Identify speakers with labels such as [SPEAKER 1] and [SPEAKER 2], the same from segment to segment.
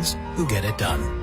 [SPEAKER 1] ones who get it done.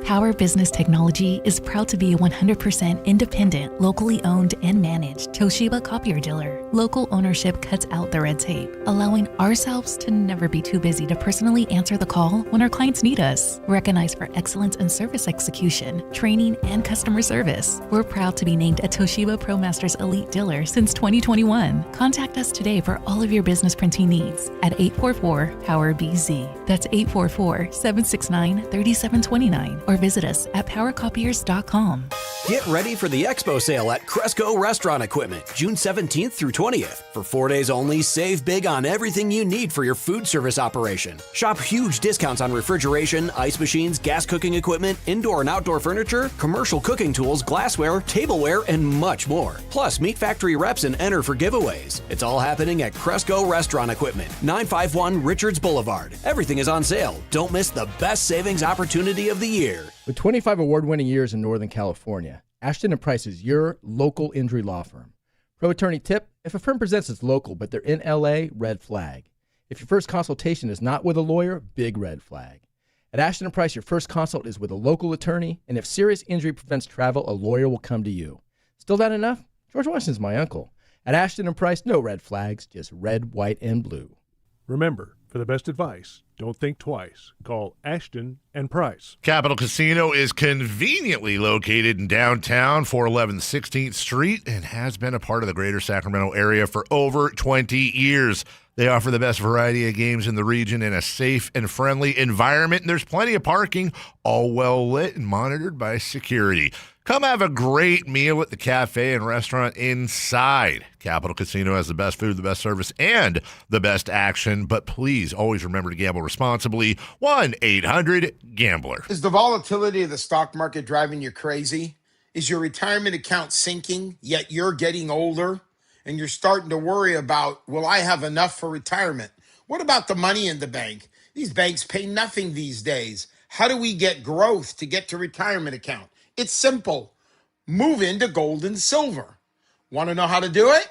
[SPEAKER 2] Power Business Technology is proud to be a 100% independent, locally owned and managed Toshiba copier dealer. Local ownership cuts out the red tape, allowing ourselves to never be too busy to personally answer the call when our clients need us. Recognized for excellence in service execution, training, and customer service, we're proud to be named a Toshiba ProMasters Elite Dealer since 2021. Contact us today for all of your business printing needs at 844-POWER-BZ. That's 844-769-3729. Or visit us at powercopiers.com.
[SPEAKER 1] Get ready for the expo sale at Cresco Restaurant Equipment, June 17th through 20th. For 4 days only, save big on everything you need for your food service operation. Shop huge discounts on refrigeration, ice machines, gas cooking equipment, indoor and outdoor furniture, commercial cooking tools, glassware, tableware, and much more. Plus, meet factory reps and enter for giveaways. It's all happening at Cresco Restaurant Equipment, 951 Richards Boulevard. Everything is on sale. Don't miss the best savings opportunity of the year.
[SPEAKER 3] With 25 award-winning years in Northern California, Ashton & Price is your local injury law firm. Pro attorney tip: if a firm presents as local but they're in LA, red flag. If your first consultation is not with a lawyer, big red flag. At Ashton & Price, your first consult is with a local attorney, and if serious injury prevents travel, a lawyer will come to you. Still not enough? George Washington's my uncle. At Ashton & Price, no red flags, just red, white, and blue.
[SPEAKER 4] Remember, for the best advice, don't think twice. Call Ashton and Price.
[SPEAKER 5] Capital Casino is conveniently located in downtown, 411 16th Street, and has been a part of the greater Sacramento area for over 20 years. They offer the best variety of games in the region in a safe and friendly environment, and there's plenty of parking, all well lit and monitored by security. Come have a great meal at the cafe and restaurant inside. Capital Casino has the best food, the best service, and the best action. But please always remember to gamble responsibly. 1-800-GAMBLER.
[SPEAKER 6] Is the volatility of the stock market driving you crazy? Is your retirement account sinking, yet you're getting older? And you're starting to worry about, will I have enough for retirement? What about the money in the bank? These banks pay nothing these days. How do we get growth to get to retirement account? It's simple. Move into gold and silver. Want to know how to do it?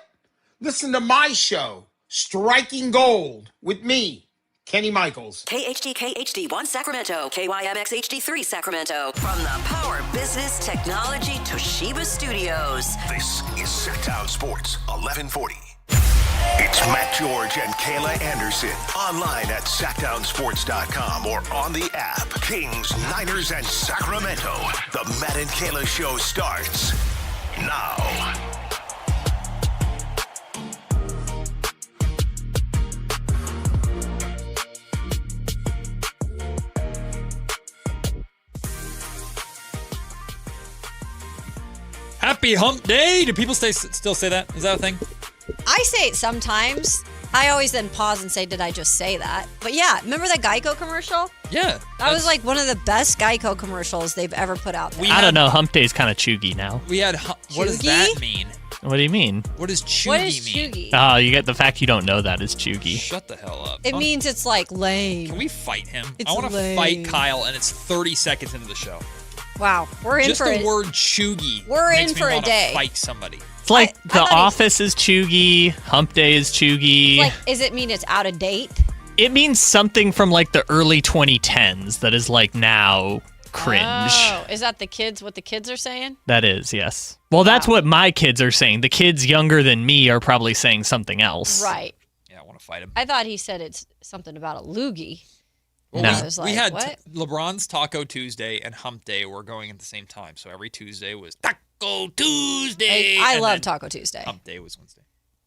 [SPEAKER 6] Listen to my show, Striking Gold, with me, Kenny Michaels.
[SPEAKER 7] KHD HD1 Sacramento, KYMX HD3 Sacramento. From the Power Business Technology Toshiba Studios.
[SPEAKER 8] This is Sactown Sports 1140. It's Matt George and Kayla Anderson. Online at SactownSports.com or on the app. Kings, Niners, and Sacramento. The Matt and Kayla Show starts now.
[SPEAKER 9] Happy Hump Day! Do people still say that? Is that a thing?
[SPEAKER 10] I say it sometimes. I always then pause and say, did I just say that? But yeah, remember that Geico commercial?
[SPEAKER 9] Yeah.
[SPEAKER 10] That was like one of the best Geico commercials they've ever put out there.
[SPEAKER 11] I don't know. Hump Day's kind of chuggy now.
[SPEAKER 9] We had... What does that mean?
[SPEAKER 11] What do you mean?
[SPEAKER 9] What does chuggy mean?
[SPEAKER 11] Oh, you get the fact you don't know that is chuggy.
[SPEAKER 9] Shut the hell up.
[SPEAKER 10] It means it's like lame.
[SPEAKER 9] Can we fight him?
[SPEAKER 10] It's
[SPEAKER 9] I want to
[SPEAKER 10] lame.
[SPEAKER 9] fight Kyle, and it's 30 seconds into the show.
[SPEAKER 10] Wow, we're in
[SPEAKER 9] Just
[SPEAKER 10] for
[SPEAKER 9] the
[SPEAKER 10] it.
[SPEAKER 9] word chuggy.
[SPEAKER 10] We're
[SPEAKER 9] makes
[SPEAKER 10] in
[SPEAKER 9] me
[SPEAKER 10] for a
[SPEAKER 9] wanna
[SPEAKER 10] day.
[SPEAKER 9] Fight somebody.
[SPEAKER 11] It's like The Office is chuggy, Hump Day is chuggy.
[SPEAKER 10] Like, does it mean it's out of date?
[SPEAKER 11] It means something from like the early 2010s that is like now cringe.
[SPEAKER 10] Oh, is that what the kids are saying?
[SPEAKER 11] That is, yes. Well, that's what my kids are saying. The kids younger than me are probably saying something else.
[SPEAKER 10] Right.
[SPEAKER 9] Yeah, I want to fight him.
[SPEAKER 10] I thought he said it's something about a loogie.
[SPEAKER 9] Well,
[SPEAKER 11] No.
[SPEAKER 10] I was like,
[SPEAKER 9] we had
[SPEAKER 10] what?
[SPEAKER 9] LeBron's Taco Tuesday and Hump Day were going at the same time. So every Tuesday was Taco Tuesday.
[SPEAKER 10] I
[SPEAKER 9] and
[SPEAKER 10] love
[SPEAKER 9] then
[SPEAKER 10] Taco Tuesday.
[SPEAKER 9] Hump Day was Wednesday.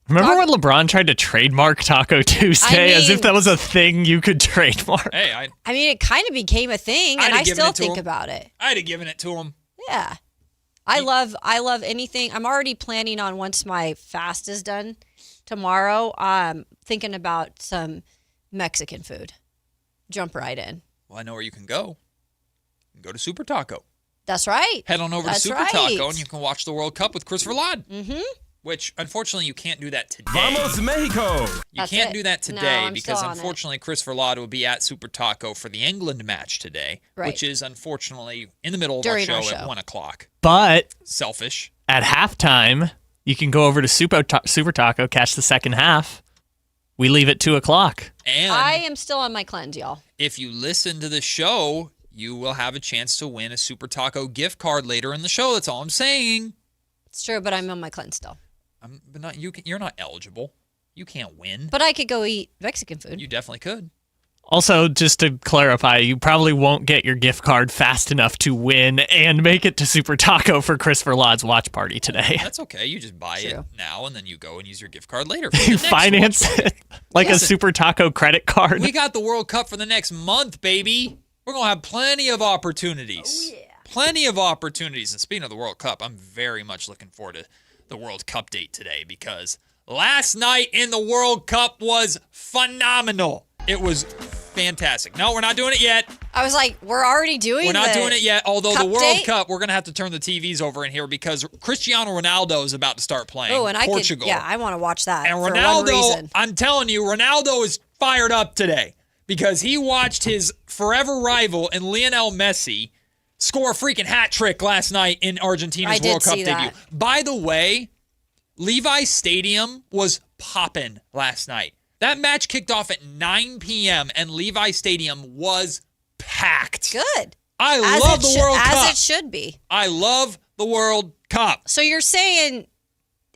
[SPEAKER 11] Remember when LeBron tried to trademark Taco Tuesday as if that was a thing you could trademark?
[SPEAKER 9] Hey,
[SPEAKER 10] I mean, it kind of became a thing, and I still think about it.
[SPEAKER 9] I'd have given it to him.
[SPEAKER 10] Yeah. I love anything. I'm already planning on, once my fast is done tomorrow, thinking about some Mexican food. Jump right in.
[SPEAKER 9] Well, I know where you can go. You can go to Super Taco.
[SPEAKER 10] That's right.
[SPEAKER 9] Head on over to Super Taco and you can watch the World Cup with Christopher Ladd.
[SPEAKER 10] Mm-hmm.
[SPEAKER 9] Which, unfortunately, you can't do that today.
[SPEAKER 12] Vamos, Mexico!
[SPEAKER 9] You can't do that today
[SPEAKER 10] I'm
[SPEAKER 9] because,
[SPEAKER 10] still on
[SPEAKER 9] unfortunately, Christopher Ladd will be at Super Taco for the England match today,
[SPEAKER 10] Right.
[SPEAKER 9] which is, unfortunately, in the middle of
[SPEAKER 10] During
[SPEAKER 9] our
[SPEAKER 10] our
[SPEAKER 9] show
[SPEAKER 10] show.
[SPEAKER 9] at 1 o'clock.
[SPEAKER 11] But
[SPEAKER 9] Selfish.
[SPEAKER 11] at halftime, you can go over to Super Taco, catch the second half. We leave at 2 o'clock.
[SPEAKER 9] And
[SPEAKER 10] I am still on my cleanse, y'all.
[SPEAKER 9] if you listen to the show, you will have a chance to win a Super Taco gift card later in the show. That's all I'm saying.
[SPEAKER 10] It's true, but I'm on my cleanse still.
[SPEAKER 9] But not you. You're not eligible. You can't win.
[SPEAKER 10] But I could go eat Mexican food.
[SPEAKER 9] You definitely could.
[SPEAKER 11] Also, just to clarify, you probably won't get your gift card fast enough to win and make it to Super Taco for Christopher Laud's watch party today.
[SPEAKER 9] That's okay. You just buy it now, and then you go and use your gift card later.
[SPEAKER 11] You finance it like a Super Taco credit card.
[SPEAKER 9] We got the World Cup for the next month, baby. We're going to have plenty of opportunities. Oh, yeah. Plenty of opportunities. And speaking of the World Cup, I'm very much looking forward to the World Cup date today because last night in the World Cup was phenomenal. It was fantastic. No, we're not doing it yet.
[SPEAKER 10] I was like, we're already doing it.
[SPEAKER 9] We're not doing it yet, although the World
[SPEAKER 10] date?
[SPEAKER 9] Cup, we're going to have to turn the TVs over in here because Cristiano Ronaldo is about to start playing
[SPEAKER 10] Oh, and
[SPEAKER 9] Portugal.
[SPEAKER 10] I want to watch that
[SPEAKER 9] And
[SPEAKER 10] for one
[SPEAKER 9] Ronaldo,
[SPEAKER 10] reason.
[SPEAKER 9] I'm telling you, Ronaldo is fired up today because he watched his forever rival in Lionel Messi score a freaking hat trick last night in Argentina's World Cup debut. By the way, Levi Stadium was popping last night. That match kicked off at 9 p.m. and Levi Stadium was packed.
[SPEAKER 10] Good.
[SPEAKER 9] I love the World Cup.
[SPEAKER 10] As it should be.
[SPEAKER 9] I love the World Cup.
[SPEAKER 10] So you're saying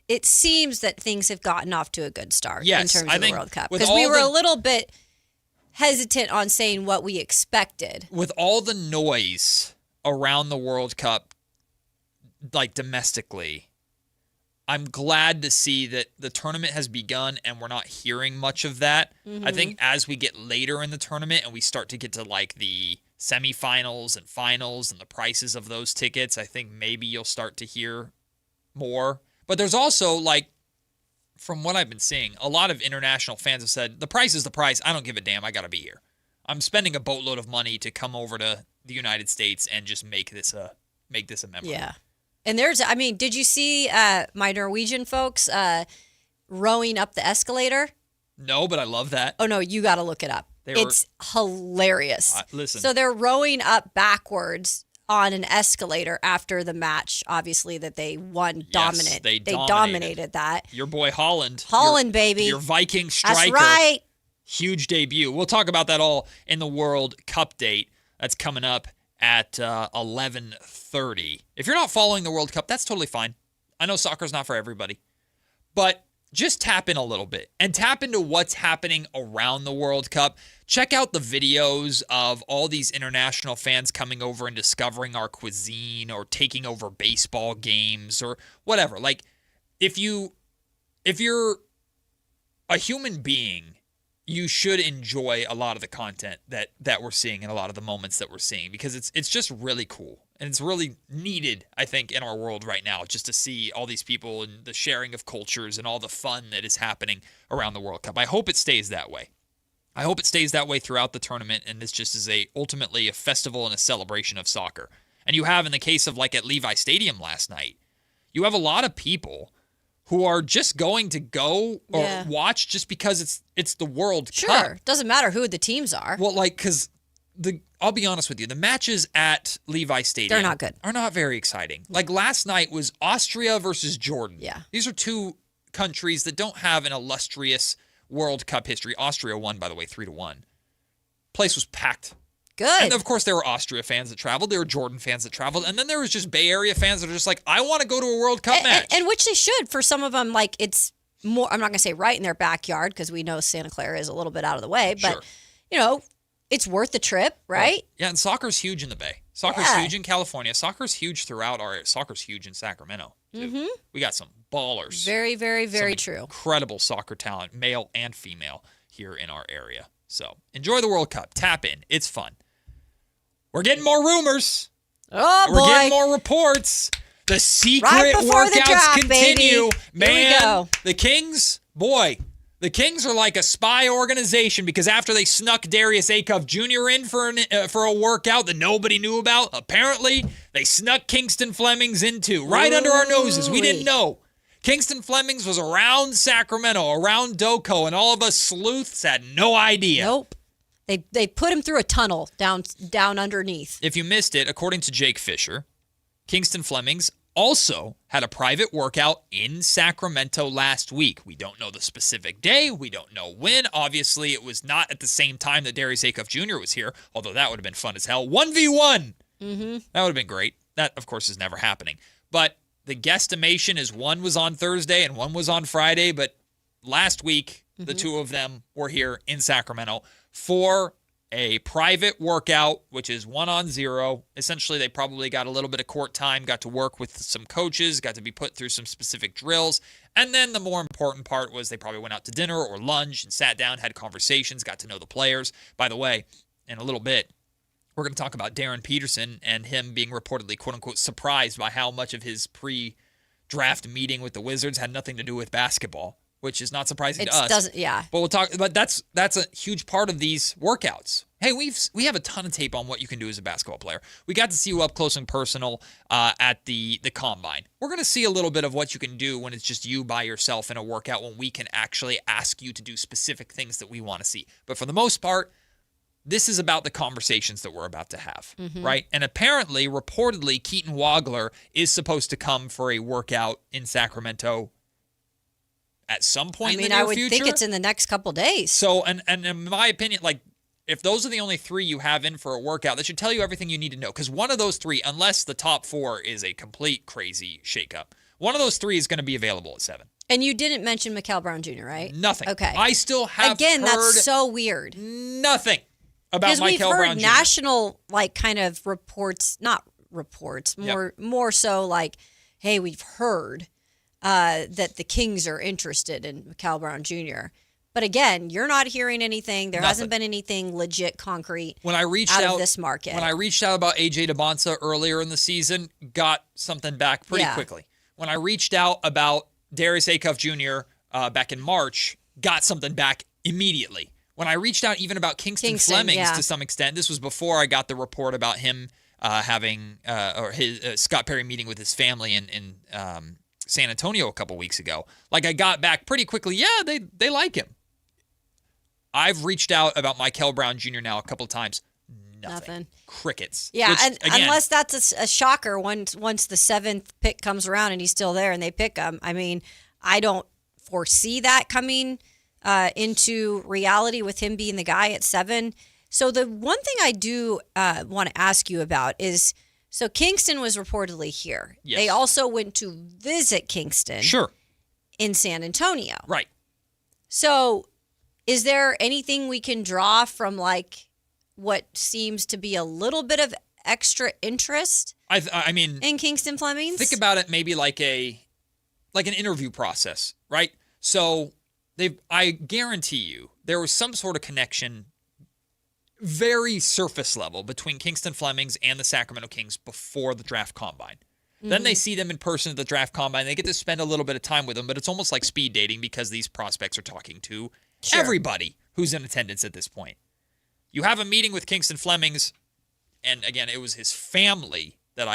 [SPEAKER 10] it seems that things have gotten off to a good start in terms of the World Cup. Because we were a little bit hesitant on saying what we expected.
[SPEAKER 9] With all the noise around the World Cup, like domestically, I'm glad to see that the tournament has begun and we're not hearing much of that. I think as we get later in the tournament and we start to get to like the semifinals and finals and the prices of those tickets, I think maybe you'll start to hear more. But there's also, like, from what I've been seeing, a lot of international fans have said, the price is the price. I don't give a damn. I got to be here. I'm spending a boatload of money to come over to the United States and just make this a memory.
[SPEAKER 10] Yeah. And did you see my Norwegian folks rowing up the escalator?
[SPEAKER 9] No, but I love that.
[SPEAKER 10] Oh, no, you got to look it up. It's hilarious.
[SPEAKER 9] Listen.
[SPEAKER 10] So they're rowing up backwards on an escalator after the match, obviously, that they won dominant.
[SPEAKER 9] They
[SPEAKER 10] dominated that.
[SPEAKER 9] Your boy Holland.
[SPEAKER 10] Baby.
[SPEAKER 9] Your Viking striker.
[SPEAKER 10] That's right.
[SPEAKER 9] Huge debut. We'll talk about that all in the World Cup date. That's coming up at 11:30. If you're not following the World Cup, that's totally fine. I know soccer's not for everybody. But just tap in a little bit and tap into what's happening around the World Cup. Check out the videos of all these international fans coming over and discovering our cuisine or taking over baseball games or whatever. Like, if you're a human being, you should enjoy a lot of the content that we're seeing and a lot of the moments that we're seeing because it's just really cool. And it's really needed, I think, in our world right now, just to see all these people and the sharing of cultures and all the fun that is happening around the World Cup. I hope it stays that way. I hope it stays that way throughout the tournament, and this just is ultimately a festival and a celebration of soccer. And you have, in the case of like at Levi Stadium last night, you have a lot of people who are just going to go or watch just because it's the World Cup.
[SPEAKER 10] Sure, doesn't matter who the teams are.
[SPEAKER 9] Well, like, because I'll be honest with you, the matches at Levi Stadium
[SPEAKER 10] They're not good.
[SPEAKER 9] Are not very exciting. Like last night was Austria versus Jordan.
[SPEAKER 10] Yeah.
[SPEAKER 9] These are two countries that don't have an illustrious World Cup history. Austria won, by the way, 3-1. Place was packed.
[SPEAKER 10] Good.
[SPEAKER 9] And of course, there were Austria fans that traveled. There were Jordan fans that traveled. And then there was just Bay Area fans that are just like, I want to go to a World Cup match.
[SPEAKER 10] And which they should. For some of them, like, it's more, I'm not going to say right in their backyard because we know Santa Clara is a little bit out of the way. But, it's worth the trip, right?
[SPEAKER 9] Yeah, and soccer's huge in the Bay. Soccer's huge in California. Soccer's huge throughout our area. Soccer's huge in Sacramento, too. Mm-hmm. We got some ballers.
[SPEAKER 10] Very, very, very true.
[SPEAKER 9] Incredible soccer talent, male and female, here in our area. So enjoy the World Cup. Tap in. It's fun. We're getting more rumors.
[SPEAKER 10] Oh, boy.
[SPEAKER 9] We're getting more reports. The secret workouts continue.
[SPEAKER 10] Baby.
[SPEAKER 9] Man,
[SPEAKER 10] here we go.
[SPEAKER 9] The Kings, the Kings are like a spy organization because after they snuck Darius Acuff Jr. in for a workout that nobody knew about, apparently they snuck Kingston Flemings in too, right under our noses. We didn't know. Kingston Flemings was around Sacramento, around Doco, and all of us sleuths had no idea.
[SPEAKER 10] Nope. They put him through a tunnel down underneath.
[SPEAKER 9] If you missed it, according to Jake Fisher, Kingston Flemings also had a private workout in Sacramento last week. We don't know the specific day. We don't know when. Obviously, it was not at the same time that Darius Acuff Jr. was here, although that would have been fun as hell. 1v1! Mm-hmm. That would have been great. That, of course, is never happening. But the guesstimation is one was on Thursday and one was on Friday, but last week, the two of them were here in Sacramento for a private workout, which is 1-on-0. Essentially, they probably got a little bit of court time, got to work with some coaches, got to be put through some specific drills. And then the more important part was they probably went out to dinner or lunch and sat down, had conversations, got to know the players. By the way, in a little bit, we're going to talk about Darren Peterson and him being reportedly, quote-unquote, surprised by how much of his pre-draft meeting with the Wizards had nothing to do with basketball, which is not surprising to us. But we'll talk. But that's a huge part of these workouts. Hey, we have a ton of tape on what you can do as a basketball player. We got to see you up close and personal at the combine. We're going to see a little bit of what you can do when it's just you by yourself in a workout, when we can actually ask you to do specific things that we want to see. But for the most part, this is about the conversations that we're about to have, right? And apparently, reportedly, Keaton Wagler is supposed to come for a workout in Sacramento at some point in the near future.
[SPEAKER 10] I would think it's in the next couple days.
[SPEAKER 9] So, and in my opinion, like, if those are the only three you have in for a workout, that should tell you everything you need to know. Because one of those three, unless the top four is a complete crazy shakeup, one of those three is going to be available at 7.
[SPEAKER 10] And you didn't mention Mikal Brown-Jr., right?
[SPEAKER 9] Nothing.
[SPEAKER 10] Okay.
[SPEAKER 9] I still have
[SPEAKER 10] Again,
[SPEAKER 9] heard
[SPEAKER 10] that's so weird.
[SPEAKER 9] Nothing about Mikal Brown-Jr.
[SPEAKER 10] Because we've heard national, like, kind of reports, not reports, more so like, hey, we've heard that the Kings are interested in Mikal Brown Jr. But again, you're not hearing anything. There hasn't been anything legit, concrete
[SPEAKER 9] when I reached out
[SPEAKER 10] of this market.
[SPEAKER 9] When I reached out about AJ Domantas earlier in the season, got something back pretty quickly. When I reached out about Darius Acuff Jr. Back in March, got something back immediately. When I reached out even about Kingston Flemings to some extent, this was before I got the report about him having or his Scott Perry meeting with his family in San Antonio a couple weeks ago. Like, I got back pretty quickly. Yeah, they like him. I've reached out about Mikal Brown Jr. now a couple times. Nothing. Crickets.
[SPEAKER 10] Yeah,
[SPEAKER 9] Which,
[SPEAKER 10] and
[SPEAKER 9] again,
[SPEAKER 10] unless that's a shocker once the 7th pick comes around and he's still there and they pick him. I mean, I don't foresee that coming into reality with him being the guy at 7. So the one thing I do want to ask you about is, so Kingston was reportedly here.
[SPEAKER 9] Yes.
[SPEAKER 10] They also went to visit Kingston.
[SPEAKER 9] Sure.
[SPEAKER 10] In San Antonio.
[SPEAKER 9] Right.
[SPEAKER 10] So is there anything we can draw from, like, what seems to be a little bit of extra interest
[SPEAKER 9] I mean,
[SPEAKER 10] in Kingston Flemings?
[SPEAKER 9] Think about it maybe like an interview process, right? So I guarantee you there was some sort of connection, very surface level, between Kingston Flemings and the Sacramento Kings before the draft combine. Then they see them in person at the draft combine. They get to spend a little bit of time with them, but it's almost like speed dating because these prospects are talking to everybody who's in attendance at this point. You have a meeting with Kingston Flemings, and again, it was his family that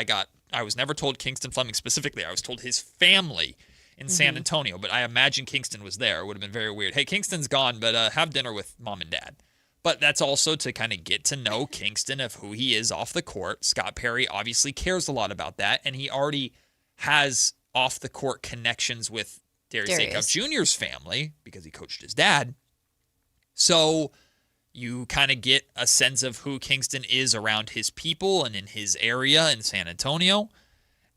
[SPEAKER 9] I was never told Kingston Fleming specifically. I was told his family in San Antonio, but I imagine Kingston was there. It would have been very weird. Hey, Kingston's gone, but have dinner with mom and dad. But that's also to kind of get to know Kingston of who he is off the court. Scott Perry obviously cares a lot about that, and he already has off-the-court connections with Darius Acuff Jr.'s family because he coached his dad. So you kind of get a sense of who Kingston is around his people and in his area in San Antonio.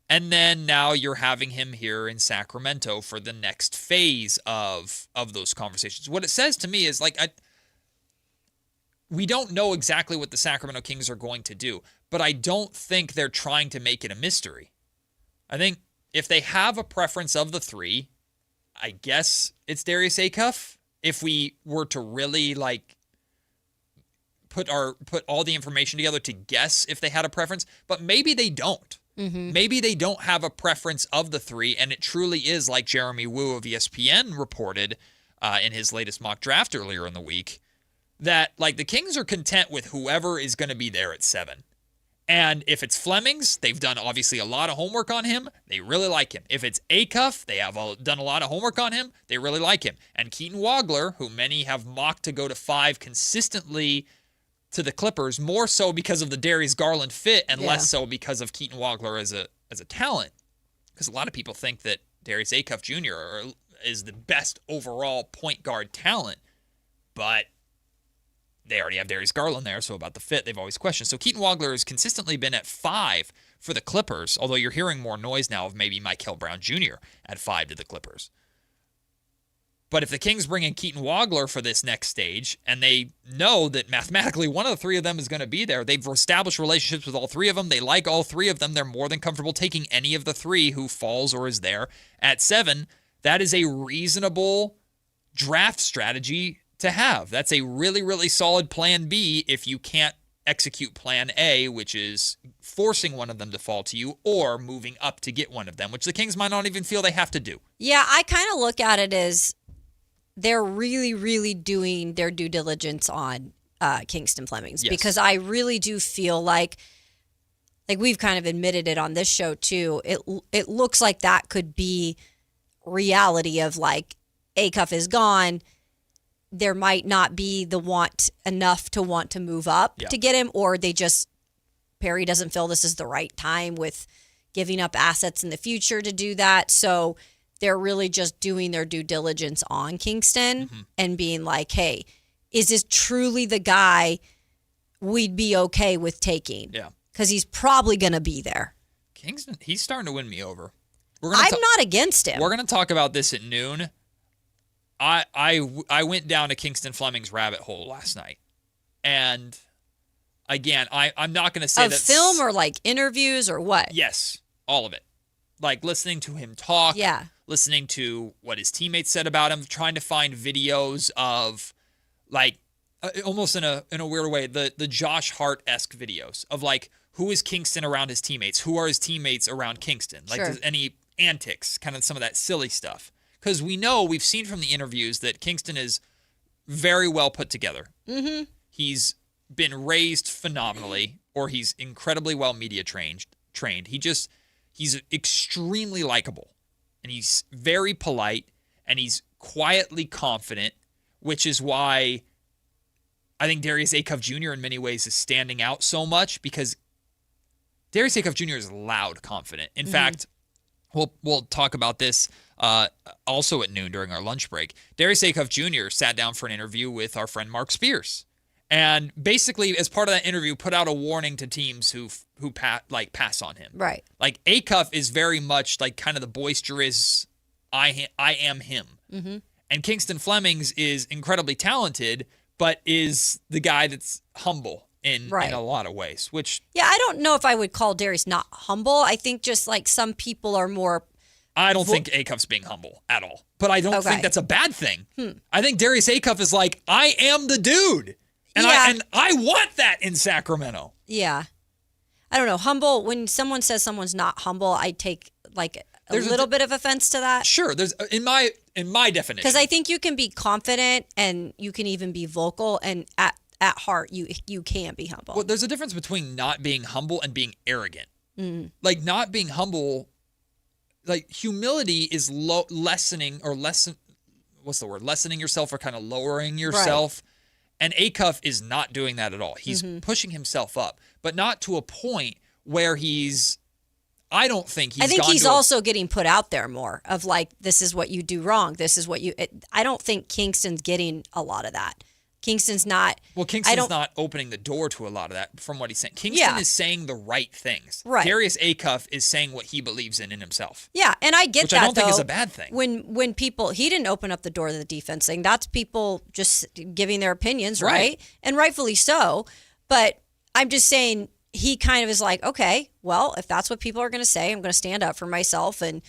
[SPEAKER 9] And then now you're having him here in Sacramento for the next phase of those conversations. What it says to me is, like, we don't know exactly what the Sacramento Kings are going to do, but I don't think they're trying to make it a mystery. I think if they have a preference of the three, I guess it's Darius Acuff. If we were to really, like, put all the information together to guess if they had a preference, but maybe they don't. Maybe they don't have a preference of the three, and it truly is like Jeremy Woo of ESPN reported in his latest mock draft earlier in the week, that, like, the Kings are content with whoever is going to be there at 7. And if it's Flemings, they've done obviously a lot of homework on him. They really like him. If it's Acuff, they have done a lot of homework on him. They really like him. And Keaton Wagler, who many have mocked to go to 5 consistently to the Clippers, more so because of the Darius Garland fit and less so because of Keaton Wagler as a talent. because a lot of people think that Darius Acuff Jr. is the best overall point guard talent, but they already have Darius Garland there, so about the fit, they've always questioned. So Keaton Wagler has consistently been at 5 for the Clippers, although you're hearing more noise now of maybe Michael Brown Jr. at 5 to the Clippers. But if the Kings bring in Keaton Wagler for this next stage, and they know that mathematically one of the 3 of them is going to be there, they've established relationships with all 3 of them, they like all 3 of them, they're more than comfortable taking any of the 3 who falls or is there at 7, that is a reasonable draft strategy to have. That's a really, really solid plan B if you can't execute plan A, which is forcing one of them to fall to you or moving up to get one of them, which the Kings might not even feel they have to do.
[SPEAKER 10] Yeah, I kind of look at it as they're really, really doing their due diligence on Kingston Flemings, because I really do feel like we've kind of admitted it on this show too. It looks like that could be reality of like Acuff is gone. There might not be the want enough to want to move up to get him, or Perry doesn't feel this is the right time with giving up assets in the future to do that. So they're really just doing their due diligence on Kingston and being like, hey, is this truly the guy we'd be okay with taking?
[SPEAKER 9] Yeah.
[SPEAKER 10] Because he's probably going to be there.
[SPEAKER 9] Kingston, he's starting to win me over.
[SPEAKER 10] I'm not against him.
[SPEAKER 9] We're going to talk about this at noon. I went down to Kingston Fleming's rabbit hole last night. And again, I'm not going to say that
[SPEAKER 10] film or like interviews or what?
[SPEAKER 9] Yes, all of it. Like listening to him talk.
[SPEAKER 10] Yeah.
[SPEAKER 9] Listening to what his teammates said about him, trying to find videos of like almost in a weird way, the Josh Hart-esque videos of like who is Kingston around his teammates? Who are his teammates around Kingston? Like does any antics, kind of some of that silly stuff. Because we've seen from the interviews that Kingston is very well put together. Mm-hmm. He's been raised phenomenally, or he's incredibly well media trained. He's extremely likable, and he's very polite, and he's quietly confident, which is why I think Darius Acuff Jr. in many ways is standing out so much, because Darius Acuff Jr. is loud, confident. In fact, we'll talk about this also at noon during our lunch break. Darius Acuff Jr. sat down for an interview with our friend Mark Spears, and basically, as part of that interview, put out a warning to teams who pass on him.
[SPEAKER 10] Right.
[SPEAKER 9] Like Acuff is very much like kind of the boisterous, I am him. Mm-hmm. And Kingston Flemings is incredibly talented, but is the guy that's humble in a lot of ways. Which
[SPEAKER 10] I don't know if I would call Darius not humble. I think just like some people are more.
[SPEAKER 9] I don't think Acuff's being humble at all, but I don't think that's a bad thing. I think Darius Acuff is like, I am the dude. And I want that in Sacramento.
[SPEAKER 10] Yeah. I don't know. Humble, when someone says someone's not humble, I take like a little bit of offense to that.
[SPEAKER 9] Sure. There's in my definition.
[SPEAKER 10] Because I think you can be confident and you can even be vocal, and at heart you can be humble.
[SPEAKER 9] Well, there's a difference between not being humble and being arrogant. Like not being humble, like humility is lessening yourself or kind of lowering yourself. Right. And Acuff is not doing that at all. He's pushing himself up, but not to a point where I think he's also getting put out there more of like, this is what you do wrong. This is what
[SPEAKER 10] I don't think Kingston's getting a lot of that. Kingston's not.
[SPEAKER 9] Well, Kingston's not opening the door to a lot of that from what he's saying. Kingston is saying the right things.
[SPEAKER 10] Right.
[SPEAKER 9] Darius Acuff is saying what he believes in himself.
[SPEAKER 10] Yeah, and I get
[SPEAKER 9] which
[SPEAKER 10] that,
[SPEAKER 9] I don't think is a bad thing.
[SPEAKER 10] When people, he didn't open up the door to the defense thing. That's people just giving their opinions, right? And rightfully so. But I'm just saying he kind of is like, okay, well, if that's what people are going to say, I'm going to stand up for myself and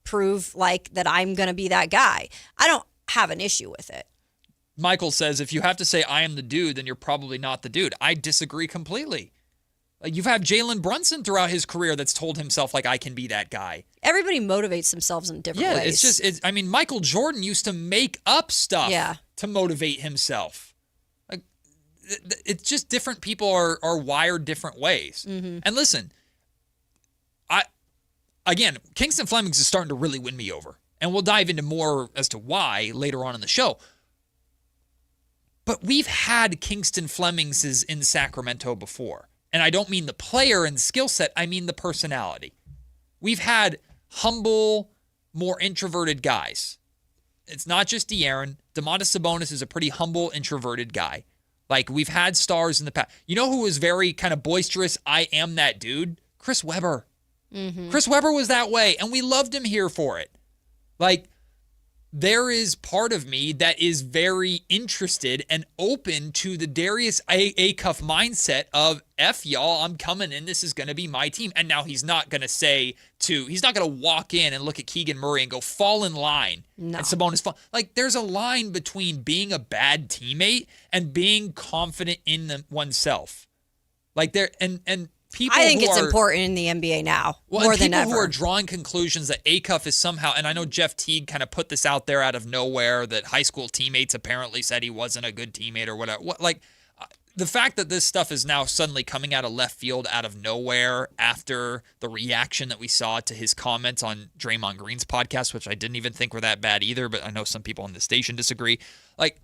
[SPEAKER 10] prove like that I'm going to be that guy. I don't have an issue with it.
[SPEAKER 9] Michael says, if you have to say I am the dude, then you're probably not the dude. I disagree completely. Like, you've had Jalen Brunson throughout his career that's told himself, like, I can be that guy.
[SPEAKER 10] Everybody motivates themselves in different ways.
[SPEAKER 9] It's just, Michael Jordan used to make up stuff to motivate himself. Like, it's just different people are wired different ways. Mm-hmm. And listen, Kingston Flemings is starting to really win me over. And we'll dive into more as to why later on in the show. But we've had Kingston Flemingses in Sacramento before. And I don't mean the player and skill set, I mean the personality. We've had humble, more introverted guys. It's not just De'Aaron. Domantas Sabonis is a pretty humble, introverted guy. Like, we've had stars in the past. You know who was very kind of boisterous, I am that dude? Chris Webber.
[SPEAKER 10] Mm-hmm.
[SPEAKER 9] Chris Webber was that way, and we loved him here for it. Like, there is part of me that is very interested and open to the Darius Acuff mindset of, F y'all, I'm coming in, this is going to be my team. And now he's not going to walk in and look at Keegan Murray and go, fall in line.
[SPEAKER 10] No.
[SPEAKER 9] And Sabonis fall. Like, there's a line between being a bad teammate and being confident in oneself. Like, there, and people
[SPEAKER 10] I think
[SPEAKER 9] who
[SPEAKER 10] it's
[SPEAKER 9] are,
[SPEAKER 10] important in the NBA now,
[SPEAKER 9] well,
[SPEAKER 10] more than ever.
[SPEAKER 9] People who are drawing conclusions that Acuff is somehow, and I know Jeff Teague kind of put this out there out of nowhere, that high school teammates apparently said he wasn't a good teammate or whatever. The fact that this stuff is now suddenly coming out of left field, out of nowhere, after the reaction that we saw to his comments on Draymond Green's podcast, which I didn't even think were that bad either, but I know some people on the station disagree. Like,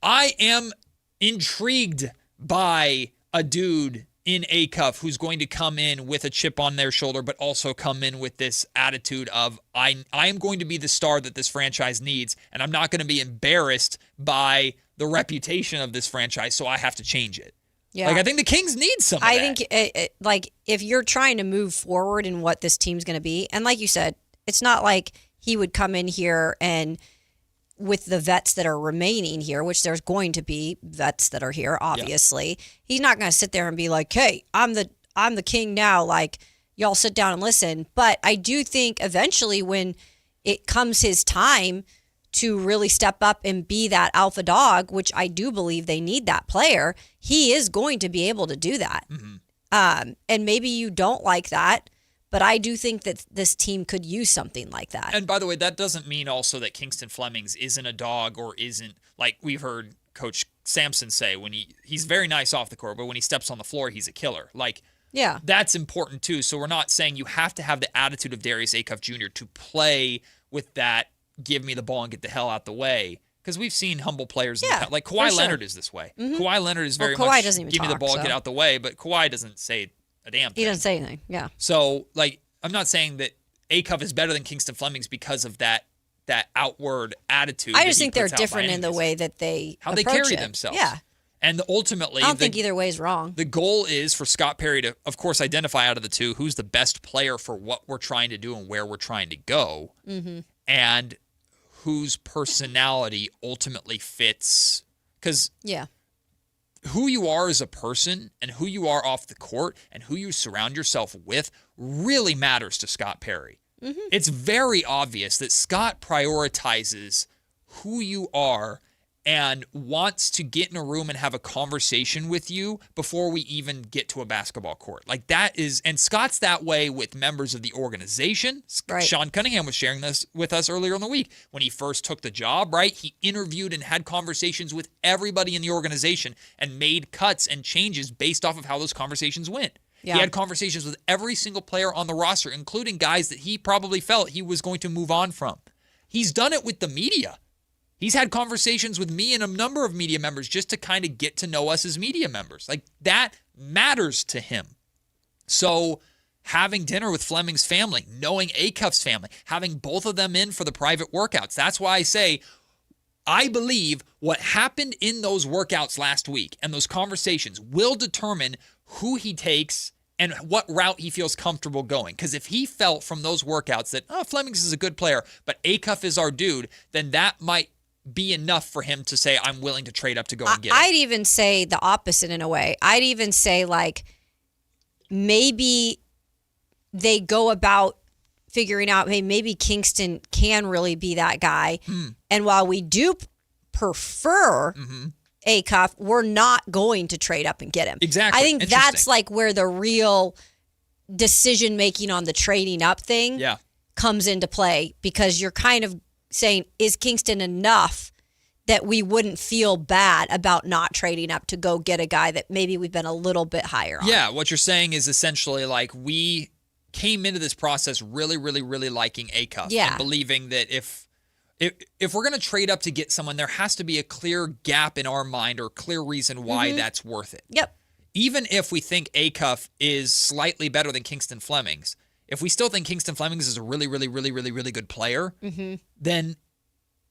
[SPEAKER 9] I am intrigued by a dude in Acuff who's going to come in with a chip on their shoulder, but also come in with this attitude of, I am going to be the star that this franchise needs, and I'm not going to be embarrassed by the reputation of this franchise, so I have to change it.
[SPEAKER 10] Yeah.
[SPEAKER 9] Like, I think the Kings need some of that.
[SPEAKER 10] I think, like, if you're trying to move forward in what this team's going to be, and like you said, it's not like he would come in here and with the vets that are remaining here, which there's going to be vets that are here, obviously. Yeah. He's not going to sit there and be like, hey, I'm the king now. Like, y'all sit down and listen. But I do think eventually when it comes his time to really step up and be that alpha dog, which I do believe they need that player, he is going to be able to do that. Mm-hmm. And maybe you don't like that, but I do think that this team could use something like that.
[SPEAKER 9] And by the way, that doesn't mean also that Kingston Flemings isn't a dog or isn't, like we've heard Coach Sampson say, when he's very nice off the court, but when he steps on the floor, he's a killer. Like,
[SPEAKER 10] yeah,
[SPEAKER 9] that's important too. So we're not saying you have to have the attitude of Darius Acuff Jr. to play with that, give me the ball and get the hell out the way. Because we've seen humble players in the past. Like Kawhi Leonard is this way.
[SPEAKER 10] Mm-hmm.
[SPEAKER 9] Kawhi Leonard is very
[SPEAKER 10] Kawhi
[SPEAKER 9] much
[SPEAKER 10] doesn't even
[SPEAKER 9] give me the
[SPEAKER 10] talk,
[SPEAKER 9] ball,
[SPEAKER 10] so.
[SPEAKER 9] get out the way, but Kawhi doesn't say a damn thing.
[SPEAKER 10] He doesn't say anything, yeah.
[SPEAKER 9] So, like, I'm not saying that Acuff is better than Kingston Flemings because of that outward attitude.
[SPEAKER 10] I just think they're different in the way that they
[SPEAKER 9] carry
[SPEAKER 10] it.
[SPEAKER 9] themselves.
[SPEAKER 10] Yeah.
[SPEAKER 9] And ultimately,
[SPEAKER 10] I don't think either way is wrong.
[SPEAKER 9] The goal is for Scott Perry to, of course, identify out of the two who's the best player for what we're trying to do and where we're trying to go, and whose personality ultimately fits. Because who you are as a person and who you are off the court and who you surround yourself with really matters to Scott Perry. Mm-hmm. It's very obvious that Scott prioritizes who you are and wants to get in a room and have a conversation with you before we even get to a basketball court. Like, that is, and Scott's that way with members of the organization.
[SPEAKER 10] Right.
[SPEAKER 9] Sean Cunningham was sharing this with us earlier in the week. When he first took the job, right, he interviewed and had conversations with everybody in the organization and made cuts and changes based off of how those conversations went. Yeah. He had conversations with every single player on the roster, including guys that he probably felt he was going to move on from. He's done it with the media. He's had conversations with me and a number of media members just to kind of get to know us as media members. Like, that matters to him. So having dinner with Fleming's family, knowing Acuff's family, having both of them in for the private workouts. That's why I say I believe what happened in those workouts last week and those conversations will determine who he takes and what route he feels comfortable going. Because if he felt from those workouts that, Flemings is a good player, but Acuff is our dude, then that might be enough for him to say, I'm willing to trade up to go and get him.
[SPEAKER 10] I'd even say the opposite in a way. I'd even say, like, maybe they go about figuring out, hey, maybe Kingston can really be that guy. And while we do prefer Acuff, we're not going to trade up and get him.
[SPEAKER 9] Exactly.
[SPEAKER 10] I think that's like where the real decision making on the trading up thing comes into play, because you're kind of saying, is Kingston enough that we wouldn't feel bad about not trading up to go get a guy that maybe we've been a little bit higher on?
[SPEAKER 9] Yeah, what you're saying is essentially like we came into this process really, really, really liking Acuff and believing that if we're going to trade up to get someone, there has to be a clear gap in our mind or clear reason why that's worth it.
[SPEAKER 10] Yep.
[SPEAKER 9] Even if we think Acuff is slightly better than Kingston Flemings, If we still think Kingston Flemings is a really, really, really, really, really good player, then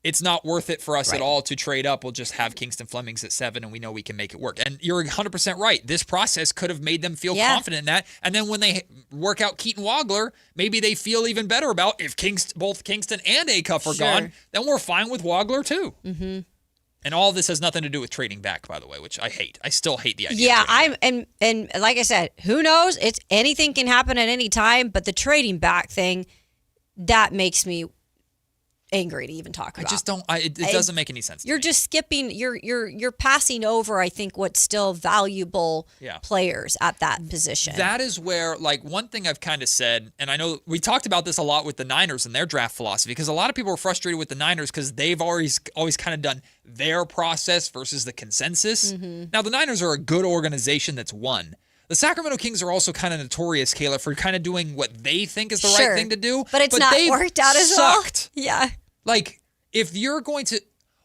[SPEAKER 9] it's not worth it for us at all to trade up. We'll just have Kingston Flemings at 7, and we know we can make it work. And you're 100% right. This process could have made them feel confident in that. And then when they work out Keaton Wagler, maybe they feel even better about if both Kingston and Acuff are gone, then we're fine with Wagler too. And all of this has nothing to do with trading back, by the way, which I hate. I still hate the idea.
[SPEAKER 10] Yeah, and like I said, who knows? It's anything can happen at any time, but the trading back thing, that makes me angry to even talk about.
[SPEAKER 9] I just don't. It doesn't make any sense.
[SPEAKER 10] You're just skipping. You're passing over. I think what's still valuable players at that position.
[SPEAKER 9] That is where, like, one thing I've kind of said, and I know we talked about this a lot with the Niners and their draft philosophy, because a lot of people are frustrated with the Niners because they've always kind of done their process versus the consensus. Now the Niners are a good organization that's won. The Sacramento Kings are also kind of notorious, Kayla, for kind of doing what they think is the right thing to do.
[SPEAKER 10] But it's not worked out as well. Yeah.
[SPEAKER 9] Like, if you're going to...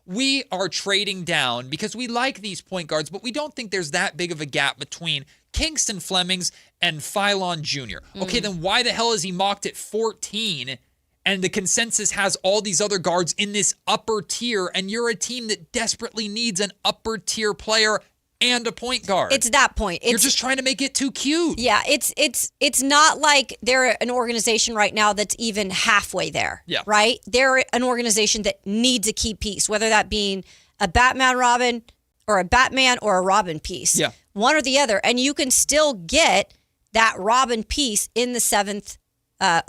[SPEAKER 9] We are trading down because we like these point guards, but we don't think there's that big of a gap between Kingston Flemings and Philon Jr. Okay, then why the hell is he mocked at 14 and the consensus has all these other guards in this upper tier, and you're a team that desperately needs an upper tier player and a point guard?
[SPEAKER 10] It's that point.
[SPEAKER 9] You're just trying to make it too cute.
[SPEAKER 10] Yeah, it's not like they're an organization right now that's even halfway there.
[SPEAKER 9] Yeah.
[SPEAKER 10] Right? They're an organization that needs a key piece, whether that being a Batman Robin or a Batman or a Robin piece.
[SPEAKER 9] Yeah.
[SPEAKER 10] One or the other. And you can still get that Robin piece in the 7th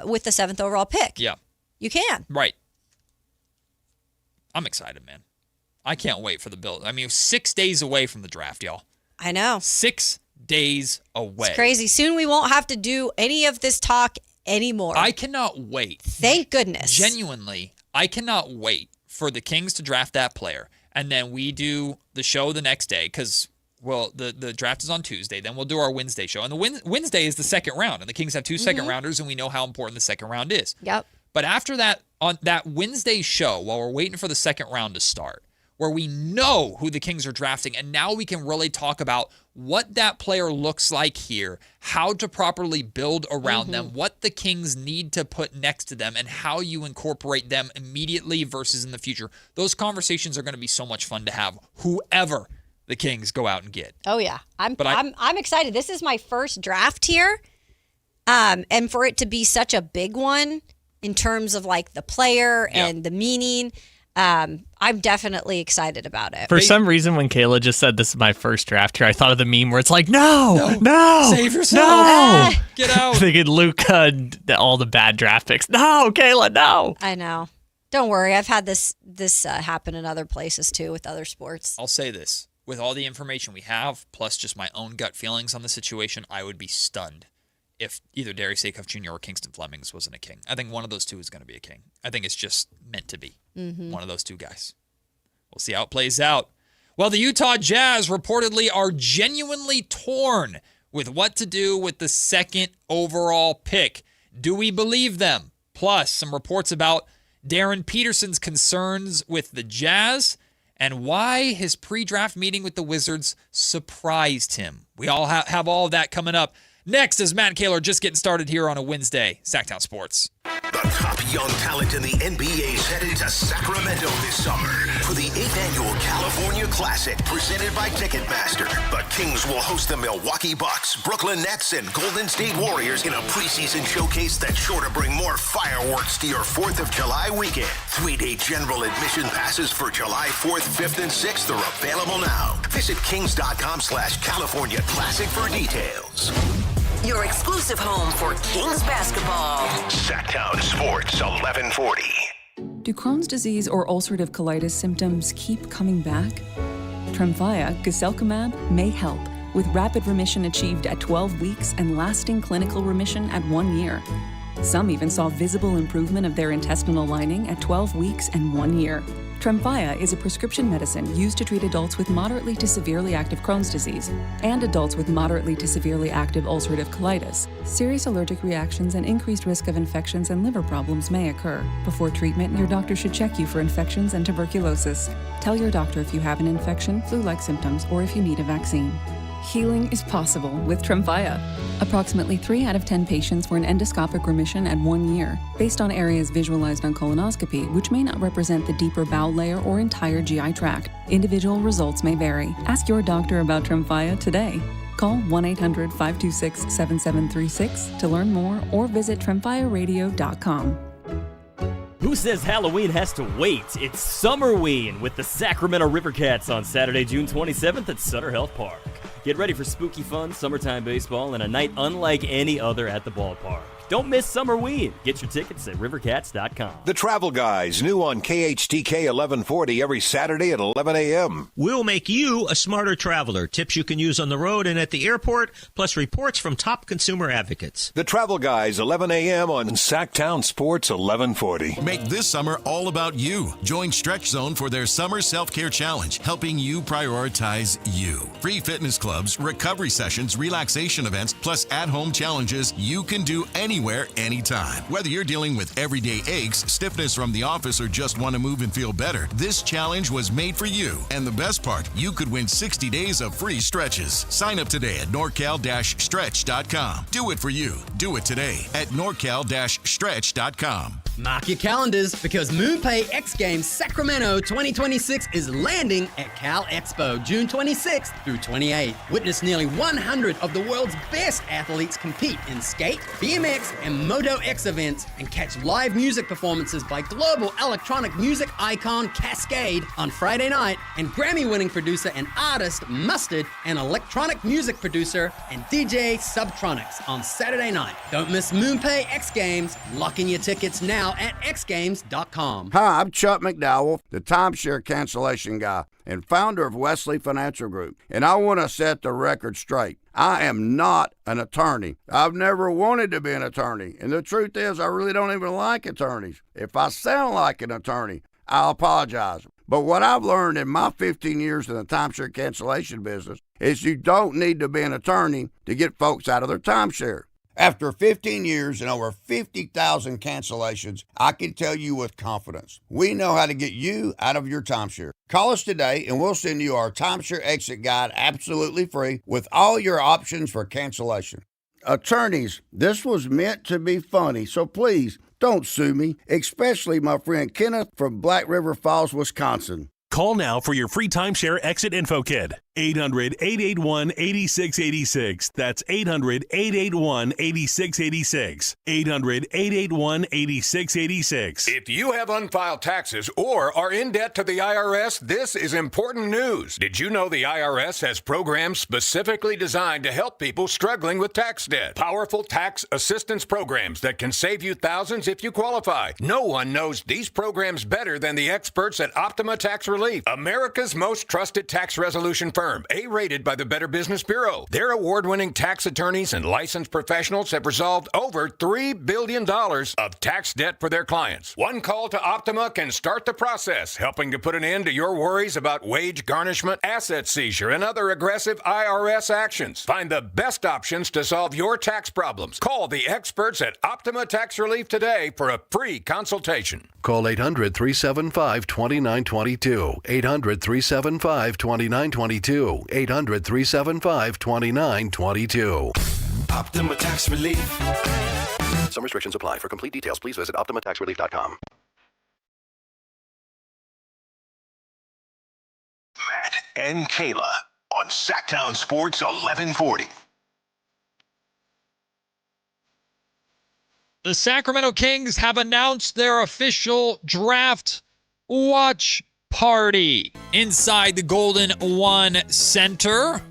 [SPEAKER 10] with the 7th overall pick.
[SPEAKER 9] Yeah.
[SPEAKER 10] You can.
[SPEAKER 9] Right. I'm excited, man. I can't wait for the build. I mean, 6 days away from the draft, y'all.
[SPEAKER 10] I know.
[SPEAKER 9] 6 days away.
[SPEAKER 10] It's crazy. Soon we won't have to do any of this talk anymore.
[SPEAKER 9] I cannot wait.
[SPEAKER 10] Thank goodness.
[SPEAKER 9] Genuinely, I cannot wait for the Kings to draft that player. And then we do the show the next day because, well, the draft is on Tuesday. Then we'll do our Wednesday show. And the Wednesday is the second round. And the Kings have 2 second rounders, and we know how important the second round is.
[SPEAKER 10] Yep.
[SPEAKER 9] But after that, on that Wednesday show, while we're waiting for the second round to start, where we know who the Kings are drafting, and now we can really talk about what that player looks like here, how to properly build around them, what the Kings need to put next to them, and how you incorporate them immediately versus in the future. Those conversations are going to be so much fun to have, whoever the Kings go out and get.
[SPEAKER 10] Oh yeah, I'm excited. This is my first draft here, and for it to be such a big one in terms of like the player and the meaning. I'm definitely excited about it.
[SPEAKER 11] For some reason, when Kayla just said this is my first draft here, I thought of the meme where it's like, no,
[SPEAKER 9] save yourself,
[SPEAKER 11] no,
[SPEAKER 9] get out.
[SPEAKER 11] Thinking Luka, all the bad draft picks. No, Kayla, no.
[SPEAKER 10] I know. Don't worry, I've had this happen in other places too with other sports.
[SPEAKER 9] I'll say this: with all the information we have, plus just my own gut feelings on the situation, I would be stunned if either Darius Acuff Jr. or Kingston Flemings wasn't a King. I think one of those two is going to be a King. I think it's just meant to be. One of those two guys. We'll see how it plays out. Well, the Utah Jazz reportedly are genuinely torn with what to do with the 2nd overall pick. Do we believe them? Plus, some reports about Darren Peterson's concerns with the Jazz and why his pre-draft meeting with the Wizards surprised him. We all have all of that coming up. Next is Matt and Kayla just getting started here on a Wednesday. Sactown Sports.
[SPEAKER 8] The top young talent in the NBA is headed to Sacramento this summer for the 8th annual California Classic presented by Ticketmaster. The Kings will host the Milwaukee Bucks, Brooklyn Nets, and Golden State Warriors in a preseason showcase that's sure to bring more fireworks to your 4th of July weekend. 3-day general admission passes for July 4th, 5th, and 6th are available now. Visit kings.com/California Classic for details.
[SPEAKER 7] Your exclusive home for Kings basketball.
[SPEAKER 8] Sactown Sports 1140.
[SPEAKER 12] Do Crohn's disease or ulcerative colitis symptoms keep coming back? Tremfya, guselkumab, may help, with rapid remission achieved at 12 weeks and lasting clinical remission at 1 year. Some even saw visible improvement of their intestinal lining at 12 weeks and 1 year. Tremfya is a prescription medicine used to treat adults with moderately to severely active Crohn's disease and adults with moderately to severely active ulcerative colitis. Serious allergic reactions and increased risk of infections and liver problems may occur. Before treatment, your doctor should check you for infections and tuberculosis. Tell your doctor if you have an infection, flu-like symptoms, or if you need a vaccine. Healing is possible with Tremfya. Approximately 3 out of 10 patients were in endoscopic remission at 1 year, based on areas visualized on colonoscopy, which may not represent the deeper bowel layer or entire GI tract. Individual results may vary. Ask your doctor about Tremfya today. Call 1-800-526-7736 to learn more or visit tremfyaradio.com.
[SPEAKER 13] Who says Halloween has to wait? It's Summerween with the Sacramento Rivercats on Saturday, June 27th at Sutter Health Park. Get ready for spooky fun, summertime baseball, and a night unlike any other at the ballpark. Don't miss Summerween. Get your tickets at rivercats.com.
[SPEAKER 8] The Travel Guys, new on KHTK 1140 every Saturday at 11 a.m.
[SPEAKER 14] We'll make you a smarter traveler. Tips you can use on the road and at the airport, plus reports from top consumer advocates.
[SPEAKER 8] The Travel Guys, 11 a.m. on Sactown Sports 1140.
[SPEAKER 15] Make this summer all about you. Join Stretch Zone for their Summer Self-Care Challenge, helping you prioritize you. Free fitness clubs, recovery sessions, relaxation events, plus at-home challenges you can do anywhere, anytime. Whether you're dealing with everyday aches, stiffness from the office, or just want to move and feel better, this challenge was made for you. And the best part, you could win 60 days of free stretches. Sign up today at norcal-stretch.com. Do it for you. Do it today at norcal-stretch.com.
[SPEAKER 16] Mark your calendars because MoonPay X Games Sacramento 2026 is landing at Cal Expo June 26th through 28th. Witness nearly 100 of the world's best athletes compete in skate, BMX, and Moto X events and catch live music performances by global electronic music icon Cascade on Friday night and Grammy-winning producer and artist Mustard and electronic music producer and DJ Subtronics on Saturday night. Don't miss MoonPay X Games. Lock in your tickets now at xgames.com.
[SPEAKER 17] Hi, I'm Chuck McDowell, the timeshare cancellation guy and founder of Wesley Financial Group, and I want to set the record straight. I am not an attorney. I've never wanted to be an attorney, and the truth is I really don't even like attorneys. If I sound like an attorney, I'll apologize. But what I've learned in my 15 years in the timeshare cancellation business is you don't need to be an attorney to get folks out of their timeshare. After 15 years and over 50,000 cancellations, I can tell you with confidence, we know how to get you out of your timeshare. Call us today and we'll send you our timeshare exit guide absolutely free with all your options for cancellation. Attorneys, this was meant to be funny, so please don't sue me, especially my friend Kenneth from Black River Falls, Wisconsin.
[SPEAKER 18] Call now for your free timeshare exit info kit. 800-881-8686. That's 800-881-8686. 800-881-8686.
[SPEAKER 8] If you have unfiled taxes or are in debt to the IRS, this is important news. Did you know the IRS has programs specifically designed to help people struggling with tax debt? Powerful tax assistance programs that can save you thousands if you qualify. No one knows these programs better than the experts at Optima Tax Relief, America's most trusted tax resolution firm. A-rated by the Better Business Bureau. Their award-winning tax attorneys and licensed professionals have resolved over $3 billion of tax debt for their clients. One call to Optima can start the process, helping to put an end to your worries about wage garnishment, asset seizure, and other aggressive IRS actions. Find the best options to solve your tax problems. Call the experts at Optima Tax Relief today for a free consultation.
[SPEAKER 19] Call 800-375-2922. 800-375-2922. 800-375-2922.
[SPEAKER 8] Optima Tax Relief.
[SPEAKER 19] Some restrictions apply. For complete details, please visit OptimaTaxRelief.com.
[SPEAKER 8] Matt and Kayla on Sactown Sports 1140.
[SPEAKER 9] The Sacramento Kings have announced their official draft watch party inside the Golden One Center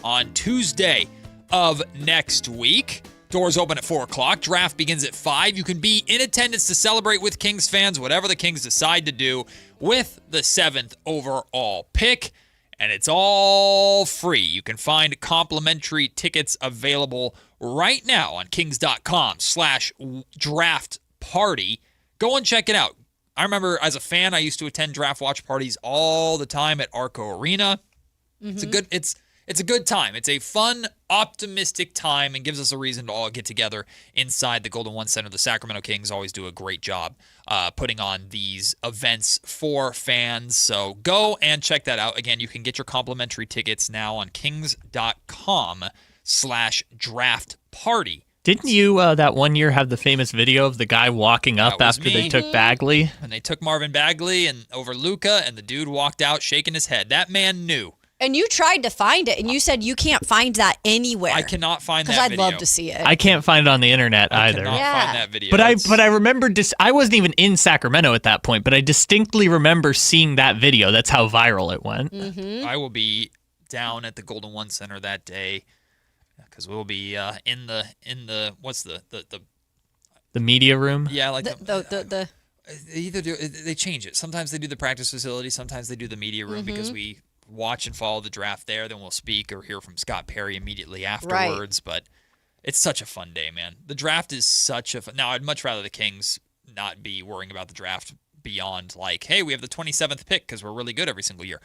[SPEAKER 9] on Tuesday of next week. Doors open at 4 o'clock. Draft begins at 5. You can be in attendance to celebrate with Kings fans, whatever the Kings decide to do with the 7th overall pick. And it's all free. You can find complimentary tickets available right now on kings.com/draft party. Go and check it out. I remember as a fan, I used to attend draft watch parties all the time at Arco Arena. Mm-hmm. It's a good time. It's a fun, optimistic time and gives us a reason to all get together inside the Golden One Center. The Sacramento Kings always do a great job putting on these events for fans. So go and check that out. Again, you can get your complimentary tickets now on kings.com/draft party.
[SPEAKER 11] Didn't you that one year have the famous video of the guy walking up after they took Bagley?
[SPEAKER 9] And they took Marvin Bagley and over Luka, and the dude walked out shaking his head. That man knew.
[SPEAKER 10] And you tried to find it, and you said you can't find that anywhere.
[SPEAKER 9] I cannot find that
[SPEAKER 10] video. Because
[SPEAKER 9] video.
[SPEAKER 10] I'd love to see it.
[SPEAKER 11] I can't find it on the internet either.
[SPEAKER 9] I cannot find that video.
[SPEAKER 11] But I remember I wasn't even in Sacramento at that point, but I distinctly remember seeing that video. That's how viral it went.
[SPEAKER 10] Mm-hmm.
[SPEAKER 9] I will be down at the Golden One Center that day because we'll be in the what's the
[SPEAKER 11] media room.
[SPEAKER 9] Yeah, like
[SPEAKER 10] the
[SPEAKER 9] they change it. Sometimes they do the practice facility. Sometimes they do the media room because we watch and follow the draft there. Then we'll speak or hear from Scott Perry immediately afterwards. But it's such a fun day, man. The draft is such a fun. Now, I'd much rather the Kings not be worrying about the draft beyond like, hey, we have the 27th pick because we're really good every single year.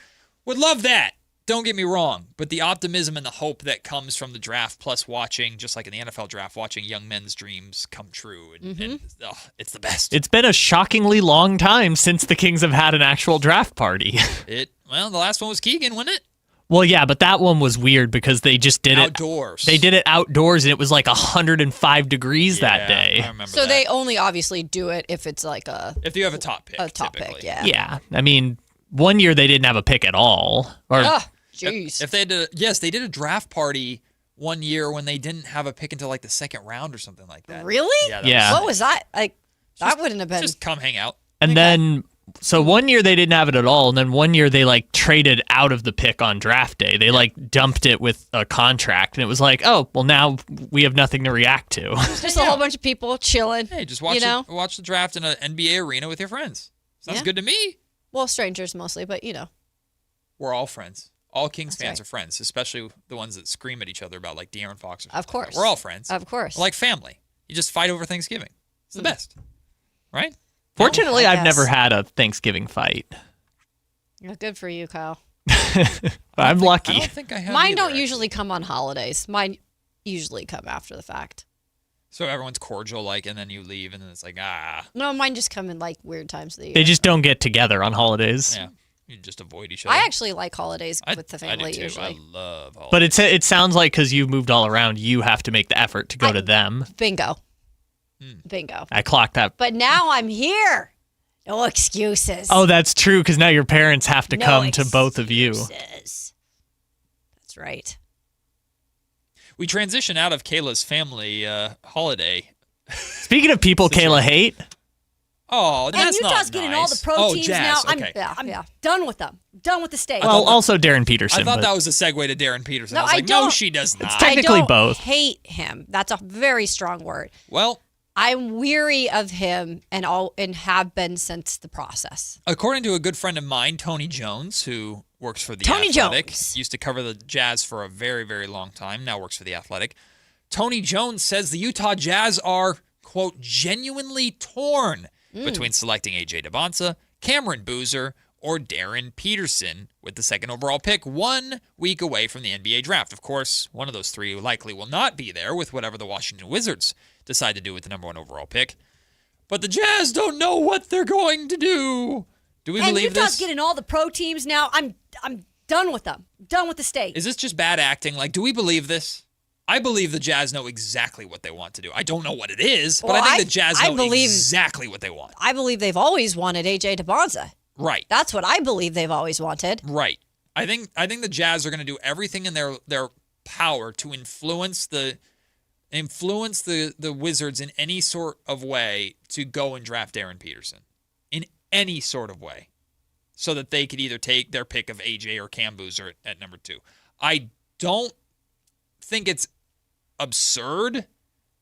[SPEAKER 9] Would love that. Don't get me wrong. But the optimism and the hope that comes from the draft plus watching, just like in the NFL draft, watching young men's dreams come true. And it's the best.
[SPEAKER 11] It's been a shockingly long time since the Kings have had an actual draft party.
[SPEAKER 9] Well, the last one was Keegan, wasn't it?
[SPEAKER 11] Well, yeah, but that one was weird because they just did
[SPEAKER 9] outdoors.
[SPEAKER 11] They did it outdoors, and it was like 105 degrees that day.
[SPEAKER 9] I remember
[SPEAKER 10] So
[SPEAKER 9] that.
[SPEAKER 10] they only obviously do it if it's like
[SPEAKER 9] if you have a top pick.
[SPEAKER 10] A top pick, yeah.
[SPEAKER 11] Yeah, I mean, one year they didn't have a pick at all. Or
[SPEAKER 10] jeez.
[SPEAKER 9] If they did, they did a draft party one year when they didn't have a pick until like the second round or something like that.
[SPEAKER 10] Really?
[SPEAKER 11] Yeah.
[SPEAKER 10] What was that? Like that wouldn't have been.
[SPEAKER 9] Just come hang out.
[SPEAKER 11] And then, so one year they didn't have it at all, and then one year they like traded out of the pick on draft day. They like dumped it with a contract, and it was like, oh, well, now we have nothing to react to.
[SPEAKER 10] Just a whole bunch of people chilling.
[SPEAKER 9] Hey, just watch watch the draft in an NBA arena with your friends. Sounds good to me.
[SPEAKER 10] Well, strangers mostly, but
[SPEAKER 9] We're all friends. All Kings fans are friends, especially the ones that scream at each other about like De'Aaron Fox.
[SPEAKER 10] Of course.
[SPEAKER 9] We're all friends.
[SPEAKER 10] Of course.
[SPEAKER 9] We're like family. You just fight over Thanksgiving. It's the best. Right?
[SPEAKER 11] Fortunately,
[SPEAKER 10] I
[SPEAKER 11] I've never
[SPEAKER 10] guess.
[SPEAKER 11] had a Thanksgiving fight.
[SPEAKER 10] Yeah, good for you, Kyle.
[SPEAKER 11] I'm lucky.
[SPEAKER 9] I don't think I have
[SPEAKER 10] Mine
[SPEAKER 9] either,
[SPEAKER 10] don't usually come on holidays. Mine usually come after the fact.
[SPEAKER 9] So everyone's cordial, like, and then you leave, and then it's like,
[SPEAKER 10] No, mine just come in like weird times of the year.
[SPEAKER 11] They just don't get together on holidays.
[SPEAKER 9] Yeah, you just avoid each other.
[SPEAKER 10] I actually like holidays with the family
[SPEAKER 9] I do too.
[SPEAKER 10] usually.
[SPEAKER 9] I love holidays.
[SPEAKER 11] But it sounds like because you've moved all around, you have to make the effort to go to them.
[SPEAKER 10] Bingo.
[SPEAKER 9] Hmm.
[SPEAKER 10] Bingo.
[SPEAKER 11] I clocked that.
[SPEAKER 10] But now I'm here. No excuses.
[SPEAKER 11] Oh, that's true, because now your parents have to
[SPEAKER 10] No
[SPEAKER 11] come to both of you.
[SPEAKER 10] That's right.
[SPEAKER 9] We transition out of Kayla's family holiday.
[SPEAKER 11] Speaking of people Kayla hate.
[SPEAKER 9] Oh,
[SPEAKER 10] And
[SPEAKER 9] that's
[SPEAKER 10] Utah's
[SPEAKER 9] not
[SPEAKER 10] getting
[SPEAKER 9] nice.
[SPEAKER 10] all the pro teams
[SPEAKER 9] Jazz.
[SPEAKER 10] now.
[SPEAKER 9] Okay.
[SPEAKER 10] I'm done with them. Done with the state.
[SPEAKER 11] Well, also Darren Peterson.
[SPEAKER 9] I thought
[SPEAKER 11] but
[SPEAKER 9] that was a segue to Darren Peterson.
[SPEAKER 10] No,
[SPEAKER 9] I was
[SPEAKER 10] I
[SPEAKER 9] like,
[SPEAKER 10] don't.
[SPEAKER 9] no, she does not.
[SPEAKER 11] technically
[SPEAKER 10] I don't
[SPEAKER 11] both.
[SPEAKER 10] hate him. That's a very strong word.
[SPEAKER 9] Well,
[SPEAKER 10] I'm weary of him and have been since the process.
[SPEAKER 9] according to a good friend of mine, Tony Jones, who works for the
[SPEAKER 10] Tony
[SPEAKER 9] Athletic,
[SPEAKER 10] Jones.
[SPEAKER 9] used to cover the Jazz for a very, very long time, now works for the Athletic. Tony Jones says the Utah Jazz are, quote, genuinely torn between selecting A.J. Domantas, Cameron Boozer, or Darren Peterson with the second overall pick 1 week away from the NBA draft. Of course, one of those three likely will not be there with whatever the Washington Wizards decide to do with the number 1 overall pick. But the Jazz don't know what they're going to do. Do we
[SPEAKER 10] and
[SPEAKER 9] believe
[SPEAKER 10] Utah's
[SPEAKER 9] this?
[SPEAKER 10] getting all the pro teams now. I'm done with them. Done with the state.
[SPEAKER 9] Is this just bad acting? Like, do we believe this? I believe the Jazz know exactly what they want to do. I don't know what it is, but
[SPEAKER 10] Well,
[SPEAKER 9] I think the Jazz
[SPEAKER 10] I
[SPEAKER 9] know
[SPEAKER 10] believe-
[SPEAKER 9] exactly what they want.
[SPEAKER 10] I believe they've always wanted A.J. Domantas.
[SPEAKER 9] Right.
[SPEAKER 10] That's what I believe they've always wanted.
[SPEAKER 9] Right. I think the Jazz are going to do everything in their power to influence the Wizards in any sort of way to go and draft Darren Peterson. In any sort of way. So that they could either take their pick of AJ or Cam Boozer at number 2. I don't think it's absurd,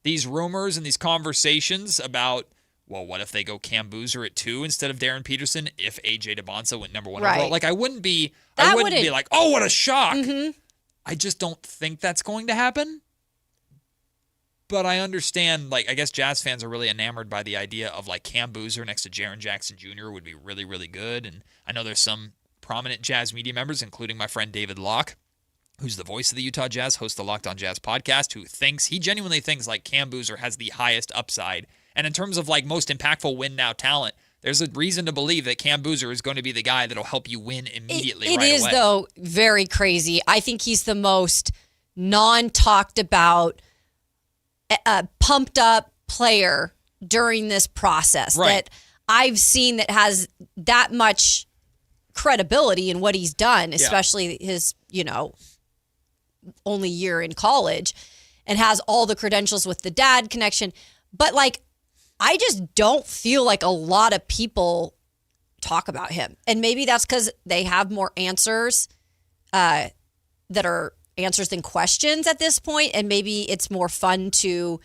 [SPEAKER 9] these rumors and these conversations about, well, what if they go Cam Boozer at 2 instead of Darren Peterson if AJ Domantas went number 1
[SPEAKER 10] Right.
[SPEAKER 9] overall? Like, I wouldn't be
[SPEAKER 10] wouldn't-
[SPEAKER 9] like, oh, what a shock.
[SPEAKER 10] Mm-hmm.
[SPEAKER 9] I just don't think that's going to happen. But I understand, like, I guess Jazz fans are really enamored by the idea of, like, Cam Boozer next to Jaren Jackson Jr. would be really, really good. And I know there's some prominent Jazz media members, including my friend David Locke, who's the voice of the Utah Jazz, hosts the Locked On Jazz podcast, he genuinely thinks, like, Cam Boozer has the highest upside. And in terms of, like, most impactful win-now talent, there's a reason to believe that Cam Boozer is going to be the guy that'll help you win immediately
[SPEAKER 10] It
[SPEAKER 9] right
[SPEAKER 10] is,
[SPEAKER 9] away.
[SPEAKER 10] though, very crazy. I think he's the most non-talked about a pumped up player during this process that I've seen that has that much credibility in what he's done, especially his, only year in college, and has all the credentials with the dad connection. But I just don't feel like a lot of people talk about him. And maybe that's because they have more answers that are answers than questions at this point. And maybe it's more fun to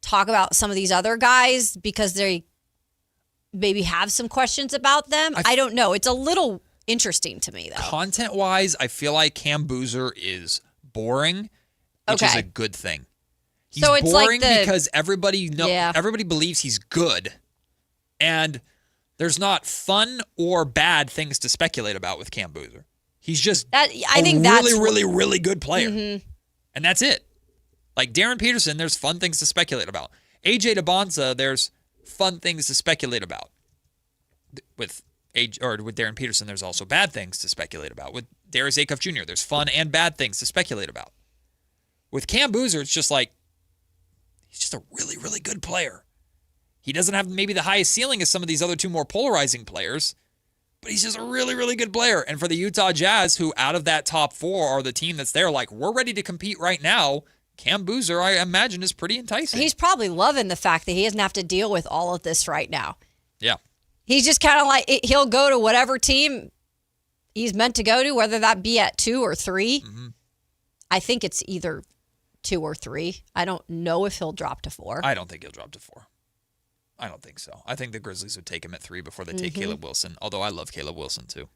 [SPEAKER 10] talk about some of these other guys because they maybe have some questions about them. I don't know. It's a little interesting to me, though.
[SPEAKER 9] Content-wise, I feel like Cam Boozer is boring, which is a good thing. He's
[SPEAKER 10] so it's
[SPEAKER 9] boring
[SPEAKER 10] like
[SPEAKER 9] because everybody believes he's good, and there's not fun or bad things to speculate about with Cam Boozer. He's just really good player, and that's it. Like Darren Peterson, there's fun things to speculate about. AJ DeBonza, there's fun things to speculate about. With Darren Peterson, there's also bad things to speculate about. With Darius Acuff Jr., there's fun and bad things to speculate about. With Cam Boozer, it's just like, he's just a really, really good player. He doesn't have maybe the highest ceiling as some of these other two more polarizing players, but he's just a really, really good player. And for the Utah Jazz, who out of that top four are the team that's there, like, we're ready to compete right now, Cam Boozer, I imagine, is pretty enticing.
[SPEAKER 10] He's probably loving the fact that he doesn't have to deal with all of this right now.
[SPEAKER 9] Yeah.
[SPEAKER 10] He's just kind of like, he'll go to whatever team he's meant to go to, whether that be at 2 or 3. I think it's either 2 or 3. I don't know if he'll drop to 4.
[SPEAKER 9] I don't think he'll drop to 4. I don't think so. I think the Grizzlies would take him at 3 before they take Caleb Wilson, although I love Caleb Wilson too.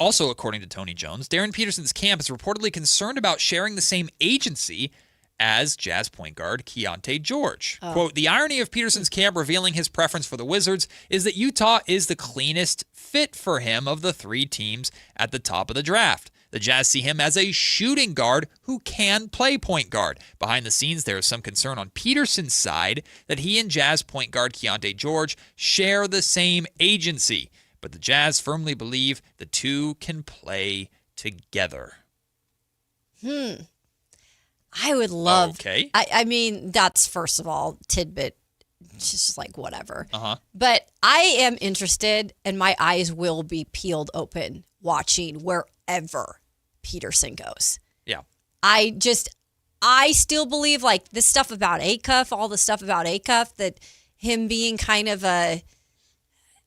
[SPEAKER 9] Also, according to Tony Jones, Darren Peterson's camp is reportedly concerned about sharing the same agency as Jazz point guard Keontae George. Quote, the irony of Peterson's camp revealing his preference for the Wizards is that Utah is the cleanest fit for him of the 3 teams at the top of the draft. The Jazz see him as a shooting guard who can play point guard. Behind the scenes, there is some concern on Peterson's side that he and Jazz point guard Keontae George share the same agency. But the Jazz firmly believe the two can play together.
[SPEAKER 10] I would love.
[SPEAKER 9] Okay.
[SPEAKER 10] I mean, that's first of all tidbit. It's just like whatever.
[SPEAKER 9] Uh-huh.
[SPEAKER 10] But I am interested, and my eyes will be peeled open watching wherever Peterson goes.
[SPEAKER 9] Yeah.
[SPEAKER 10] I still believe like this stuff about Acuff, all the stuff about Acuff, that him being kind of a,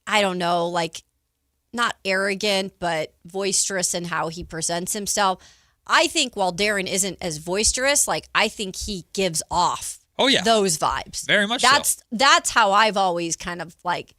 [SPEAKER 10] I don't know, like not arrogant, but boisterous in how he presents himself. I think while Darren isn't as boisterous, like I think he gives off those vibes.
[SPEAKER 9] Very much
[SPEAKER 10] That's how I've always kind of like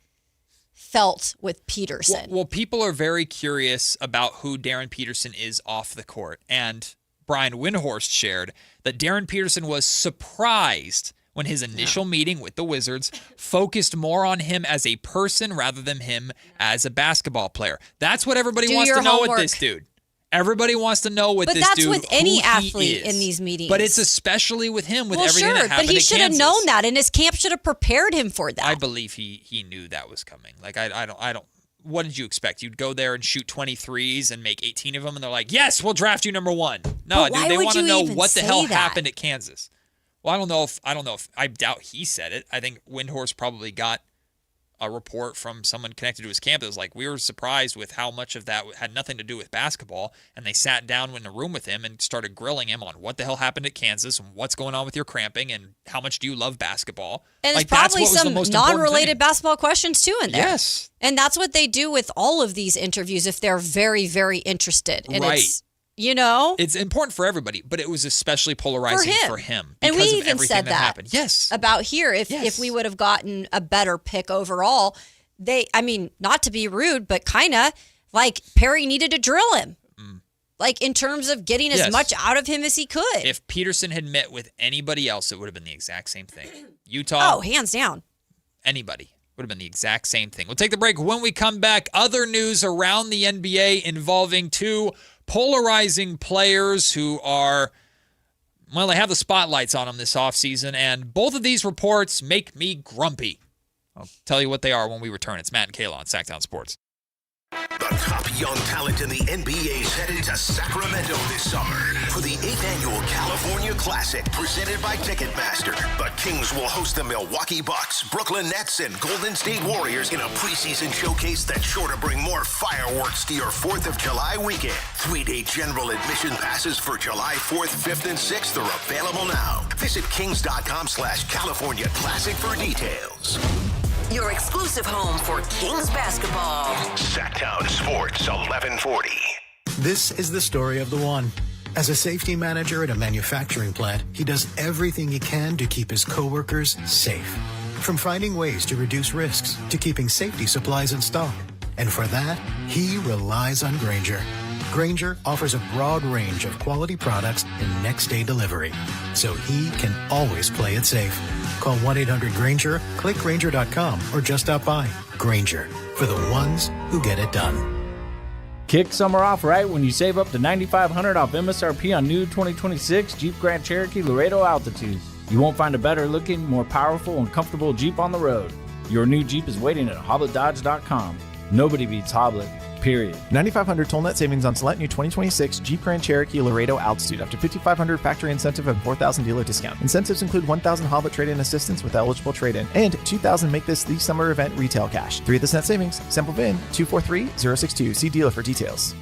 [SPEAKER 10] felt with Peterson.
[SPEAKER 9] Well, people are very curious about who Darren Peterson is off the court. And Brian Windhorst shared that Darren Peterson was surprised when his initial meeting with the Wizards focused more on him as a person rather than him as a basketball player. That's what everybody wants to know with this dude. Everybody wants to know with this dude.
[SPEAKER 10] But that's with any athlete in these meetings.
[SPEAKER 9] But it's especially with him with everything that happened at Kansas.
[SPEAKER 10] But he should have known that, and his camp should have prepared him for that.
[SPEAKER 9] I believe he knew that was coming. Like I don't. What did you expect? You'd go there and shoot 20 threes and make 18 of them, and they're like, "Yes, we'll draft you number 1." No, dude, they want to know what the hell happened at Kansas. Well, I don't know if I doubt he said it. I think Windhorst probably got a report from someone connected to his camp that was like, we were surprised with how much of that had nothing to do with basketball, and they sat down in a room with him and started grilling him on what the hell happened at Kansas and what's going on with your cramping and how much do you love basketball.
[SPEAKER 10] And there's probably some non-related basketball questions too in there.
[SPEAKER 9] Yes.
[SPEAKER 10] And that's what they do with all of these interviews if they're very, very interested. And it's,
[SPEAKER 9] it's important for everybody, but it was especially polarizing for him because
[SPEAKER 10] and we
[SPEAKER 9] of
[SPEAKER 10] even
[SPEAKER 9] everything
[SPEAKER 10] said
[SPEAKER 9] that happened. Yes.
[SPEAKER 10] About here, if we would have gotten a better pick overall, not to be rude, but kind of like Perry needed to drill him. Like in terms of getting as much out of him as he could.
[SPEAKER 9] If Peterson had met with anybody else, it would have been the exact same thing. Utah.
[SPEAKER 10] Oh, hands down.
[SPEAKER 9] Anybody. Would have been the exact same thing. We'll take the break. When we come back, other news around the NBA involving 2 polarizing players who are, well, they have the spotlights on them this offseason, and both of these reports make me grumpy. I'll tell you what they are when we return. It's Matt and Kayla on Sactown Sports.
[SPEAKER 8] The top young talent in the NBA is headed to Sacramento this summer for the 8th annual California Classic presented by Ticketmaster. The Kings will host the Milwaukee Bucks, Brooklyn Nets, and Golden State Warriors in a preseason showcase that's sure to bring more fireworks to your 4th of July weekend. 3-day general admission passes for July 4th, 5th, and 6th are available now. Visit kings.com/California Classic for details.
[SPEAKER 7] Your exclusive home for Kings basketball.
[SPEAKER 8] Sactown Sports 1140.
[SPEAKER 20] This is the story of the one. As a safety manager at a manufacturing plant, he does everything he can to keep his coworkers safe. From finding ways to reduce risks to keeping safety supplies in stock. And for that, he relies on Grainger. Grainger offers a broad range of quality products and next-day delivery, so he can always play it safe. Call 1-800-GRAINGER, click Grainger.com, or just stop by. Grainger, for the ones who get it done.
[SPEAKER 21] Kick summer off right when you save up to $9,500 off MSRP on new 2026 Jeep Grand Cherokee Laredo Altitudes. You won't find a better looking, more powerful, and comfortable Jeep on the road. Your new Jeep is waiting at HobletDodge.com. Nobody beats Hoblet, period.
[SPEAKER 22] $9,500 toll net savings on select new 2026 Jeep Grand Cherokee Laredo Altitude. Up to $5,500 factory incentive and $4,000 dealer discount. Incentives include $1,000 Hoblet trade-in assistance with eligible trade-in and $2,000 make this the summer event retail cash. 3 of this net savings. Sample VIN 243062. See dealer for details.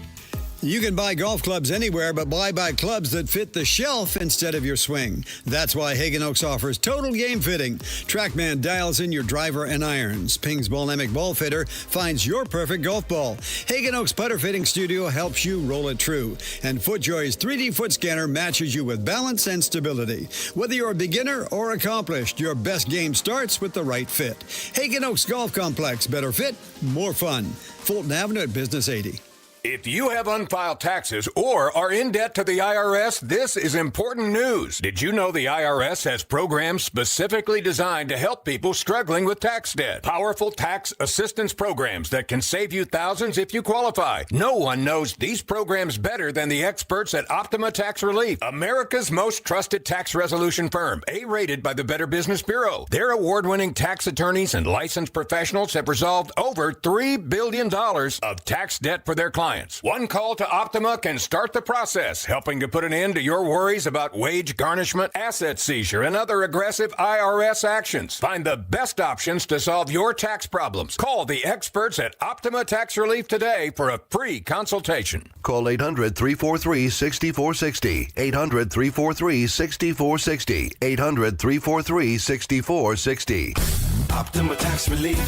[SPEAKER 23] You can buy golf clubs anywhere, but buy clubs that fit the shelf instead of your swing. That's why Hagen Oaks offers total game fitting. TrackMan dials in your driver and irons. Ping's Bolemic Ball Fitter finds your perfect golf ball. Hagen Oaks Putter Fitting Studio helps you roll it true. And FootJoy's 3D foot scanner matches you with balance and stability. Whether you're a beginner or accomplished, your best game starts with the right fit. Hagen Oaks Golf Complex. Better fit, more fun. Fulton Avenue at Business 80.
[SPEAKER 24] If you have unfiled taxes or are in debt to the IRS, this is important news. Did you know the IRS has programs specifically designed to help people struggling with tax debt? Powerful tax assistance programs that can save you thousands if you qualify. No one knows these programs better than the experts at Optima Tax Relief, America's most trusted tax resolution firm, A-rated by the Better Business Bureau. Their award-winning tax attorneys and licensed professionals have resolved over $3 billion of tax debt for their clients. One call to Optima can start the process, helping to put an end to your worries about wage garnishment, asset seizure, and other aggressive IRS actions. Find the best options to solve your tax problems. Call the experts at Optima Tax Relief today for a free consultation.
[SPEAKER 19] Call 800-343-6460. 800-343-6460. 800-343-6460.
[SPEAKER 25] Optima Tax Relief.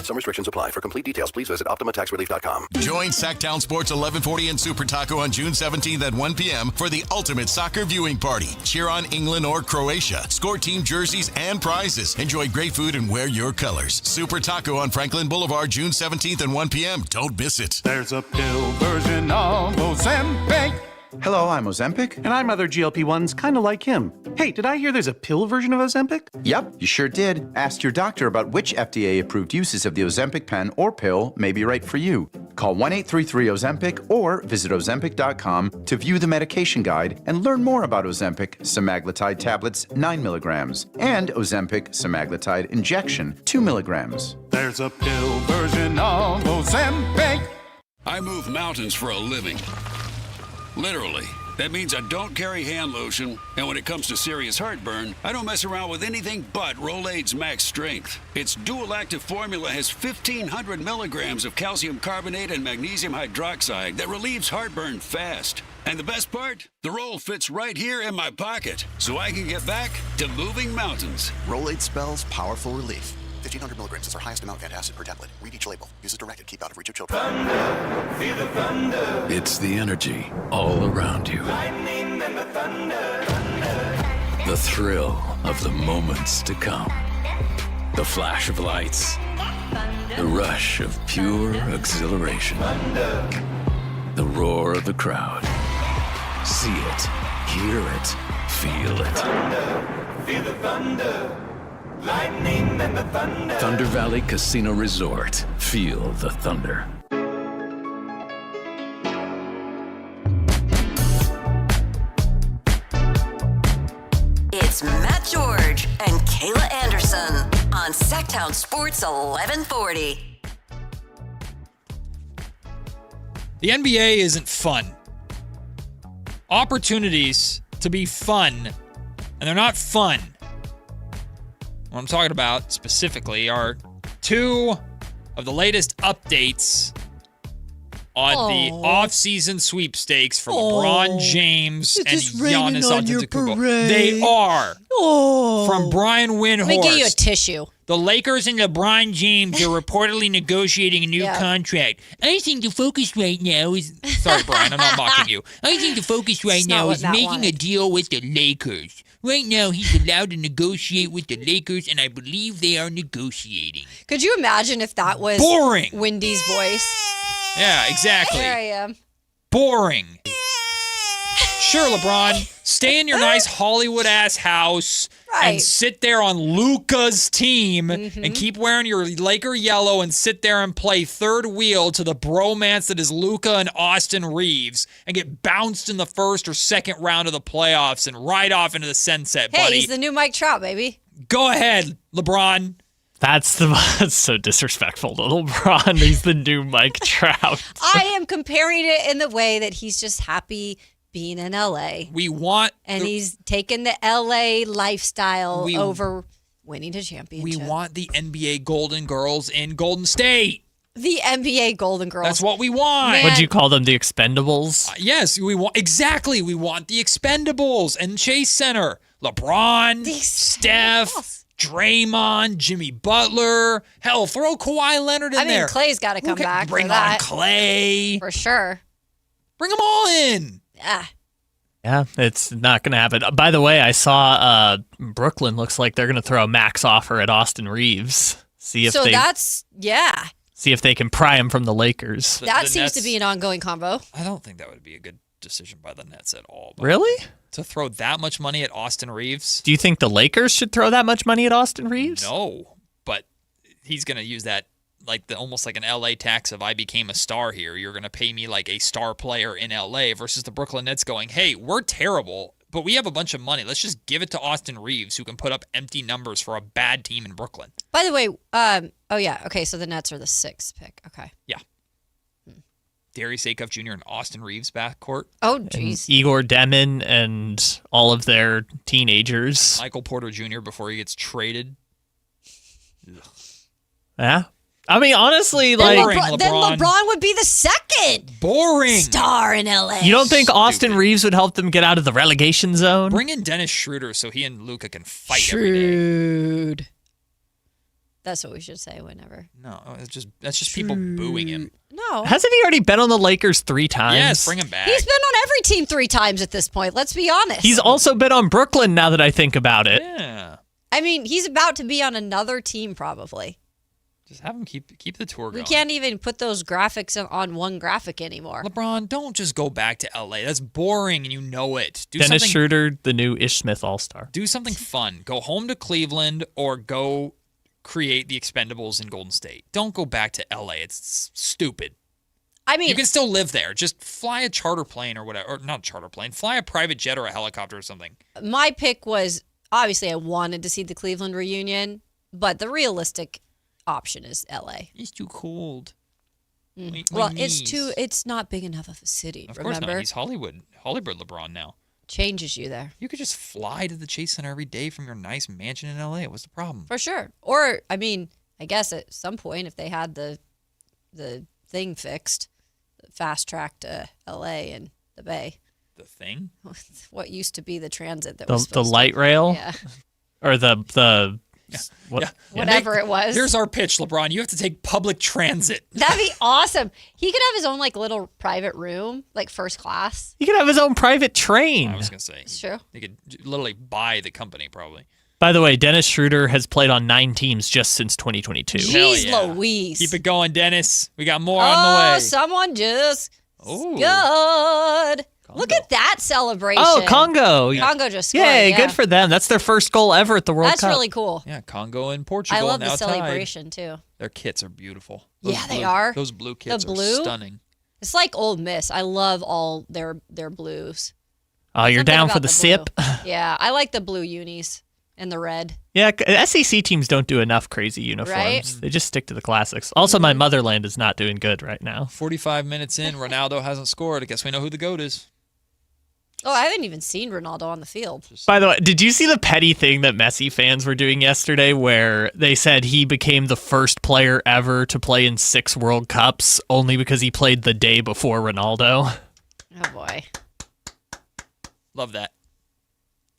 [SPEAKER 19] Some restrictions apply. For complete details, please visit OptimaTaxRelief.com.
[SPEAKER 15] Join Sactown Sports 1140 and Super Taco on June 17th at 1 p.m. for the ultimate soccer viewing party. Cheer on England or Croatia. Score team jerseys and prizes. Enjoy great food and wear your colors. Super Taco on Franklin Boulevard, June 17th at 1 p.m. Don't miss it.
[SPEAKER 26] There's a pill version of Ozempic.
[SPEAKER 27] Hello, I'm Ozempic.
[SPEAKER 26] And I'm other GLP-1s kind of like him. Hey, did I hear there's a pill version of Ozempic?
[SPEAKER 27] Yep, you sure did. Ask your doctor about which FDA-approved uses of the Ozempic pen or pill may be right for you. Call 1-833-OZEMPIC or visit Ozempic.com to view the medication guide and learn more about Ozempic semaglutide tablets 9 milligrams and Ozempic semaglutide injection 2 milligrams.
[SPEAKER 26] There's a pill version of Ozempic.
[SPEAKER 28] I move mountains for a living. Literally. That means I don't carry hand lotion, and when it comes to serious heartburn, I don't mess around with anything but Rolaids Max Strength. Its dual-active formula has 1,500 milligrams of calcium carbonate and magnesium hydroxide that relieves heartburn fast. And the best part? The roll fits right here in my pocket, so I can get back to moving mountains.
[SPEAKER 29] Rolaids spells powerful relief. 1,500 milligrams is our highest amount of antacid per tablet. Read each label. Use as directed. Keep out of reach of children.
[SPEAKER 25] Thunder, feel the thunder.
[SPEAKER 28] It's the energy all around you.
[SPEAKER 25] Lightning and the thunder, thunder.
[SPEAKER 28] The thrill of the moments to come. The flash of lights. The rush of pure exhilaration.
[SPEAKER 25] Thunder.
[SPEAKER 28] The roar of the crowd. See it, hear it, feel it.
[SPEAKER 25] Thunder, feel the thunder. Lightning and the thunder.
[SPEAKER 28] Thunder Valley Casino Resort. Feel the thunder.
[SPEAKER 7] It's Matt George and Kayla Anderson on Sactown Sports 1140.
[SPEAKER 9] The NBA isn't fun. Opportunities to be fun, and they're not fun. What I'm talking about specifically are 2 of the latest updates on the off-season sweepstakes for LeBron James and Giannis Antetokounmpo. They are. From Brian Windhorst.
[SPEAKER 10] Let me get you a tissue.
[SPEAKER 9] The Lakers and LeBron James are reportedly negotiating a new contract. I think the focus right now is... Sorry, Brian, I'm not mocking you. I think the focus right now is making a deal with the Lakers. Right now, he's allowed to negotiate with the Lakers, and I believe they are negotiating.
[SPEAKER 10] Could you imagine if that was
[SPEAKER 9] boring?
[SPEAKER 10] Wendy's voice?
[SPEAKER 9] Yeah, exactly.
[SPEAKER 10] Here I am.
[SPEAKER 9] Boring. Sure, LeBron, stay in your nice Hollywood-ass house and sit there on Luka's team and keep wearing your Laker yellow and sit there and play third wheel to the bromance that is Luka and Austin Reeves and get bounced in the first or second round of the playoffs and ride off into the sunset, buddy.
[SPEAKER 10] Hey, he's the new Mike Trout, baby.
[SPEAKER 9] Go ahead, LeBron.
[SPEAKER 11] That's so disrespectful to LeBron. He's the new Mike Trout.
[SPEAKER 10] I am comparing it in the way that he's just happy being in LA.
[SPEAKER 9] He's
[SPEAKER 10] taken the LA lifestyle over winning a championship.
[SPEAKER 9] We want the NBA Golden Girls in Golden State.
[SPEAKER 10] The NBA Golden Girls.
[SPEAKER 9] That's what we want.
[SPEAKER 11] Would you call them the Expendables?
[SPEAKER 9] Yes, we want We want the Expendables and Chase Center. LeBron, Steph, Draymond, Jimmy Butler. Hell, throw Kawhi Leonard in there.
[SPEAKER 10] Clay's got to come back.
[SPEAKER 9] Bring
[SPEAKER 10] for that.
[SPEAKER 9] on Clay.
[SPEAKER 10] For sure.
[SPEAKER 9] Bring them all in.
[SPEAKER 11] Yeah, it's not going to happen. By the way, I saw Brooklyn looks like they're going to throw a max offer at Austin Reeves. See if they can pry him from the Lakers.
[SPEAKER 10] That seems to be an ongoing combo.
[SPEAKER 9] I don't think that would be a good decision by the Nets at all.
[SPEAKER 11] Really?
[SPEAKER 9] To throw that much money at Austin Reeves?
[SPEAKER 11] Do you think the Lakers should throw that much money at Austin Reeves?
[SPEAKER 9] No, but he's going to use that almost like an LA tax of I became a star here. You're going to pay me like a star player in LA versus the Brooklyn Nets going, hey, we're terrible, but we have a bunch of money. Let's just give it to Austin Reeves, who can put up empty numbers for a bad team in Brooklyn.
[SPEAKER 10] By the way, okay, so the Nets are the 6th pick. Okay.
[SPEAKER 9] Yeah. Darius Acuff Jr. and Austin Reeves backcourt.
[SPEAKER 10] Oh, jeez.
[SPEAKER 11] Igor Demin and all of their teenagers.
[SPEAKER 9] Michael Porter Jr. before he gets traded. Ugh.
[SPEAKER 11] Yeah. I mean, honestly,
[SPEAKER 10] then LeBron would be the 2nd
[SPEAKER 9] boring
[SPEAKER 10] star in LA.
[SPEAKER 11] You don't think Austin Reeves would help them get out of the relegation zone?
[SPEAKER 9] Bring in Dennis Schroeder so he and Luka can fight every day.
[SPEAKER 10] That's what we should say whenever.
[SPEAKER 9] No, that's just people booing him.
[SPEAKER 10] No.
[SPEAKER 11] Hasn't he already been on the Lakers 3 times?
[SPEAKER 9] Yes, bring him back.
[SPEAKER 10] He's been on every team 3 times at this point. Let's be honest.
[SPEAKER 11] He's also been on Brooklyn now that I think about it.
[SPEAKER 9] Yeah.
[SPEAKER 10] I mean, he's about to be on another team probably.
[SPEAKER 9] Just have him keep the tour going.
[SPEAKER 10] We can't even put those graphics on one graphic anymore.
[SPEAKER 9] LeBron, don't just go back to LA. That's boring and you know it.
[SPEAKER 11] Dennis Schroeder, the new Ish Smith All-Star.
[SPEAKER 9] Do something fun. Go home to Cleveland or go create the Expendables in Golden State. Don't go back to LA. It's stupid.
[SPEAKER 10] I mean,
[SPEAKER 9] you can still live there. Just fly a charter plane or whatever. Or not a charter plane. Fly a private jet or a helicopter or something.
[SPEAKER 10] My pick was, obviously I wanted to see the Cleveland reunion, but the realistic option is LA.
[SPEAKER 9] It's too cold.
[SPEAKER 10] Well, it's not big enough of a city.
[SPEAKER 9] Of course not. He's Hollywood LeBron now.
[SPEAKER 10] Changes you there.
[SPEAKER 9] You could just fly to the Chase Center every day from your nice mansion in LA. What's the problem?
[SPEAKER 10] For sure. Or, I mean, I guess at some point if they had the thing fixed, fast track to LA and the Bay.
[SPEAKER 9] The thing?
[SPEAKER 10] What used to be the transit that
[SPEAKER 11] was the light rail?
[SPEAKER 10] Yeah.
[SPEAKER 11] Or the
[SPEAKER 10] whatever it was.
[SPEAKER 9] Here's our pitch, LeBron. You have to take public transit.
[SPEAKER 10] That'd be awesome. He could have his own little private room, first class.
[SPEAKER 11] He could have his own private train.
[SPEAKER 9] I was gonna say.
[SPEAKER 10] It's true.
[SPEAKER 9] He could literally buy the company probably.
[SPEAKER 11] By the way, Dennis Schroeder has played on 9 teams just since 2022.
[SPEAKER 10] Jeez Louise.
[SPEAKER 9] Keep it going, Dennis. We got more on the way.
[SPEAKER 10] Someone just scored. Look at that celebration.
[SPEAKER 11] Oh, Congo.
[SPEAKER 10] Congo just scored.
[SPEAKER 11] Yay, good for them. That's their first goal ever at the World Cup.
[SPEAKER 10] That's really cool.
[SPEAKER 9] Yeah, Congo and Portugal.
[SPEAKER 10] I love
[SPEAKER 9] now
[SPEAKER 10] the celebration, too.
[SPEAKER 9] Their kits are beautiful.
[SPEAKER 10] They are.
[SPEAKER 9] Those blue kits are stunning.
[SPEAKER 10] It's like Ole Miss. I love all their blues.
[SPEAKER 11] Oh, you're down for the sip?
[SPEAKER 10] Yeah, I like the blue unis. And the red.
[SPEAKER 11] Yeah, SEC teams don't do enough crazy uniforms. Right? They just stick to the classics. Also, my motherland is not doing good right now.
[SPEAKER 9] 45 minutes in, Ronaldo hasn't scored. I guess we know who the GOAT is.
[SPEAKER 10] Oh, I haven't even seen Ronaldo on the field.
[SPEAKER 11] By the way, did you see the petty thing that Messi fans were doing yesterday where they said he became the first player ever to play in 6 World Cups only because he played the day before Ronaldo?
[SPEAKER 10] Oh, boy.
[SPEAKER 9] Love that.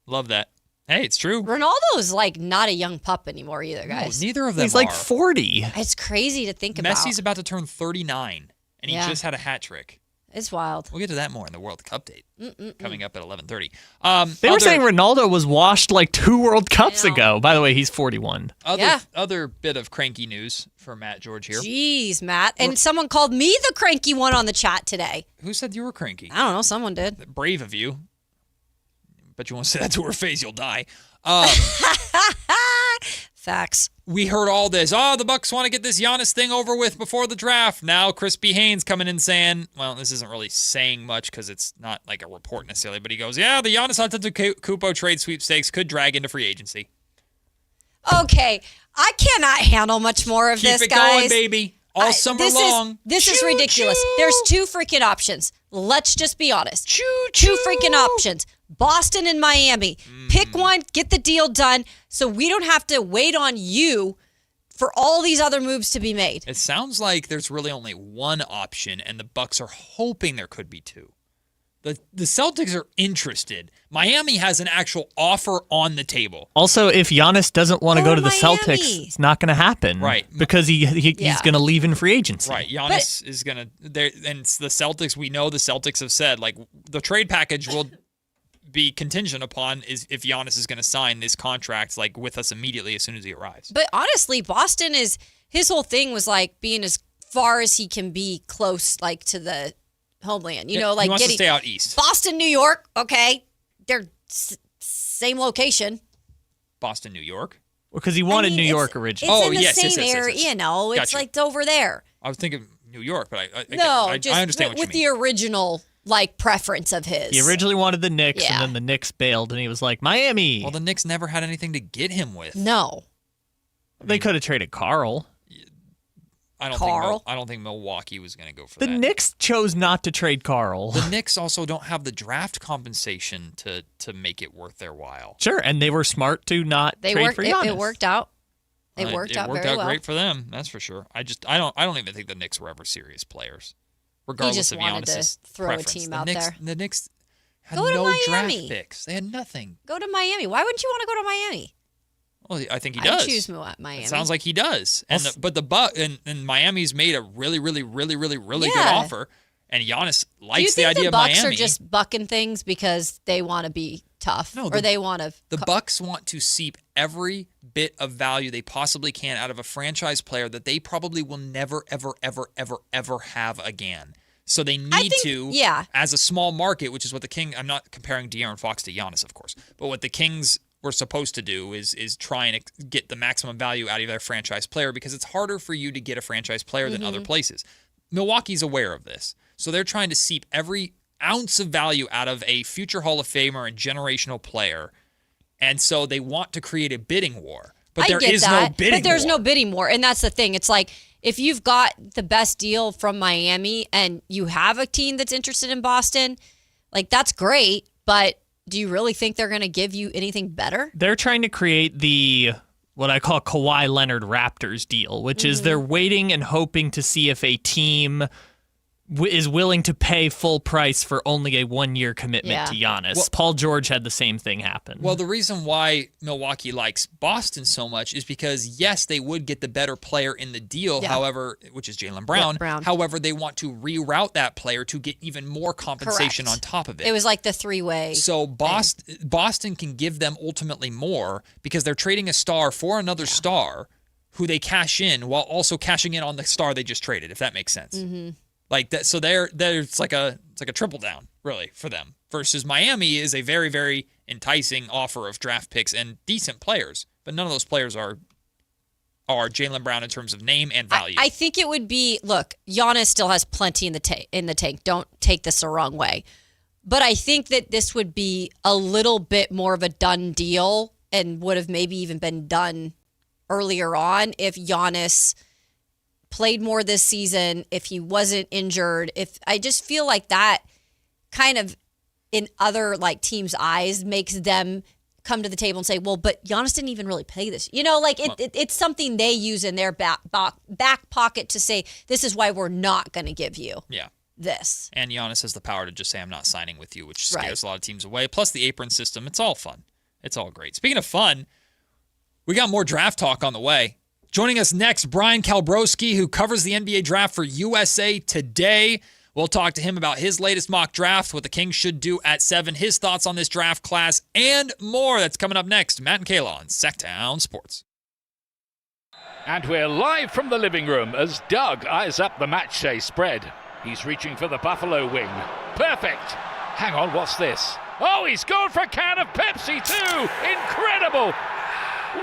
[SPEAKER 9] Love that. Hey, it's true.
[SPEAKER 10] Ronaldo's like not a young pup anymore either, guys.
[SPEAKER 9] No, neither of them
[SPEAKER 11] He's like 40.
[SPEAKER 10] It's crazy to think about.
[SPEAKER 9] Messi's about to turn 39, and he just had a hat trick.
[SPEAKER 10] It's wild.
[SPEAKER 9] We'll get to that more in the World Cup date coming up at 11:30.
[SPEAKER 11] They were saying Ronaldo was washed like 2 World Cups ago. By the way, he's 41.
[SPEAKER 9] Other bit of cranky news for Matt George here.
[SPEAKER 10] Jeez, Matt. And someone called me the cranky one on the chat today.
[SPEAKER 9] Who said you were cranky?
[SPEAKER 10] I don't know. Someone did.
[SPEAKER 9] Brave of you. But you won't say that to her face, you'll die.
[SPEAKER 10] Facts.
[SPEAKER 9] We heard all this. Oh, the Bucks want to get this Giannis thing over with before the draft. Now Crispy Haynes coming in saying, well, this isn't really saying much because it's not like a report necessarily, but he goes, yeah, the Giannis Antetokounmpo trade sweepstakes could drag into free agency.
[SPEAKER 10] Okay, I cannot handle much more of this, guys.
[SPEAKER 9] Keep it going, baby. All summer long.
[SPEAKER 10] This is ridiculous. There's 2 freaking options. Let's just be honest. 2 freaking options. Boston and Miami. Pick one, get the deal done so we don't have to wait on you for all these other moves to be made.
[SPEAKER 9] It sounds like there's really only one option, and the Bucks are hoping there could be 2. The Celtics are interested. Miami has an actual offer on the table.
[SPEAKER 11] Also, if Giannis doesn't want to go to the Celtics, it's not going to happen.
[SPEAKER 9] Right.
[SPEAKER 11] Because he's going to leave in free agency.
[SPEAKER 9] Right. Giannis is going to... And it's the Celtics, we know the Celtics have said, like, the trade package will be contingent upon is if Giannis is going to sign this contract, like, with us immediately as soon as he arrives.
[SPEAKER 10] But honestly, Boston is... His whole thing was, like, being as far as he can be close, like, to the... homeland, you know, like
[SPEAKER 9] he wants to stay out east.
[SPEAKER 10] Boston, New York, okay, they're same location.
[SPEAKER 9] Boston, New York,
[SPEAKER 11] because he wanted New York originally.
[SPEAKER 10] It's in the same area, you know. It's
[SPEAKER 9] gotcha.
[SPEAKER 10] like over there.
[SPEAKER 9] I was thinking New York, but I
[SPEAKER 10] with
[SPEAKER 9] understand what you mean.
[SPEAKER 10] the original like preference of his.
[SPEAKER 11] He originally wanted the Knicks, and then the Knicks bailed, and he was like Miami.
[SPEAKER 9] Well, the Knicks never had anything to get him with.
[SPEAKER 10] No,
[SPEAKER 11] they could have traded Carl.
[SPEAKER 9] I don't think Milwaukee was going to go for
[SPEAKER 11] that. The Knicks chose not to trade Carl.
[SPEAKER 9] The Knicks also don't have the draft compensation to make it worth their while.
[SPEAKER 11] Sure, and they were smart to not trade for Giannis.
[SPEAKER 10] It worked out. It worked out very well.
[SPEAKER 9] Great for them, that's for sure. I don't even think the Knicks were ever serious players, regardless of Giannis's
[SPEAKER 10] preference. He just wanted to throw a team out there.
[SPEAKER 9] The Knicks had no draft picks. They had nothing.
[SPEAKER 10] Go to Miami. Why wouldn't you want to go to Miami?
[SPEAKER 9] Well, I think he does.
[SPEAKER 10] I choose Miami.
[SPEAKER 9] It sounds like he does. But Miami's made a really good offer, and Giannis likes the idea of Miami.
[SPEAKER 10] The Bucks are just bucking things because they want to be tough, they want to.
[SPEAKER 9] The Bucks want to seep every bit of value they possibly can out of a franchise player that they probably will never, ever, ever, ever, ever have again. So they need as a small market, which is what the King. I'm not comparing De'Aaron Fox to Giannis, of course, but what the Kings were supposed to do is try and get the maximum value out of their franchise player, because it's harder for you to get a franchise player than other places. Milwaukee's aware of this. So they're trying to seep every ounce of value out of a future Hall of Famer and generational player. And so they want to create a bidding war. But there is no bidding war.
[SPEAKER 10] But there's no bidding war. And that's the thing. It's like, if you've got the best deal from Miami and you have a team that's interested in Boston, like, that's great, but do you really think they're going to give you anything better?
[SPEAKER 11] They're trying to create the what I call Kawhi Leonard Raptors deal, which is they're waiting and hoping to see if a team is willing to pay full price for only a 1-year commitment to Giannis. Well, Paul George had the same thing happen.
[SPEAKER 9] Well, the reason why Milwaukee likes Boston so much is because, yes, they would get the better player in the deal, however, which is Jaylen Brown. However, they want to reroute that player to get even more compensation on top of it.
[SPEAKER 10] It was like the 3-way.
[SPEAKER 9] So Boston can give them ultimately more because they're trading a star for another star who they cash in while also cashing in on the star they just traded, if that makes sense.
[SPEAKER 10] Mm-hmm.
[SPEAKER 9] Like that, so it's like a triple down really for them. Versus Miami is a very, very enticing offer of draft picks and decent players, but none of those players are Jaylen Brown in terms of name and value.
[SPEAKER 10] I think it would be, look, Giannis still has plenty in the tank. Don't take this the wrong way, but I think that this would be a little bit more of a done deal and would have maybe even been done earlier on if Giannis played more this season, if he wasn't injured. If I just feel like that kind of in other like teams' eyes makes them come to the table and say, well, but Giannis didn't even really play this. It's something they use in their back pocket to say, this is why we're not going to give you this.
[SPEAKER 9] And Giannis has the power to just say, I'm not signing with you, which scares a lot of teams away. Plus the apron system. It's all fun. It's all great. Speaking of fun, we got more draft talk on the way. Joining us next, Brian Kalbrowski, who covers the NBA draft for USA Today. We'll talk to him about his latest mock draft, what the Kings should do at 7, his thoughts on this draft class, and more. That's coming up next. Matt and Kayla on Sactown Sports.
[SPEAKER 1] And we're live from the living room as Doug eyes up the match day spread. He's reaching for the Buffalo wing. Perfect. Hang on, what's this? Oh, he's gone for a can of Pepsi too. Incredible.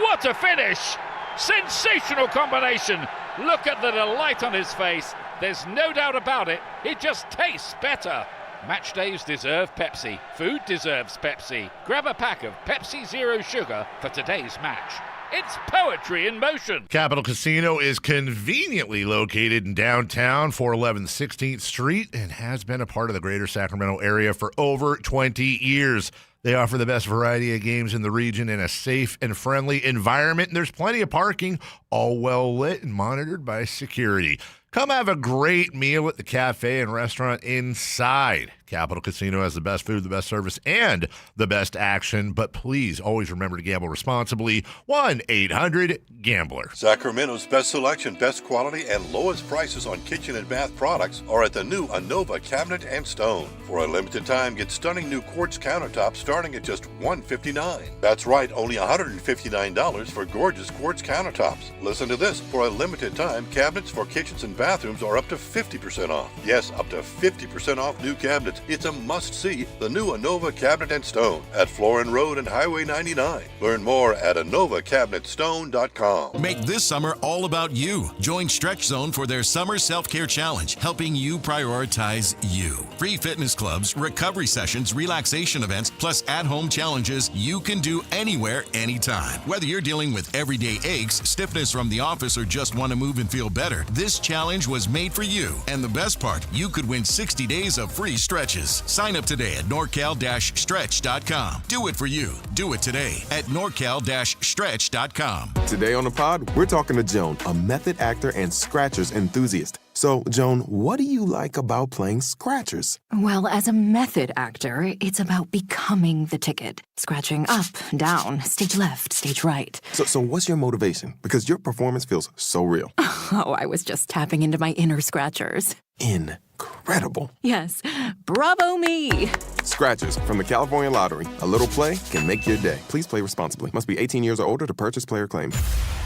[SPEAKER 1] What a finish. Sensational combination. Look at the delight on his face. There's no doubt about it. It just tastes better. Match days deserve Pepsi. Food deserves Pepsi. Grab a pack of Pepsi Zero Sugar for today's match. It's poetry in motion.
[SPEAKER 2] Capital Casino is conveniently located in downtown, 411 16th Street, and has been a part of the greater Sacramento area for over 20 years. They offer the best variety of games in the region in a safe and friendly environment, and there's plenty of parking, all well lit and monitored by security. Come have a great meal at the cafe and restaurant inside. Capital Casino has the best food, the best service, and the best action. But please always remember to gamble responsibly. 1-800-GAMBLER.
[SPEAKER 3] Sacramento's best selection, best quality, and lowest prices on kitchen and bath products are at the new Anova Cabinet and Stone. For a limited time, get stunning new quartz countertops starting at just $159. That's right, only $159 for gorgeous quartz countertops. Listen to this. For a limited time, cabinets for kitchens and bathrooms are up to 50% off. Yes, up to 50% off new cabinets. It's a must-see, the new Anova Cabinet and Stone at Florin Road and Highway 99. Learn more at AnovaCabinetStone.com.
[SPEAKER 15] Make this summer all about you. Join Stretch Zone for their Summer Self-Care Challenge, helping you prioritize you. Free fitness clubs, recovery sessions, relaxation events, plus at-home challenges you can do anywhere, anytime. Whether you're dealing with everyday aches, stiffness from the office, or just want to move and feel better, this challenge was made for you. And the best part, you could win 60 days of free stretches. Sign up today at norcal-stretch.com. Do it for you. Do it today at norcal-stretch.com.
[SPEAKER 4] Today on the pod, we're talking to Joan, a method actor and Scratchers enthusiast. So, Joan, what do you like about playing Scratchers?
[SPEAKER 5] Well, as a method actor, it's about becoming the ticket. Scratching up, down, stage left, stage right.
[SPEAKER 4] So what's your motivation? Because your performance feels so real.
[SPEAKER 5] Oh, I was just tapping into my inner Scratchers.
[SPEAKER 4] Incredible.
[SPEAKER 5] Yes. Bravo me.
[SPEAKER 4] Scratchers from the California Lottery. A little play can make your day. Please play responsibly. Must be 18 years or older to purchase player claim.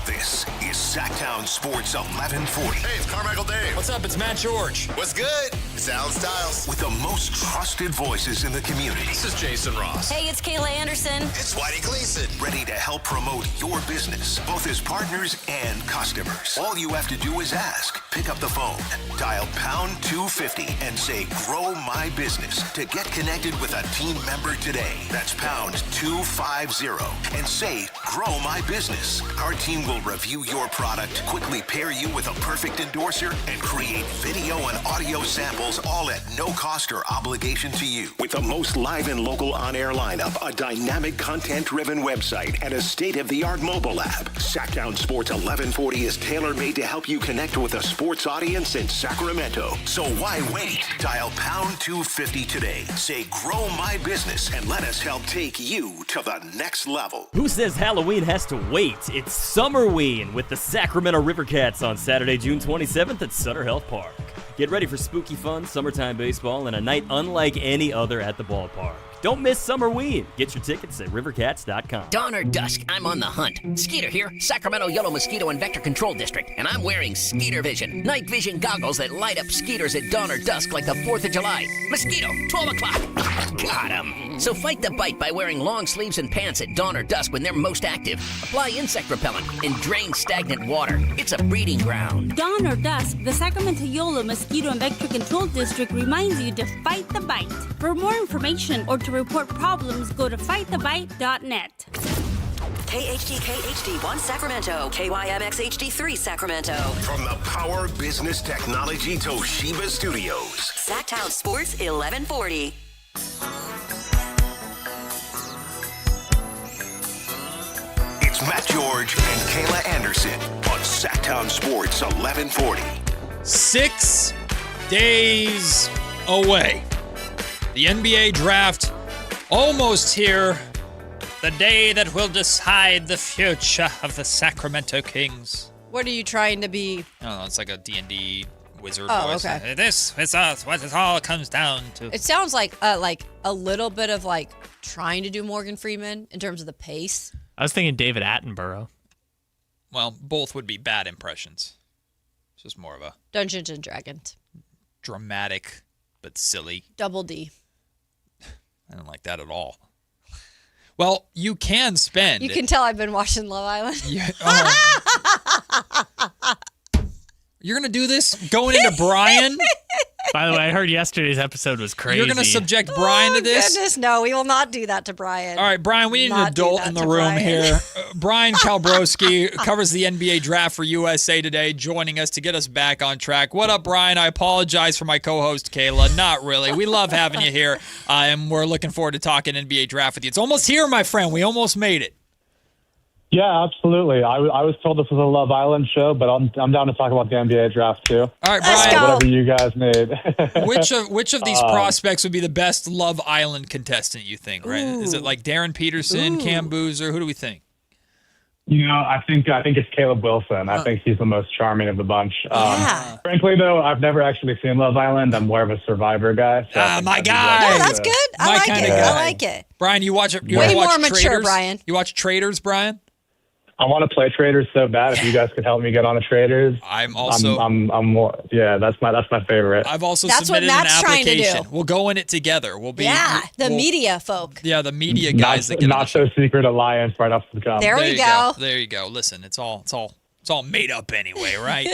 [SPEAKER 8] This is Sactown Sports 1140.
[SPEAKER 6] Hey, it's Carmichael Dave.
[SPEAKER 12] What's up? It's Matt George.
[SPEAKER 6] What's good? It's Alan Stiles.
[SPEAKER 8] With the most trusted voices in the community.
[SPEAKER 12] This is Jason Ross.
[SPEAKER 13] Hey, it's Kayla Anderson.
[SPEAKER 6] It's Whitey Gleason.
[SPEAKER 8] Ready to help promote your business, both as partners and customers. All you have to do is ask. Pick up the phone, dial pound 250 and say, grow my business to get connected with a team member today. That's pound 250 and say, grow my business. Our team will review your product, quickly pair you with a perfect endorser, and create video and audio samples, all at no cost or obligation to you. With the most live and local on-air lineup, a dynamic content-driven website, and a state-of-the-art mobile app, Sactown Sports 1140 is tailor-made to help you connect with a sports audience in Sacramento. So why wait? Dial pound 250 today. Say, grow my business, and let us help take you to the next level.
[SPEAKER 14] Who says Halloween has to wait? It's Summerween with the Sacramento Rivercats on Saturday, June 27th at Sutter Health Park. Get ready for spooky fun, summertime baseball, and a night unlike any other at the ballpark. Don't miss Summerween. Get your tickets at rivercats.com.
[SPEAKER 30] Dawn or dusk, I'm on the hunt. Skeeter here, Sacramento Yellow Mosquito and Vector Control District, and I'm wearing Skeeter Vision, night vision goggles that light up skeeters at dawn or dusk like the 4th of July. Mosquito, 12 o'clock. Got him. So fight the bite by wearing long sleeves and pants at dawn or dusk when they're most active. Apply insect repellent and drain stagnant water. It's a breeding ground.
[SPEAKER 31] Dawn or dusk, the Sacramento Yellow Mosquito and Vector Control District reminds you to fight the bite. For more information or to report problems, go to fightthebite.net.
[SPEAKER 7] KHTK HD1 Sacramento, KYMX HD3 Sacramento.
[SPEAKER 8] From the Power Business Technology Toshiba Studios.
[SPEAKER 7] Sactown Sports 1140.
[SPEAKER 8] It's Matt George and Kayla Anderson on Sactown Sports 1140.
[SPEAKER 9] 6 days away. The NBA draft almost here. The day that will decide the future of the Sacramento Kings.
[SPEAKER 10] What are you trying to be?
[SPEAKER 9] I don't know. It's like a D&D wizard
[SPEAKER 10] Oh,
[SPEAKER 9] voice.
[SPEAKER 10] okay.
[SPEAKER 9] This is us. What it all comes down to.
[SPEAKER 10] It sounds like a little bit of like trying to do Morgan Freeman in terms of the pace.
[SPEAKER 11] I was thinking David Attenborough.
[SPEAKER 9] Well, both would be bad impressions. It's just more of a
[SPEAKER 10] Dungeons and Dragons.
[SPEAKER 9] dramatic but silly.
[SPEAKER 10] Double D.
[SPEAKER 9] I don't like that at all. Well, you can spend.
[SPEAKER 10] You can tell I've been watching Love Island.
[SPEAKER 9] Yeah. You're going to do this going into Brian?
[SPEAKER 11] By the way, I heard yesterday's episode was crazy.
[SPEAKER 9] You're going to subject Brian to this?
[SPEAKER 10] Goodness, no, we will not do that to Brian.
[SPEAKER 9] All right, Brian, we need an
[SPEAKER 10] Not do
[SPEAKER 9] adult
[SPEAKER 10] that
[SPEAKER 9] in the
[SPEAKER 10] to
[SPEAKER 9] room
[SPEAKER 10] Brian.
[SPEAKER 9] here. Brian Kalbrowski covers the NBA draft for USA Today, joining us to get us back on track. What up, Brian? I apologize for my co-host, Kayla. Not really. We love having you here, and we're looking forward to talking NBA draft with you. It's almost here, my friend. We almost made it.
[SPEAKER 13] Yeah, absolutely. I was told this was a Love Island show, but I'm down to talk about the NBA draft too.
[SPEAKER 9] All right, Brian.
[SPEAKER 13] Whatever you guys need.
[SPEAKER 9] Which of these prospects would be the best Love Island contestant, you think, right? Is it like Darren Peterson, Cam Boozer? Who do we think?
[SPEAKER 13] I think it's Caleb Wilson. I think he's the most charming of the bunch. Frankly, though, I've never actually seen Love Island. I'm more of a Survivor guy. So
[SPEAKER 9] my guy.
[SPEAKER 10] No, that's good. I like it. I like it.
[SPEAKER 9] Brian, you watch it.
[SPEAKER 10] Way
[SPEAKER 9] watch
[SPEAKER 10] more mature,
[SPEAKER 9] Traders?
[SPEAKER 10] Brian.
[SPEAKER 9] You watch Traders, Brian?
[SPEAKER 13] I want to play Traders so bad. If you guys could help me get on a Traders,
[SPEAKER 9] I'm also.
[SPEAKER 13] I'm more. Yeah, that's my favorite.
[SPEAKER 9] I've also
[SPEAKER 10] That's what
[SPEAKER 9] submitted
[SPEAKER 10] Matt's
[SPEAKER 9] an
[SPEAKER 10] trying to do.
[SPEAKER 9] application. We'll go in it together. We'll be.
[SPEAKER 10] The media folk.
[SPEAKER 9] Yeah, the media guys.
[SPEAKER 13] Not so secret alliance right off the jump.
[SPEAKER 10] There we go.
[SPEAKER 9] There you go. Listen, it's all made up anyway, right?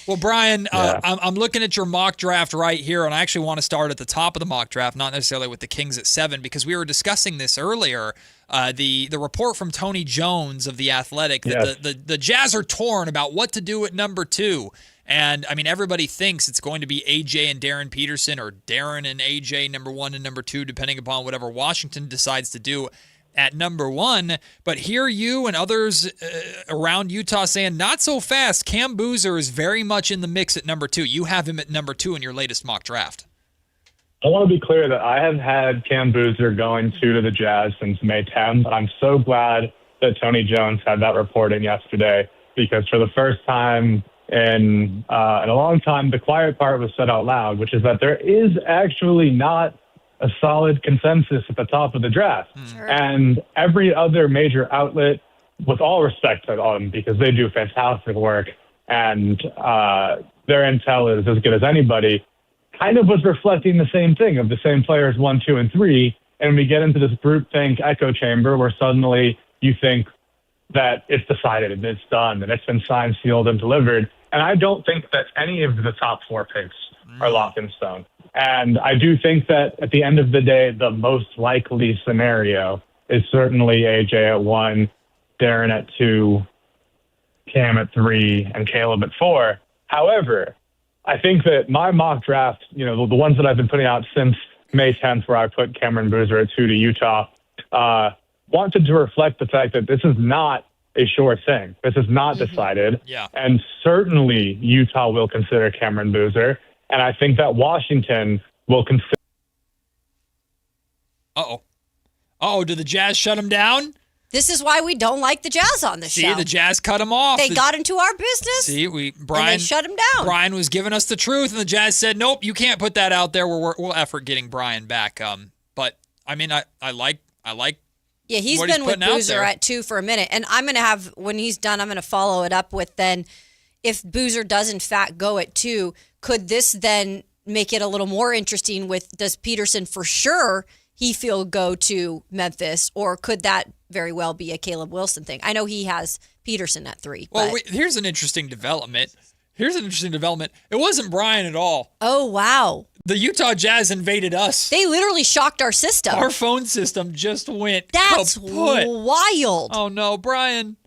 [SPEAKER 9] Well, Brian, I'm looking at your mock draft right here, and I actually want to start at the top of the mock draft, not necessarily with the Kings at 7, because we were discussing this earlier. The report from Tony Jones of The Athletic that the Jazz are torn about what to do at number 2. And, I mean, everybody thinks it's going to be AJ and Darren Peterson, or Darren and AJ number 1 and number 2, depending upon whatever Washington decides to do at number 1. But here you and others around Utah saying, not so fast. Cam Boozer is very much in the mix at number 2. You have him at number 2 in your latest mock draft.
[SPEAKER 13] I want to be clear that I have had Cam Boozer going to the Jazz since May 10th. I'm so glad that Tony Jones had that reporting yesterday, because for the first time in a long time, the quiet part was said out loud, which is that there is actually not a solid consensus at the top of the draft. And every other major outlet, with all respect to them, because they do fantastic work and their intel is as good as anybody, kind of was reflecting the same thing of the same players 1, 2, and 3. And we get into this groupthink echo chamber where suddenly you think that it's decided and it's done and it's been signed, sealed, and delivered. And I don't think that any of the top 4 picks are locked in stone. And I do think that at the end of the day, the most likely scenario is certainly AJ at 1, Darren at 2, Cam at 3, and Caleb at 4. However, I think that my mock draft, the ones that I've been putting out since May 10th, where I put Cameron Boozer at 2 to Utah, wanted to reflect the fact that this is not a sure thing. This is not decided.
[SPEAKER 9] Yeah.
[SPEAKER 13] And certainly Utah will consider Cameron Boozer. And I think that Washington will consider.
[SPEAKER 9] Did the Jazz shut him down?
[SPEAKER 10] This is why we don't like the Jazz on the show.
[SPEAKER 9] See, the Jazz cut him off.
[SPEAKER 10] They got into our business.
[SPEAKER 9] See,
[SPEAKER 10] and they shut him down.
[SPEAKER 9] Brian was giving us the truth, and the Jazz said, "Nope, you can't put that out there. We'll effort getting Brian back." But I mean, I like.
[SPEAKER 10] Yeah, he's
[SPEAKER 9] what
[SPEAKER 10] been with
[SPEAKER 9] putting out
[SPEAKER 10] Boozer
[SPEAKER 9] there.
[SPEAKER 10] at 2 for a minute, and I'm gonna have when he's done, I'm gonna follow it up with then, if Boozer does in fact go at 2, could this then make it a little more interesting? With does Peterson for sure he feel go to Memphis, or could that very well be a Caleb Wilson thing? I know he has Peterson at 3.
[SPEAKER 9] Well, here's an interesting development. It wasn't Brian at all.
[SPEAKER 10] Oh, wow.
[SPEAKER 9] The Utah Jazz invaded us.
[SPEAKER 10] They literally shocked our system.
[SPEAKER 9] Our phone system just went
[SPEAKER 10] That's
[SPEAKER 9] kaput.
[SPEAKER 10] wild.
[SPEAKER 9] Oh no, Brian.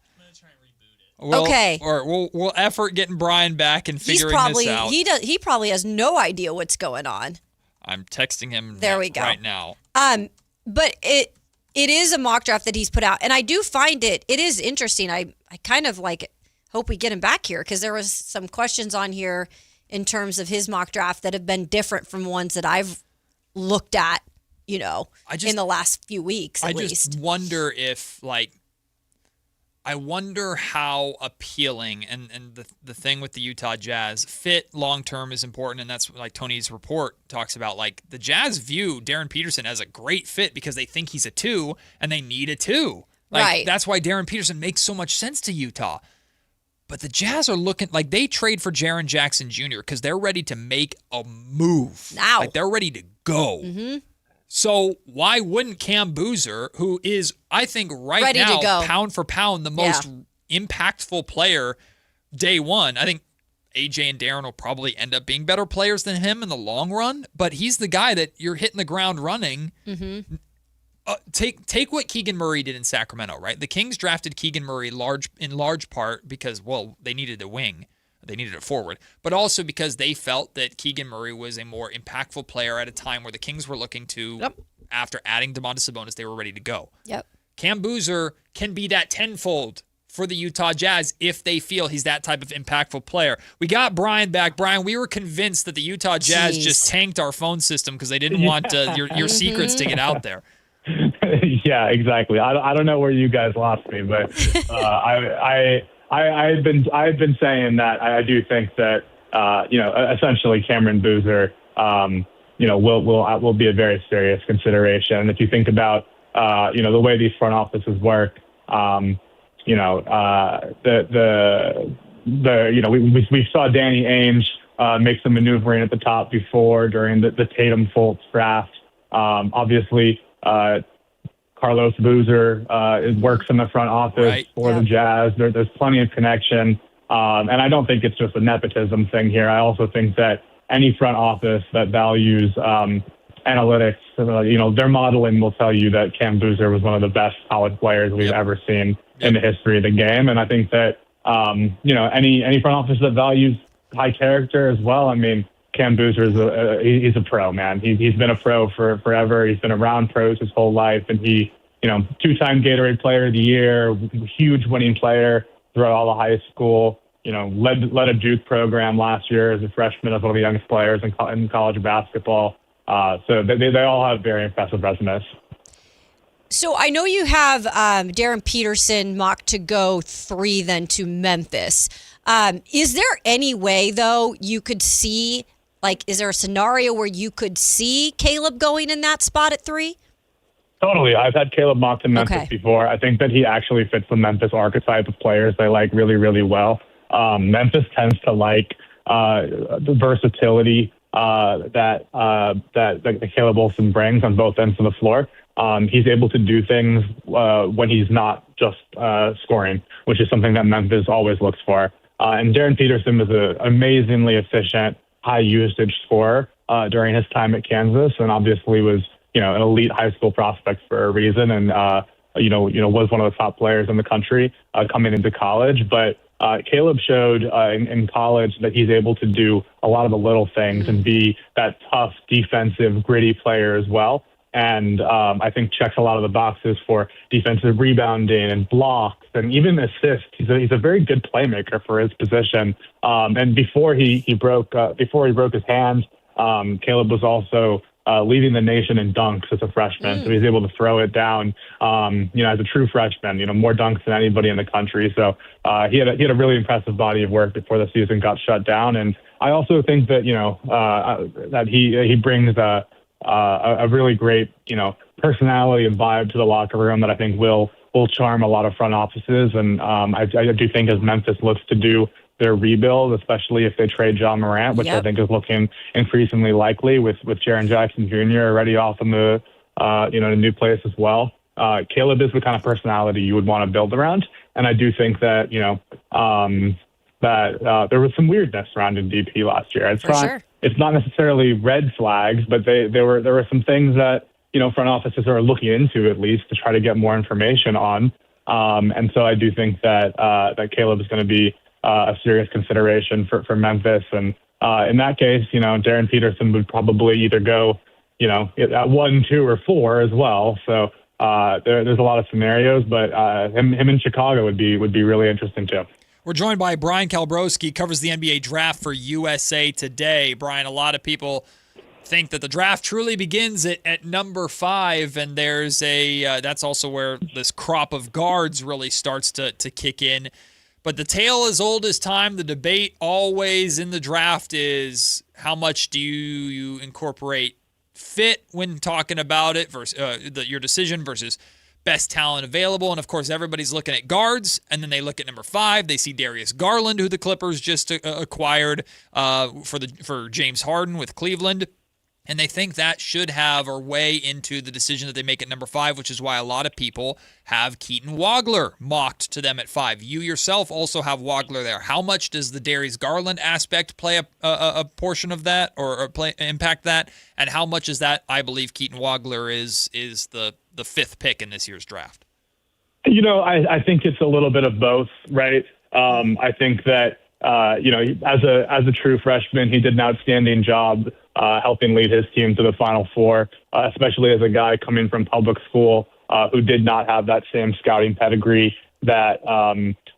[SPEAKER 10] Okay.
[SPEAKER 9] Or we'll effort getting Brian back and figuring this out.
[SPEAKER 10] He probably has no idea what's going on.
[SPEAKER 9] I'm texting him right now.
[SPEAKER 10] But it is a mock draft that he's put out, and I do find it is interesting. I kind of hope we get him back here because there was some questions on here in terms of his mock draft that have been different from ones that I've looked at, in the last few weeks at least.
[SPEAKER 9] I just wonder if I wonder how appealing, and the thing with the Utah Jazz, fit long-term is important, and that's like Tony's report talks about. The Jazz view Darren Peterson as a great fit because they think he's a 2, and they need a 2.
[SPEAKER 10] Right.
[SPEAKER 9] That's why Darren Peterson makes so much sense to Utah. But the Jazz are looking like they trade for Jaren Jackson Jr. because they're ready to make a move.
[SPEAKER 10] Now.
[SPEAKER 9] They're ready to go.
[SPEAKER 10] Mm-hmm.
[SPEAKER 9] So why wouldn't Cam Boozer, who is, I think,
[SPEAKER 10] Ready
[SPEAKER 9] now,
[SPEAKER 10] to go.
[SPEAKER 9] pound for pound, the most impactful player day one? I think AJ and Darren will probably end up being better players than him in the long run, but he's the guy that you're hitting the ground running.
[SPEAKER 10] Mm-hmm.
[SPEAKER 9] Take what Keegan Murray did in Sacramento, right? The Kings drafted Keegan Murray in large part because, they needed a wing. They needed a forward, but also because they felt that Keegan Murray was a more impactful player at a time where the Kings were looking to, after adding Domantas Sabonis, they were ready to go.
[SPEAKER 10] Yep.
[SPEAKER 9] Cam Boozer can be that tenfold for the Utah Jazz if they feel he's that type of impactful player. We got Brian back. Brian, we were convinced that the Utah Jazz just tanked our phone system because they didn't want your secrets to get out there.
[SPEAKER 13] Yeah, exactly. I don't know where you guys lost me, but I've been saying that I do think that essentially Cameron Boozer will be a very serious consideration. If you think about the way these front offices work, we saw Danny Ainge make some maneuvering at the top before during the Tatum Fultz draft. Obviously, Carlos Boozer works in the front office for the Jazz. There's plenty of connection. And I don't think it's just a nepotism thing here. I also think that any front office that values analytics, their modeling will tell you that Cam Boozer was one of the best college players we've ever seen in the history of the game. And I think that, any front office that values high character as well, I mean, Cam Boozer he's a pro, man. He's been a pro for forever. He's been around pros his whole life, and he, two-time Gatorade Player of the Year, huge winning player throughout all of high school. Led a Duke program last year as a freshman as one of the youngest players in college basketball. So they all have very impressive resumes.
[SPEAKER 10] So I know you have Darren Peterson mocked to go 3 then to Memphis. Is there any way, though, you could see, is there a scenario where you could see Caleb going in that spot at 3?
[SPEAKER 13] Totally. I've had Caleb mocked to Memphis before. I think that he actually fits the Memphis archetype of players they like really, really well. Memphis tends to like the versatility that Caleb Wilson brings on both ends of the floor. He's able to do things when he's not just scoring, which is something that Memphis always looks for. And Darren Peterson was an amazingly efficient, high-usage scorer during his time at Kansas, and obviously was an elite high school prospect for a reason, and was one of the top players in the country coming into college. But Caleb showed in college that he's able to do a lot of the little things and be that tough, defensive, gritty player as well. And I think checks a lot of the boxes for defensive rebounding and blocks and even assists. He's a very good playmaker for his position. And before he broke his hand, Caleb was also leading the nation in dunks as a freshman. So he's able to throw it down, as a true freshman, more dunks than anybody in the country. So he had a really impressive body of work before the season got shut down. And I also think that, that he brings a really great, personality and vibe to the locker room that I think will charm a lot of front offices. And I do think as Memphis looks to do their rebuild, especially if they trade John Morant, which I think is looking increasingly likely with Jaren Jackson Jr. already off in the, in a new place as well. Caleb is the kind of personality you would want to build around. And I do think that, that there was some weirdness surrounding DP last year. it's not necessarily red flags, but there were some things that, front offices are looking into at least to try to get more information on. And so I do think that Caleb is going to be a serious consideration for Memphis. And in that case, Darren Peterson would probably either go, at 1, 2, or 4 as well. So there's a lot of scenarios, but him in Chicago would be really interesting too.
[SPEAKER 9] We're joined by Brian Kalbrowski, covers the NBA draft for USA Today. Brian, a lot of people think that the draft truly begins at number 5, and there's that's also where this crop of guards really starts to kick in. But the tale as old as time, the debate always in the draft is how much do you incorporate fit when talking about it versus your decision versus best talent available. And of course, everybody's looking at guards, and then they look at number 5. They see Darius Garland, who the Clippers just acquired for James Harden with Cleveland. And they think that should have or weigh into the decision that they make at number 5, which is why a lot of people have Keaton Wagler mocked to them at 5. You yourself also have Wagler there. How much does the Darius Garland aspect play a portion of that or impact that? And how much is that, I believe, Keaton Wagler is the 5th pick in this year's draft?
[SPEAKER 13] I think it's a little bit of both, right? I think that, as a true freshman, he did an outstanding job helping lead his team to the Final Four, especially as a guy coming from public school who did not have that same scouting pedigree that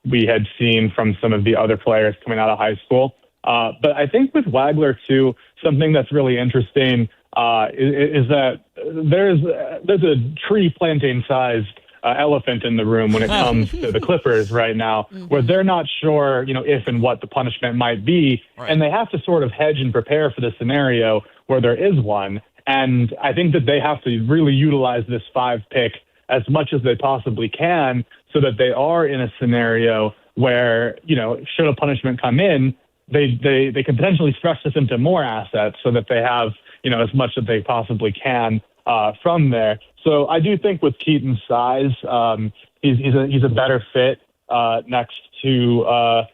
[SPEAKER 13] we had seen from some of the other players coming out of high school. But I think with Wagler, too, something that's really interesting is that there's a tree planting sized elephant in the room when it comes to the Clippers right now, where they're not sure, if and what the punishment might be. Right. And they have to sort of hedge and prepare for the scenario where there is one. And I think that they have to really utilize this 5 pick as much as they possibly can so that they are in a scenario where, should a punishment come in, they can potentially stretch this into more assets so that they have, as much as they possibly can from there. So I do think with Keaton's size, he's a better fit next to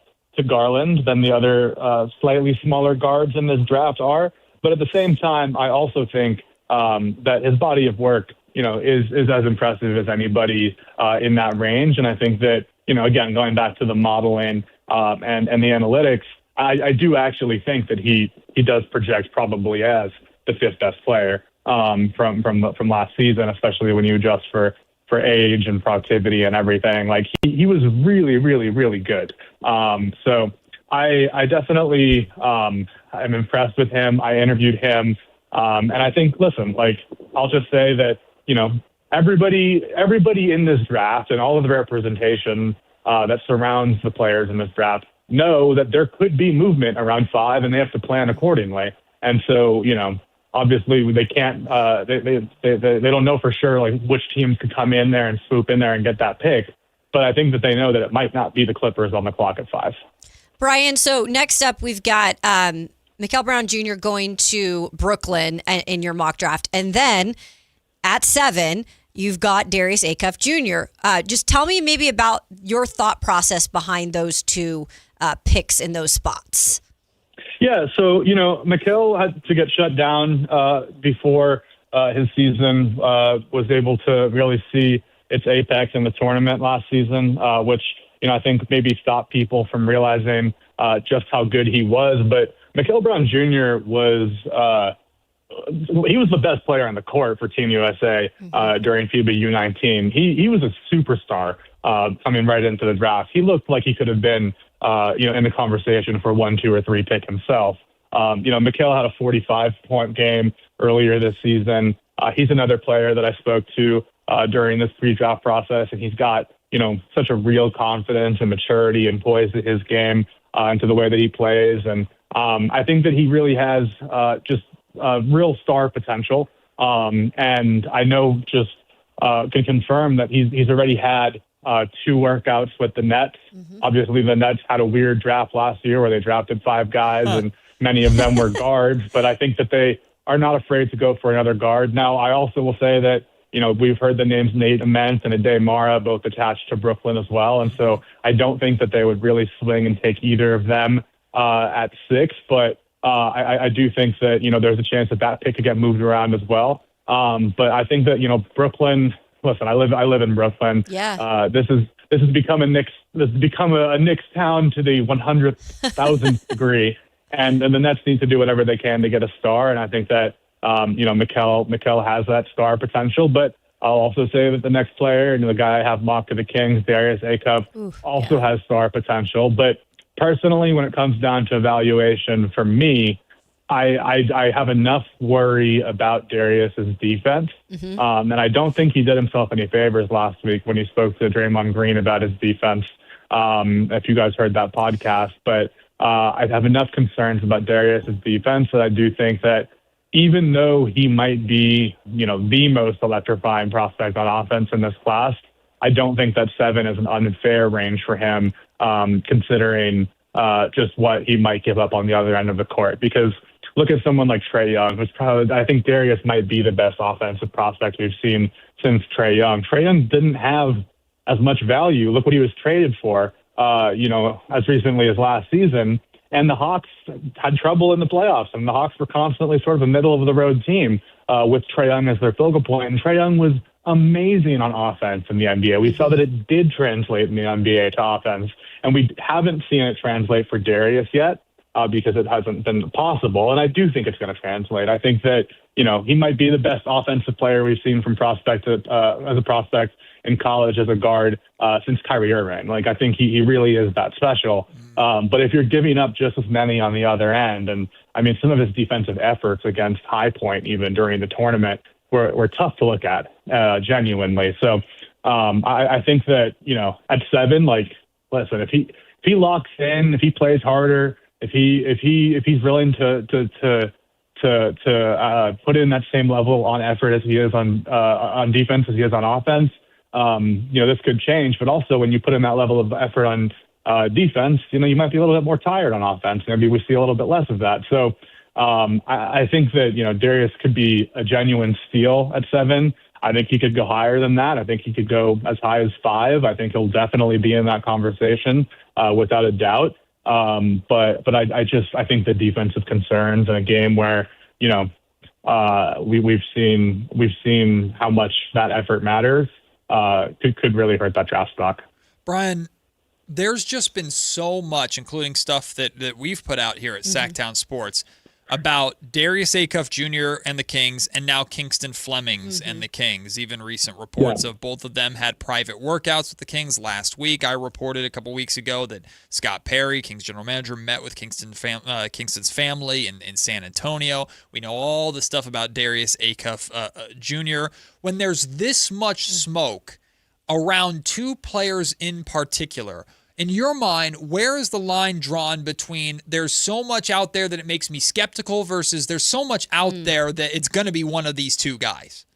[SPEAKER 13] Garland than the other slightly smaller guards in this draft are. But at the same time, I also think that his body of work, is as impressive as anybody in that range. And I think that, again, going back to the modeling and the analytics, I do actually think that he does project probably as the 5th best player from last season, especially when you adjust for age and productivity and everything. Like he was really, really, really good. So I definitely am impressed with him. I interviewed him, and I think, listen, I'll just say that everybody in this draft and all of the representation that surrounds the players in this draft know that there could be movement around 5, and they have to plan accordingly. And so, obviously, they can't. They don't know for sure which teams could come in there and swoop in there and get that pick. But I think that they know that it might not be the Clippers on the clock at 5.
[SPEAKER 10] Brian, so next up we've got Mikael Brown Jr. going to Brooklyn in your mock draft, and then at 7 you've got Darius Acuff Jr. Just tell me maybe about your thought process behind those two picks in those spots.
[SPEAKER 13] Yeah, so, Mikael had to get shut down before his season was able to really see its apex in the tournament last season, which, I think maybe stopped people from realizing just how good he was. But Mikael Brown Jr. was the best player on the court for Team USA during FIBA U19. He was a superstar coming right into the draft. He looked like he could have been in the conversation for 1, 2, or 3 pick himself. Mikael had a 45-point game earlier this season. He's another player that I spoke to during this pre-draft process, and he's got, such a real confidence and maturity and poise to his game and to the way that he plays. And I think that he really has just real star potential. And I know can confirm that he's already had 2 workouts with the Nets. Obviously, the Nets had a weird draft last year where they drafted 5 guys and many of them were guards. But I think that they are not afraid to go for another guard. Now, I also will say that, we've heard the names Nate Ament and Ade Mara both attached to Brooklyn as well. And so I don't think that they would really swing and take either of them at 6. But I do think that, there's a chance that pick could get moved around as well. But I think that, Brooklyn, listen, I live in Brooklyn.
[SPEAKER 10] Yeah.
[SPEAKER 13] This has become a Knicks town to the 100,000th degree. And the Nets need to do whatever they can to get a star. And I think that, Mikal has that star potential. But I'll also say that the next player, the guy I have mocked to the Kings, Darius Acuff, also has star potential. But personally, when it comes down to evaluation for me, I have enough worry about Darius's defense. And I don't think he did himself any favors last week when he spoke to Draymond Green about his defense, if you guys heard that podcast. But I have enough concerns about Darius's defense that I do think that even though he might be, the most electrifying prospect on offense in this class, I don't think that 7 is an unfair range for him, considering just what he might give up on the other end of the court. Because look at someone like Trae Young, who's probably, I think Darius might be the best offensive prospect we've seen since Trae Young. Trae Young didn't have as much value. Look what he was traded for, as recently as last season. And the Hawks had trouble in the playoffs, and the Hawks were constantly sort of a middle-of-the-road team with Trae Young as their focal point. And Trae Young was amazing on offense in the NBA. We saw that it did translate in the NBA to offense, and we haven't seen it translate for Darius yet because it hasn't been possible. And I do think it's going to translate. I think that, he might be the best offensive player we've seen from prospect as a prospect in college as a guard since Kyrie Irving. Like, I think he really is that special. But if you're giving up just as many on the other end, and I mean, some of his defensive efforts against High Point, even during the tournament, were tough to look at, genuinely. So I think that, at 7, listen, if he locks in, if he plays harder, if he's willing to put in that same level on effort as he is on defense as he is on offense, this could change. But also, when you put in that level of effort on defense, you might be a little bit more tired on offense. Maybe we see a little bit less of that. So I think that, Darius could be a genuine steal at 7. I think he could go higher than that. I think he could go as high as 5. I think he'll definitely be in that conversation without a doubt. But I think the defensive concerns in a game where, we've seen how much that effort matters, could really hurt that draft stock.
[SPEAKER 9] Brian, there's just been so much, including stuff that we've put out here at Sactown Sports, about Darius Acuff Jr. and the Kings, and now Kingston Flemings and the Kings. Even recent reports of both of them had private workouts with the Kings last week. I reported a couple weeks ago that Scott Perry, Kings general manager, met with Kingston's family in San Antonio. We know all the stuff about Darius Acuff Jr. When there's this much smoke around two players in particular, in your mind, where is the line drawn between there's so much out there that it makes me skeptical versus there's so much out there that it's going to be one of these two guys?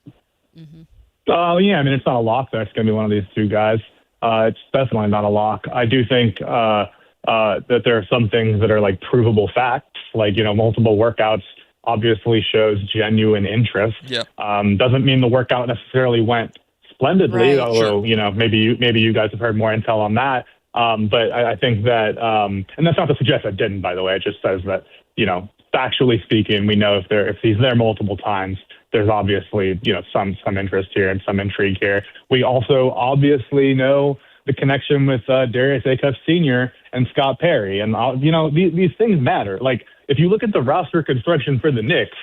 [SPEAKER 13] Yeah, I mean, it's not a lock that it's going to be one of these two guys. It's definitely not a lock. I do think that there are some things that are like provable facts, like, multiple workouts obviously shows genuine interest. Doesn't mean the workout necessarily went splendidly, although, maybe you guys have heard more intel on that. But I think that, and that's not to suggest it didn't, by the way. It just says that, factually speaking, we know if he's there multiple times, there's obviously, some interest here and some intrigue here. We also obviously know the connection with Darius Acuff Sr. and Scott Perry. And, these things matter. Like, if you look at the roster construction for the Knicks,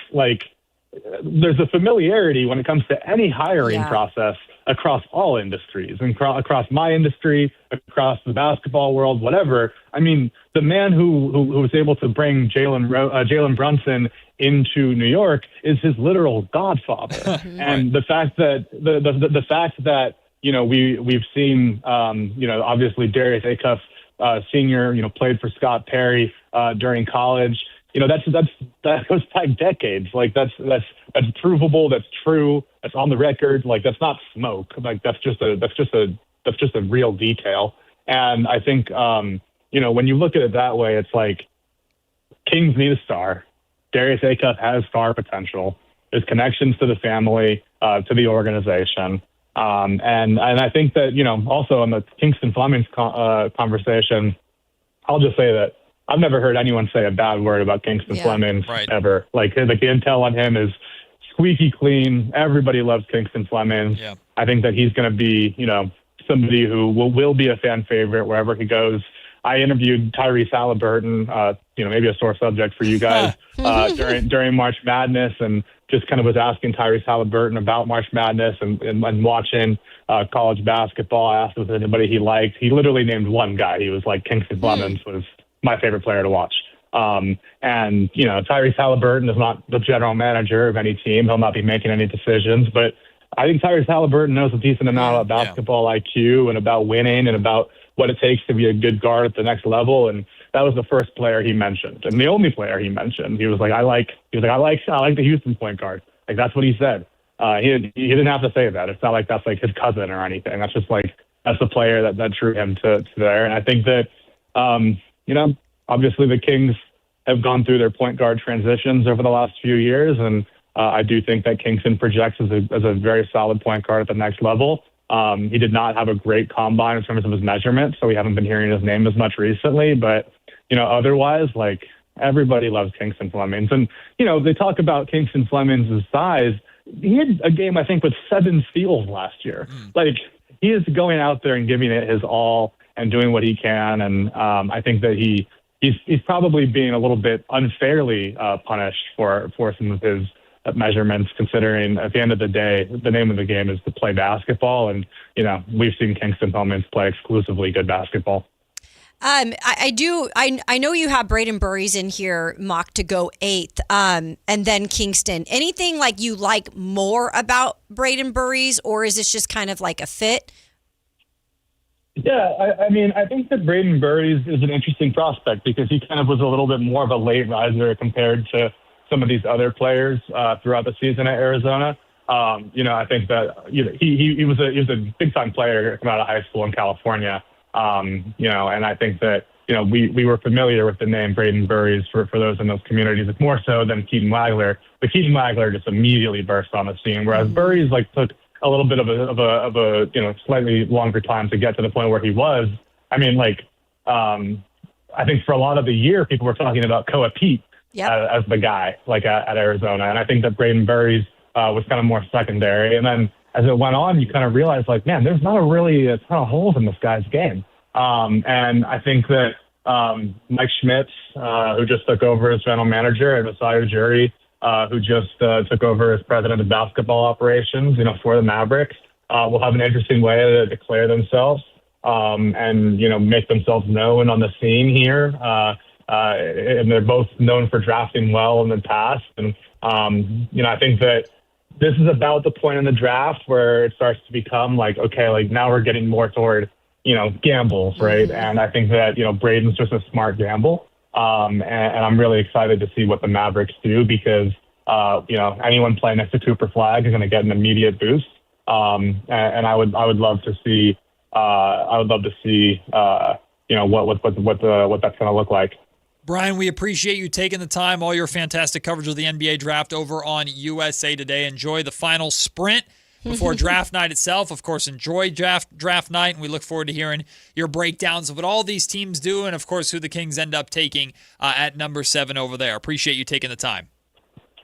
[SPEAKER 13] there's a familiarity when it comes to any hiring process across all industries, and across my industry, across the basketball world, whatever. I mean, the man who was able to bring Jalen Brunson into New York is his literal godfather. And the fact that the fact that we've seen obviously Darius Acuff Sr. Played for Scott Perry during college. That goes back decades. Like, that's provable. That's true. That's on the record. Like, that's not smoke. Like, that's just a real detail. And I think, when you look at it that way, it's like Kings need a star. Darius Acuff has star potential. His connections to the family, to the organization. And I think that, also in the Kingston Flemings conversation, I'll just say that, I've never heard anyone say a bad word about Kingston Fleming ever. Like the intel on him is squeaky clean. Everybody loves Kingston Fleming.
[SPEAKER 9] Yeah.
[SPEAKER 13] I think that he's going to be, somebody who will be a fan favorite wherever he goes. I interviewed Tyrese Halliburton, maybe a sore subject for you guys, during March Madness, and just kind of was asking Tyrese Halliburton about March Madness and watching college basketball. I asked if there was anybody he liked. He literally named one guy. He was like, Kingston Fleming was my favorite player to watch. Tyrese Halliburton is not the general manager of any team. He'll not be making any decisions, but I think Tyrese Halliburton knows a decent amount about basketball IQ and about winning and about what it takes to be a good guard at the next level. And that was the first player he mentioned, and the only player he mentioned. He was like, I like the Houston point guard. Like, that's what he said. He didn't have to say that. It's not like that's like his cousin or anything. That's just like, that's the player that drew him to there. And I think that, obviously the Kings have gone through their point guard transitions over the last few years. And I do think that Kingston projects as a very solid point guard at the next level. He did not have a great combine in terms of his measurements, so we haven't been hearing his name as much recently. But, otherwise, like, everybody loves Kingston Fleming. And, they talk about Kingston Fleming's size. He had a game, I think, with 7 steals last year. Like, he is going out there and giving it his all and doing what he can. And I think that he's probably being a little bit unfairly punished for some of his measurements, considering at the end of the day, the name of the game is to play basketball. And, we've seen Kingston Fleming play exclusively good basketball.
[SPEAKER 10] I know you have Braden Burries in here mocked to go 8th, and then Kingston. Anything like you like more about Braden Burries, or is this just kind of like a fit?
[SPEAKER 13] Yeah, I think that Braden Burries is an interesting prospect because he kind of was a little bit more of a late riser compared to some of these other players throughout the season at Arizona. I think that he was a big time player coming out of high school in California. And I think that we were familiar with the name Braden Burries for those in those communities, more so than Keaton Wagler. But Keaton Wagler just immediately burst on the scene, whereas Burries took a little bit of a slightly longer time to get to the point where he was. I think for a lot of the year, people were talking about Koa Pete as the guy, at Arizona. And I think that Braden Burries was kind of more secondary. And then as it went on, you kind of realized, man, there's not really a ton of holes in this guy's game. And I think that Mike Schmitz, who just took over as general manager, and Masai Ujiri, who just took over as president of basketball operations, for the Mavericks, will have an interesting way to declare themselves and, make themselves known on the scene here. And they're both known for drafting well in the past. And, I think that this is about the point in the draft where it starts to become now we're getting more toward, gambles, right? And I think that, Braden's just a smart gamble. And I'm really excited to see what the Mavericks do because, anyone playing next to Cooper Flagg is going to get an immediate boost. And I would love to see, what that's going to look like.
[SPEAKER 9] Brian, we appreciate you taking the time, all your fantastic coverage of the NBA draft over on USA Today. Enjoy the final sprint before draft night itself. Of course, enjoy draft night, and we look forward to hearing your breakdowns of what all these teams do and, of course, who the Kings end up taking at number 7 over there. Appreciate you taking the time.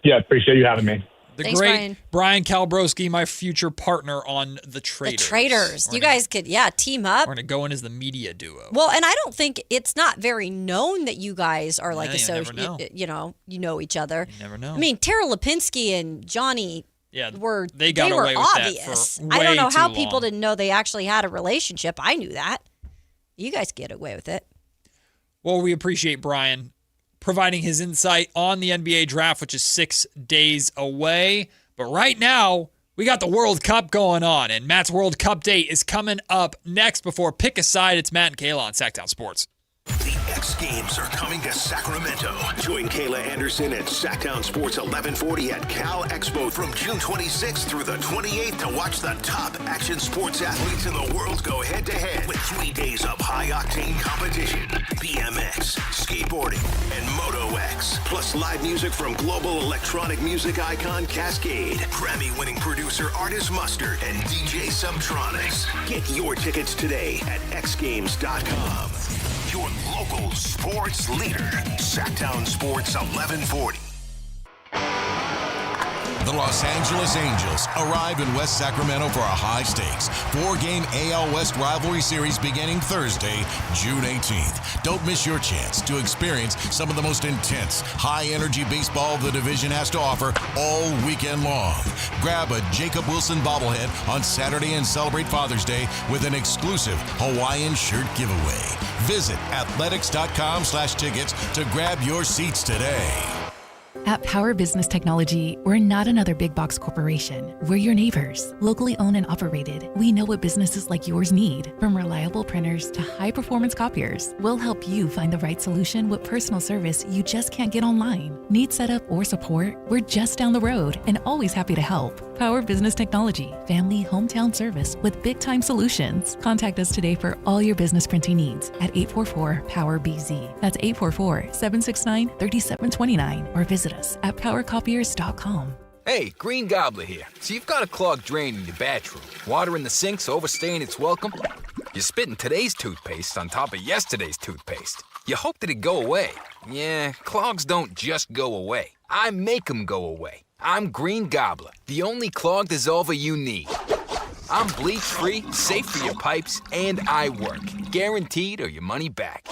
[SPEAKER 13] Yeah, appreciate you having me.
[SPEAKER 9] Thanks, great Brian Kalbrowski, my future partner on The Traitors.
[SPEAKER 10] The Traitors. You guys could, team up.
[SPEAKER 9] We're going to go in as the media duo.
[SPEAKER 10] Well, and I don't think it's not very known that you guys are
[SPEAKER 9] associated.
[SPEAKER 10] You know each other.
[SPEAKER 9] You never know.
[SPEAKER 10] I mean, Tara Lipinski and Johnny were
[SPEAKER 9] away
[SPEAKER 10] obvious.
[SPEAKER 9] With that for
[SPEAKER 10] I don't know how
[SPEAKER 9] too
[SPEAKER 10] people
[SPEAKER 9] long.
[SPEAKER 10] didn't know they actually had a relationship. I knew that. You guys get away with it.
[SPEAKER 9] Well, we appreciate Brian providing his insight on the NBA draft, which is 6 days away. But right now, we got the World Cup going on, and Matt's World Cup date is coming up next. Before Pick a Side, it's Matt and Kayla on Sactown Sports.
[SPEAKER 8] The X Games are coming to Sacramento. Join Kayla Anderson at Sactown Sports 1140 at Cal Expo from June 26th through the 28th to watch the top action sports athletes in the world go head-to-head with 3 days of high-octane competition, BMX, skateboarding, and Moto X, plus live music from global electronic music icon Cascade, Grammy-winning producer Artist Mustard, and DJ Subtronics. Get your tickets today at xgames.com. your local sports leader. Sactown Sports 1140.
[SPEAKER 15] The Los Angeles Angels arrive in West Sacramento for a high-stakes 4-game AL West rivalry series beginning Thursday, June 18th. Don't miss your chance to experience some of the most intense, high-energy baseball the division has to offer all weekend long. Grab a Jacob Wilson bobblehead on Saturday and celebrate Father's Day with an exclusive Hawaiian shirt giveaway. Visit athletics.com/tickets to grab your seats today.
[SPEAKER 16] At Power Business Technology, we're not another big box corporation. We're your neighbors, locally owned and operated. We know what businesses like yours need, from reliable printers to high-performance copiers. We'll help you find the right solution with personal service you just can't get online. Need setup or support? We're just down the road and always happy to help. Power Business Technology, family hometown service with big-time solutions. Contact us today for all your business printing needs at 844-POWER-BZ. That's 844-769-3729 or visit us at powercopiers.com.
[SPEAKER 17] Hey, Green Gobbler here. So you've got a clogged drain in your bathroom. Water in the sink's overstaying its welcome. You're spitting today's toothpaste on top of yesterday's toothpaste. You hoped it'd go away. Yeah, clogs don't just go away. I make them go away. I'm Green Gobbler, the only clog dissolver you need. I'm bleach-free, safe for your pipes, and I work. Guaranteed or your money back.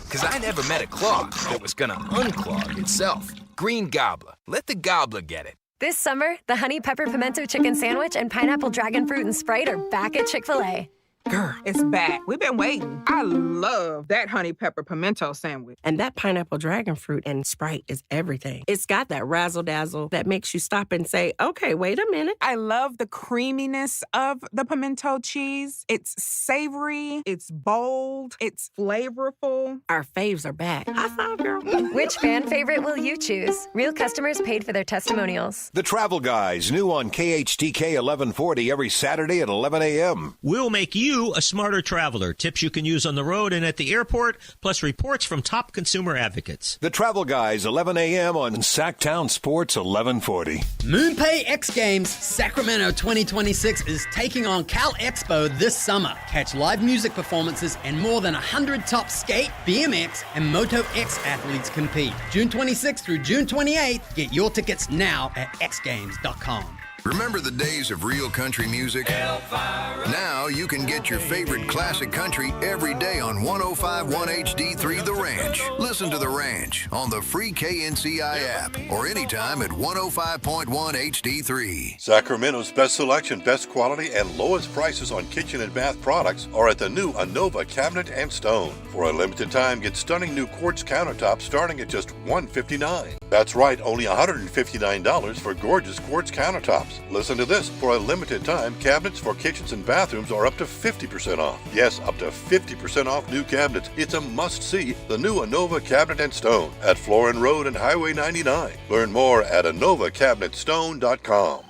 [SPEAKER 17] Because I never met a clog that was gonna unclog itself. Green Gobbler. Let the gobbler get it.
[SPEAKER 18] This summer, the Honey Pepper Pimento Chicken Sandwich and Pineapple Dragon Fruit and Sprite are back at Chick-fil-A.
[SPEAKER 19] Girl, it's back. We've been waiting. I love that Honey Pepper Pimento Sandwich.
[SPEAKER 20] And that Pineapple Dragon Fruit and Sprite is everything. It's got that razzle-dazzle that makes you stop and say, okay, wait a minute.
[SPEAKER 19] I love the creaminess of the pimento cheese. It's savory, it's bold, it's flavorful.
[SPEAKER 20] Our faves are back. High five, girl.
[SPEAKER 18] Which fan favorite will you choose? Real customers paid for their testimonials.
[SPEAKER 21] The Travel Guys, new on KHTK 1140 every Saturday at 11 a.m.
[SPEAKER 22] We'll make you a smarter traveler. Tips you can use on the road and at the airport, plus reports from top consumer advocates.
[SPEAKER 21] The Travel Guys, 11 a.m. on Sactown Sports 1140.
[SPEAKER 23] MoonPay X Games Sacramento 2026 is taking on Cal Expo this summer. Catch live music performances and more than 100 top skate, BMX, and Moto X athletes compete. June 26th through June 28th. Get your tickets now at xgames.com.
[SPEAKER 6] Remember the days of real country music? Now you can get your favorite classic country every day on 105.1 HD3 The Ranch. Listen to The Ranch on the free KNCI app or anytime at 105.1 HD3.
[SPEAKER 3] Sacramento's best selection, best quality, and lowest prices on kitchen and bath products are at the new Anova Cabinet and Stone. For a limited time, get stunning new quartz countertops starting at just $159. That's right, only $159 for gorgeous quartz countertops. Listen to this. For a limited time, cabinets for kitchens and bathrooms are up to 50% off. Yes, up to 50% off new cabinets. It's a must-see. The new Anova Cabinet and Stone at Florin Road and Highway 99. Learn more at AnovaCabinetStone.com.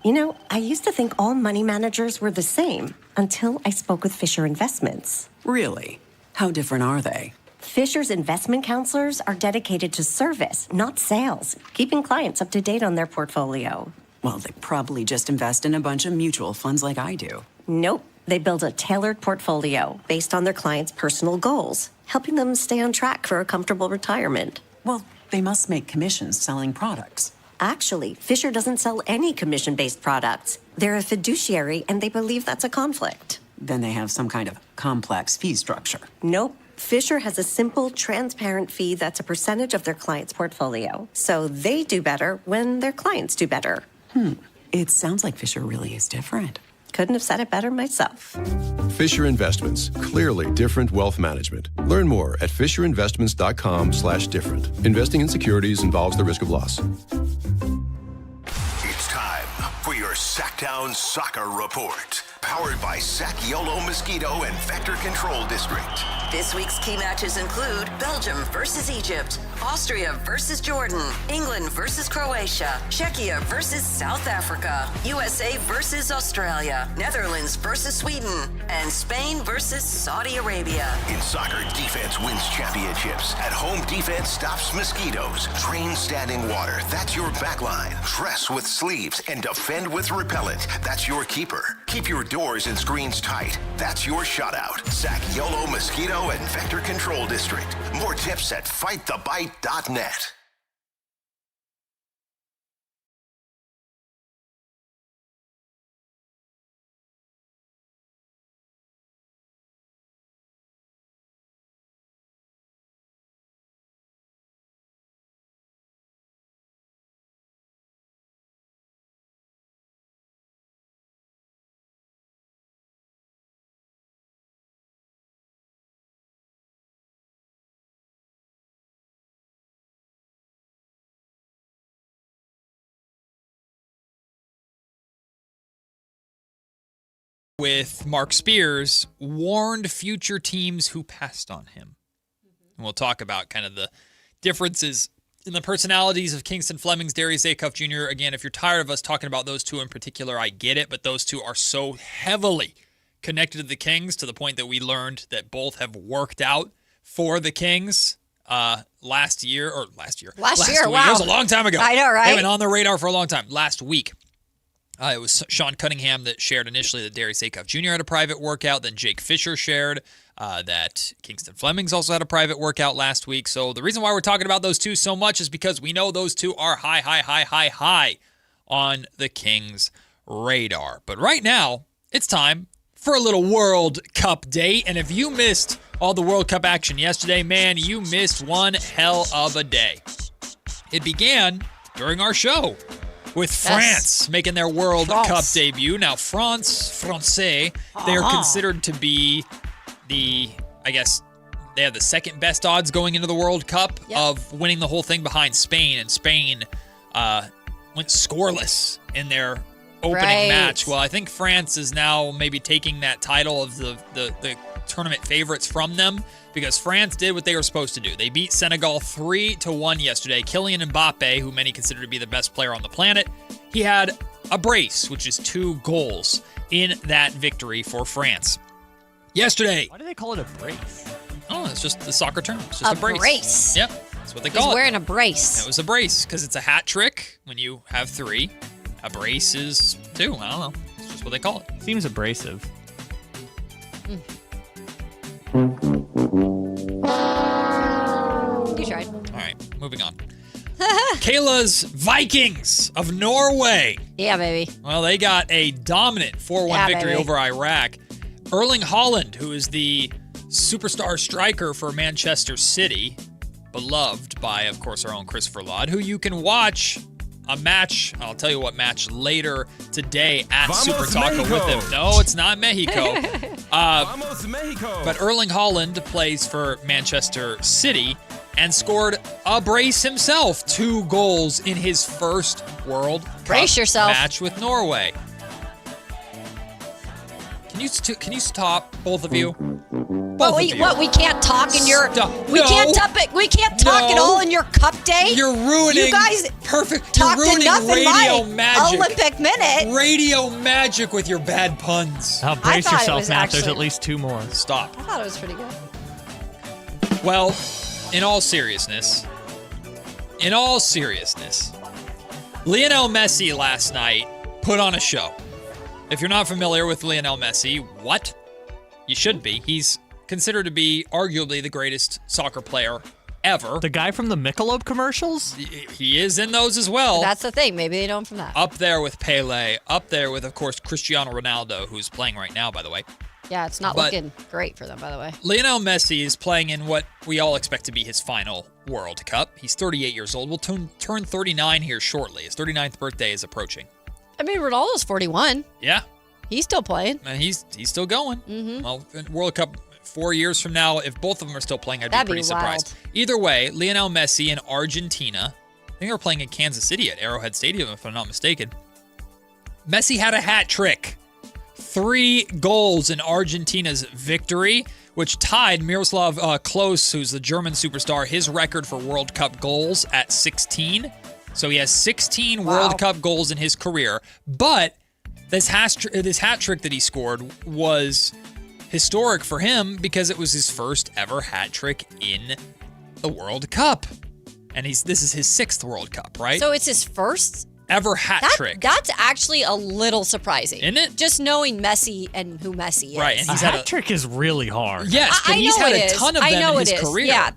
[SPEAKER 24] You know, I used to think all money managers were the same until I spoke with Fisher Investments.
[SPEAKER 26] Really? How different are they?
[SPEAKER 24] Fisher's investment counselors are dedicated to service, not sales, keeping clients up to date on their portfolio.
[SPEAKER 26] Well, they probably just invest in a bunch of mutual funds like I do.
[SPEAKER 24] Nope. They build a tailored portfolio based on their clients' personal goals, helping them stay on track for a comfortable retirement.
[SPEAKER 26] Well, they must make commissions selling products.
[SPEAKER 24] Actually, Fisher doesn't sell any commission-based products. They're a fiduciary, and they believe that's a conflict.
[SPEAKER 26] Then they have some kind of complex fee structure.
[SPEAKER 24] Nope. Fisher has a simple, transparent fee that's a percentage of their client's portfolio. So they do better when their clients do better.
[SPEAKER 26] It sounds like Fisher really is different.
[SPEAKER 24] Couldn't have said it better myself.
[SPEAKER 27] Fisher Investments. Clearly different wealth management. Learn more at fisherinvestments.com/different. Investing in securities involves the risk of loss.
[SPEAKER 8] It's time for your Sactown Soccer Report. Powered by Sac Yolo Mosquito and Vector Control District.
[SPEAKER 7] This week's key matches include Belgium versus Egypt, Austria versus Jordan, England versus Croatia, Czechia versus South Africa, USA versus Australia, Netherlands versus Sweden, and Spain versus Saudi Arabia.
[SPEAKER 8] In soccer, defense wins championships. At home, defense stops mosquitoes. Train standing water. That's your back line. Dress with sleeves and defend with repellent. That's your keeper. Keep your door doors and screens tight, that's your shutout. Sac YOLO Mosquito and Vector Control District. More tips at fightthebite.net.
[SPEAKER 9] With Mark Spears, warned future teams who passed on him. And we'll talk about kind of the differences in the personalities of Kingston Flemings, Darius Acuff Jr. Again, if you're tired of us talking about those two in particular, I get it, but those two are so heavily connected to the Kings to the point that we learned that both have worked out for the Kings last year.
[SPEAKER 10] Last year,
[SPEAKER 9] week.
[SPEAKER 10] wow.
[SPEAKER 9] It was a long time ago.
[SPEAKER 10] I know, right?
[SPEAKER 9] They've been on the radar for a long time. Last week. It was Sean Cunningham that shared initially that Darius Acuff Jr. had a private workout. Then Jake Fisher shared that Kingston Flemings also had a private workout last week. So the reason why we're talking about those two so much is because we know those two are high on the Kings' radar. But right now, it's time for a little World Cup date. And if you missed all the World Cup action yesterday, man, you missed one hell of a day. It began during our show with France making their World Cup debut. Now, Francais, they're considered to be they have the second best odds going into the World Cup of winning the whole thing behind Spain. And Spain went scoreless in their opening match. Well, I think France is now maybe taking that title of the tournament favorites from them, because France did what they were supposed to do. They beat Senegal 3-1 yesterday. Kylian Mbappe, who many consider to be the best player on the planet, he had a brace, which is 2 goals in that victory for France. Yesterday.
[SPEAKER 11] Why do they call it a brace?
[SPEAKER 9] Oh, it's just the soccer term. It's just a brace. Yep, that's what they call it.
[SPEAKER 10] He's wearing a brace.
[SPEAKER 9] It was a brace because it's a hat trick when you have 3. A brace is 2. I don't know. It's just what they call it.
[SPEAKER 11] Seems abrasive.
[SPEAKER 10] You tried.
[SPEAKER 9] All right, moving on. Kayla's Vikings of Norway.
[SPEAKER 10] Yeah, baby.
[SPEAKER 9] Well, they got a dominant 4-1 victory over Iraq. Erling Haaland, who is the superstar striker for Manchester City, beloved by, of course, our own Christopher Laud, who you can watch a match, I'll tell you what match later today at Super Taco with him. No, it's not Mexico.
[SPEAKER 1] Vamos Mexico.
[SPEAKER 9] But Erling Haaland plays for Manchester City and scored a brace himself. 2 goals in his first World Cup match with Norway. Can you stop, both of you?
[SPEAKER 10] We can't talk in your we can't talk at all in your cup day.
[SPEAKER 9] You're ruining
[SPEAKER 10] you guys
[SPEAKER 9] perfect.
[SPEAKER 10] You're
[SPEAKER 9] ruining radio magic.
[SPEAKER 10] Olympic minute.
[SPEAKER 9] Radio magic with your bad puns.
[SPEAKER 11] Now brace yourself, Matt. There's at least 2 more.
[SPEAKER 9] Stop.
[SPEAKER 10] I thought it was pretty good.
[SPEAKER 9] Well, in all seriousness, Lionel Messi last night put on a show. If you're not familiar with Lionel Messi, what? You should be. He's considered to be arguably the greatest soccer player ever.
[SPEAKER 11] The guy from the Michelob commercials?
[SPEAKER 9] He is in those as well.
[SPEAKER 10] That's the thing. Maybe they know him from that.
[SPEAKER 9] Up there with Pele. Up there with, of course, Cristiano Ronaldo, who's playing right now, by the way.
[SPEAKER 10] Yeah, it's not looking great for them, by the way.
[SPEAKER 9] Lionel Messi is playing in what we all expect to be his final World Cup. He's 38 years old. Will turn 39 here shortly. His 39th birthday is approaching.
[SPEAKER 10] I mean, Ronaldo's 41.
[SPEAKER 9] Yeah.
[SPEAKER 10] He's still playing.
[SPEAKER 9] And he's still going.
[SPEAKER 10] Mm-hmm.
[SPEAKER 9] Well, World Cup 4 years from now, if both of them are still playing, I'd be pretty surprised.
[SPEAKER 10] Wild.
[SPEAKER 9] Either way, Lionel Messi in Argentina, I think they were playing in Kansas City at Arrowhead Stadium, if I'm not mistaken. Messi had a hat trick. 3 goals in Argentina's victory, which tied Miroslav Klose, who's the German superstar, his record for World Cup goals at 16. So he has 16 World Cup goals in his career. But this hat trick that he scored was historic for him because it was his first ever hat trick in the World Cup. And this is his 6th World Cup, right?
[SPEAKER 10] So it's his first
[SPEAKER 9] ever hat trick.
[SPEAKER 10] That's actually a little surprising.
[SPEAKER 9] Isn't it?
[SPEAKER 10] Just knowing Messi and who Messi is.
[SPEAKER 9] Right, and
[SPEAKER 11] A hat trick is really hard.
[SPEAKER 9] Yes, but he's had a ton of them in his career.
[SPEAKER 10] Yeah,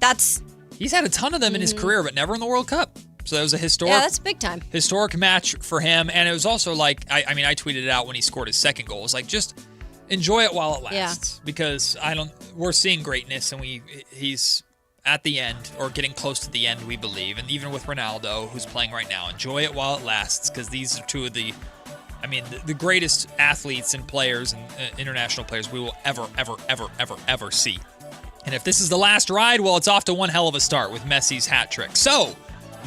[SPEAKER 9] he's had a ton of them in his career, but never in the World Cup. So that was a historic.
[SPEAKER 10] Yeah, that's big time.
[SPEAKER 9] Historic match for him, and it was also like I tweeted it out when he scored his second goal. It was like just enjoy it while it lasts, because we're seeing greatness, and he's at the end or getting close to the end, we believe, and even with Ronaldo, who's playing right now, enjoy it while it lasts, because these are two of the greatest athletes and players and international players we will ever see. And if this is the last ride, well, it's off to one hell of a start with Messi's hat trick. So,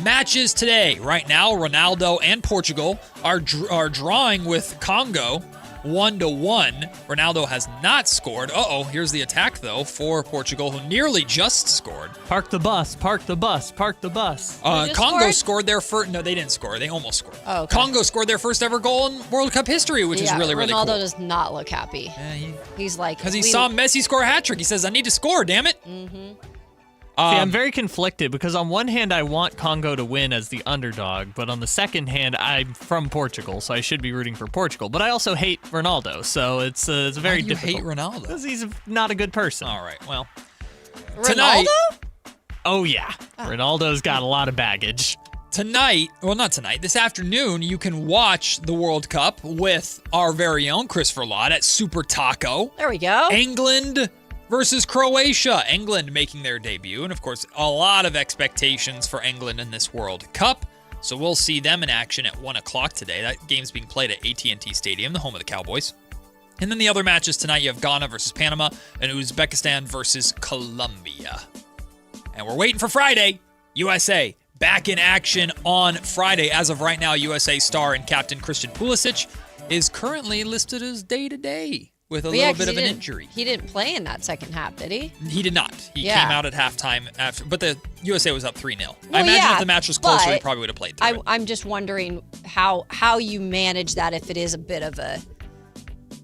[SPEAKER 9] matches today. Right now, Ronaldo and Portugal are drawing with Congo 1-1. Ronaldo has not scored. Here's the attack, though, for Portugal, who nearly just scored.
[SPEAKER 11] Park the bus, park the bus, park the bus.
[SPEAKER 9] Congo scored their first... No, they didn't score. They almost scored.
[SPEAKER 10] Oh, okay.
[SPEAKER 9] Congo scored their first ever goal in World Cup history, which is really, really cool.
[SPEAKER 10] Ronaldo does not look happy. He's like...
[SPEAKER 9] Because he saw Messi score a hat trick. He says, I need to score, damn it.
[SPEAKER 10] Mm-hmm.
[SPEAKER 11] I'm very conflicted because on one hand, I want Congo to win as the underdog, but on the second hand, I'm from Portugal, so I should be rooting for Portugal. But I also hate Ronaldo, so it's very difficult.
[SPEAKER 9] Why do you hate Ronaldo?
[SPEAKER 11] Because he's not a good person.
[SPEAKER 9] All right, well.
[SPEAKER 10] Ronaldo?
[SPEAKER 11] Oh, yeah. Ronaldo's got a lot of baggage.
[SPEAKER 9] This afternoon, you can watch the World Cup with our very own Christopher Lott at Super Taco.
[SPEAKER 10] There we go.
[SPEAKER 9] England versus Croatia. England making their debut. And, of course, a lot of expectations for England in this World Cup. So we'll see them in action at 1 o'clock today. That game's being played at AT&T Stadium, the home of the Cowboys. And then the other matches tonight, you have Ghana versus Panama and Uzbekistan versus Colombia. And we're waiting for Friday. USA back in action on Friday. As of right now, USA star and captain Christian Pulisic is currently listed as day-to-day with a little bit of an injury.
[SPEAKER 10] He didn't play in that second half, did he?
[SPEAKER 9] He did not. He came out at halftime after, but the USA was up 3-0. I imagine if the match was closer, he probably would have played through it.
[SPEAKER 10] I'm just wondering how you manage that if it is a bit of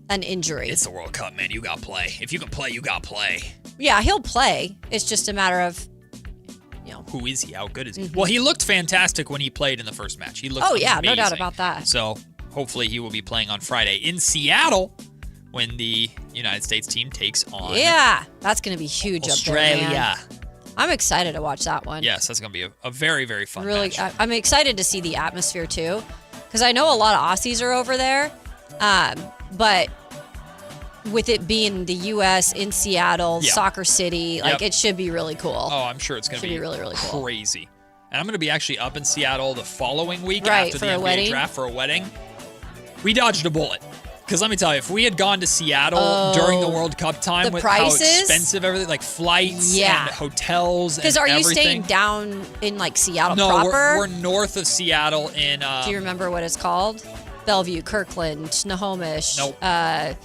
[SPEAKER 10] an injury.
[SPEAKER 9] It's the World Cup, man. You got to play. If you can play, you got to play.
[SPEAKER 10] Yeah, he'll play. It's just a matter of,
[SPEAKER 9] who is he? How good is he? Mm-hmm. Well, he looked fantastic when he played in the first match. He looked amazing.
[SPEAKER 10] No doubt about that.
[SPEAKER 9] So hopefully he will be playing on Friday in Seattle when the United States team takes on
[SPEAKER 10] that's going to be huge
[SPEAKER 9] Australia.
[SPEAKER 10] Up there, man. I'm excited to watch that one.
[SPEAKER 9] Yes, that's going to be a very, very fun match.
[SPEAKER 10] I'm excited to see the atmosphere, too, because I know a lot of Aussies are over there, but with it being the U.S. in Seattle, Soccer City, it should be really cool.
[SPEAKER 9] Oh, I'm sure it's going to be
[SPEAKER 10] really, really cool.
[SPEAKER 9] Crazy. And I'm going to be actually up in Seattle the following week
[SPEAKER 10] after
[SPEAKER 9] the NBA draft for a wedding. We dodged a bullet. Because let me tell you, if we had gone to Seattle during the World Cup time with
[SPEAKER 10] prices,
[SPEAKER 9] how expensive everything, like flights and hotels and everything.
[SPEAKER 10] Because are you staying down in Seattle
[SPEAKER 9] proper?
[SPEAKER 10] No,
[SPEAKER 9] we're north of Seattle in...
[SPEAKER 10] Do you remember what it's called? Bellevue, Kirkland, Snohomish.
[SPEAKER 9] Nope.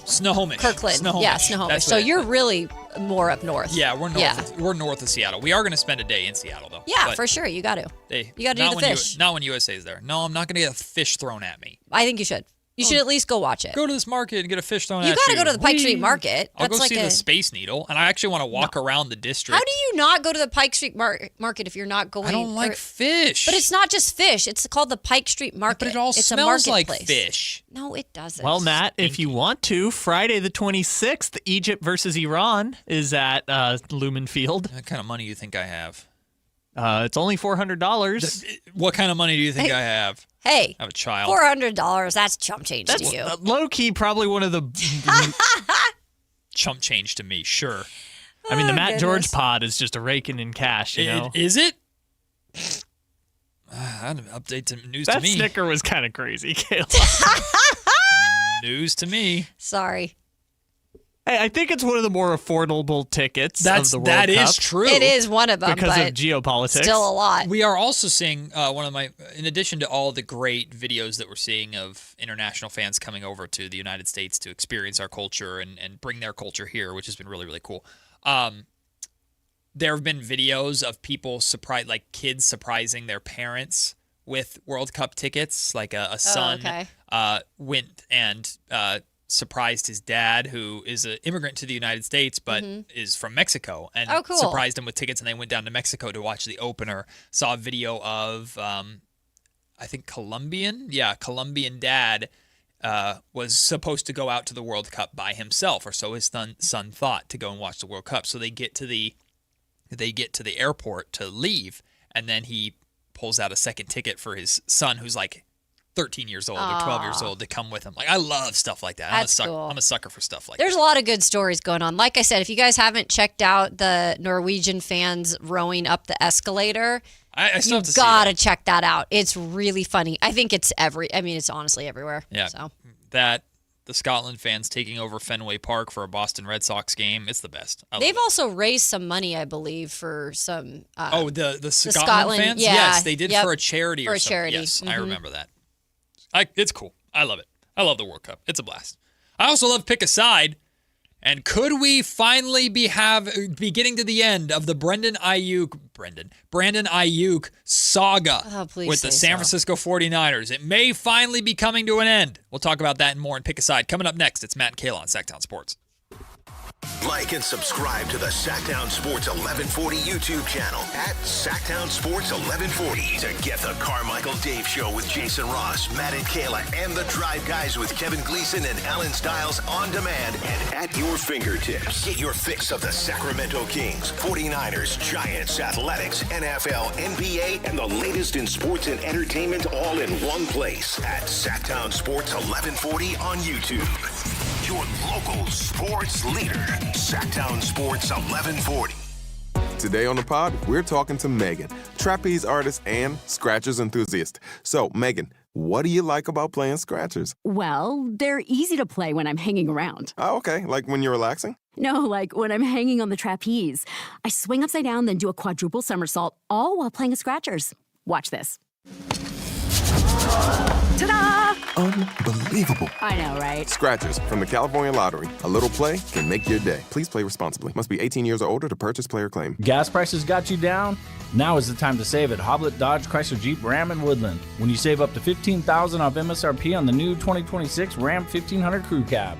[SPEAKER 9] Snohomish.
[SPEAKER 10] Kirkland.
[SPEAKER 9] Snohomish.
[SPEAKER 10] Yeah, Snohomish. So you're really more up north.
[SPEAKER 9] Yeah, we're north. We're north of Seattle. We are going to spend a day in Seattle, though.
[SPEAKER 10] Yeah, for sure. You got to. You got to do the fish.
[SPEAKER 9] Not when USA is there. No, I'm not going to get a fish thrown at me.
[SPEAKER 10] I think you should. You should at least go watch it.
[SPEAKER 9] Go to this market and get a fish thrown at you.
[SPEAKER 10] You got to go to the Pike Street Market.
[SPEAKER 9] I'll go see the Space Needle, and I actually want to walk around the district.
[SPEAKER 10] How do you not go to the Pike Street Market if you're not going?
[SPEAKER 9] I don't like fish.
[SPEAKER 10] But it's not just fish. It's called the Pike Street Market.
[SPEAKER 9] But it all smells like fish.
[SPEAKER 10] No, it doesn't.
[SPEAKER 11] Well, Matt, if you want to, Friday the 26th, Egypt versus Iran is at Lumen Field.
[SPEAKER 9] What kind of money do you think I have?
[SPEAKER 11] It's only $400.
[SPEAKER 9] What kind of money do you think I have?
[SPEAKER 10] Hey,
[SPEAKER 9] I have a child.
[SPEAKER 10] $400, that's chump change to you.
[SPEAKER 11] Low-key, probably one of the...
[SPEAKER 9] Chump change to me, sure.
[SPEAKER 11] I mean, the Matt George pod is just a raking in cash, you know?
[SPEAKER 9] Is it? That update to news to me.
[SPEAKER 11] That snicker was kind of crazy, Kayla.
[SPEAKER 9] News to me.
[SPEAKER 10] Sorry.
[SPEAKER 11] Hey, I think it's one of the more affordable tickets of the World Cup.
[SPEAKER 9] That is true.
[SPEAKER 10] It is one of them,
[SPEAKER 11] because of geopolitics.
[SPEAKER 10] Still a lot.
[SPEAKER 9] We are also seeing in addition to all the great videos that we're seeing of international fans coming over to the United States to experience our culture and bring their culture here, which has been really, really cool. There have been videos of people kids surprising their parents with World Cup tickets. Like a son went and surprised his dad, who is an immigrant to the United States but is from Mexico, and surprised him with tickets, and they went down to Mexico to watch the opener. Saw a video of I think Colombian dad was supposed to go out to the World Cup by himself, or so his son thought, to go and watch the World Cup. So they get to the airport to leave, and then he pulls out a second ticket for his son, who's like 13 years old or 12 years old, to come with him. Like, I love stuff like that.
[SPEAKER 10] Cool.
[SPEAKER 9] I'm a sucker for stuff like
[SPEAKER 10] There's
[SPEAKER 9] that.
[SPEAKER 10] a lot of good stories going on. Like I said, if you guys haven't checked out the Norwegian fans rowing up the escalator, you've got to check that out. It's really funny. I think it's it's honestly everywhere.
[SPEAKER 9] Yeah.
[SPEAKER 10] So
[SPEAKER 9] The Scotland fans taking over Fenway Park for a Boston Red Sox game. It's the best.
[SPEAKER 10] They've also raised some money, I believe, for some.
[SPEAKER 9] The Scotland fans?
[SPEAKER 10] Yeah.
[SPEAKER 9] Yes, they did for a charity.
[SPEAKER 10] For a charity.
[SPEAKER 9] Yes,
[SPEAKER 10] Mm-hmm.
[SPEAKER 9] I remember that. It's cool. I love it. I love the World Cup. It's a blast. I also love Pick a Side. And could we finally be getting to the end of the Brandon Ayuk saga with the San Francisco 49ers? It may finally be coming to an end. We'll talk about that and more in Pick a Side. Coming up next, it's Matt and Kayla on Sactown Sports.
[SPEAKER 8] Like and subscribe to the Sactown Sports 1140 YouTube channel at Sactown Sports 1140 to get the Carmichael Dave Show with Jason Ross, Matt and Kayla, and the Drive Guys with Kevin Gleason and Alan Stiles on demand and at your fingertips. Get your fix of the Sacramento Kings, 49ers, Giants, Athletics, NFL, NBA, and the latest in sports and entertainment all in one place at Sactown Sports 1140 on YouTube. Your local sports leader, Sactown Sports 1140.
[SPEAKER 2] Today on the pod, we're talking to Megan, trapeze artist and scratchers enthusiast. So, Megan, what do you like about playing scratchers?
[SPEAKER 4] Well, they're easy to play when I'm hanging around.
[SPEAKER 2] Oh, okay. Like when you're relaxing?
[SPEAKER 4] No, like when I'm hanging on the trapeze. I swing upside down, then do a quadruple somersault, all while playing scratchers. Watch this. Ta-da!
[SPEAKER 2] Unbelievable.
[SPEAKER 4] I know, right?
[SPEAKER 2] Scratchers from the California Lottery. A little play can make your day. Please play responsibly. Must be 18 years or older to purchase player claim.
[SPEAKER 5] Gas prices got you down? Now is the time to save at Hoblet Dodge Chrysler Jeep Ram in Woodland. When you save up to $15,000 off MSRP on the new 2026 Ram 1500 Crew Cab.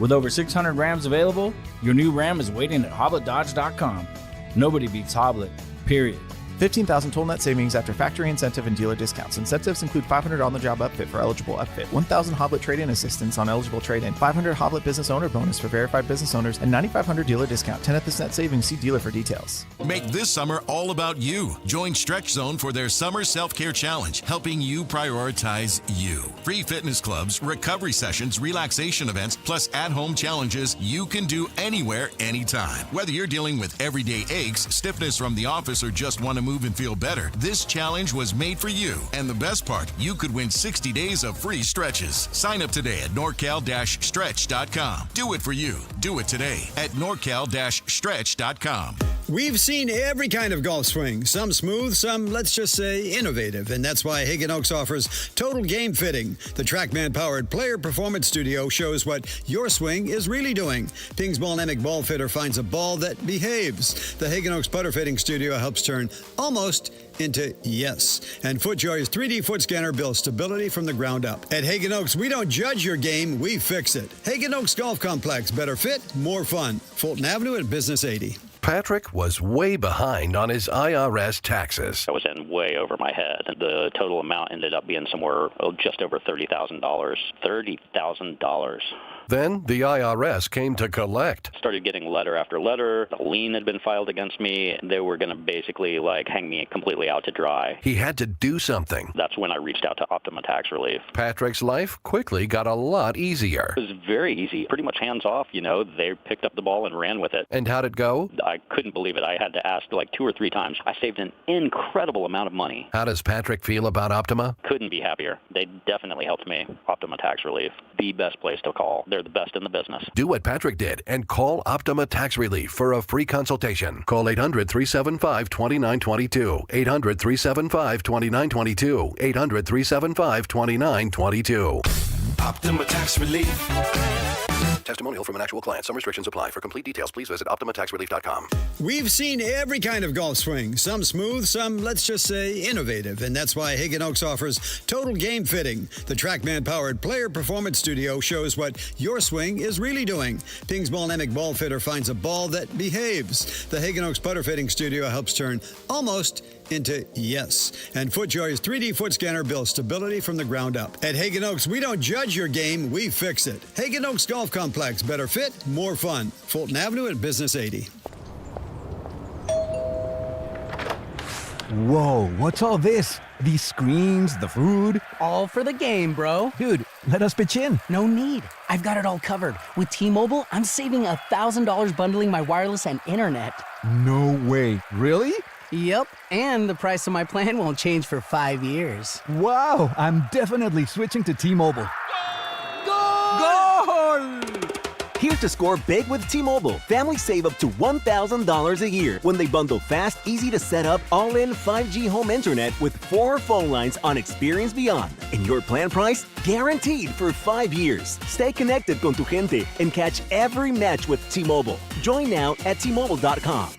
[SPEAKER 5] With over 600 Rams available, your new Ram is waiting at HobletDodge.com. Nobody beats Hoblet, period.
[SPEAKER 12] 15,000 total net savings after factory incentive and dealer discounts. Incentives include $500 on-the-job upfit for eligible upfit, 1,000 Hoblet trade-in assistance on eligible trade-in, 500 Hoblet business owner bonus for verified business owners, and 9,500 dealer discount. 10th net savings. See dealer for details.
[SPEAKER 15] Make this summer all about you. Join Stretch Zone for their Summer Self-Care Challenge, helping you prioritize you. Free fitness clubs, recovery sessions, relaxation events, plus at-home challenges you can do anywhere, anytime. Whether you're dealing with everyday aches, stiffness from the office, or just want to move and feel better, this challenge was made for you. And the best part, you could win 60 days of free stretches. Sign up today at norcal-stretch.com. Do it for you. Do it today at norcal-stretch.com.
[SPEAKER 13] We've seen every kind of golf swing, some smooth, some, let's just say, innovative, and that's why Hagen Oaks offers Total Game Fitting. The TrackMan-powered player performance studio shows what your swing is really doing. Ping's Ball-Nemic Ball Fitter finds a ball that behaves. The Hagen Oaks Putter Fitting Studio helps turn almost into yes. And FootJoy's 3D foot scanner builds stability from the ground up. At Hagen Oaks, we don't judge your game, we fix it. Hagen Oaks Golf Complex, better fit, more fun. Fulton Avenue at Business 80.
[SPEAKER 8] Patrick was way behind on his IRS taxes.
[SPEAKER 14] I was in way over my head. The total amount ended up being somewhere just over $30,000. $30,000.
[SPEAKER 8] Then the IRS came to collect.
[SPEAKER 14] Started getting letter after letter. A lien had been filed against me. They were going to basically hang me completely out to dry.
[SPEAKER 8] He had to do something.
[SPEAKER 14] That's when I reached out to Optima Tax Relief.
[SPEAKER 8] Patrick's life quickly got a lot easier.
[SPEAKER 14] It was very easy, pretty much hands off. They picked up the ball and ran with it.
[SPEAKER 8] And how'd it go?
[SPEAKER 14] I couldn't believe it. I had to ask 2 or 3 times. I saved an incredible amount of money.
[SPEAKER 8] How does Patrick feel about Optima?
[SPEAKER 14] Couldn't be happier. They definitely helped me. Optima Tax Relief, the best place to call. They're the best in the business.
[SPEAKER 8] Do what Patrick did and call Optima Tax Relief for a free consultation. Call 800-375-2922. 800-375-2922. 800-375-2922. Optima Tax Relief. Testimonial from an actual client. Some restrictions apply. For complete details, please visit OptimaTaxRelief.com.
[SPEAKER 13] We've seen every kind of golf swing, some smooth, some, let's just say, innovative, and that's why Hagen Oaks offers Total Game Fitting. The TrackMan-powered player performance studio shows what your swing is really doing. Ping's Ball-Nemic Ball Fitter finds a ball that behaves. The Hagen Oaks Putter Fitting Studio helps turn almost into yes. And FootJoy's 3D foot scanner builds stability from the ground up. At Hagen Oaks, we don't judge your game, we fix it. Hagen Oaks Golf Complex. Better fit, more fun. Fulton Avenue at Business 80.
[SPEAKER 16] Whoa, what's all this? These screens, the food?
[SPEAKER 17] All for the game, bro.
[SPEAKER 16] Dude, let us pitch in.
[SPEAKER 17] No need. I've got it all covered. With T-Mobile, I'm saving $1,000 bundling my wireless and internet.
[SPEAKER 16] No way. Really?
[SPEAKER 17] Yep, and the price of my plan won't change for 5 years.
[SPEAKER 16] Wow, I'm definitely switching to T-Mobile. Goal!
[SPEAKER 18] Here to score big with T-Mobile. Families save up to $1,000 a year when they bundle fast, easy to set up, all-in 5G home internet with 4 phone lines on Experience Beyond. And your plan price? Guaranteed for 5 years. Stay connected con tu gente and catch every match with T-Mobile. Join now at T-Mobile.com.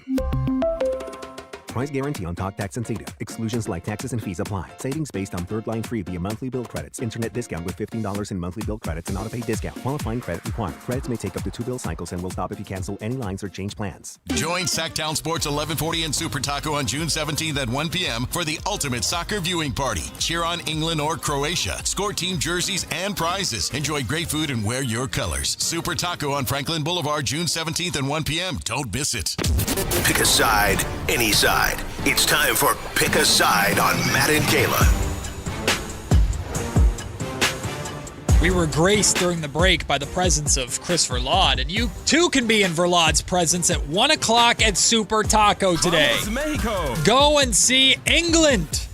[SPEAKER 18] Price guarantee on talk, tax, and data. Exclusions like taxes and fees apply. Savings based on third line free via monthly bill credits. Internet discount with $15 in monthly bill credits and auto-pay discount. Qualifying credit required. Credits may take up to 2 bill cycles and will stop if you cancel any lines or change plans.
[SPEAKER 15] Join Sactown Sports 1140 and Super Taco on June 17th at 1 p.m. for the ultimate soccer viewing party. Cheer on England or Croatia. Score team jerseys and prizes. Enjoy great food and wear your colors. Super Taco on Franklin Boulevard, June 17th and 1 p.m. Don't miss it.
[SPEAKER 8] Pick a side, any side. It's time for Pick a Side on Matt and Kayla.
[SPEAKER 9] We were graced during the break by the presence of Chris Verlaud, and you too can be in Verlaud's presence at 1 o'clock at Super Taco today.
[SPEAKER 1] Mexico.
[SPEAKER 9] Go and see England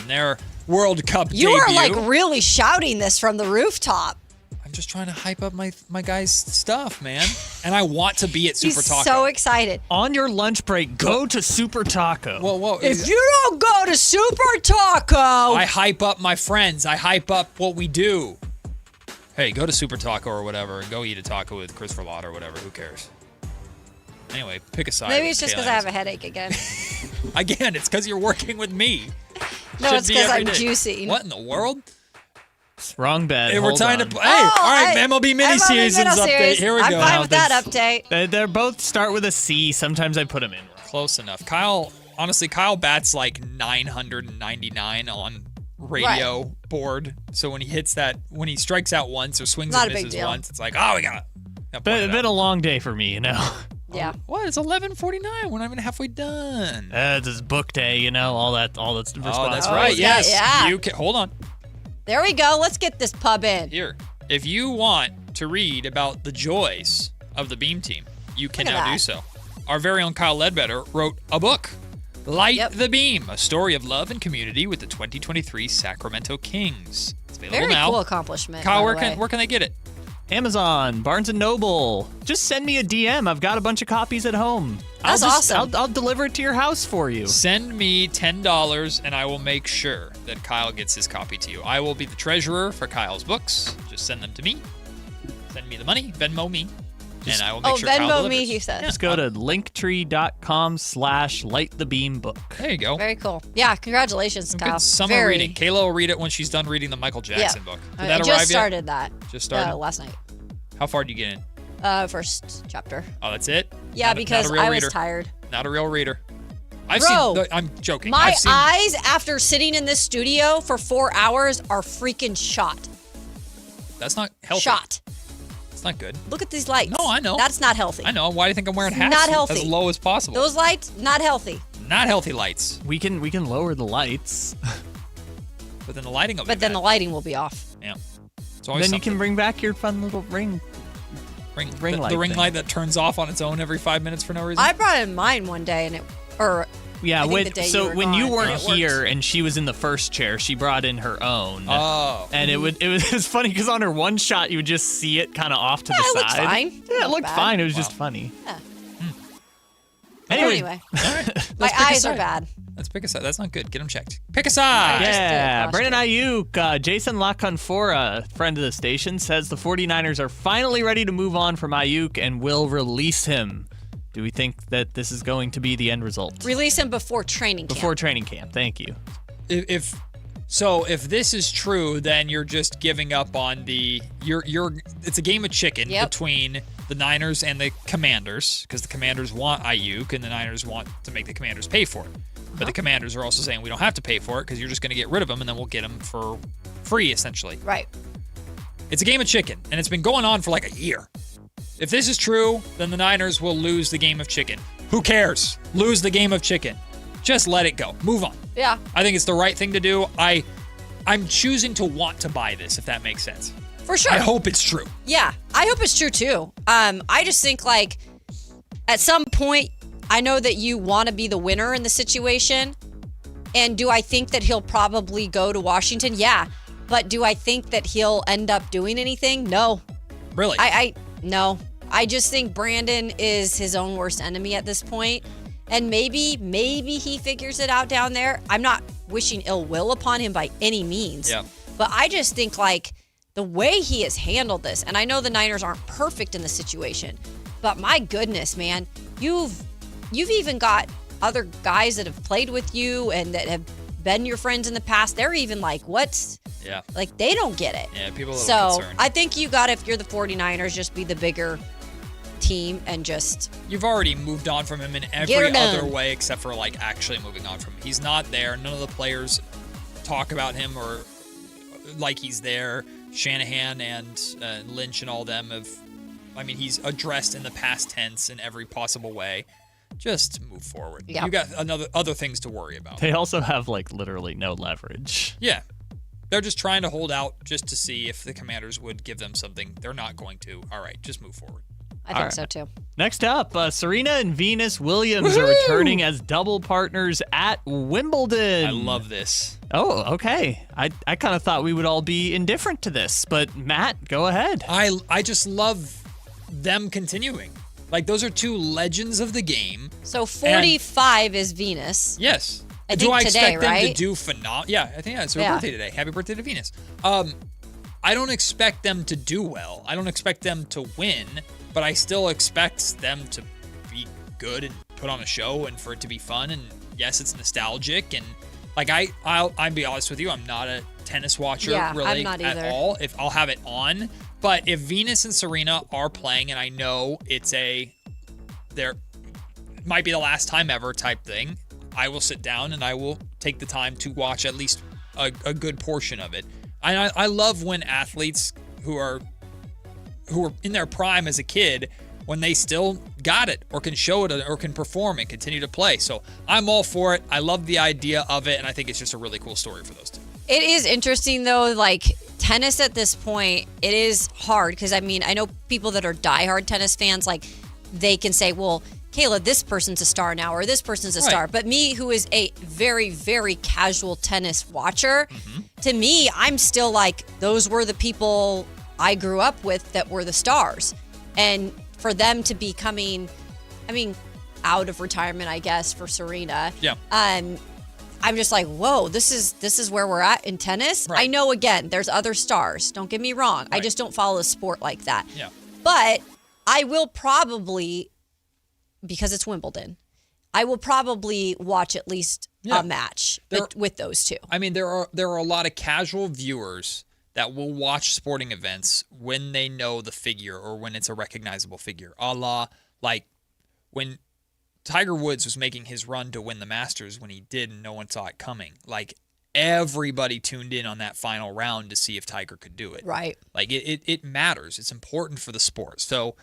[SPEAKER 9] in their World Cup debut.
[SPEAKER 10] You are like really shouting this from the rooftop.
[SPEAKER 9] I'm just trying to hype up my guy's stuff, man. And I want to be at Super Taco.
[SPEAKER 10] He's so excited.
[SPEAKER 11] On your lunch break, go to Super Taco.
[SPEAKER 9] Whoa.
[SPEAKER 10] If you don't go to Super Taco.
[SPEAKER 9] I hype up my friends. I hype up what we do. Hey, go to Super Taco or whatever and go eat a taco with Chris Verlaud or whatever. Who cares? Anyway, pick a side.
[SPEAKER 10] Maybe it's just because I have a headache again.
[SPEAKER 9] Again, it's because you're working with me.
[SPEAKER 10] No, it's because I'm juicy.
[SPEAKER 9] What in the world?
[SPEAKER 11] Wrong bet.
[SPEAKER 9] Hey, we're trying to.
[SPEAKER 10] Oh,
[SPEAKER 9] all right, MLB mini seasons update. Here we go.
[SPEAKER 10] I'm fine with that update.
[SPEAKER 11] They're both start with a C. Sometimes I put them in.
[SPEAKER 9] Close enough. Kyle bats like 999 on radio board. So when he strikes out once or swings and misses once, it's like, oh, we got it.
[SPEAKER 11] Been a long day for me,
[SPEAKER 10] Yeah.
[SPEAKER 9] What? It's 11:49. We're not even halfway done.
[SPEAKER 11] It's book day, all that's responsible.
[SPEAKER 9] Oh, that's right. Yes.
[SPEAKER 10] Yeah.
[SPEAKER 9] You can, hold on.
[SPEAKER 10] There we go. Let's get this pub in.
[SPEAKER 9] Here. If you want to read about the joys of the Beam Team, you can now do so. Our very own Kyle Ledbetter wrote a book, Light the Beam, a story of love and community with the 2023 Sacramento Kings. It's available
[SPEAKER 10] Very
[SPEAKER 9] now.
[SPEAKER 10] cool accomplishment.
[SPEAKER 9] Kyle, where can they get it?
[SPEAKER 11] Amazon, Barnes & Noble. Just send me a DM. I've got a bunch of copies at home.
[SPEAKER 10] That's awesome.
[SPEAKER 11] I'll deliver it to your house for you.
[SPEAKER 9] Send me $10 and I will make sure that Kyle gets his copy to you. I will be the treasurer for Kyle's books. Just send them to me. Send me the money. Venmo me. And I will make sure Kyle delivers.
[SPEAKER 10] Venmo me, he said.
[SPEAKER 11] Just go to linktree.com/lightthebeambook.
[SPEAKER 9] There you go.
[SPEAKER 10] Very cool. Yeah, congratulations, Kyle.
[SPEAKER 9] Good summer reading. Kayla will read it when she's done reading the Michael Jackson book. Did that arrive
[SPEAKER 10] just started
[SPEAKER 9] yet?
[SPEAKER 10] that.
[SPEAKER 9] Just started?
[SPEAKER 10] Last night.
[SPEAKER 9] How far did you get in?
[SPEAKER 10] First chapter.
[SPEAKER 9] Oh, that's it?
[SPEAKER 10] Yeah, because I was tired.
[SPEAKER 9] Not a real reader. I'm joking.
[SPEAKER 10] My eyes after sitting in this studio for 4 hours are freaking shot.
[SPEAKER 9] That's not healthy.
[SPEAKER 10] Shot.
[SPEAKER 9] It's not good.
[SPEAKER 10] Look at these lights.
[SPEAKER 9] No, I know.
[SPEAKER 10] That's not healthy.
[SPEAKER 9] I know. Why do you think I'm wearing hats?
[SPEAKER 10] Not healthy.
[SPEAKER 9] As low as possible.
[SPEAKER 10] Those lights, not healthy.
[SPEAKER 9] Not healthy lights.
[SPEAKER 11] We can lower the lights.
[SPEAKER 9] But then the lighting will be
[SPEAKER 10] But then the lighting will be off.
[SPEAKER 9] Yeah.
[SPEAKER 11] Then you can bring back your fun little ring light.
[SPEAKER 9] The ring light that turns off on its own every 5 minutes for no reason.
[SPEAKER 10] I brought in mine one day and
[SPEAKER 11] when you weren't here and she was in the first chair, she brought in her own.
[SPEAKER 9] Oh.
[SPEAKER 11] And it was funny because on her one shot you would just see it kind of off to the side.
[SPEAKER 10] It looked fine.
[SPEAKER 11] Yeah, it looked fine. It was just funny.
[SPEAKER 10] Yeah.
[SPEAKER 11] Anyway.
[SPEAKER 10] My eyes are bad.
[SPEAKER 9] Let's pick a side. That's not good. Get them checked. Pick a side.
[SPEAKER 11] Yeah. Brandon Ayuk, Jason LaConfora, friend of the station, says the 49ers are finally ready to move on from Ayuk and will release him. Do we think that this is going to be the end result?
[SPEAKER 10] Release him before training camp.
[SPEAKER 11] Before training camp. Thank you.
[SPEAKER 9] If this is true, then you're just giving up on it's a game of chicken between the Niners and the Commanders, because the Commanders want Ayuk and the Niners want to make the Commanders pay for it. But the Commanders are also saying we don't have to pay for it because you're just going to get rid of them and then we'll get them for free, essentially.
[SPEAKER 10] Right.
[SPEAKER 9] It's a game of chicken, and it's been going on for like a year. If this is true, then the Niners will lose the game of chicken. Who cares? Lose the game of chicken. Just let it go. Move on.
[SPEAKER 10] Yeah.
[SPEAKER 9] I think it's the right thing to do. I'm choosing to want to buy this, if that makes sense.
[SPEAKER 10] For sure.
[SPEAKER 9] I hope it's true.
[SPEAKER 10] Yeah, I hope it's true too. I just think like at some point, I know that you want to be the winner in the situation. And do I think that he'll probably go to Washington? Yeah. But do I think that he'll end up doing anything? No.
[SPEAKER 9] Really?
[SPEAKER 10] No. I just think Brandon is his own worst enemy at this point. And maybe he figures it out down there. I'm not wishing ill will upon him by any means.
[SPEAKER 9] Yeah.
[SPEAKER 10] But I just think like the way he has handled this, and I know the Niners aren't perfect in the situation, but my goodness, man, you've even got other guys that have played with you and that have been your friends in the past. They're even like, what?
[SPEAKER 9] Yeah.
[SPEAKER 10] Like they don't get it.
[SPEAKER 9] Yeah, people are a little
[SPEAKER 10] So
[SPEAKER 9] concerned.
[SPEAKER 10] I think you got, if you're the 49ers, just be the bigger team and just...
[SPEAKER 9] You've already moved on from him in every other way except for like actually moving on from him. He's not there. None of the players talk about him or like he's there. Shanahan and Lynch and all them he's addressed in the past tense in every possible way. Just move forward.
[SPEAKER 10] Yep.
[SPEAKER 9] You got other things to worry about.
[SPEAKER 11] They also have like literally no leverage.
[SPEAKER 9] Yeah. They're just trying to hold out just to see if the Commanders would give them something. They're not going to. All right, just move forward.
[SPEAKER 10] I think so too.
[SPEAKER 11] Next up, Serena and Venus Williams are returning as double partners at Wimbledon.
[SPEAKER 9] I love this.
[SPEAKER 11] Oh, okay. I kind of thought we would all be indifferent to this, but Matt, go ahead.
[SPEAKER 9] I just love them continuing. Like, those are two legends of the game.
[SPEAKER 10] So 45 is Venus.
[SPEAKER 9] Yes.
[SPEAKER 10] I
[SPEAKER 9] do
[SPEAKER 10] think
[SPEAKER 9] I
[SPEAKER 10] today,
[SPEAKER 9] expect them
[SPEAKER 10] right?
[SPEAKER 9] to do phenomenal? Yeah, I think it's her birthday today. Happy birthday to Venus. I don't expect them to do well. I don't expect them to win, but I still expect them to be good and put on a show and for it to be fun. And yes, it's nostalgic. And like I'll be honest with you, I'm not a tennis watcher really
[SPEAKER 10] I'm not either.
[SPEAKER 9] at all. If I'll have it on, but if Venus and Serena are playing, and I know there might be the last time ever type thing, I will sit down and I will take the time to watch at least a good portion of it. I love when athletes who are in their prime as a kid, when they still got it or can show it or can perform and continue to play. So I'm all for it. I love the idea of it, and I think it's just a really cool story for those two.
[SPEAKER 10] It is interesting, though, like tennis at this point, it is hard because, I mean, I know people that are diehard tennis fans, like they can say, well, Kayla, this person's a star now, or this person's a star. But me, who is a very, very casual tennis watcher, to me, I'm still like, those were the people I grew up with that were the stars. And for them to be coming, I mean, out of retirement, I guess, for Serena.
[SPEAKER 9] Yeah.
[SPEAKER 10] I'm just like, whoa, this is where we're at in tennis.
[SPEAKER 9] Right.
[SPEAKER 10] I know, again, there's other stars. Don't get me wrong. I just don't follow the sport like that.
[SPEAKER 9] Yeah.
[SPEAKER 10] But I will probably, because it's Wimbledon, I will probably watch at least a match with those two.
[SPEAKER 9] I mean, there are a lot of casual viewers that will watch sporting events when they know the figure or when it's a recognizable figure. A la, like, when Tiger Woods was making his run to win the Masters, when he did and no one saw it coming. Like, everybody tuned in on that final round to see if Tiger could do it.
[SPEAKER 10] Right.
[SPEAKER 9] Like, it matters. It's important for the sport. So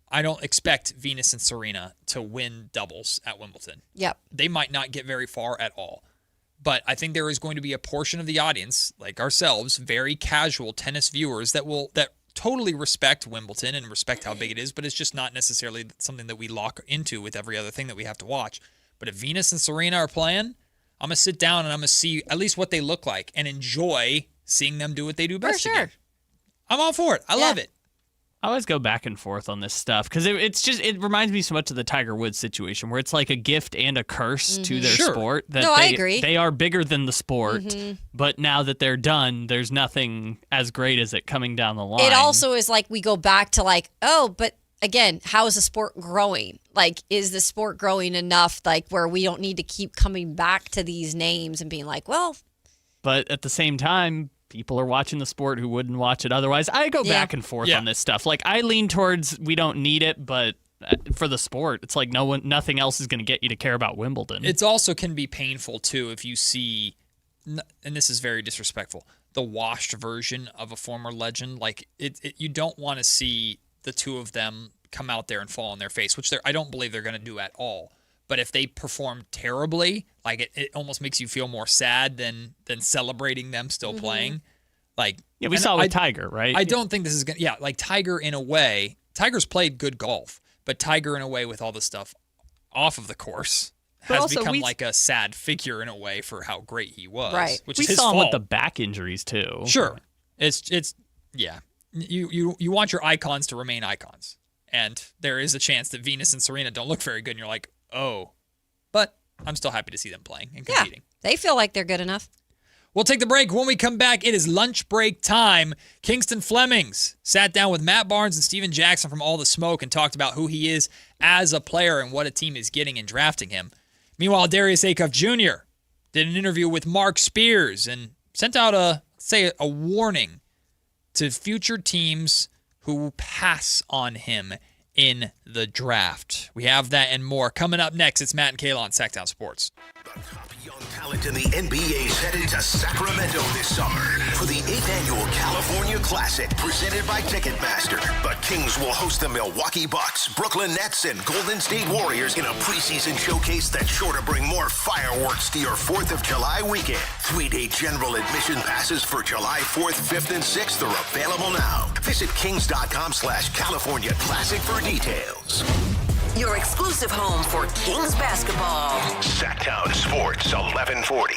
[SPEAKER 9] I don't expect Venus and Serena to win doubles at Wimbledon.
[SPEAKER 10] Yep.
[SPEAKER 9] They might not get very far at all. But I think there is going to be a portion of the audience, like ourselves, very casual tennis viewers that totally respect Wimbledon and respect how big it is, but it's just not necessarily something that we lock into with every other thing that we have to watch. But if Venus and Serena are playing, I'm going to sit down and I'm going to see at least what they look like and enjoy seeing them do what they do best.
[SPEAKER 10] For sure.
[SPEAKER 9] Again. I'm all for it. I love it.
[SPEAKER 11] I always go back and forth on this stuff because it reminds me so much of the Tiger Woods situation where it's like a gift and a curse to their sport. That
[SPEAKER 10] I agree.
[SPEAKER 11] They are bigger than the sport, but now that they're done, there's nothing as great as it coming down the line.
[SPEAKER 10] It also is like we go back to like, oh, but again, how is the sport growing? Like, is the sport growing enough like where we don't need to keep coming back to these names and being like, well.
[SPEAKER 11] But at the same time, people are watching the sport who wouldn't watch it otherwise. I go back and forth on this stuff. Like, I lean towards we don't need it, but for the sport. It's like nothing else is going to get you to care about Wimbledon.
[SPEAKER 9] It also can be painful too if you see, and this is very disrespectful, the washed version of a former legend. Like you don't want to see the two of them come out there and fall on their face, which I don't believe they're going to do at all. But if they perform terribly, like it almost makes you feel more sad than celebrating them still playing. Like
[SPEAKER 11] we saw with Tiger, right?
[SPEAKER 9] I don't think this is going to, like Tiger in a way, Tiger's played good golf, but Tiger in a way with all the stuff off of the course has become like a sad figure in a way for how great he was.
[SPEAKER 10] Right.
[SPEAKER 9] Which
[SPEAKER 11] we
[SPEAKER 9] is his
[SPEAKER 11] saw him
[SPEAKER 9] fault.
[SPEAKER 11] with the back injuries too.
[SPEAKER 9] Sure. It's yeah. You want your icons to remain icons. And there is a chance that Venus and Serena don't look very good and you're like, oh. But I'm still happy to see them playing and competing.
[SPEAKER 10] Yeah, they feel like they're good enough.
[SPEAKER 9] We'll take the break. When we come back, it is lunch break time. Kingston Flemings sat down with Matt Barnes and Steven Jackson from All the Smoke and talked about who he is as a player and what a team is getting in drafting him. Meanwhile, Darius Acuff Jr. did an interview with Mark Spears and sent out a warning to future teams who pass on him in the draft. We have that and more coming up next. It's Matt and Kayla on Sactown Sports.
[SPEAKER 8] Young talent in the NBA is headed to Sacramento this summer for the 8th annual California Classic presented by Ticketmaster. The Kings will host the Milwaukee Bucks, Brooklyn Nets, and Golden State Warriors in a preseason showcase that's sure to bring more fireworks to your 4th of July weekend. 3-day general admission passes for July 4th, 5th, and 6th are available now. Visit kings.com/California Classic for details.
[SPEAKER 7] Your exclusive home for Kings basketball.
[SPEAKER 8] Sactown Sports 1140.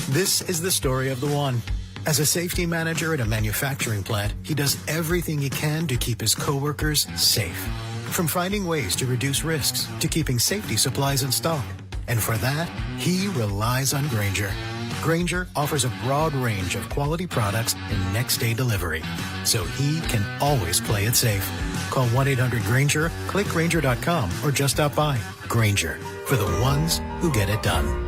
[SPEAKER 6] This is the story of the one. As a safety manager at a manufacturing plant, he does everything he can to keep his coworkers safe. From finding ways to reduce risks to keeping safety supplies in stock. And for that, he relies on Grainger. Grainger offers a broad range of quality products and next-day delivery, so he can always play it safe. Call 1-800-GRAINGER, click Grainger.com, or just stop by. Grainger, for the ones who get it done.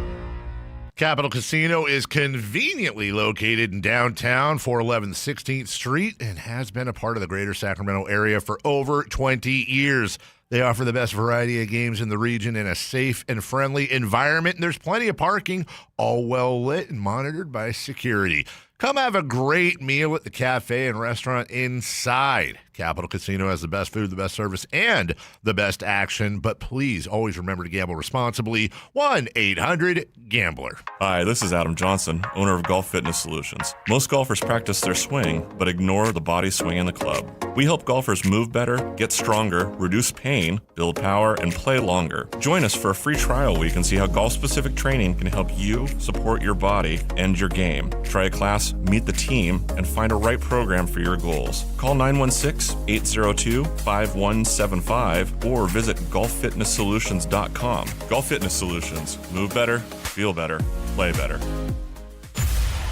[SPEAKER 19] Capital Casino is conveniently located in downtown, 411 16th Street, and has been a part of the greater Sacramento area for over 20 years. They offer the best variety of games in the region in a safe and friendly environment, and there's plenty of parking, all well lit and monitored by security. Come have a great meal at the cafe and restaurant inside. Capital Casino has the best food, the best service, and the best action. But please always remember to gamble responsibly. 1-800-GAMBLER.
[SPEAKER 20] Hi, this is Adam Johnson, owner of Golf Fitness Solutions. Most golfers practice their swing, but ignore the body swing in the club. We help golfers move better, get stronger, reduce pain, build power, and play longer. Join us for a free trial week and see how golf-specific training can help you support your body and your game. Try a class, meet the team, and find a right program for your goals. Call 916-802-5175 or visit golffitnesssolutions.com. Golf Fitness Solutions. Move better, feel better, play better.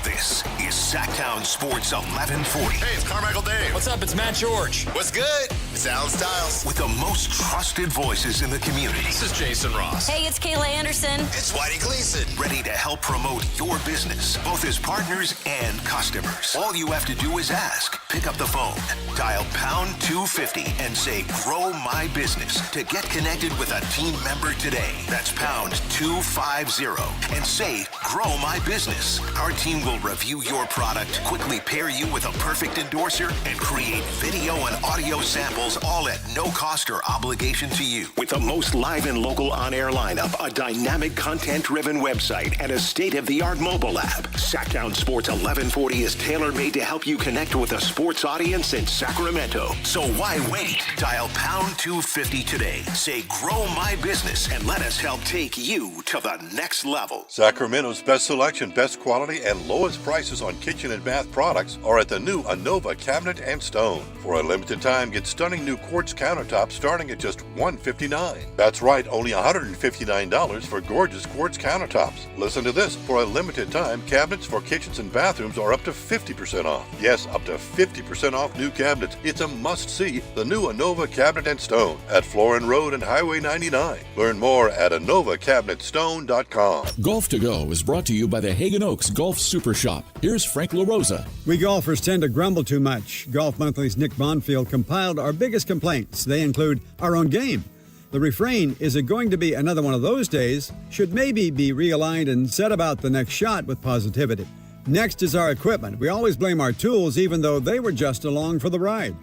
[SPEAKER 8] This is Sactown Sports 1140.
[SPEAKER 1] Hey, it's Carmichael Dave.
[SPEAKER 9] What's up? It's Matt George.
[SPEAKER 1] What's good? It's Alan Stiles.
[SPEAKER 8] With the most trusted voices in the community.
[SPEAKER 1] This is Jason Ross.
[SPEAKER 7] Hey, it's Kayla Anderson.
[SPEAKER 1] It's Whitey Gleason.
[SPEAKER 8] Ready to help promote your business, both as partners and customers. All you have to do is ask. Pick up the phone, dial pound 250 and say, grow my business to get connected with a team member today. That's pound 250 and say, grow my business. Our team will review your product, quickly pair you with a perfect endorser, and create video and audio samples all at no cost or obligation to you. With the most live and local on-air lineup, a dynamic content-driven website, and a state-of-the-art mobile app, Sactown Sports 1140 is tailor-made to help you connect with a sports audience in Sacramento. So why wait? Dial pound 250 today. Say, grow my business, and let us help take you to the next level.
[SPEAKER 3] Sacramento's best selection, best quality, and lowest prices on kitchen and bath products are at the new Anova Cabinet and Stone. For a limited time, get stunning new quartz countertops starting at just $159. That's right, only $159 for gorgeous quartz countertops. Listen to this. For a limited time, cabinets for kitchens and bathrooms are up to 50% off. Yes, up to 50% off new cabinets. It's a must-see. The new Anova Cabinet and Stone at Florin Road and Highway 99. Learn more at AnovaCabinetStone.com.
[SPEAKER 21] Golf to Go is brought to you by the Hagen Oaks Golf Super Shop. Here's Frank LaRosa.
[SPEAKER 13] We golfers tend to grumble too much. Golf Monthly's Nick Bonfield compiled our biggest complaints. They include our own game. The refrain, is it going to be another one of those days, should maybe be realigned and set about the next shot with positivity. Next is our equipment. We always blame our tools even though they were just along for the ride.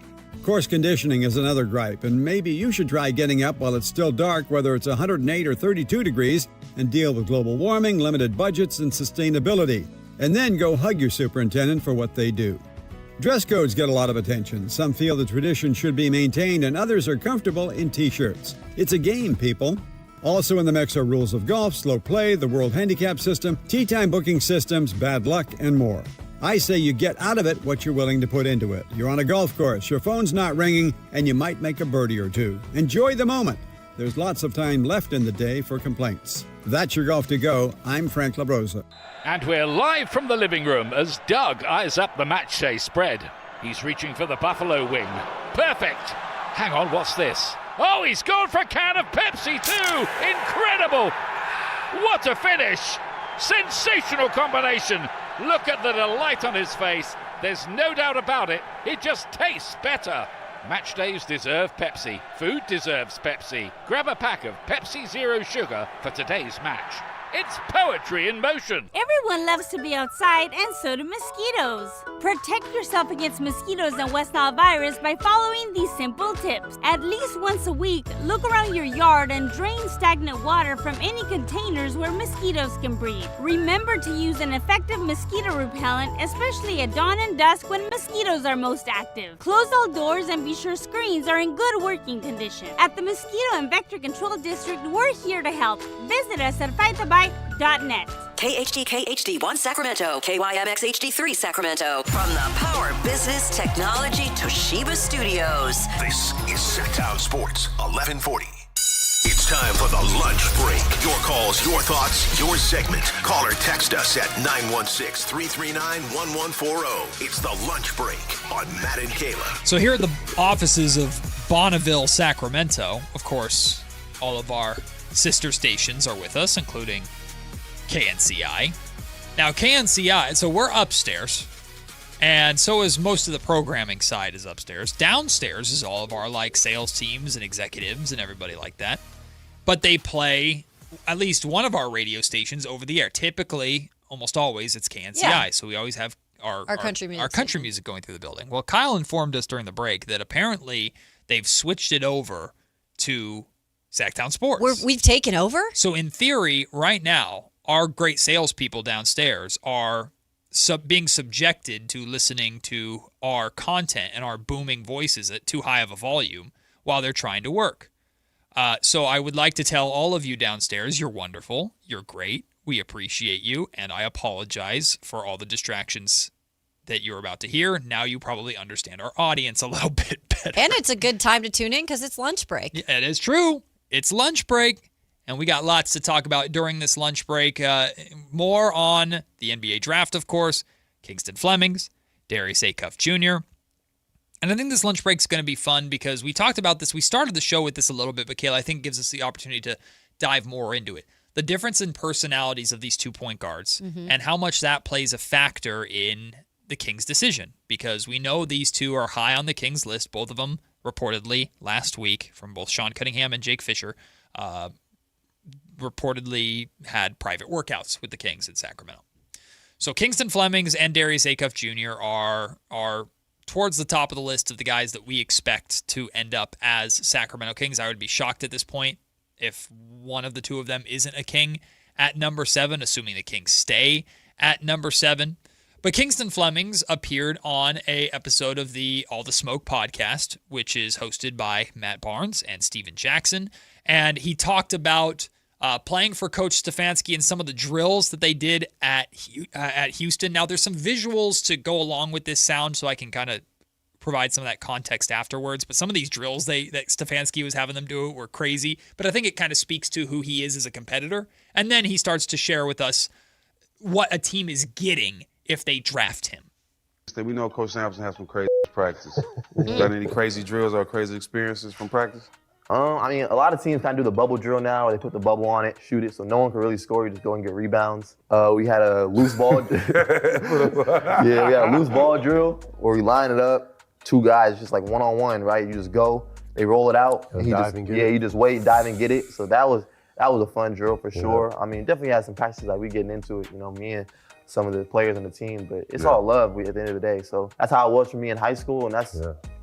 [SPEAKER 13] Course conditioning is another gripe, and maybe you should try getting up while it's still dark, whether it's 108 or 32 degrees, and deal with global warming, limited budgets, and sustainability. And then go hug your superintendent for what they do. Dress codes get a lot of attention. Some feel the tradition should be maintained, and others are comfortable in T-shirts. It's a game, people. Also in the mix are rules of golf, slow play, the World Handicap System, tee time booking systems, bad luck, and more. I say you get out of it what you're willing to put into it. You're on a golf course, your phone's not ringing, and you might make a birdie or two. Enjoy the moment. There's lots of time left in the day for complaints. That's your Golf to Go. I'm Frank LaRosa.
[SPEAKER 4] And we're live from the living room as Doug eyes up the match day spread. He's reaching for the Buffalo wing. Perfect. Hang on, what's this? Oh, he's gone for a can of Pepsi too. Incredible. What a finish. Sensational combination. Look at the delight on his face. There's no doubt about it. It just tastes better. Match days deserve Pepsi. Food deserves Pepsi. Grab a pack of Pepsi Zero Sugar for today's match. It's poetry in motion.
[SPEAKER 22] Everyone loves to be outside, and so do mosquitoes. Protect yourself against mosquitoes and West Nile virus by following these simple tips. At least once a week, look around your yard and drain stagnant water from any containers where mosquitoes can breed. Remember to use an effective mosquito repellent, especially at dawn and dusk when mosquitoes are most active. Close all doors and be sure screens are in good working condition. At the Mosquito and Vector Control District, we're here to help. Visit us at fightthabite.net.
[SPEAKER 7] KHD HD1 Sacramento, KYMX HD3 Sacramento. From the Power Business Technology Toshiba Studios.
[SPEAKER 8] This is Sactown Sports 1140. It's time for the lunch break. Your calls, your thoughts, your segment. Call or text us at 916-339-1140. It's the lunch break on Matt and Kayla.
[SPEAKER 9] So here at the offices of Bonneville, Sacramento, of course, all of our sister stations are with us, including KNCI. Now, KNCI, so we're upstairs, and so is most of the programming side is upstairs. Downstairs is all of our, sales teams and executives and everybody like that. But they play at least one of our radio stations over the air. Typically, almost always, it's KNCI. Yeah. So we always have our country music going through the building. Well, Kyle informed us during the break that apparently they've switched it over to Sactown Sports.
[SPEAKER 10] We've taken over?
[SPEAKER 9] So in theory, right now, our great salespeople downstairs are being subjected to listening to our content and our booming voices at too high of a volume while they're trying to work. So I would like to tell all of you downstairs, you're wonderful, you're great, we appreciate you, and I apologize for all the distractions that you're about to hear. Now you probably understand our audience a little bit better.
[SPEAKER 10] And it's a good time to tune in because it's lunch break.
[SPEAKER 9] Yeah, it is true. It's lunch break. And we got lots to talk about during this lunch break. More on the NBA draft, of course, Kingston Flemings, Darius Acuff Jr. And I think this lunch break is going to be fun because we talked about this. We started the show with this a little bit, but Kayla, I think gives us the opportunity to dive more into it. The difference in personalities of these 2 point guards and how much that plays a factor in the Kings' decision. Because we know these two are high on the Kings list, both of them reportedly last week from both Sean Cunningham and Jake Fisher, reportedly had private workouts with the Kings in Sacramento. So Kingston Flemings and Darius Acuff Jr. are towards the top of the list of the guys that we expect to end up as Sacramento Kings. I would be shocked at this point if one of the two of them isn't a King at number 7, assuming the Kings stay at number 7. But Kingston Flemings appeared on a episode of the All the Smoke podcast, which is hosted by Matt Barnes and Steven Jackson. And he talked about playing for Coach Stefanski and some of the drills that they did at Houston. Now, there's some visuals to go along with this sound, so I can kind of provide some of that context afterwards. But some of these drills that Stefanski was having them do were crazy. But I think it kind of speaks to who he is as a competitor. And then he starts to share with us what a team is getting if they draft him.
[SPEAKER 23] We know Coach Sampson has some crazy practice. Got any crazy drills or crazy experiences from practice?
[SPEAKER 24] I mean, a lot of teams kind of do the bubble drill now, where they put the bubble on it, shoot it, so no one can really score. You just go and get rebounds. We had a loose ball. We had a loose ball drill where we line it up, two guys just like one-on-one, right? You just go, they roll it out, and you just wait, dive and get it. So that was a fun drill for sure. I mean, definitely had some practices like we getting into it, me and some of the players on the team, but it's all love at the end of the day. So that's how it was for me in high school, and that's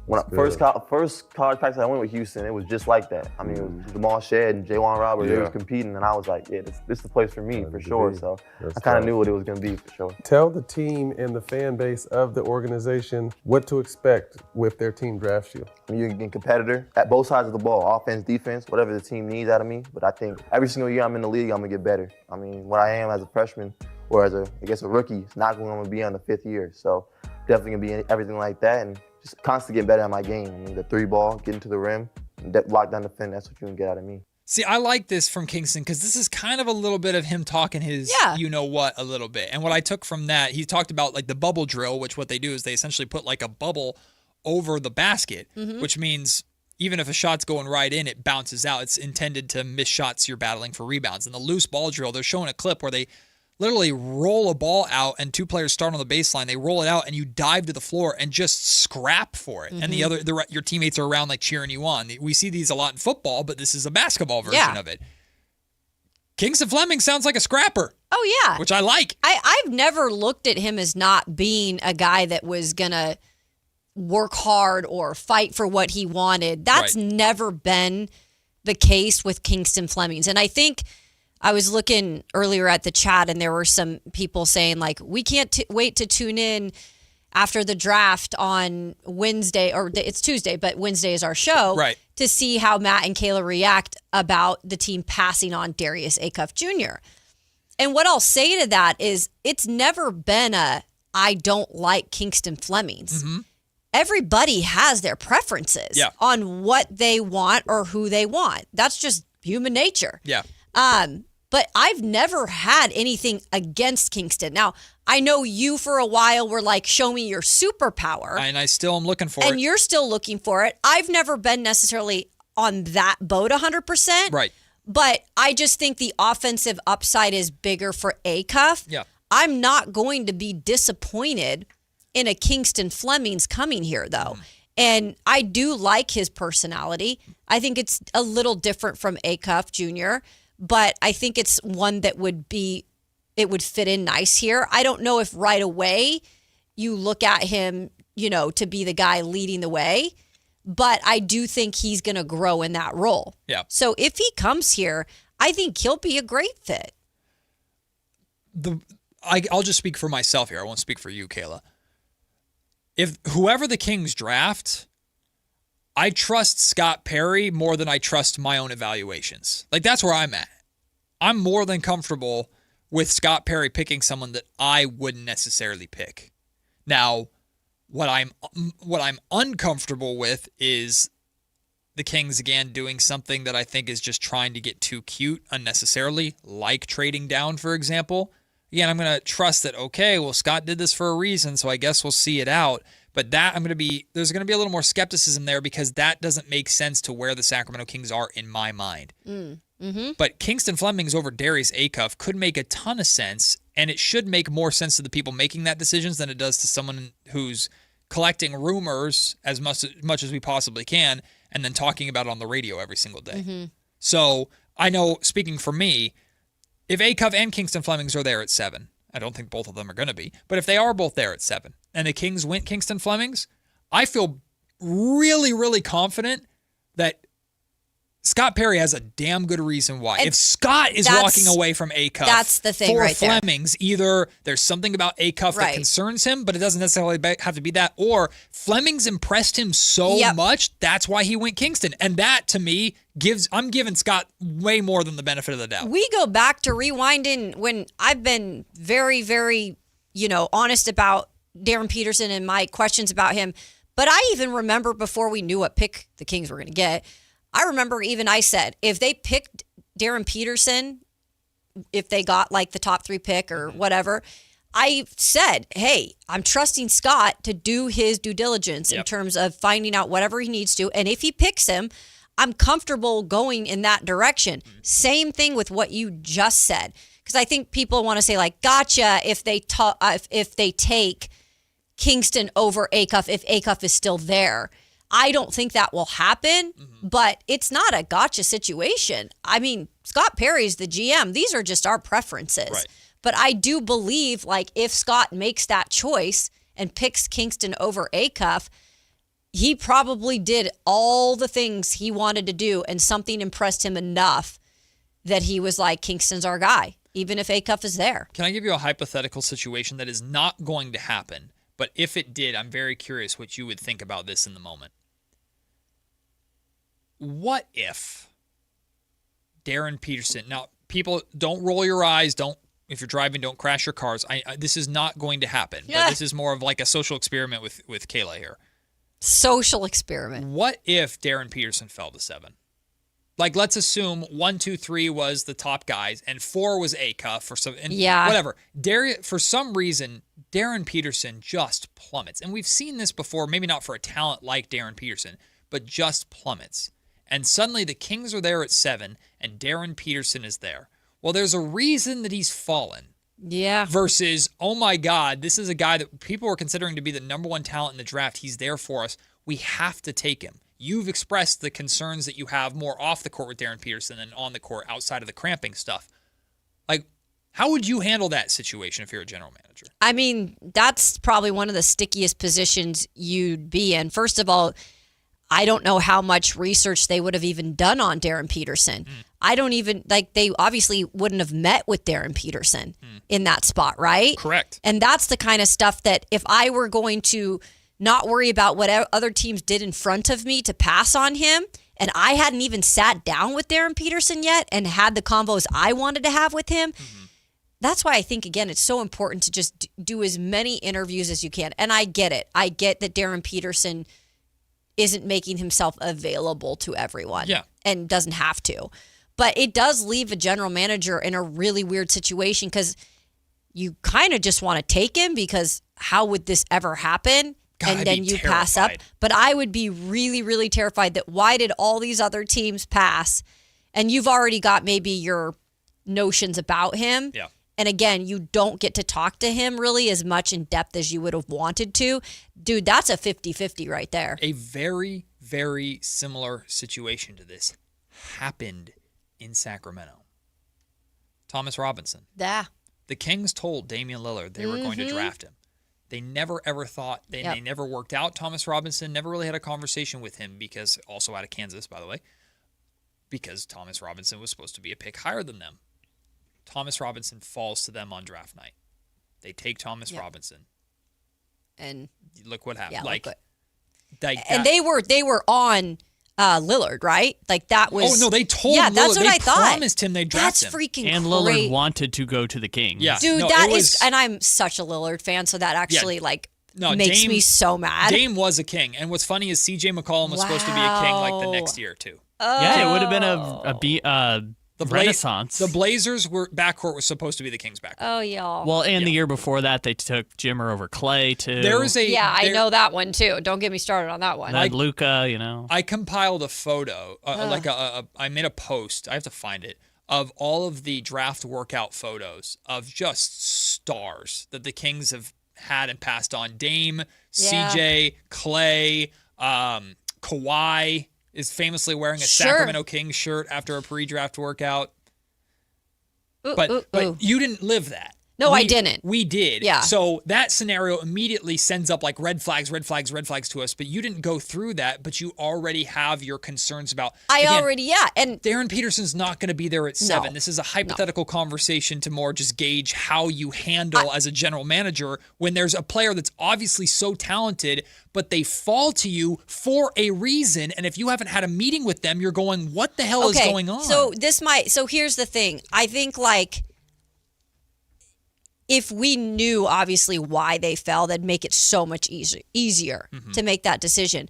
[SPEAKER 24] when first college practice I went with Houston, it was just like that. I mean, it was Jamal Shead and Jaywan Robert, they was competing, and I was like, this is the place for me, for sure. So I kind of knew what it was going to be, for sure.
[SPEAKER 2] Tell the team and the fan base of the organization what to expect with their team draft you.
[SPEAKER 24] You're a competitor at both sides of the ball, offense, defense, whatever the team needs out of me. But I think every single year I'm in the league, I'm going to get better. I mean, what I am as a freshman or as a rookie, it's not going to be on the 5th year. So definitely going to be everything like that, and just constantly get better at my game. I mean, the 3-ball, getting to the rim, lock down the fin, that's what you can get out of me.
[SPEAKER 9] See, I like this from Kingston because this is kind of a little bit of him talking his you-know-what a little bit. And what I took from that, he talked about like the bubble drill, which what they do is they essentially put like a bubble over the basket, which means even if a shot's going right in, it bounces out. It's intended to miss shots you're battling for rebounds. And the loose ball drill, they're showing a clip where they literally roll a ball out and two players start on the baseline. They roll it out and you dive to the floor and just scrap for it. And your teammates are around like cheering you on. We see these a lot in football, but this is a basketball version of it. Kingston Fleming sounds like a scrapper.
[SPEAKER 10] Oh, yeah.
[SPEAKER 9] Which I like.
[SPEAKER 10] I've never looked at him as not being a guy that was going to work hard or fight for what he wanted. That's never been the case with Kingston Flemings. And I think I was looking earlier at the chat, and there were some people saying, like, we can't wait to tune in after the draft on Wednesday, or it's Tuesday, but Wednesday is our show, to see how Matt and Kayla react about the team passing on Darius Acuff Jr. And what I'll say to that is it's never been I don't like Kingston Flemings. Everybody has their preferences on what they want or who they want. That's just human nature.
[SPEAKER 9] Yeah.
[SPEAKER 10] But I've never had anything against Kingston. Now, I know you for a while were like, show me your superpower.
[SPEAKER 9] And I still am looking for it.
[SPEAKER 10] And you're still looking for it. I've never been necessarily on that boat 100%.
[SPEAKER 9] Right.
[SPEAKER 10] But I just think the offensive upside is bigger for Acuff.
[SPEAKER 9] Yeah.
[SPEAKER 10] I'm not going to be disappointed in a Kingston Flemings coming here, though. And I do like his personality. I think it's a little different from Acuff Jr., but I think it's one that would fit in nice here. I don't know if right away you look at him, to be the guy leading the way, but I do think he's going to grow in that role.
[SPEAKER 9] Yeah.
[SPEAKER 10] So if he comes here, I think he'll be a great fit.
[SPEAKER 9] I'll just speak for myself here. I won't speak for you, Kayla. If whoever the Kings draft, I trust Scott Perry more than I trust my own evaluations. Like, that's where I'm at. I'm more than comfortable with Scott Perry picking someone that I wouldn't necessarily pick. Now, what I'm uncomfortable with is the Kings, again, doing something that I think is just trying to get too cute unnecessarily, like trading down, for example. Again, I'm going to trust that, okay, well, Scott did this for a reason, so I guess we'll see it out. But there's going to be a little more skepticism there because that doesn't make sense to where the Sacramento Kings are in my mind. But Kingston Flemings over Darius Acuff could make a ton of sense, and it should make more sense to the people making that decisions than it does to someone who's collecting rumors as much as we possibly can and then talking about it on the radio every single day. So I know, speaking for me, if Acuff and Kingston Flemings are there at 7, I don't think both of them are going to be, but if they are both there at 7 and the Kings went Kingston Flemings, I feel really, really confident that Scott Perry has a damn good reason why. If Scott is walking away from Acuff,
[SPEAKER 10] that's the thing
[SPEAKER 9] for
[SPEAKER 10] right there.
[SPEAKER 9] Flemings, either there's something about Acuff that concerns him, but it doesn't necessarily have to be that, or Flemings impressed him so much, that's why he went Kingston. And that, to me, I'm giving Scott way more than the benefit of the doubt.
[SPEAKER 10] We go back to rewinding when I've been very, very, honest about Darren Peterson and my questions about him. But I even remember before we knew what pick the Kings were going to get, I remember even I said, if they picked Darren Peterson, if they got like the top 3 pick or whatever, I said, hey, I'm trusting Scott to do his due diligence in terms of finding out whatever he needs to. And if he picks him, I'm comfortable going in that direction. Same thing with what you just said. Because I think people want to say like, gotcha, if they take Kingston over Acuff if Acuff is still there. I don't think that will happen, but it's not a gotcha situation. I mean, Scott Perry's the GM. These are just our preferences.
[SPEAKER 9] Right.
[SPEAKER 10] But I do believe, like, if Scott makes that choice and picks Kingston over Acuff, he probably did all the things he wanted to do, and something impressed him enough that he was like, Kingston's our guy, even if Acuff is there.
[SPEAKER 9] Can I give you a hypothetical situation that is not going to happen, but if it did, I'm very curious what you would think about this in the moment. What if Darren Peterson, now people, don't roll your eyes, if you're driving, don't crash your cars. This is not going to happen, but this is more of like a social experiment with Kayla here.
[SPEAKER 10] Social experiment.
[SPEAKER 9] What if Darren Peterson fell to 7? Like, let's assume 1, 2, 3 was the top guys, and 4 was Acuff or something. Whatever. For some reason, Darren Peterson just plummets. And we've seen this before, maybe not for a talent like Darren Peterson, but just plummets. And suddenly the Kings are there at 7, and Darren Peterson is there. Well, there's a reason that he's fallen.
[SPEAKER 10] Yeah.
[SPEAKER 9] Versus, oh my God, this is a guy that people are considering to be the number 1 talent in the draft. He's there for us. We have to take him. You've expressed the concerns that you have more off the court with Darren Peterson than on the court outside of the cramping stuff. Like, how would you handle that situation if you're a general manager?
[SPEAKER 10] I mean, that's probably one of the stickiest positions you'd be in. First of all, I don't know how much research they would have even done on Darren Peterson. I don't even, they obviously wouldn't have met with Darren Peterson in that spot, right?
[SPEAKER 9] Correct.
[SPEAKER 10] And that's the kind of stuff that if I were going to not worry about what other teams did in front of me to pass on him, and I hadn't even sat down with Darren Peterson yet and had the convos I wanted to have with him, that's why I think, again, it's so important to just do as many interviews as you can. And I get it. I get that Darren Peterson isn't making himself available to everyone and doesn't have to. But it does leave a general manager in a really weird situation because you kind of just want to take him because how would this ever happen?
[SPEAKER 9] God,
[SPEAKER 10] and then you pass up. But I would be really, really terrified that why did all these other teams pass? And you've already got maybe your notions about him.
[SPEAKER 9] Yeah.
[SPEAKER 10] And again, you don't get to talk to him really as much in depth as you would have wanted to. Dude, that's a 50-50 right there.
[SPEAKER 9] A very, very similar situation to this happened in Sacramento. Thomas Robinson.
[SPEAKER 10] Yeah.
[SPEAKER 9] The Kings told Damian Lillard they were going to draft him. They never, ever thought, they never worked out Thomas Robinson, never really had a conversation with him because, also out of Kansas, by the way, because Thomas Robinson was supposed to be a pick higher than them. Thomas Robinson falls to them on draft night. They take Thomas Robinson.
[SPEAKER 10] And
[SPEAKER 9] look what happened.
[SPEAKER 10] Yeah, and they were on Lillard, right? Like that was.
[SPEAKER 9] Oh no, they told.
[SPEAKER 10] Yeah,
[SPEAKER 9] Lillard,
[SPEAKER 10] that's what I thought.
[SPEAKER 9] Promised him they'd draft him.
[SPEAKER 10] That's freaking
[SPEAKER 11] and
[SPEAKER 10] great.
[SPEAKER 11] Lillard wanted to go to the Kings.
[SPEAKER 9] Yeah,
[SPEAKER 10] dude, and I'm such a Lillard fan, so that actually makes me so mad.
[SPEAKER 9] Dame was a king, and what's funny is C.J. McCollum was supposed to be a king like the next year too.
[SPEAKER 10] Oh.
[SPEAKER 11] Yeah, it would have been a renaissance.
[SPEAKER 9] The Blazers backcourt was supposed to be the Kings backcourt.
[SPEAKER 10] Oh, y'all.
[SPEAKER 11] Well, and the year before that, they took Jimmer over Clay, too.
[SPEAKER 10] I know that one, too. Don't get me started on that one.
[SPEAKER 11] Like Luka,
[SPEAKER 9] I compiled a photo, I made a post, I have to find it, of all of the draft workout photos of just stars that the Kings have had and passed on. Dame, CJ, Clay, Kawhi is famously wearing a Sacramento Kings shirt after a pre-draft workout. But you didn't live that.
[SPEAKER 10] No, I didn't.
[SPEAKER 9] We did.
[SPEAKER 10] Yeah.
[SPEAKER 9] So that scenario immediately sends up like red flags to us, but you didn't go through that, but you already have your concerns about.
[SPEAKER 10] And
[SPEAKER 9] Darren Peterson's not going to be there at 7.
[SPEAKER 10] No.
[SPEAKER 9] This is a hypothetical conversation to more just gauge how you handle as a general manager when there's a player that's obviously so talented, but they fall to you for a reason. And if you haven't had a meeting with them, you're going, what the hell is going on?
[SPEAKER 10] So here's the thing. I think if we knew obviously why they fell, that'd make it so much easier to make that decision.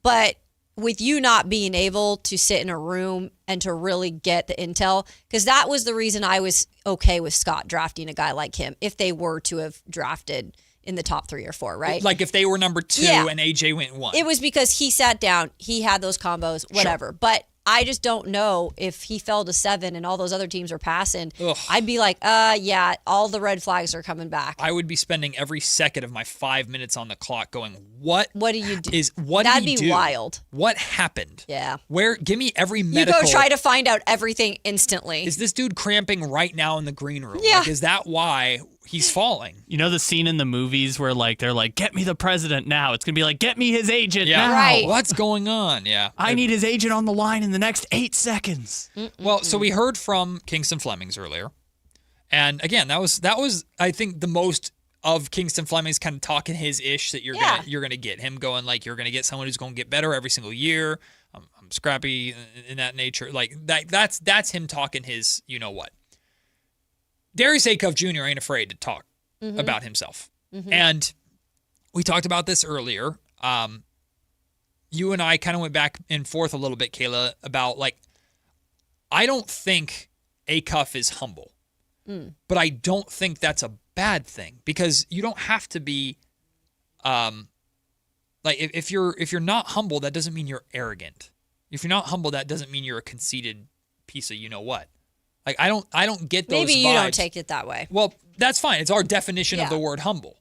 [SPEAKER 10] But with you not being able to sit in a room and to really get the intel, because that was the reason I was okay with Scott drafting a guy like him if they were to have drafted in the top 3 or 4, right?
[SPEAKER 9] Like if they were number 2 and AJ went 1.
[SPEAKER 10] It was because he sat down, he had those combos, whatever.
[SPEAKER 9] Sure.
[SPEAKER 10] But I just don't know if he fell to 7 and all those other teams are passing. I'd be like, yeah, all the red flags are coming back.
[SPEAKER 9] I would be spending every second of my 5 minutes on the clock going, what
[SPEAKER 10] do you do?
[SPEAKER 9] That'd
[SPEAKER 10] be wild.
[SPEAKER 9] What happened?
[SPEAKER 10] Yeah.
[SPEAKER 9] Give me every medical.
[SPEAKER 10] You go try to find out everything instantly.
[SPEAKER 9] Is this dude cramping right now in the green room?
[SPEAKER 10] Yeah.
[SPEAKER 9] Like, is that why he's falling?
[SPEAKER 11] You know the scene in the movies where like they're like, get me the president now. It's going to be like, get me his agent now.
[SPEAKER 10] Right.
[SPEAKER 9] What's going on? Yeah.
[SPEAKER 11] I need his agent on the line in the next 8 seconds.
[SPEAKER 9] Well, so we heard from Kingston Flemings earlier. And again, that was I think the most of Kingston Fleming's kind of talking his ish that you're gonna get him going, like, you're gonna get someone who's gonna get better every single year. I'm scrappy in that nature. Like that's him talking his you know what. Darius Acuff Jr. ain't afraid to talk about himself. And we talked about this earlier. You and I kind of went back and forth a little bit, Kayla, about like, I don't think Acuff is humble, but I don't think that's a bad thing, because you don't have to be, like if you're not humble, that doesn't mean you're arrogant. If you're not humble, that doesn't mean you're a conceited piece of you know what. Like I don't get those.
[SPEAKER 10] Maybe you don't take it that way.
[SPEAKER 9] Well, that's fine. It's our definition of the word humble.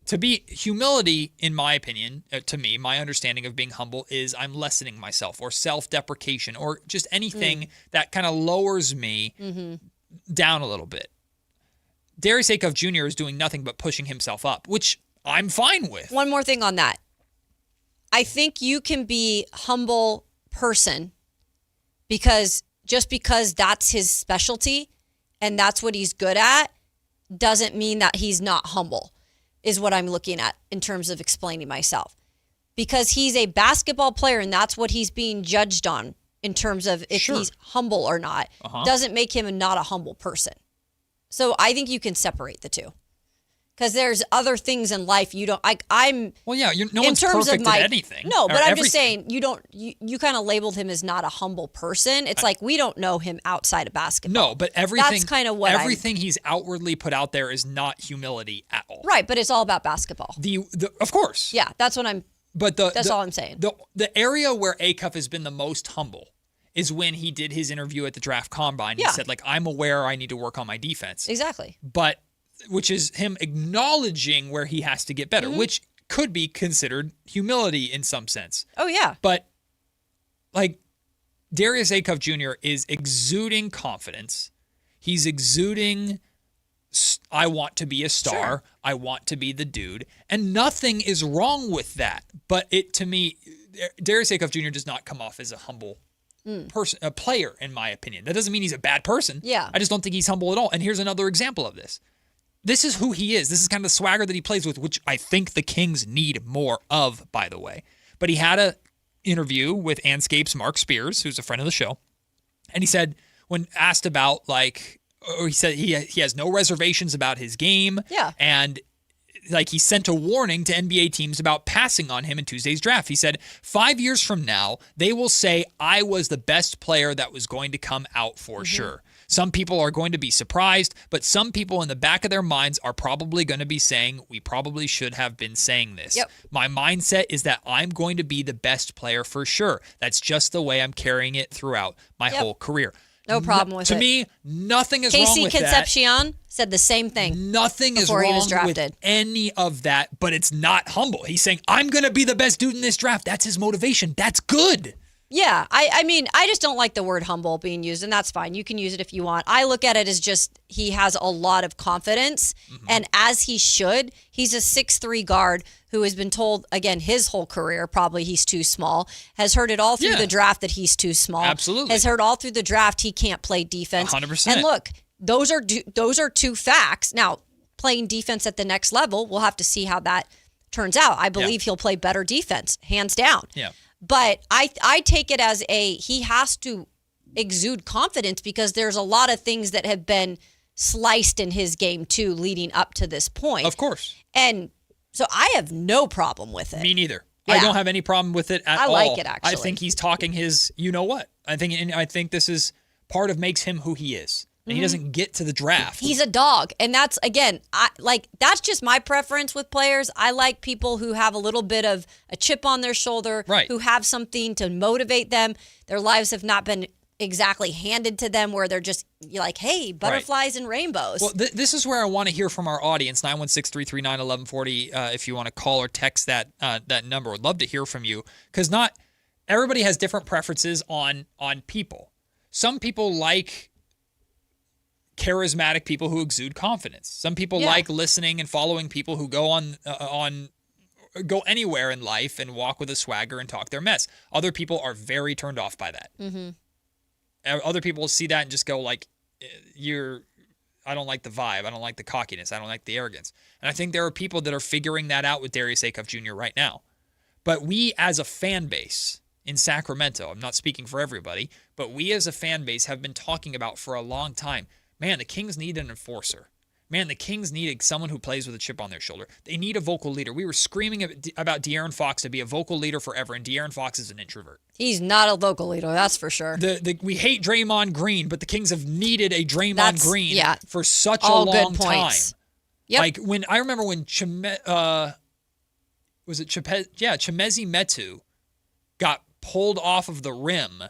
[SPEAKER 9] To be humility, in my opinion, to me, my understanding of being humble is I'm lessening myself, or self-deprecation, or just anything that kind of lowers me down a little bit. Darius Acuff Jr. is doing nothing but pushing himself up, which I'm fine with.
[SPEAKER 10] One more thing on that. I think you can be humble person because that's his specialty and that's what he's good at doesn't mean that he's not humble, is what I'm looking at in terms of explaining myself. Because he's a basketball player and that's what he's being judged on in terms of if he's humble or not, doesn't make him not a humble person. So I think you can separate the two. Because there's other things in life you don't.
[SPEAKER 9] Well, yeah, no one's perfect at anything.
[SPEAKER 10] No, but I'm just saying you kind of labeled him as not a humble person. It's like we don't know him outside of basketball.
[SPEAKER 9] No, but everything.
[SPEAKER 10] That's kind of what
[SPEAKER 9] everything he's outwardly put out there is not humility at all.
[SPEAKER 10] Right, but it's all about basketball.
[SPEAKER 9] Of course.
[SPEAKER 10] Yeah, that's what I'm.
[SPEAKER 9] But
[SPEAKER 10] that's all I'm saying.
[SPEAKER 9] The area where Acuff has been the most humble is when he did his interview at the draft combine. He said, like, I'm aware I need to work on my defense.
[SPEAKER 10] Exactly.
[SPEAKER 9] Which is him acknowledging where he has to get better, which could be considered humility in some sense.
[SPEAKER 10] Oh, yeah.
[SPEAKER 9] But, like, Darius Acuff Jr. is exuding confidence. He's exuding, I want to be a star. Sure. I want to be the dude. And nothing is wrong with that. But to me, Darius Acuff Jr. does not come off as a humble person, a player, in my opinion. That doesn't mean he's a bad person.
[SPEAKER 10] Yeah.
[SPEAKER 9] I just don't think he's humble at all. And here's another example of this. This is who he is. This is kind of the swagger that he plays with, which I think the Kings need more of, by the way. But he had an interview with Anscape's Mark Spears, who's a friend of the show. And he said, when asked about, like, or he said he has no reservations about his game.
[SPEAKER 10] Yeah.
[SPEAKER 9] And, like, he sent a warning to NBA teams about passing on him in Tuesday's draft. He said, 5 years from now, they will say I was the best player that was going to come out for sure. Some people are going to be surprised, but some people in the back of their minds are probably going to be saying, we probably should have been saying this.
[SPEAKER 10] Yep.
[SPEAKER 9] My mindset is that I'm going to be the best player for sure. That's just the way I'm carrying it throughout my whole career.
[SPEAKER 10] No problem with it.
[SPEAKER 9] To me, nothing is wrong with
[SPEAKER 10] Casey
[SPEAKER 9] that.
[SPEAKER 10] Concepcion said the same thing.
[SPEAKER 9] Nothing is
[SPEAKER 10] before he was
[SPEAKER 9] wrong
[SPEAKER 10] drafted.
[SPEAKER 9] with any of that, but it's not humble. He's saying, I'm going to be the best dude in this draft. That's his motivation. That's good.
[SPEAKER 10] Yeah, I mean, I just don't like the word humble being used, and that's fine. You can use it if you want. I look at it as just he has a lot of confidence, and as he should, he's a 6'3" guard who has been told, again, his whole career, probably he's too small, has heard it all through the draft that he's too small.
[SPEAKER 9] Absolutely.
[SPEAKER 10] Has heard all through the draft he can't play defense.
[SPEAKER 9] 100%.
[SPEAKER 10] And look, those are two facts. Now, playing defense at the next level, we'll have to see how that turns out. I believe he'll play better defense, hands down.
[SPEAKER 9] Yeah.
[SPEAKER 10] But I take it as he has to exude confidence because there's a lot of things that have been sliced in his game too leading up to this point.
[SPEAKER 9] Of course.
[SPEAKER 10] And so I have no problem with it.
[SPEAKER 9] Me neither.
[SPEAKER 10] Yeah.
[SPEAKER 9] I don't have any problem with it at all.
[SPEAKER 10] I like it, actually.
[SPEAKER 9] I think he's talking his you know what. I think this is part of makes him who he is. and he doesn't get to the draft.
[SPEAKER 10] He's a dog. And that's, again, that's just my preference with players. I like people who have a little bit of a chip on their shoulder, who have something to motivate them. Their lives have not been exactly handed to them where they're just like, hey, butterflies and rainbows.
[SPEAKER 9] Well, this is where I want to hear from our audience, 916-339-1140, if you want to call or text that number. I'd love to hear from you, because not everybody has different preferences on people. Some people like charismatic people who exude confidence. Some people like listening and following people who go go anywhere in life and walk with a swagger and talk their mess. Other people are very turned off by that. Mm-hmm. Other people see that and just go like, I don't like the vibe. I don't like the cockiness. I don't like the arrogance. And I think there are people that are figuring that out with Darius Acuff Jr. right now. But we as a fan base in Sacramento, I'm not speaking for everybody, but we as a fan base have been talking about for a long time, man, the Kings need an enforcer. Man, the Kings need someone who plays with a chip on their shoulder. They need a vocal leader. We were screaming about De'Aaron Fox to be a vocal leader forever, and De'Aaron Fox is an introvert.
[SPEAKER 10] He's not a vocal leader, that's for sure.
[SPEAKER 9] We hate Draymond Green, but the Kings have needed a Draymond Green for such a long time. Yep. Like I remember when Chimezie Metu got pulled off of the rim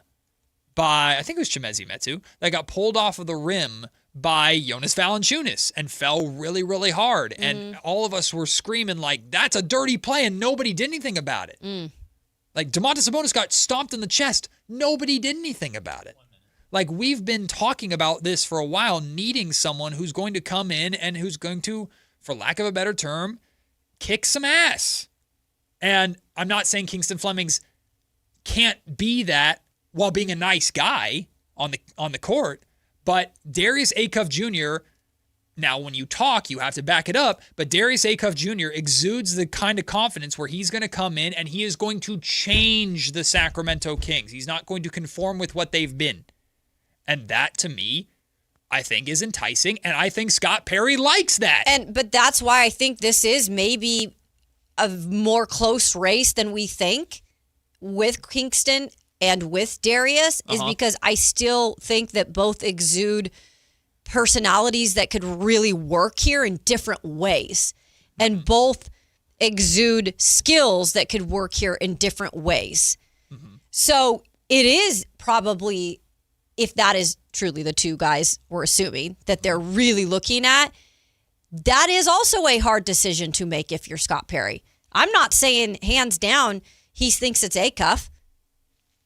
[SPEAKER 9] by, I think it was Chimezie Metu, that got pulled off of the rim by Jonas Valanciunas and fell really, really hard. Mm-hmm. And all of us were screaming like, that's a dirty play, and nobody did anything about it. Like Domantas Sabonis got stomped in the chest. Nobody did anything about it. Like, we've been talking about this for a while, needing someone who's going to come in and who's going to, for lack of a better term, kick some ass. And I'm not saying Kingston Flemings can't be that while being a nice guy on the court. But Darius Acuff Jr., now when you talk, you have to back it up, but Darius Acuff Jr. exudes the kind of confidence where he's going to come in and he is going to change the Sacramento Kings. He's not going to conform with what they've been. And that, to me, I think is enticing, and I think Scott Perry likes that.
[SPEAKER 10] But that's why I think this is maybe a more close race than we think with Kingston and with Darius, is because I still think that both exude personalities that could really work here in different ways. And both exude skills that could work here in different ways. So it is probably, if that is truly the two guys we're assuming that they're really looking at, that is also a hard decision to make if you're Scott Perry. I'm not saying hands down he thinks it's Acuff.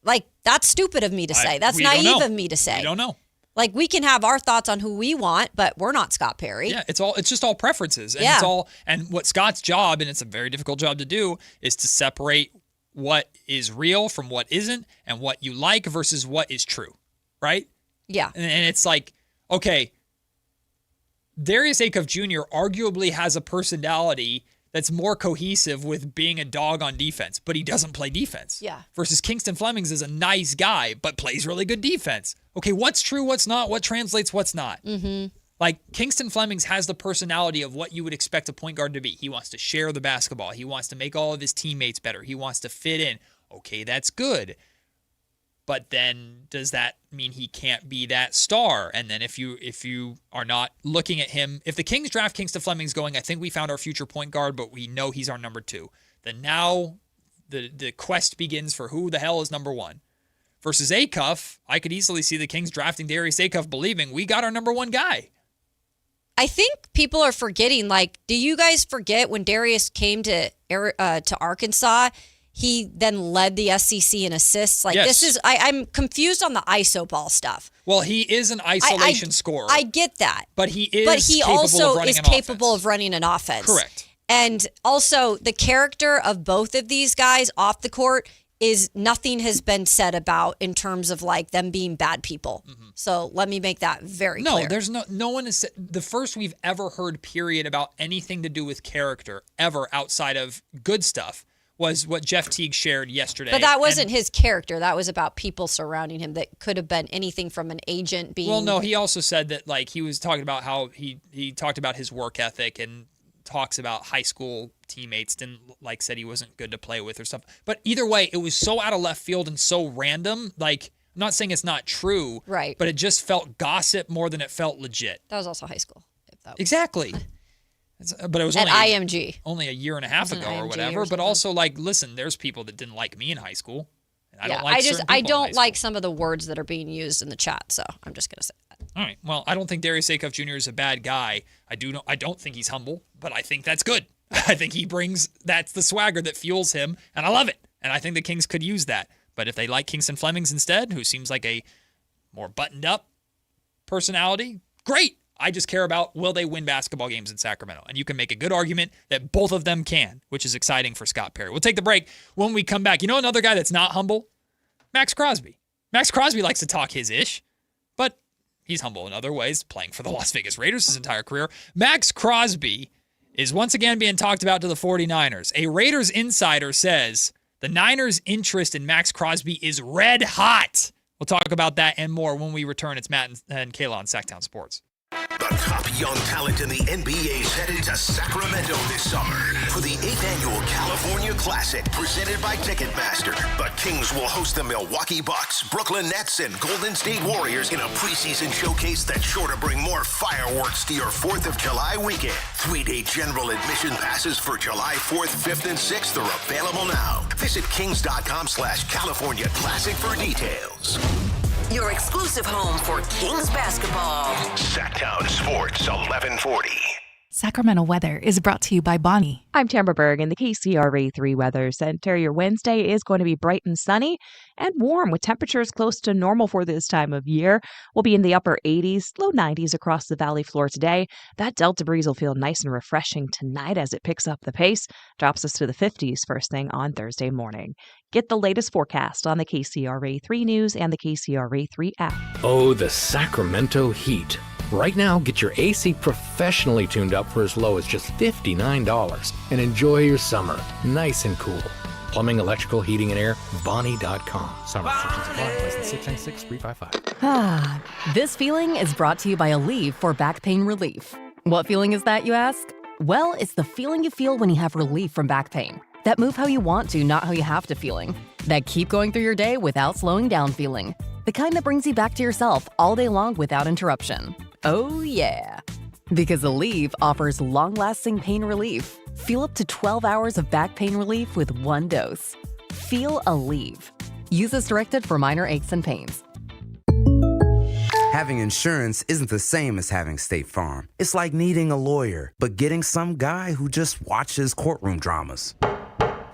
[SPEAKER 10] Like, that's stupid of me to say. That's naive of me to say.
[SPEAKER 9] We don't know.
[SPEAKER 10] Like, we can have our thoughts on who we want, but we're not Scott Perry.
[SPEAKER 9] Yeah, it's just all preferences. And and what Scott's job, and it's a very difficult job to do, is to separate what is real from what isn't, and what you like versus what is true. Right?
[SPEAKER 10] Yeah.
[SPEAKER 9] And it's like, okay, Darius Acuff Jr. arguably has a personality that's more cohesive with being a dog on defense, but he doesn't play defense.
[SPEAKER 10] Yeah.
[SPEAKER 9] Versus Kingston Flemings is a nice guy, but plays really good defense. Okay, what's true, what's not, what translates, what's not?
[SPEAKER 10] Mm-hmm.
[SPEAKER 9] Like, Kingston Flemings has the personality of what you would expect a point guard to be. He wants to share the basketball. He wants to make all of his teammates better. He wants to fit in. Okay, that's good. But then does that mean he can't be that star? And then if you are not looking at him, if the Kings draft Kingston Flemings going, I think we found our future point guard, but we know he's our number 2, then now the quest begins for who the hell is number 1. Versus Acuff, I could easily see the Kings drafting Darius Acuff believing we got our number 1 guy.
[SPEAKER 10] I think people are forgetting, like, do you guys forget when Darius came to Arkansas? He then led the SEC in assists. Like,
[SPEAKER 9] yes.
[SPEAKER 10] This is, I'm confused on the ISO ball stuff.
[SPEAKER 9] Well, he is an isolation scorer.
[SPEAKER 10] I get that.
[SPEAKER 9] But he also
[SPEAKER 10] is capable of running an offense.
[SPEAKER 9] Correct.
[SPEAKER 10] And also, the character of both of these guys off the court is nothing has been said about in terms of, like, them being bad people. Mm-hmm. So let me make that very clear.
[SPEAKER 9] No, there's no one is the first we've ever heard, period, about anything to do with character ever outside of good stuff was what Jeff Teague shared yesterday.
[SPEAKER 10] But that wasn't his character. That was about people surrounding him that could have been anything from an agent being...
[SPEAKER 9] Well, no, he also said that, like, he was talking about how he talked about his work ethic and talks about high school teammates, said he wasn't good to play with or something. But either way, it was so out of left field and so random. Like, I'm not saying it's not true,
[SPEAKER 10] right?
[SPEAKER 9] But it just felt gossip more than it felt legit.
[SPEAKER 10] That was also high school.
[SPEAKER 9] Exactly. But it was
[SPEAKER 10] at
[SPEAKER 9] only
[SPEAKER 10] IMG.
[SPEAKER 9] Only a year and a half ago or whatever. But also, like, listen, there's people that didn't like me in high school. And I don't like certain people
[SPEAKER 10] I
[SPEAKER 9] in high
[SPEAKER 10] don't
[SPEAKER 9] school.
[SPEAKER 10] like some of the words that are being used in the chat, so I'm just gonna say that.
[SPEAKER 9] All right. Well, I don't think Darius Acuff Jr. is a bad guy. I don't think he's humble, but I think that's good. I think that's the swagger that fuels him, and I love it. And I think the Kings could use that. But if they like Kingston Flemings instead, who seems like a more buttoned up personality, great. I just care about, will they win basketball games in Sacramento? And you can make a good argument that both of them can, which is exciting for Scott Perry. We'll take the break. When we come back, you know another guy that's not humble? Max Crosby. Max Crosby likes to talk his ish, but he's humble in other ways, playing for the Las Vegas Raiders his entire career. Max Crosby is once again being talked about to the 49ers. A Raiders insider says the Niners' interest in Max Crosby is red hot. We'll talk about that and more when we return. It's Matt and Kayla on Sactown Sports.
[SPEAKER 8] The top young talent in the NBA is headed to Sacramento this summer for the 8th annual California Classic presented by Ticketmaster. The Kings will host the Milwaukee Bucks, Brooklyn Nets, and Golden State Warriors in a preseason showcase that's sure to bring more fireworks to your 4th of July weekend. 3-day general admission passes for July 4th, 5th, and 6th are available now. Visit kings.com/California Classic for details.
[SPEAKER 7] Your exclusive home for Kings basketball.
[SPEAKER 8] Sactown Sports 1140.
[SPEAKER 5] Sacramento weather is brought to you by Bonnie.
[SPEAKER 12] I'm Tamara Berg in the KCRA3 Weather Center. Your Wednesday is going to be bright and sunny and warm with temperatures close to normal for this time of year. We'll be in the upper 80s, low 90s across the valley floor today. That Delta breeze will feel nice and refreshing tonight as it picks up the pace, drops us to the 50s first thing on Thursday morning. Get the latest forecast on the KCRA3 News and the KCRA3 app.
[SPEAKER 14] Oh, the Sacramento heat. Right now, get your AC professionally tuned up for as low as just $59 and enjoy your summer nice and cool. Plumbing, electrical, heating, and air, Bonnie.com. Summer restrictions apply. License 696-355.
[SPEAKER 17] This feeling is brought to you by Aleve for back pain relief. What feeling is that, you ask? Well, it's the feeling you feel when you have relief from back pain. That move how you want to, not how you have to feeling. That keep going through your day without slowing down feeling. The kind that brings you back to yourself all day long without interruption. Oh yeah. Because Aleve offers long-lasting pain relief. Feel up to 12 hours of back pain relief with one dose. Feel Aleve. Use as directed for minor aches and pains.
[SPEAKER 25] Having insurance isn't the same as having State Farm. It's like needing a lawyer, but getting some guy who just watches courtroom dramas.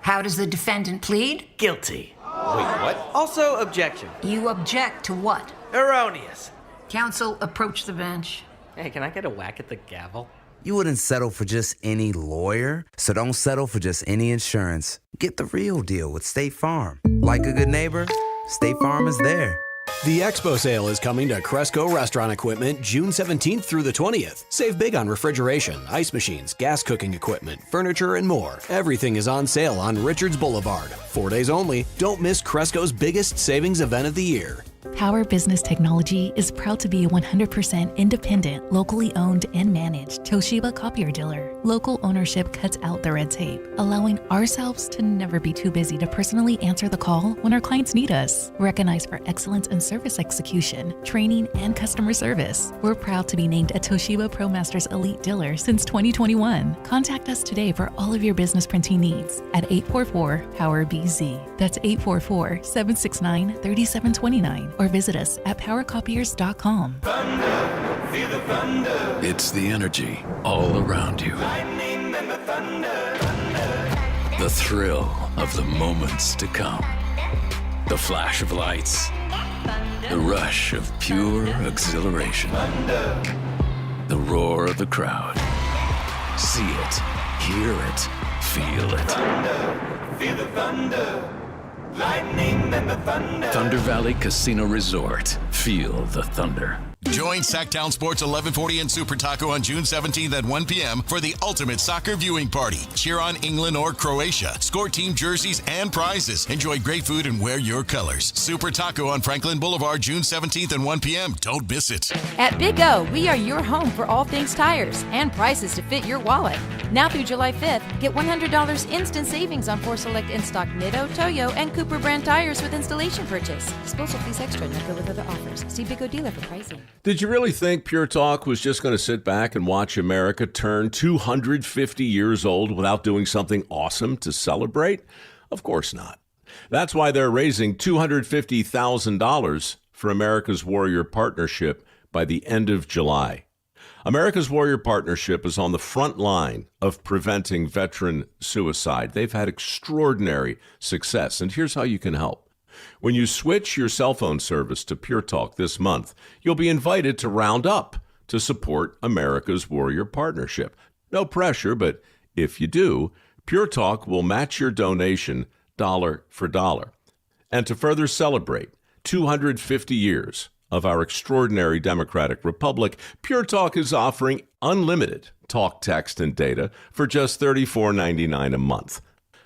[SPEAKER 26] How does the defendant plead?
[SPEAKER 27] Guilty. Wait, what? Also, objection.
[SPEAKER 26] You object to what?
[SPEAKER 27] Erroneous.
[SPEAKER 26] Counsel, approach the bench.
[SPEAKER 27] Hey, can I get a whack at the gavel?
[SPEAKER 25] You wouldn't settle for just any lawyer, so don't settle for just any insurance. Get the real deal with State Farm. Like a good neighbor, State Farm is there.
[SPEAKER 28] The Expo Sale is coming to Cresco Restaurant Equipment June 17th through the 20th. Save big on refrigeration, ice machines, gas cooking equipment, furniture, and more. Everything is on sale on Richards Boulevard. 4 days only. Don't miss Cresco's biggest savings event of the year.
[SPEAKER 5] Power Business Technology is proud to be a 100% independent, locally owned and managed Toshiba copier dealer. Local ownership cuts out the red tape, allowing ourselves to never be too busy to personally answer the call when our clients need us. Recognized for excellence in service execution, training, and customer service, we're proud to be named a Toshiba ProMasters Elite Dealer since 2021. Contact us today for all of your business printing needs at 844-POWER-BZ. That's 844-769-3729. Or visit us at powercopiers.com.
[SPEAKER 29] Thunder, feel the thunder.
[SPEAKER 21] It's the energy all around you.
[SPEAKER 29] Lightning and the thunder, thunder.
[SPEAKER 21] The thrill of the moments to come. The flash of lights. The rush of pure exhilaration.
[SPEAKER 29] Thunder.
[SPEAKER 21] The roar of the crowd. See it, hear it, feel it.
[SPEAKER 29] Thunder, feel the thunder. Lightning and the thunder.
[SPEAKER 21] Thunder Valley Casino Resort. Feel the thunder.
[SPEAKER 1] Join Sactown Sports 1140 and Super Taco on June 17th at 1 p.m. for the ultimate soccer viewing party. Cheer on England or Croatia. Score team jerseys and prizes. Enjoy great food and wear your colors. Super Taco on Franklin Boulevard, June 17th at 1 p.m. Don't miss it.
[SPEAKER 3] At Big O, we are your home for all things tires and prices to fit your wallet. Now through July 5th, get $100 instant savings on 4 select in-stock Nitto, Toyo, and Cooper brand tires with installation purchase. Disposal fees extra, not go with other offers. See Big O dealer for pricing.
[SPEAKER 6] Did you really think Pure Talk was just going to sit back and watch America turn 250 years old without doing something awesome to celebrate? Of course not. That's why they're raising $250,000 for America's Warrior Partnership by the end of July. America's Warrior Partnership is on the front line of preventing veteran suicide. They've had extraordinary success, and here's how you can help. When you switch your cell phone service to Pure Talk this month, you'll be invited to round up to support America's Warrior Partnership. No pressure, but if you do, Pure Talk will match your donation dollar for dollar. And to further celebrate 250 years of our extraordinary democratic republic, Pure Talk is offering unlimited talk, text, and data for just $34.99 a month.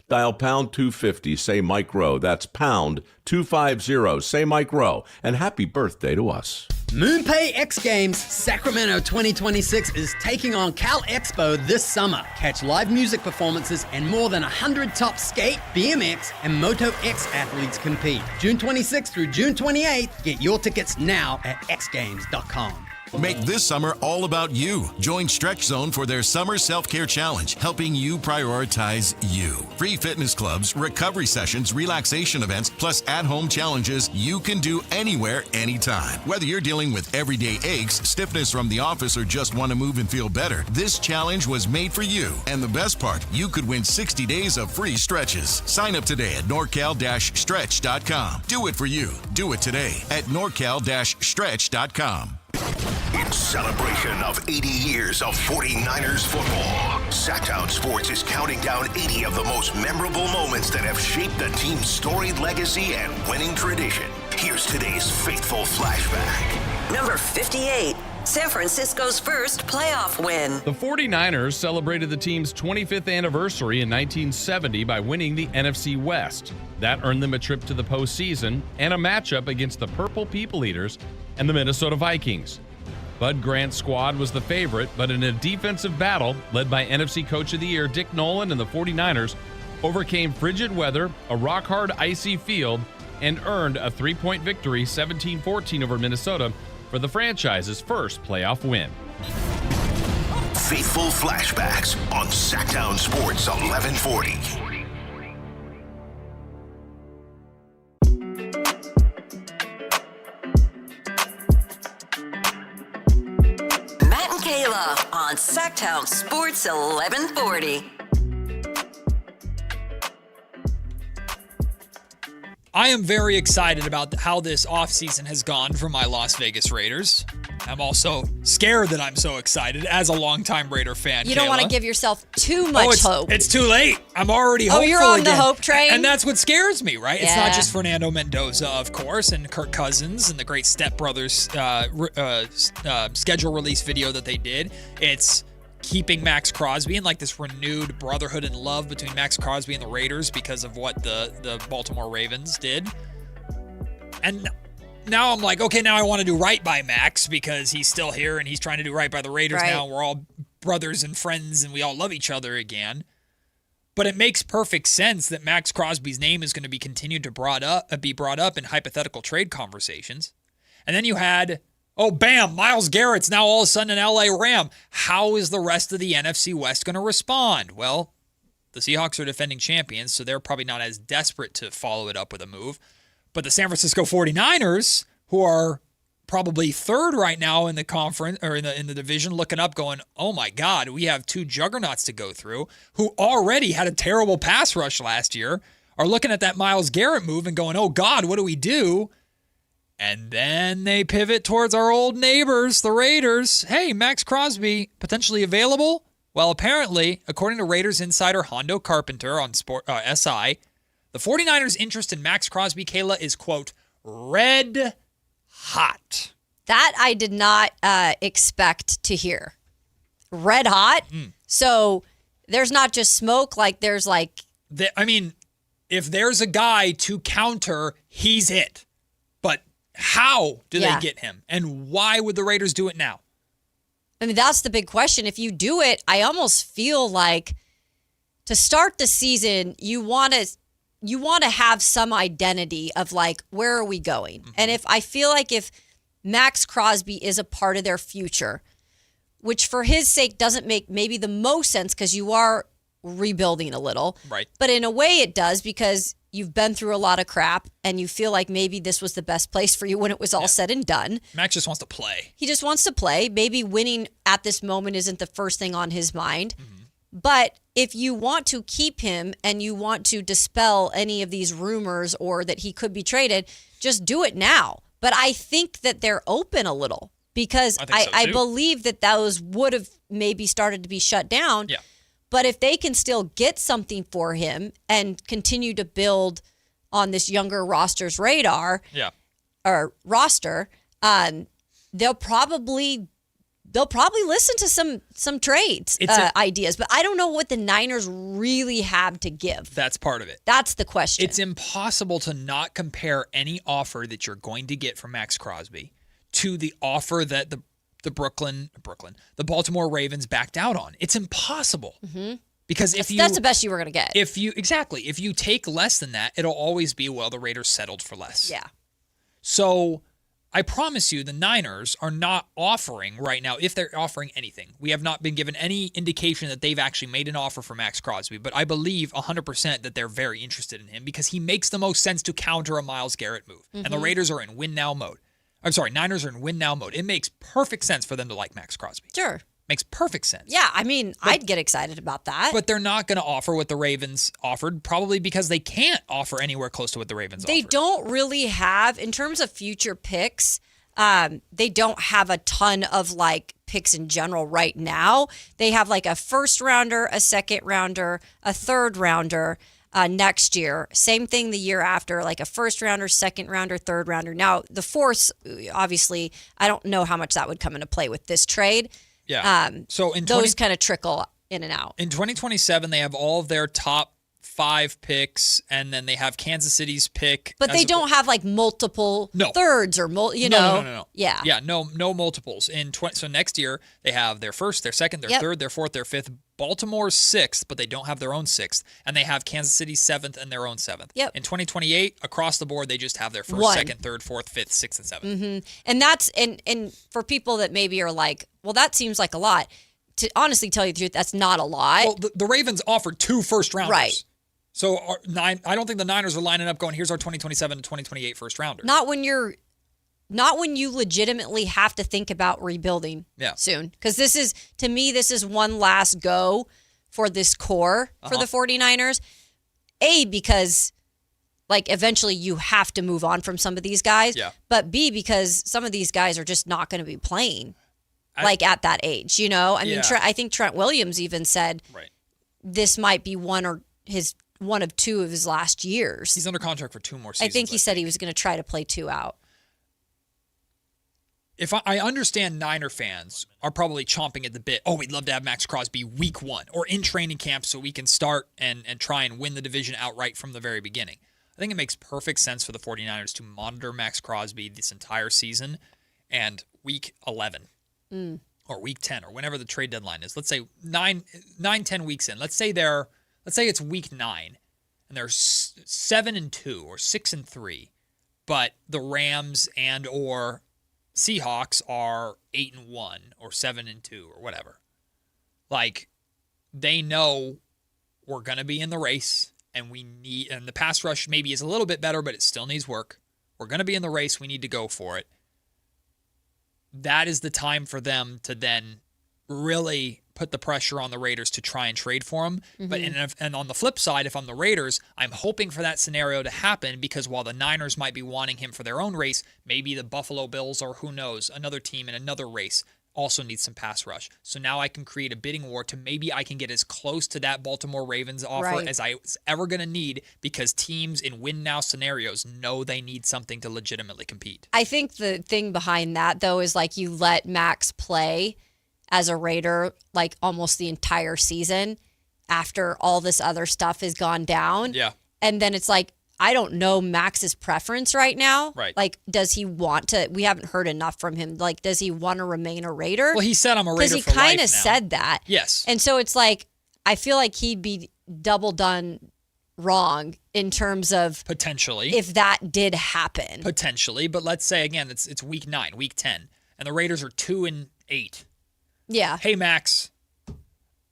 [SPEAKER 6] Dial pound 250, say Mike Rowe. That's pound 250, say Mike Rowe. And happy birthday to us.
[SPEAKER 13] MoonPay X Games Sacramento 2026 is taking on Cal Expo this summer. Catch live music performances and more than 100 top skate, BMX, and Moto X athletes compete. June 26th through June 28th. Get your tickets now at xgames.com.
[SPEAKER 1] Make this summer all about you. Join Stretch Zone for their Summer Self-Care Challenge, helping you prioritize you. Free fitness clubs, recovery sessions, relaxation events, plus at-home challenges you can do anywhere, anytime. Whether you're dealing with everyday aches, stiffness from the office, or just want to move and feel better, this challenge was made for you. And the best part, you could win 60 days of free stretches. Sign up today at norcal-stretch.com. Do it for you. Do it today at norcal-stretch.com.
[SPEAKER 8] In celebration of 80 years of 49ers football, Sactown Sports is counting down 80 of the most memorable moments that have shaped the team's storied legacy and winning tradition. Here's today's faithful flashback.
[SPEAKER 7] Number 58, San Francisco's first playoff win.
[SPEAKER 15] The 49ers celebrated the team's 25th anniversary in 1970 by winning the NFC West. That earned them a trip to the postseason and a matchup against the Purple People Eaters and the Minnesota Vikings. Bud Grant's squad was the favorite, but in a defensive battle led by NFC Coach of the Year Dick Nolan and the 49ers overcame frigid weather, a rock-hard icy field, and earned a 3-point victory 17-14 over Minnesota for the franchise's first playoff win.
[SPEAKER 8] Faithful flashbacks on Sactown Sports 1140.
[SPEAKER 7] Matt and Kayla on Sactown Sports 1140.
[SPEAKER 9] I am very excited about how this offseason has gone for my Las Vegas Raiders. I'm also scared that I'm so excited as a longtime Raider fan.
[SPEAKER 10] You don't want to give yourself too much hope.
[SPEAKER 9] It's too late. I'm already hopeful.
[SPEAKER 10] Oh, you're on
[SPEAKER 9] again.
[SPEAKER 10] the hope train?
[SPEAKER 9] And that's what scares me, right?
[SPEAKER 10] Yeah.
[SPEAKER 9] It's not just Fernando Mendoza, of course, and Kirk Cousins and the great Step Brothers schedule release video that they did. It's keeping Max Crosby and like this renewed brotherhood and love between Max Crosby and the Raiders because of what the Baltimore Ravens did. And now I'm like, okay, now I want to do right by Max because he's still here and he's trying to do right by the Raiders now. We're all brothers and friends and we all love each other again. But it makes perfect sense that Max Crosby's name is going to be continued to be brought up in hypothetical trade conversations. And then you had, oh, bam, Myles Garrett's now all of a sudden an LA Ram. How is the rest of the NFC West going to respond? Well, the Seahawks are defending champions, so they're probably not as desperate to follow it up with a move. But the San Francisco 49ers, who are probably third right now in the conference or in the division, looking up going, oh my God, we have two juggernauts to go through who already had a terrible pass rush last year, are looking at that Myles Garrett move and going, oh God, what do we do? And then they pivot towards our old neighbors, the Raiders. Hey, Max Crosby, potentially available? Well, apparently, according to Raiders insider Hondo Carpenter on SI, the 49ers' interest in Max Crosby, Kayla, is, quote, red hot.
[SPEAKER 10] That I did not expect to hear. Red hot. So there's not just smoke, like there's like...
[SPEAKER 9] if there's a guy to counter, he's it. But how do they get him? And why would the Raiders do it now?
[SPEAKER 10] I mean, that's the big question. If you do it, I almost feel like to start the season, you want to have some identity of like, where are we going? Mm-hmm. And I feel like if Max Crosby is a part of their future, which for his sake doesn't make maybe the most sense because you are rebuilding a little.
[SPEAKER 9] Right.
[SPEAKER 10] But in a way it does because you've been through a lot of crap and you feel like maybe this was the best place for you when it was all said and done.
[SPEAKER 9] Max just wants to play.
[SPEAKER 10] He just wants to play. Maybe winning at this moment isn't the first thing on his mind. Mm-hmm. But if you want to keep him and you want to dispel any of these rumors or that he could be traded, just do it now. But I think that they're open a little because I believe that those would have maybe started to be shut down.
[SPEAKER 9] Yeah.
[SPEAKER 10] But if they can still get something for him and continue to build on this younger roster's radar or roster, they'll probably listen to some trades ideas. But I don't know what the Niners really have to give.
[SPEAKER 9] That's part of it.
[SPEAKER 10] That's the question.
[SPEAKER 9] It's impossible to not compare any offer that you're going to get from Max Crosby to the offer that the Baltimore Ravens backed out on. It's impossible.
[SPEAKER 10] Mm-hmm.
[SPEAKER 9] Because
[SPEAKER 10] that's the best you were going to get.
[SPEAKER 9] If you take less than that, it'll always be, well, the Raiders settled for less.
[SPEAKER 10] Yeah.
[SPEAKER 9] So I promise you the Niners are not offering right now, if they're offering anything. We have not been given any indication that they've actually made an offer for Max Crosby, but I believe 100% that they're very interested in him because he makes the most sense to counter a Myles Garrett move. Mm-hmm. And the Raiders are in win-now mode. Niners are in win-now mode. It makes perfect sense for them to like Max Crosby.
[SPEAKER 10] Sure.
[SPEAKER 9] Makes perfect sense.
[SPEAKER 10] Yeah, I mean, I'd get excited about that.
[SPEAKER 9] But they're not going to offer what the Ravens offered, probably because they can't offer anywhere close to what the Ravens offered.
[SPEAKER 10] They don't really have, in terms of future picks, they don't have a ton of like picks in general right now. They have like a first rounder, a second rounder, a third rounder next year. Same thing the year after, like a first rounder, second rounder, third rounder. Now, the fourth, obviously, I don't know how much that would come into play with this trade.
[SPEAKER 9] Yeah. So
[SPEAKER 10] those kind of trickle in and out.
[SPEAKER 9] In 2027, they have all of their top 5 picks, and then they have Kansas City's pick.
[SPEAKER 10] But they don't have like multiple thirds or
[SPEAKER 9] No.
[SPEAKER 10] Yeah.
[SPEAKER 9] Yeah. No multiples. So next year they have their first, their second, their third, their fourth, their fifth. Baltimore's 6th, but they don't have their own 6th, and they have Kansas City's 7th and their own 7th.
[SPEAKER 10] Yep.
[SPEAKER 9] In 2028, across the board, they just have their first, second, third, fourth, fifth, 6th, and 7th.
[SPEAKER 10] Mm-hmm. And that's and for people that maybe are like, well, that seems like a lot. To honestly tell you the truth, that's not a lot.
[SPEAKER 9] Well, the Ravens offered 2 first rounders.
[SPEAKER 10] Right.
[SPEAKER 9] So I don't think the Niners are lining up going, here's our 2027 to 2028 first rounders.
[SPEAKER 10] Not when you legitimately have to think about rebuilding soon. Because this is one last go for this core for the 49ers. A, because like eventually you have to move on from some of these guys.
[SPEAKER 9] Yeah.
[SPEAKER 10] But B, because some of these guys are just not going to be playing like at that age, you know? I mean, I think Trent Williams even said this might be one of 2 of his last years.
[SPEAKER 9] He's under contract for 2 more seasons.
[SPEAKER 10] I think he said he was going to try to play 2 out.
[SPEAKER 9] If I understand Niner fans are probably chomping at the bit, we'd love to have Max Crosby week 1 or in training camp so we can start and try and win the division outright from the very beginning. I think it makes perfect sense for the 49ers to monitor Max Crosby this entire season and week 11 or week 10 or whenever the trade deadline is. Let's say 10 weeks in. Let's say it's week 9 and they're 7-2 or 6-3, but the Rams and or Seahawks are 8-1 or 7-2 or whatever. Like, they know we're going to be in the race and and the pass rush maybe is a little bit better, but it still needs work. We're going to be in the race. We need to go for it. That is the time for them to then really put the pressure on the Raiders to try and trade for him. Mm-hmm. But and on the flip side, if I'm the Raiders, I'm hoping for that scenario to happen because while the Niners might be wanting him for their own race, maybe the Buffalo Bills or who knows, another team in another race also needs some pass rush. So now I can create a bidding war to maybe I can get as close to that Baltimore Ravens offer as I was ever going to need, because teams in win-now scenarios know they need something to legitimately compete.
[SPEAKER 10] I think the thing behind that, though, is like you let Max play as a Raider like almost the entire season after all this other stuff has gone down.
[SPEAKER 9] Yeah.
[SPEAKER 10] And then it's like, I don't know Max's preference right now.
[SPEAKER 9] Right.
[SPEAKER 10] Like, does he want to? We haven't heard enough from him. Like, does he want to remain a Raider?
[SPEAKER 9] Well, he said I'm a Raider for life now.
[SPEAKER 10] Because he kind of said that.
[SPEAKER 9] Yes.
[SPEAKER 10] And so it's like, I feel like he'd be double done wrong in terms of
[SPEAKER 9] potentially
[SPEAKER 10] if that did happen.
[SPEAKER 9] Potentially, but let's say again, it's week 9, week 10, and the Raiders are 2-8.
[SPEAKER 10] Yeah.
[SPEAKER 9] Hey, Max,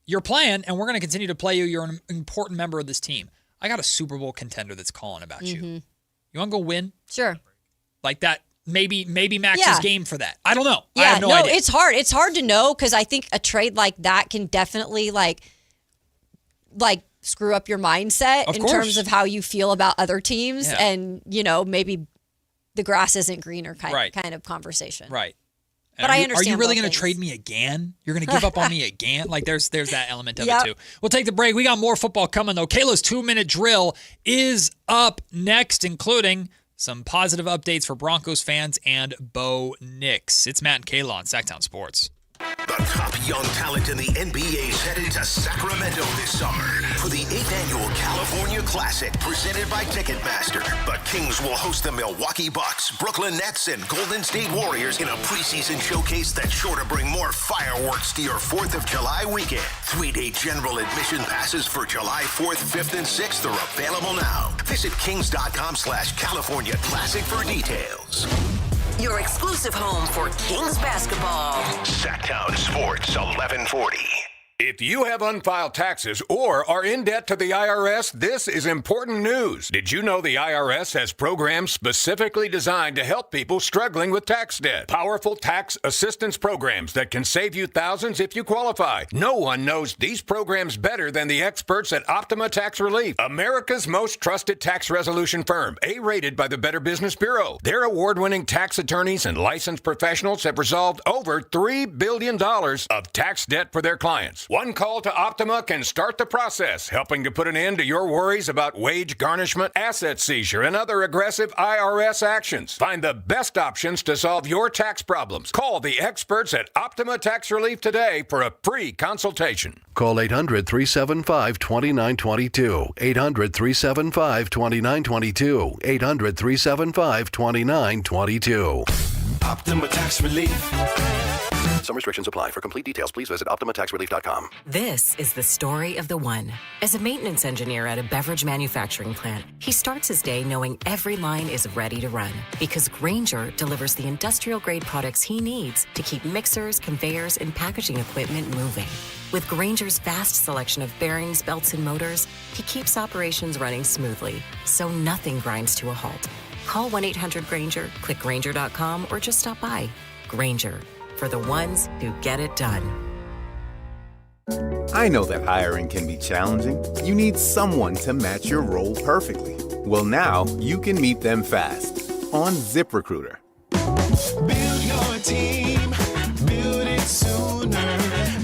[SPEAKER 9] you're playing, and we're going to continue to play you. You're an important member of this team. I got a Super Bowl contender that's calling about you. You want to go win?
[SPEAKER 10] Sure.
[SPEAKER 9] Like that, maybe Max is game for that. I don't know.
[SPEAKER 10] Yeah,
[SPEAKER 9] I have no idea.
[SPEAKER 10] It's hard. It's hard to know, because I think a trade like that can definitely like screw up your mindset in terms of how you feel about other teams, and maybe the grass isn't greener kind of conversation.
[SPEAKER 9] Right.
[SPEAKER 10] But I understand.
[SPEAKER 9] Are you really
[SPEAKER 10] going
[SPEAKER 9] to trade me again? You're going to give up on me again? Like there's that element of it too. We'll take the break. We got more football coming though. Kayla's 2-minute drill is up next, including some positive updates for Broncos fans and Bo Nix. It's Matt and Kayla on Sactown Sports.
[SPEAKER 8] The top young talent in the NBA is headed to Sacramento this summer for the 8th annual California Classic presented by Ticketmaster. The Kings will host the Milwaukee Bucks, Brooklyn Nets, and Golden State Warriors in a preseason showcase that's sure to bring more fireworks to your 4th of July weekend. 3-day general admission passes for July 4th, 5th, and 6th are available now. Visit kings.com/California Classic for details.
[SPEAKER 7] Your exclusive home for Kings basketball.
[SPEAKER 8] Sactown Sports 1140.
[SPEAKER 2] If you have unfiled taxes or are in debt to the IRS, this is important news. Did you know the IRS has programs specifically designed to help people struggling with tax debt? Powerful tax assistance programs that can save you thousands if you qualify. No one knows these programs better than the experts at Optima Tax Relief, America's most trusted tax resolution firm, A-rated by the Better Business Bureau. Their award-winning tax attorneys and licensed professionals have resolved over $3 billion of tax debt for their clients. One call to Optima can start the process, helping to put an end to your worries about wage garnishment, asset seizure, and other aggressive IRS actions. Find the best options to solve your tax problems. Call the experts at Optima Tax Relief today for a free consultation.
[SPEAKER 4] Call 800-375-2922. 800-375-2922. 800-375-2922.
[SPEAKER 29] Optima Tax Relief.
[SPEAKER 28] Some restrictions apply. For complete details, please visit OptimaTaxRelief.com.
[SPEAKER 16] This is the story of the one. As a maintenance engineer at a beverage manufacturing plant, he starts his day knowing every line is ready to run, because Grainger delivers the industrial-grade products he needs to keep mixers, conveyors, and packaging equipment moving. With Grainger's vast selection of bearings, belts, and motors, he keeps operations running smoothly, so nothing grinds to a halt. Call 1-800-GRAINGER, click Grainger.com, or just stop by. Grainger, for the ones who get it done.
[SPEAKER 18] I know that hiring can be challenging. You need someone to match your role perfectly. Well, now you can meet them fast on ZipRecruiter.
[SPEAKER 29] Build your team, build it sooner.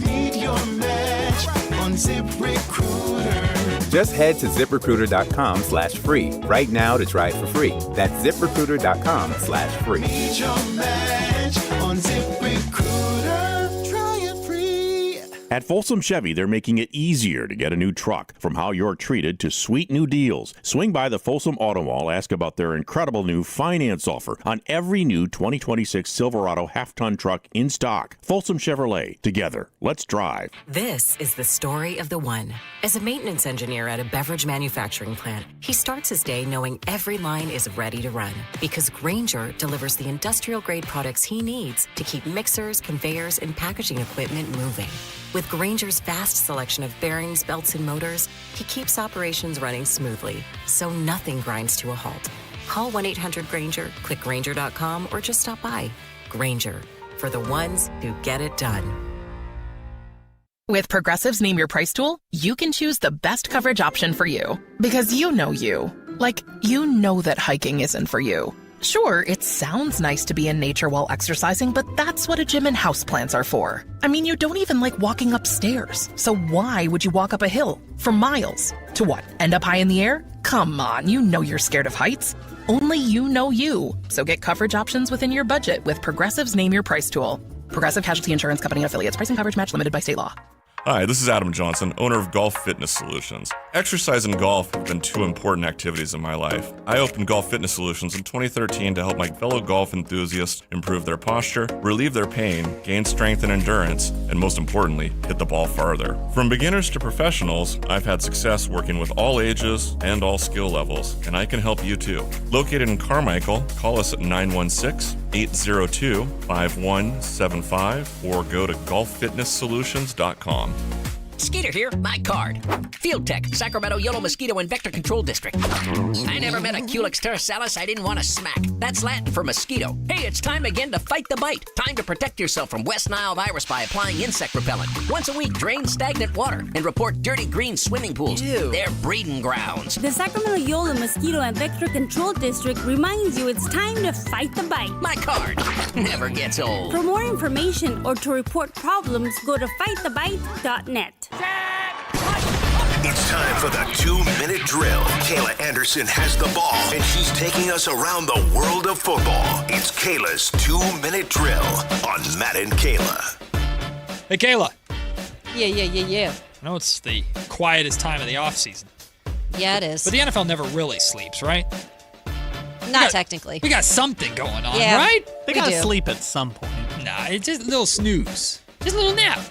[SPEAKER 29] Meet your match on ZipRecruiter.
[SPEAKER 18] Just head to ZipRecruiter.com/free right now to try it for free. That's ZipRecruiter.com/free.
[SPEAKER 29] Meet your match on ZipRecruiter. Try it free.
[SPEAKER 19] At Folsom Chevy, they're making it easier to get a new truck. From how you're treated to sweet new deals. Swing by the Folsom Auto Mall, ask about their incredible new finance offer on every new 2026 Silverado half-ton truck in stock. Folsom Chevrolet. Together, let's drive.
[SPEAKER 16] This is the story of the one. As a maintenance engineer at a beverage manufacturing plant, he starts his day knowing every line is ready to run, because Grainger delivers the industrial-grade products he needs to keep mixers, conveyors, and packaging equipment moving. With Grainger's vast selection of bearings, belts, and motors, he keeps operations running smoothly, so nothing grinds to a halt. Call 1-800-GRAINGER, click Grainger.com, or just stop by. Grainger, for the ones who get it done.
[SPEAKER 20] With Progressive's Name Your Price tool, you can choose the best coverage option for you. Because you know you. Like, you know that hiking isn't for you. Sure, it sounds nice to be in nature while exercising, but that's what a gym and houseplants are for. I mean, you don't even like walking upstairs. So why would you walk up a hill for miles? To what, end up high in the air? Come on, you know you're scared of heights. Only you know you. So get coverage options within your budget with Progressive's Name Your Price tool. Progressive Casualty Insurance Company affiliates. Price and coverage match limited by state law.
[SPEAKER 11] Hi, this is Adam Johnson, owner of Golf Fitness Solutions. Exercise and golf have been two important activities in my life. I opened Golf Fitness Solutions in 2013 to help my fellow golf enthusiasts improve their posture, relieve their pain, gain strength and endurance, and most importantly, hit the ball farther. From beginners to professionals, I've had success working with all ages and all skill levels, and I can help you too. Located in Carmichael, call us at 916-802-5175 or go to golffitnesssolutions.com.
[SPEAKER 12] Skeeter here, my card. Field Tech, Sacramento Yellow Mosquito and Vector Control District. I never met a Culex terrasalis I didn't want to smack. That's Latin for mosquito. Hey, it's time again to fight the bite. Time to protect yourself from West Nile virus by applying insect repellent. Once a week, drain stagnant water and report dirty green swimming pools. Ew. They're breeding grounds.
[SPEAKER 14] The Sacramento Yellow Mosquito and Vector Control District reminds you it's time to fight the bite.
[SPEAKER 12] My card never gets old.
[SPEAKER 14] For more information or to report problems, go to fightthebite.net.
[SPEAKER 8] It's time for the 2-minute drill. Kayla Anderson has the ball, and she's taking us around the world of football. It's Kayla's 2-minute drill on Matt and Kayla.
[SPEAKER 9] Hey, Kayla.
[SPEAKER 10] Yeah.
[SPEAKER 9] I know it's the quietest time of the offseason.
[SPEAKER 10] Yeah, it is.
[SPEAKER 9] But the NFL never really sleeps, right?
[SPEAKER 10] Not technically.
[SPEAKER 9] We got something going on,
[SPEAKER 10] Yeah,
[SPEAKER 9] right?
[SPEAKER 17] They gotta sleep at some point.
[SPEAKER 9] Nah, it's just a little snooze. Just a little nap.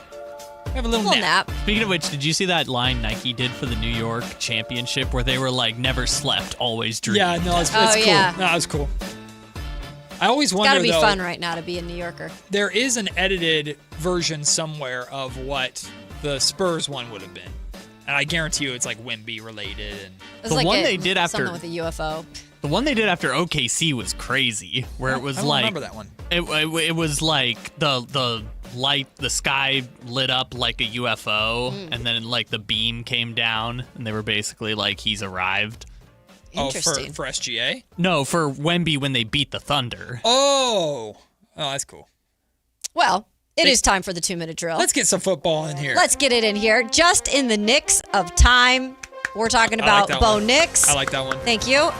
[SPEAKER 9] Have a little nap.
[SPEAKER 17] Speaking of which, did you see that line Nike did for the New York Championship where they were like, never slept, always dreamed?
[SPEAKER 9] Yeah, no, it's cool.
[SPEAKER 10] yeah.
[SPEAKER 9] No, it's cool. I always wonder,
[SPEAKER 10] It's gotta be
[SPEAKER 9] though,
[SPEAKER 10] fun right now to be a New Yorker.
[SPEAKER 9] there is an edited version somewhere of what the Spurs one would have been. And I guarantee you it's like Wemby related. And
[SPEAKER 10] It's like something with a UFO.
[SPEAKER 17] The one they did after OKC was crazy, where it was
[SPEAKER 9] I don't
[SPEAKER 17] like
[SPEAKER 9] remember that one.
[SPEAKER 17] It was like the light, the sky lit up like a UFO, and then like the beam came down, and they were basically like, he's arrived.
[SPEAKER 10] Interesting.
[SPEAKER 9] Oh, for SGA?
[SPEAKER 17] No, for Wemby when they beat the Thunder.
[SPEAKER 9] Oh, that's cool.
[SPEAKER 10] Well, it is time for the 2-minute drill.
[SPEAKER 9] Let's get some football in here.
[SPEAKER 10] Let's get it in here. Just in the nicks of time. We're talking about Bo Nix.
[SPEAKER 9] I like that one.
[SPEAKER 10] Thank you.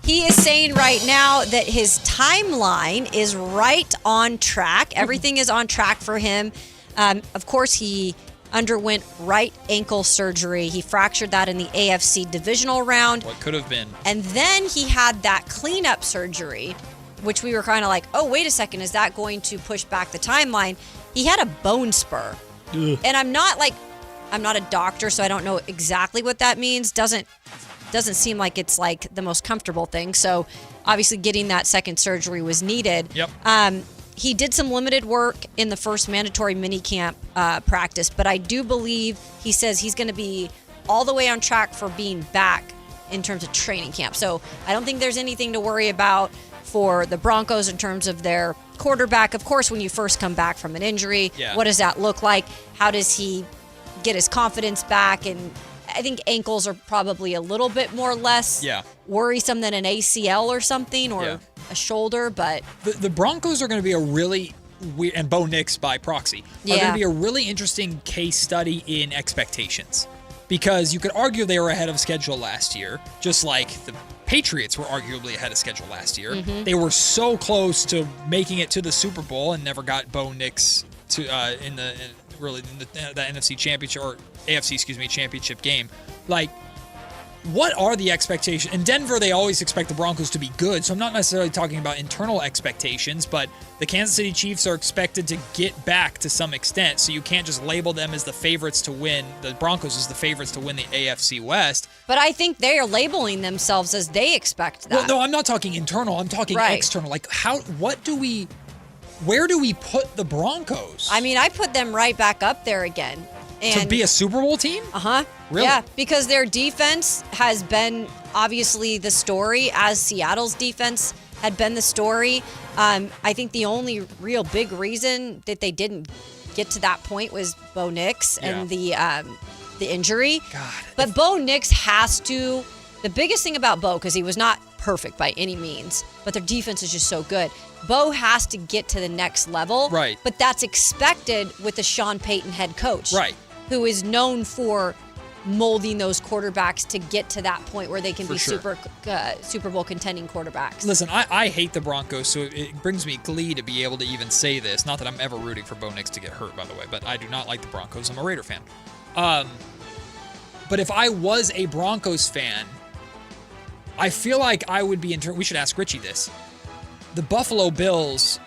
[SPEAKER 10] He is saying right now that his timeline is right on track. Everything is on track for him. Of course, he underwent right ankle surgery. He fractured that in the AFC divisional round.
[SPEAKER 9] What could have been.
[SPEAKER 10] And then he had that cleanup surgery, which we were kind of like, oh, wait a second, is that going to push back the timeline? He had a bone spur.
[SPEAKER 9] Ugh.
[SPEAKER 10] And I'm not a doctor, so I don't know exactly what that means. Doesn't seem like it's like the most comfortable thing. So obviously getting that second surgery was needed.
[SPEAKER 9] Yep.
[SPEAKER 10] He did some limited work in the first mandatory minicamp practice, but I do believe he says he's going to be all the way on track for being back in terms of training camp. So I don't think there's anything to worry about for the Broncos in terms of their quarterback. Of course, when you first come back from an injury, what does that look like? How does he get his confidence back? And I think ankles are probably a little bit more less worrisome than an ACL or something or a shoulder. But
[SPEAKER 9] the Broncos are going to be a really weird, and Bo Nix by proxy, are going to be a really interesting case study in expectations. Because you could argue they were ahead of schedule last year, just like the Patriots were arguably ahead of schedule last year.
[SPEAKER 10] Mm-hmm.
[SPEAKER 9] They were so close to making it to the Super Bowl and never got Bo Nix to in the NFC Championship or AFC, championship game. Like, what are the expectations? In Denver, they always expect the Broncos to be good, so I'm not necessarily talking about internal expectations, but the Kansas City Chiefs are expected to get back to some extent, so you can't just label them as the favorites to win, the Broncos as the favorites to win the AFC West.
[SPEAKER 10] But I think they are labeling themselves as they expect that.
[SPEAKER 9] Well, no, I'm not talking internal, I'm talking external. Like, where do we put the Broncos?
[SPEAKER 10] I mean, I put them right back up there again. And
[SPEAKER 9] to be a Super Bowl team?
[SPEAKER 10] Uh-huh.
[SPEAKER 9] Really?
[SPEAKER 10] Yeah, because their defense has been obviously the story, as Seattle's defense had been the story. I think the only real big reason that they didn't get to that point was Bo Nix and the injury.
[SPEAKER 9] God.
[SPEAKER 10] But Bo Nix has to. The biggest thing about Bo, because he was not perfect by any means, but their defense is just so good. Bo has to get to the next level.
[SPEAKER 9] Right.
[SPEAKER 10] But that's expected with the Sean Payton head coach.
[SPEAKER 9] Right.
[SPEAKER 10] Who is known for molding those quarterbacks to get to that point where they can
[SPEAKER 9] For
[SPEAKER 10] be
[SPEAKER 9] sure.
[SPEAKER 10] Super Bowl contending quarterbacks.
[SPEAKER 9] Listen, I hate the Broncos, so it brings me glee to be able to even say this. Not that I'm ever rooting for Bo Nix to get hurt, by the way, but I do not like the Broncos. I'm a Raider fan. But if I was a Broncos fan, I feel like I would be we should ask Richie this. The Buffalo Bills,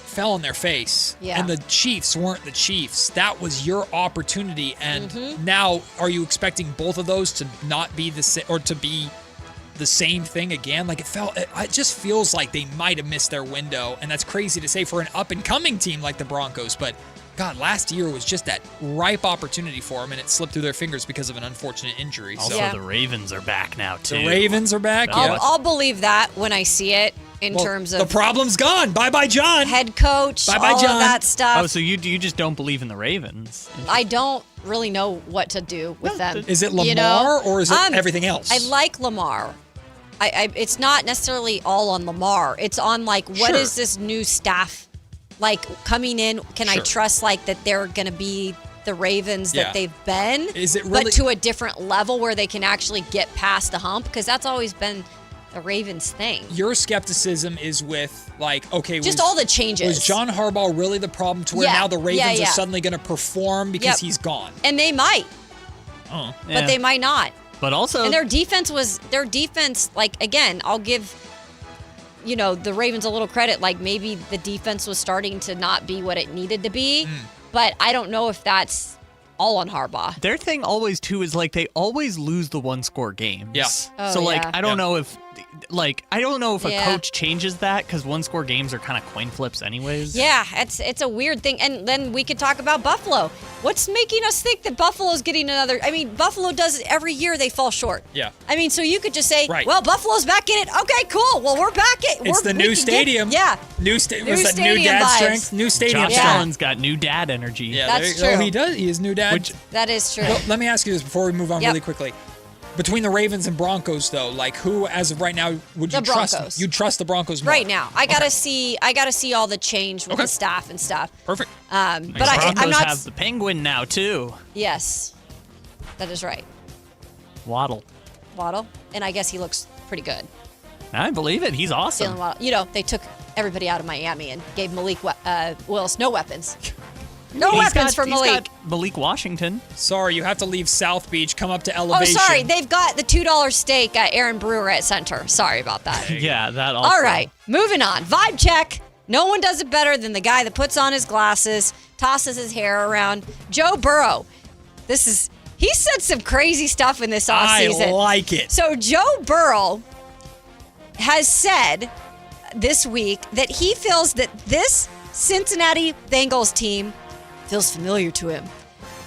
[SPEAKER 9] fell on their face.
[SPEAKER 10] Yeah.
[SPEAKER 9] And the Chiefs weren't the Chiefs. That was your opportunity. And now, are you expecting both of those to not be the same, or to be the same thing again? It just feels like they might have missed their window. And that's crazy to say for an up-and-coming team like the Broncos. But, God, last year was just that ripe opportunity for them, and it slipped through their fingers because of an unfortunate injury.
[SPEAKER 17] Also, the Ravens are back now, too.
[SPEAKER 9] The Ravens are back,
[SPEAKER 10] I'll believe that when I see it in terms of...
[SPEAKER 9] The problem's gone. Bye-bye, John.
[SPEAKER 10] Head coach,
[SPEAKER 9] Bye-bye,
[SPEAKER 10] all
[SPEAKER 9] John.
[SPEAKER 10] of that stuff.
[SPEAKER 17] Oh, so you just don't believe in the Ravens?
[SPEAKER 10] I don't really know what to do with them.
[SPEAKER 9] Is it Lamar or is it everything else?
[SPEAKER 10] I like Lamar. It's not necessarily all on Lamar. It's on, what is this new staff coming in? Can I trust, that they're going to be the Ravens that they've been?
[SPEAKER 9] Is it really...
[SPEAKER 10] But to a different level where they can actually get past the hump? Because that's always been the Ravens thing.
[SPEAKER 9] Your skepticism is with,
[SPEAKER 10] just all the changes.
[SPEAKER 9] Was John Harbaugh really the problem to where now the Ravens are suddenly going to perform because he's gone?
[SPEAKER 10] And they might.
[SPEAKER 9] Oh.
[SPEAKER 10] But they might not.
[SPEAKER 17] But also...
[SPEAKER 10] And their defense, again, I'll give, the Ravens a little credit. Maybe the defense was starting to not be what it needed to be. But I don't know if that's all on Harbaugh.
[SPEAKER 17] Their thing always, too, is they always lose the one-score games.
[SPEAKER 9] Yeah.
[SPEAKER 10] Oh,
[SPEAKER 17] I don't know if... I don't know if a
[SPEAKER 10] Yeah.
[SPEAKER 17] coach changes that because one-score games are kind of coin flips anyways.
[SPEAKER 10] Yeah, it's a weird thing. And then we could talk about Buffalo. What's making us think that Buffalo's getting another... Buffalo does it every year. They fall short.
[SPEAKER 9] Yeah.
[SPEAKER 10] So you could just say,
[SPEAKER 9] Right.
[SPEAKER 10] well, Buffalo's back in it. Okay, cool. Well, we're back in
[SPEAKER 9] It's the new stadium.
[SPEAKER 10] New
[SPEAKER 9] Was that new
[SPEAKER 10] stadium
[SPEAKER 9] dad
[SPEAKER 10] vibes.
[SPEAKER 9] strength? New stadium
[SPEAKER 17] Josh
[SPEAKER 9] strength.
[SPEAKER 17] Allen's got new dad energy.
[SPEAKER 9] Yeah,
[SPEAKER 10] That's
[SPEAKER 9] there you go.
[SPEAKER 10] true.
[SPEAKER 9] He does. He is new dad.
[SPEAKER 10] That is true.
[SPEAKER 9] Well, let me ask you this before we move on
[SPEAKER 10] Yep.
[SPEAKER 9] really quickly. Between the Ravens and Broncos, though, who, as of right now, would you
[SPEAKER 10] The
[SPEAKER 9] trust?
[SPEAKER 10] Broncos.
[SPEAKER 9] You'd trust the Broncos more?
[SPEAKER 10] Right now, I gotta see all the change with the staff and stuff.
[SPEAKER 9] Perfect.
[SPEAKER 10] But I'm
[SPEAKER 17] Broncos
[SPEAKER 10] not.
[SPEAKER 17] have the Penguin now, too.
[SPEAKER 10] Yes, that is right.
[SPEAKER 17] Waddle.
[SPEAKER 10] And I guess he looks pretty good.
[SPEAKER 17] I believe it. He's awesome.
[SPEAKER 10] Jalen Waddle. They took everybody out of Miami and gave Malik Willis no weapons. No weapons for Malik.
[SPEAKER 17] He's got Malik Washington.
[SPEAKER 9] Sorry, you have to leave South Beach, come up to
[SPEAKER 10] Oh,
[SPEAKER 9] Elevation.
[SPEAKER 10] sorry. They've got the $2 steak at Aaron Brewer at center. Sorry about that.
[SPEAKER 17] Yeah, that also.
[SPEAKER 10] All right, moving on. Vibe check. No one does it better than the guy that puts on his glasses, tosses his hair around. Joe Burrow. He said some crazy stuff in this offseason.
[SPEAKER 9] I like it.
[SPEAKER 10] So Joe Burrow has said this week that he feels that this Cincinnati Bengals team feels familiar to him.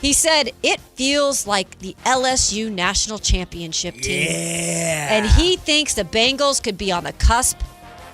[SPEAKER 10] He said it feels like the LSU national championship team.
[SPEAKER 9] Yeah.
[SPEAKER 10] And he thinks the Bengals could be on the cusp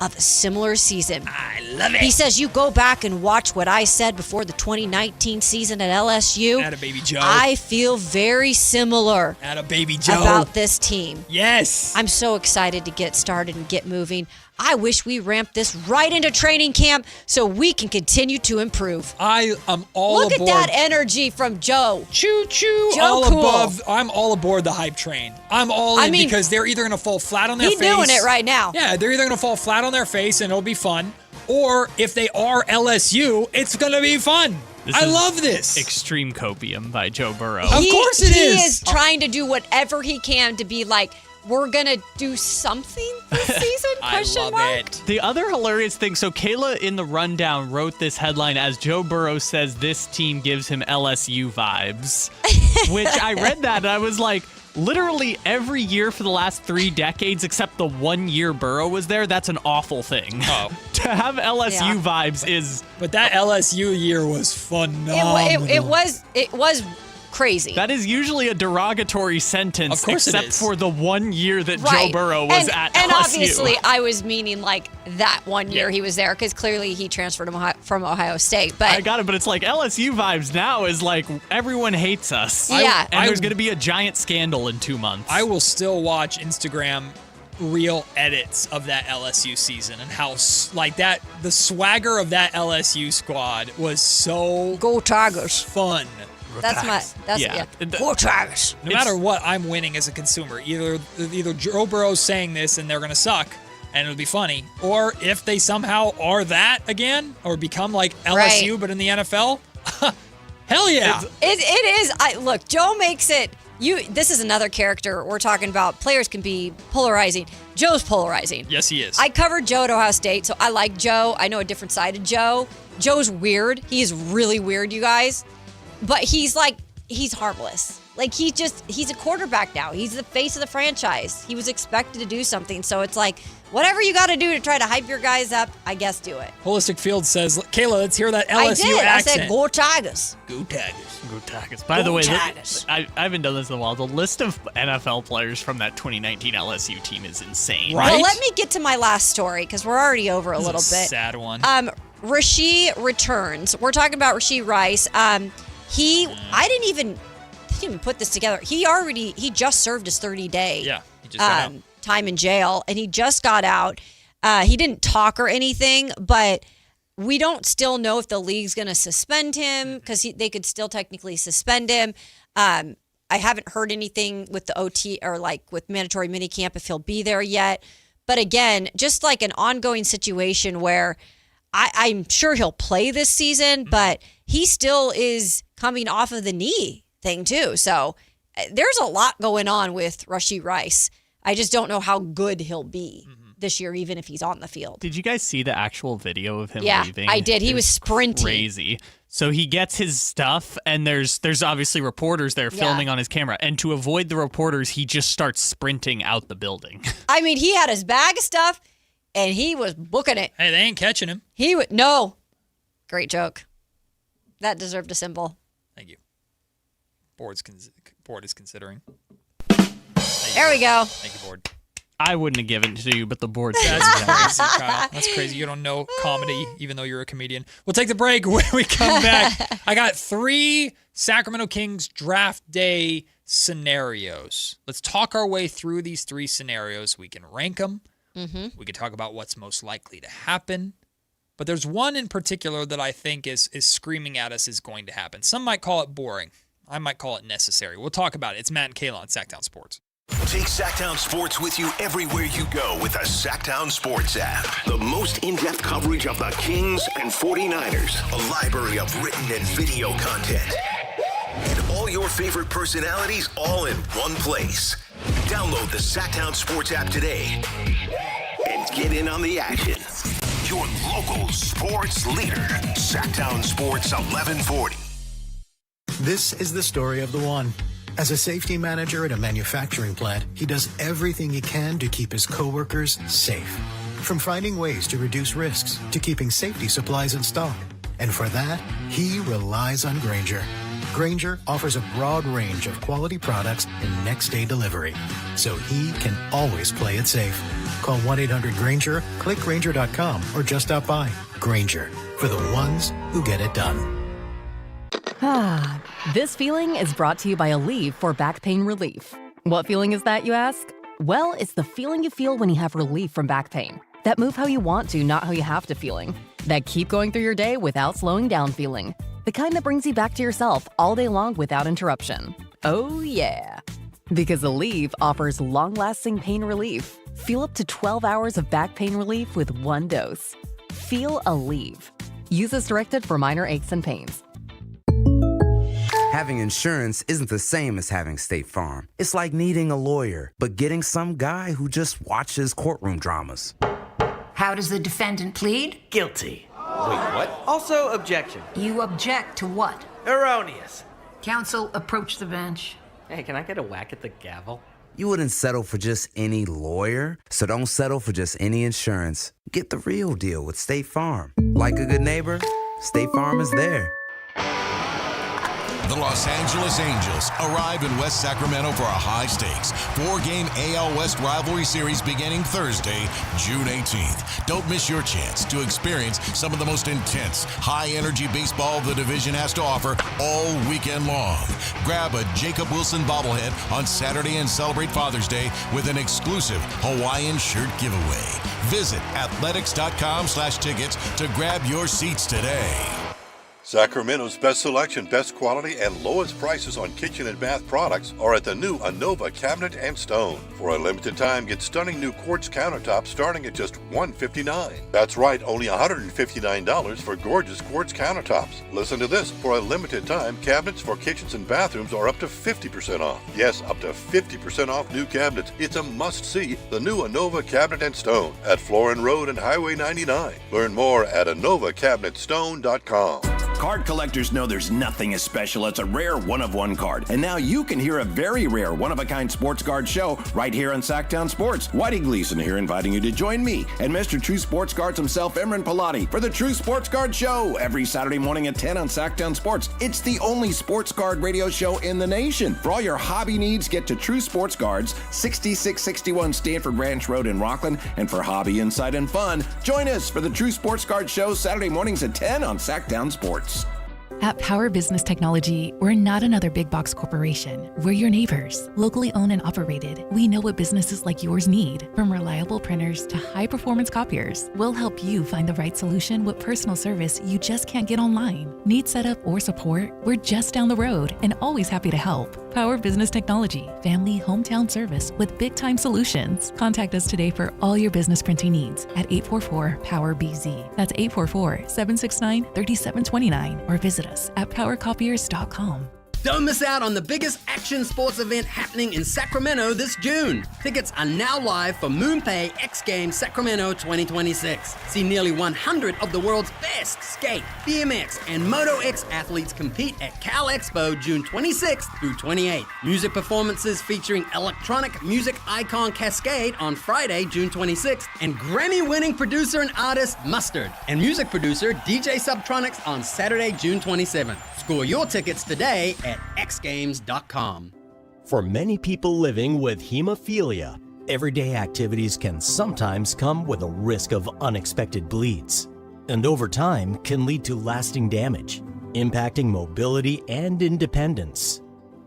[SPEAKER 10] of a similar season.
[SPEAKER 9] I love it.
[SPEAKER 10] He says, you go back and watch what I said before the 2019 season at LSU.
[SPEAKER 9] Atta baby Joe.
[SPEAKER 10] I feel very similar
[SPEAKER 9] Atta baby Joe.
[SPEAKER 10] about this team.
[SPEAKER 9] Yes.
[SPEAKER 10] I'm so excited to get started and get moving. I wish we ramped this right into training camp so we can continue to improve.
[SPEAKER 9] I am all
[SPEAKER 10] Look
[SPEAKER 9] aboard.
[SPEAKER 10] at that energy from Joe.
[SPEAKER 9] Choo choo.
[SPEAKER 10] Joe cool.
[SPEAKER 9] I'm all aboard the hype train. I'm all in because they're either going to fall flat on their face.
[SPEAKER 10] He's doing it right now.
[SPEAKER 9] Yeah, they're either going to fall flat on their face and it'll be fun, or if they are LSU, it's going to be fun. I love this.
[SPEAKER 17] Extreme copium by Joe Burrow.
[SPEAKER 9] Of course it is.
[SPEAKER 10] He is trying to do whatever he can to be like, we're going to do something this season? Question mark?
[SPEAKER 17] The other hilarious thing, so Kayla in the rundown wrote this headline as Joe Burrow says this team gives him LSU vibes, which I read that and I was like, literally every year for the last 3 decades except the 1 year Burrow was there, that's an awful thing.
[SPEAKER 9] Oh.
[SPEAKER 17] To have LSU vibes is...
[SPEAKER 9] But that LSU year was phenomenal.
[SPEAKER 10] It was crazy.
[SPEAKER 17] That is usually a derogatory sentence,
[SPEAKER 9] Of course it
[SPEAKER 17] except
[SPEAKER 9] is.
[SPEAKER 17] for the 1 year that
[SPEAKER 10] Right.
[SPEAKER 17] Joe Burrow was
[SPEAKER 10] and,
[SPEAKER 17] at
[SPEAKER 10] and
[SPEAKER 17] LSU.
[SPEAKER 10] obviously, I was meaning like that 1 year he was there because clearly he transferred from Ohio State. But
[SPEAKER 17] I got it, but it's like LSU vibes now is like everyone hates us.
[SPEAKER 10] Yeah.
[SPEAKER 17] And there's going to be a giant scandal in 2 months.
[SPEAKER 9] I will still watch Instagram real edits of that LSU season and how the swagger of that LSU squad was so
[SPEAKER 10] Go Tigers
[SPEAKER 9] fun.
[SPEAKER 10] That's Go Tigers.
[SPEAKER 9] No matter what, I'm winning as a consumer. Either Joe Burrow's saying this and they're going to suck and it'll be funny, or if they somehow are that again or become like LSU but in the NFL, hell yeah.
[SPEAKER 10] It is. Look, Joe makes it. This is another character we're talking about. Players can be polarizing. Joe's polarizing.
[SPEAKER 9] Yes, he is.
[SPEAKER 10] I covered Joe at Ohio State, so I like Joe. I know a different side of Joe. Joe's weird. He's really weird, you guys. But he's harmless. Like, he's a quarterback now. He's the face of the franchise. He was expected to do something. So it's like, whatever you got to do to try to hype your guys up, I guess do it.
[SPEAKER 9] Holistic Field says, Kayla, let's hear that LSU
[SPEAKER 10] I did.
[SPEAKER 9] accent.
[SPEAKER 10] I said, Go Tigers.
[SPEAKER 9] Go Tigers.
[SPEAKER 17] Go Tigers. By the way, I haven't done this in a while. The list of NFL players from that 2019 LSU team is insane.
[SPEAKER 10] Right? Well, let me get to my last story because we're already over a little bit.
[SPEAKER 9] Sad one.
[SPEAKER 10] Rasheed returns. We're talking about Rasheed Rice. I didn't even put this together. He just served his 30-day
[SPEAKER 9] he just got out.
[SPEAKER 10] Time in jail, and he just got out. He didn't talk or anything, but we don't still know if the league's going to suspend him because they could still technically suspend him. I haven't heard anything with the OT or like with mandatory minicamp if he'll be there yet. But again, just like an ongoing situation where I'm sure he'll play this season, but he still is coming off of the knee thing too. So there's a lot going on with Rasheed Rice. I just don't know how good he'll be this year, even if he's on the field.
[SPEAKER 17] Did you guys see the actual video of him leaving?
[SPEAKER 10] I did. He was sprinting.
[SPEAKER 17] Crazy. So he gets his stuff, and there's obviously reporters there filming on his camera. And to avoid the reporters, he just starts sprinting out the building.
[SPEAKER 10] I mean, he had his bag of stuff, and he was booking it.
[SPEAKER 9] Hey, they ain't catching him.
[SPEAKER 10] No. Great joke. That deserved a symbol.
[SPEAKER 9] Thank you. Board is considering.
[SPEAKER 10] There we go.
[SPEAKER 9] Thank you, board.
[SPEAKER 17] I wouldn't have given it to you, but the board says
[SPEAKER 9] That's crazy, Kyle. That's crazy. You don't know comedy, even though you're a comedian. We'll take the break. When we come back, I got 3 Sacramento Kings draft day scenarios. Let's talk our way through these 3 scenarios. We can rank them.
[SPEAKER 10] Mm-hmm.
[SPEAKER 9] We can talk about what's most likely to happen. But there's one in particular that I think is screaming at us is going to happen. Some might call it boring. I might call it necessary. We'll talk about it. It's Matt and Kayla on Sactown Sports.
[SPEAKER 8] Take Sactown Sports with you everywhere you go with the Sactown Sports app. The most in-depth coverage of the Kings and 49ers. A library of written and video content. And all your favorite personalities all in one place. Download the Sactown Sports app today and get in on the action. Your local sports leader. Sactown Sports 1140.
[SPEAKER 3] This is the story of the one. As a safety manager at a manufacturing plant, he does everything he can to keep his coworkers safe. From finding ways to reduce risks to keeping safety supplies in stock. And for that, he relies on Grainger. Grainger offers a broad range of quality products and next-day delivery, so he can always play it safe. Call 1-800-GRAINGER, click Grainger.com, or just stop by. Grainger, for the ones who get it done.
[SPEAKER 5] This feeling is brought to you by Aleve for back pain relief. What feeling is that, you ask? Well, it's the feeling you feel when you have relief from back pain. That move how you want to, not how you have to feeling. That keep going through your day without slowing down feeling. The kind that brings you back to yourself all day long without interruption. Oh yeah. Because Aleve offers long-lasting pain relief. Feel up to 12 hours of back pain relief with one dose. Feel Aleve. Use as directed for minor aches and pains.
[SPEAKER 21] Having insurance isn't the same as having State Farm. It's like needing a lawyer, but getting some guy who just watches courtroom dramas.
[SPEAKER 22] How does the defendant plead?
[SPEAKER 23] Guilty. Wait, what? Also, objection.
[SPEAKER 22] You object to what?
[SPEAKER 23] Erroneous.
[SPEAKER 22] Counsel, approach the bench.
[SPEAKER 23] Hey, can I get a whack at the gavel?
[SPEAKER 21] You wouldn't settle for just any lawyer, so don't settle for just any insurance. Get the real deal with State Farm. Like a good neighbor, State Farm is there.
[SPEAKER 1] The Los Angeles Angels arrive in West Sacramento for a high-stakes 4-game AL West rivalry series beginning Thursday, June 18th. Don't miss your chance to experience some of the most intense, high-energy baseball the division has to offer all weekend long. Grab a Jacob Wilson bobblehead on Saturday and celebrate Father's Day with an exclusive Hawaiian shirt giveaway. Visit athletics.com/tickets to grab your seats today.
[SPEAKER 6] Sacramento's best selection, best quality, and lowest prices on kitchen and bath products are at the new Anova Cabinet and Stone. For a limited time, get stunning new quartz countertops starting at just $159. That's right, only $159 for gorgeous quartz countertops. Listen to this. For a limited time, cabinets for kitchens and bathrooms are up to 50% off. Yes, up to 50% off new cabinets. It's a must-see, the new Anova Cabinet and Stone at Florin Road and Highway 99. Learn more at AnovaCabinetStone.com.
[SPEAKER 7] Card collectors know there's nothing as special as a rare one-of-one card. And now you can hear a very rare one-of-a-kind sports card show right here on Sactown Sports. Whitey Gleason here inviting you to join me and Mr. True Sports Cards himself, Imran Pilati, for the True Sports Card Show every Saturday morning at 10 on Sactown Sports. It's the only sports card radio show in the nation. For all your hobby needs, get to True Sports Cards, 6661 Stanford Ranch Road in Rockland. And for hobby, insight, and fun, join us for the True Sports Card Show Saturday mornings at 10 on Sactown Sports.
[SPEAKER 20] At Power Business Technology, we're not another big box corporation. We're your neighbors, locally owned and operated. We know what businesses like yours need, from reliable printers to high-performance copiers. We'll help you find the right solution with personal service you just can't get online. Need setup or support? We're just down the road and always happy to help. Power Business Technology, family hometown service with big-time solutions. Contact us today for all your business printing needs at 844-POWER-BZ. That's 844-769-3729 or visit us at powercopiers.com.
[SPEAKER 13] Don't miss out on the biggest action sports event happening in Sacramento this June. Tickets are now live for MoonPay X Games Sacramento 2026. See nearly 100 of the world's best skate, BMX, and Moto X athletes compete at Cal Expo June 26th through 28th. Music performances featuring electronic music icon Cascade on Friday, June 26th, and Grammy-winning producer and artist Mustard, and music producer DJ Subtronics on Saturday, June 27th. Score your tickets today at xgames.com.
[SPEAKER 15] For many people living with hemophilia, everyday activities can sometimes come with a risk of unexpected bleeds, and over time can lead to lasting damage, impacting mobility and independence.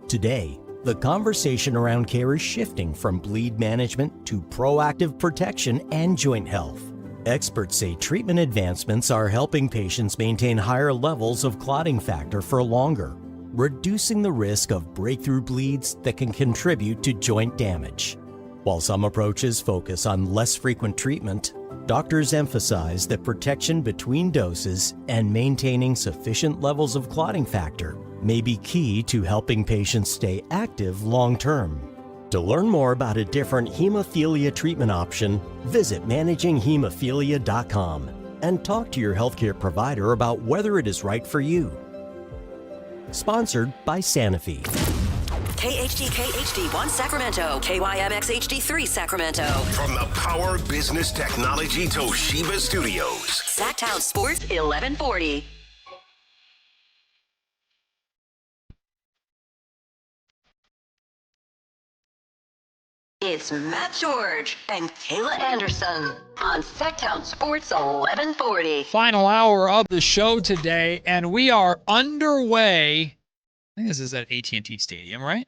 [SPEAKER 15] Today, the conversation around care is shifting from bleed management to proactive protection and joint health. Experts say treatment advancements are helping patients maintain higher levels of clotting factor for longer, reducing the risk of breakthrough bleeds that can contribute to joint damage. While some approaches focus on less frequent treatment, doctors emphasize that protection between doses and maintaining sufficient levels of clotting factor may be key to helping patients stay active long-term. To learn more about a different hemophilia treatment option, visit managinghemophilia.com and talk to your healthcare provider about whether it is right for you. Sponsored by Sanofi.
[SPEAKER 24] KHTK HD1 Sacramento, KYMX HD3 Sacramento.
[SPEAKER 8] From the Power Business Technology Toshiba Studios.
[SPEAKER 24] Sactown Sports 1140. It's Matt George and Kayla Anderson on Sactown Sports 1140.
[SPEAKER 9] Final hour of the show today, and we are underway. I think this is at AT&T Stadium, right?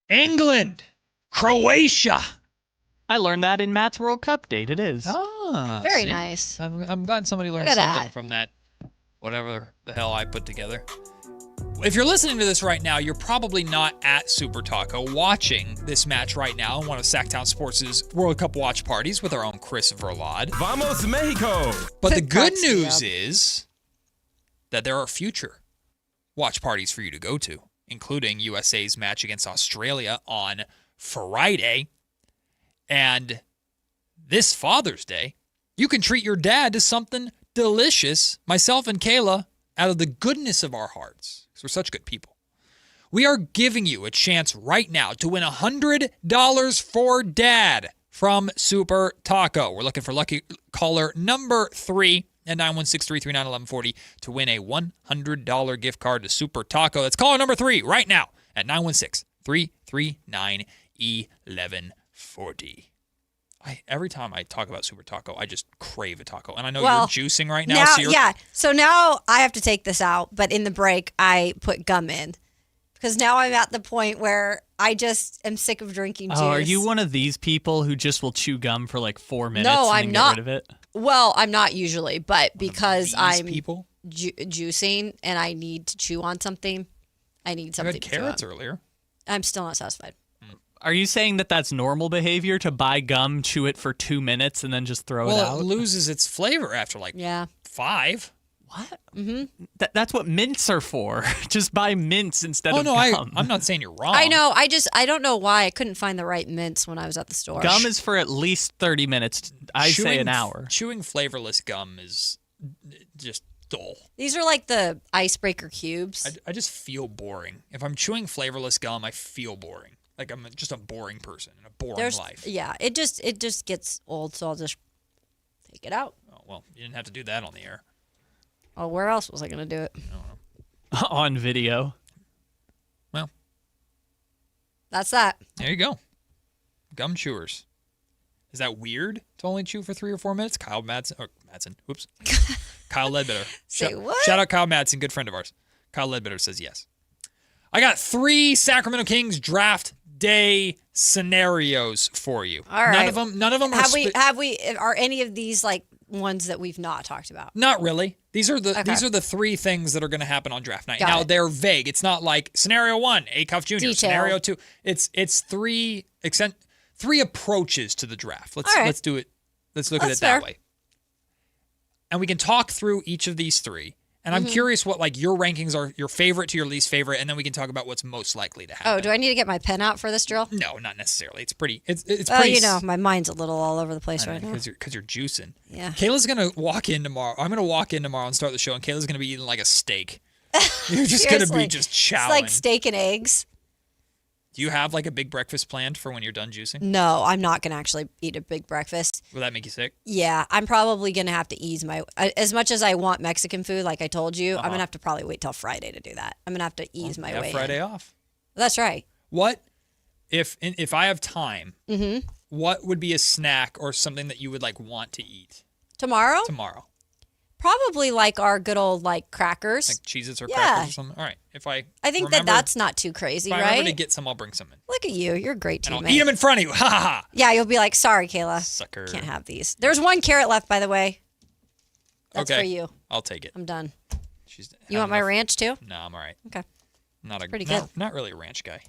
[SPEAKER 9] England, Croatia.
[SPEAKER 17] I learned that in Matt's World Cup date. It is.
[SPEAKER 10] Very
[SPEAKER 9] see?
[SPEAKER 10] nice.
[SPEAKER 9] I'm glad somebody learned
[SPEAKER 10] Look at
[SPEAKER 9] something
[SPEAKER 10] that.
[SPEAKER 9] from that, whatever the hell I put together. If you're listening to this right now, you're probably not at Super Taco watching this match right now in one of Sactown Sports' World Cup watch parties with our own Chris Verlade.
[SPEAKER 25] Vamos, Mexico!
[SPEAKER 9] But the good news is that there are future watch parties for you to go to, including USA's match against Australia on Friday. And this Father's Day, you can treat your dad to something delicious, myself and Kayla, out of the goodness of our hearts. Because we're such good people. We are giving you a chance right now to win $100 for Dad from Super Taco. We're looking for lucky caller number 3. at 916-339-1140 to win a $100 gift card to Super Taco. That's caller number 3 right now at 916-339-1140. Every time I talk about Super Taco, I just crave a taco. And I know you're juicing right now.
[SPEAKER 10] So now I have to take this out, but in the break, I put gum in. Because now I'm at the point where I just am sick of drinking juice.
[SPEAKER 17] Oh, are you one of these people who just will chew gum for like 4 minutes
[SPEAKER 10] No,
[SPEAKER 17] and
[SPEAKER 10] I'm
[SPEAKER 17] then
[SPEAKER 10] not.
[SPEAKER 17] get rid of it?
[SPEAKER 10] Well, I'm not usually, but because I'm
[SPEAKER 9] people?
[SPEAKER 10] Juicing and I need to chew on something, I need something
[SPEAKER 9] I had
[SPEAKER 10] to chew
[SPEAKER 9] carrots
[SPEAKER 10] on.
[SPEAKER 9] earlier.
[SPEAKER 10] I'm still not satisfied.
[SPEAKER 17] Are you saying that that's normal behavior to buy gum, chew it for 2 minutes, and then just throw it out?
[SPEAKER 9] Well, it loses its flavor after 5.
[SPEAKER 17] What?
[SPEAKER 10] Mm-hmm.
[SPEAKER 17] That's what mints are for. Just buy mints instead of gum.
[SPEAKER 9] I'm not saying you're wrong.
[SPEAKER 10] I know. I don't know why I couldn't find the right mints when I was at the store.
[SPEAKER 17] Gum is for at least 30 minutes. I say an hour.
[SPEAKER 9] Chewing flavorless gum is just dull.
[SPEAKER 10] These are like the icebreaker cubes.
[SPEAKER 9] I just feel boring. If I'm chewing flavorless gum, I feel boring. Like I'm just a boring person in a boring life.
[SPEAKER 10] Yeah, it just gets old, so I'll just take it out.
[SPEAKER 9] Oh, well, you didn't have to do that on the air.
[SPEAKER 10] Oh, where else was I going to do it?
[SPEAKER 9] I don't know.
[SPEAKER 17] On video.
[SPEAKER 9] Well,
[SPEAKER 10] that's that.
[SPEAKER 9] There you go. Gum chewers. Is that weird to only chew for 3 or 4 minutes? Kyle Madsen. Whoops. Kyle Ledbetter.
[SPEAKER 10] Say what?
[SPEAKER 9] Shout out Kyle Madsen, good friend of ours. Kyle Ledbetter says yes. I got 3 Sacramento Kings draft day scenarios for you.
[SPEAKER 10] All right.
[SPEAKER 9] None of them are.
[SPEAKER 10] Are any of these like ones that we've not talked about?
[SPEAKER 9] Not really. These are the 3 things that are going to happen on draft night.
[SPEAKER 10] Got
[SPEAKER 9] Now
[SPEAKER 10] it.
[SPEAKER 9] they're vague. It's not like scenario 1, Acuff Jr.
[SPEAKER 10] Detail.
[SPEAKER 9] Scenario 2. It's 3 approaches to the draft. Let's do it. Let's look at it that way. And we can talk through each of these 3. And I'm curious what like your rankings are, your favorite to your least favorite, and then we can talk about what's most likely to happen.
[SPEAKER 10] Oh, do I need to get my pen out for this drill?
[SPEAKER 9] No, not necessarily. It's pretty. It's
[SPEAKER 10] Oh,
[SPEAKER 9] pretty.
[SPEAKER 10] my mind's a little all over the place right now.
[SPEAKER 9] Because you're juicing.
[SPEAKER 10] Yeah.
[SPEAKER 9] Kayla's gonna walk in tomorrow. I'm gonna walk in tomorrow and start the show, and Kayla's gonna be eating like a steak. You're just gonna be just chowing.
[SPEAKER 10] It's like steak and eggs.
[SPEAKER 9] Do you have like a big breakfast planned for when you're done juicing?
[SPEAKER 10] No, I'm not going to actually eat a big breakfast.
[SPEAKER 9] Will that make you sick?
[SPEAKER 10] Yeah, I'm probably going to have to ease as much as I want Mexican food, like I told you, I'm going to have to probably wait till Friday to do that. I'm going to have to ease my way
[SPEAKER 9] Friday
[SPEAKER 10] in.
[SPEAKER 9] off.
[SPEAKER 10] That's right.
[SPEAKER 9] What if I have time, what would be a snack or something that you would like want to eat?
[SPEAKER 10] Tomorrow?
[SPEAKER 9] Tomorrow.
[SPEAKER 10] Probably like our good old like crackers.
[SPEAKER 9] Like Cheez-Its or crackers or something? All right.
[SPEAKER 10] I think that's not too crazy,
[SPEAKER 9] if I
[SPEAKER 10] right?
[SPEAKER 9] remember to get some, I'll bring some in.
[SPEAKER 10] Look at you. You're a great
[SPEAKER 9] And
[SPEAKER 10] teammate.
[SPEAKER 9] I'll eat them in front of you. Ha ha ha.
[SPEAKER 10] Yeah, you'll be like, sorry, Kayla.
[SPEAKER 9] Sucker.
[SPEAKER 10] Can't have these. There's 1 carrot left, by the way. That's
[SPEAKER 9] okay.
[SPEAKER 10] for you.
[SPEAKER 9] I'll take it.
[SPEAKER 10] I'm done.
[SPEAKER 9] She's
[SPEAKER 10] You want my ranch too?
[SPEAKER 9] No, I'm all right.
[SPEAKER 10] Okay.
[SPEAKER 9] Pretty
[SPEAKER 10] good.
[SPEAKER 9] Not really a ranch guy.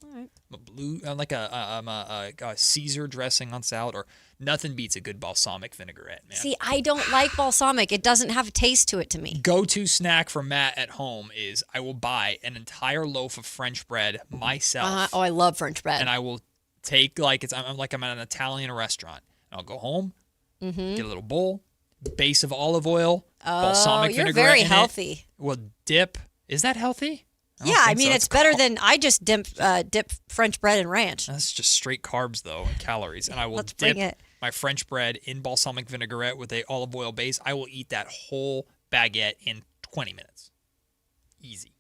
[SPEAKER 10] All right.
[SPEAKER 9] I'm a blue, like a Caesar dressing on salad, or nothing beats a good balsamic vinaigrette, man.
[SPEAKER 10] See, I don't like balsamic. It doesn't have a taste to it to me.
[SPEAKER 9] Go-to snack for Matt at home is I will buy an entire loaf of French bread myself.
[SPEAKER 10] Oh, I love French bread.
[SPEAKER 9] And I will take I'm at an Italian restaurant. And I'll go home, get a little bowl, base of olive oil, balsamic
[SPEAKER 10] you're
[SPEAKER 9] vinaigrette
[SPEAKER 10] very
[SPEAKER 9] in
[SPEAKER 10] healthy.
[SPEAKER 9] It. Well, dip. Is that healthy?
[SPEAKER 10] Yeah, I mean, it's better than I just dip French bread in ranch.
[SPEAKER 9] That's just straight carbs, though, and calories. And I will
[SPEAKER 10] Let's
[SPEAKER 9] dip
[SPEAKER 10] bring it.
[SPEAKER 9] my French bread in balsamic vinaigrette with a olive oil base. I will eat that whole baguette in 20 minutes. Easy.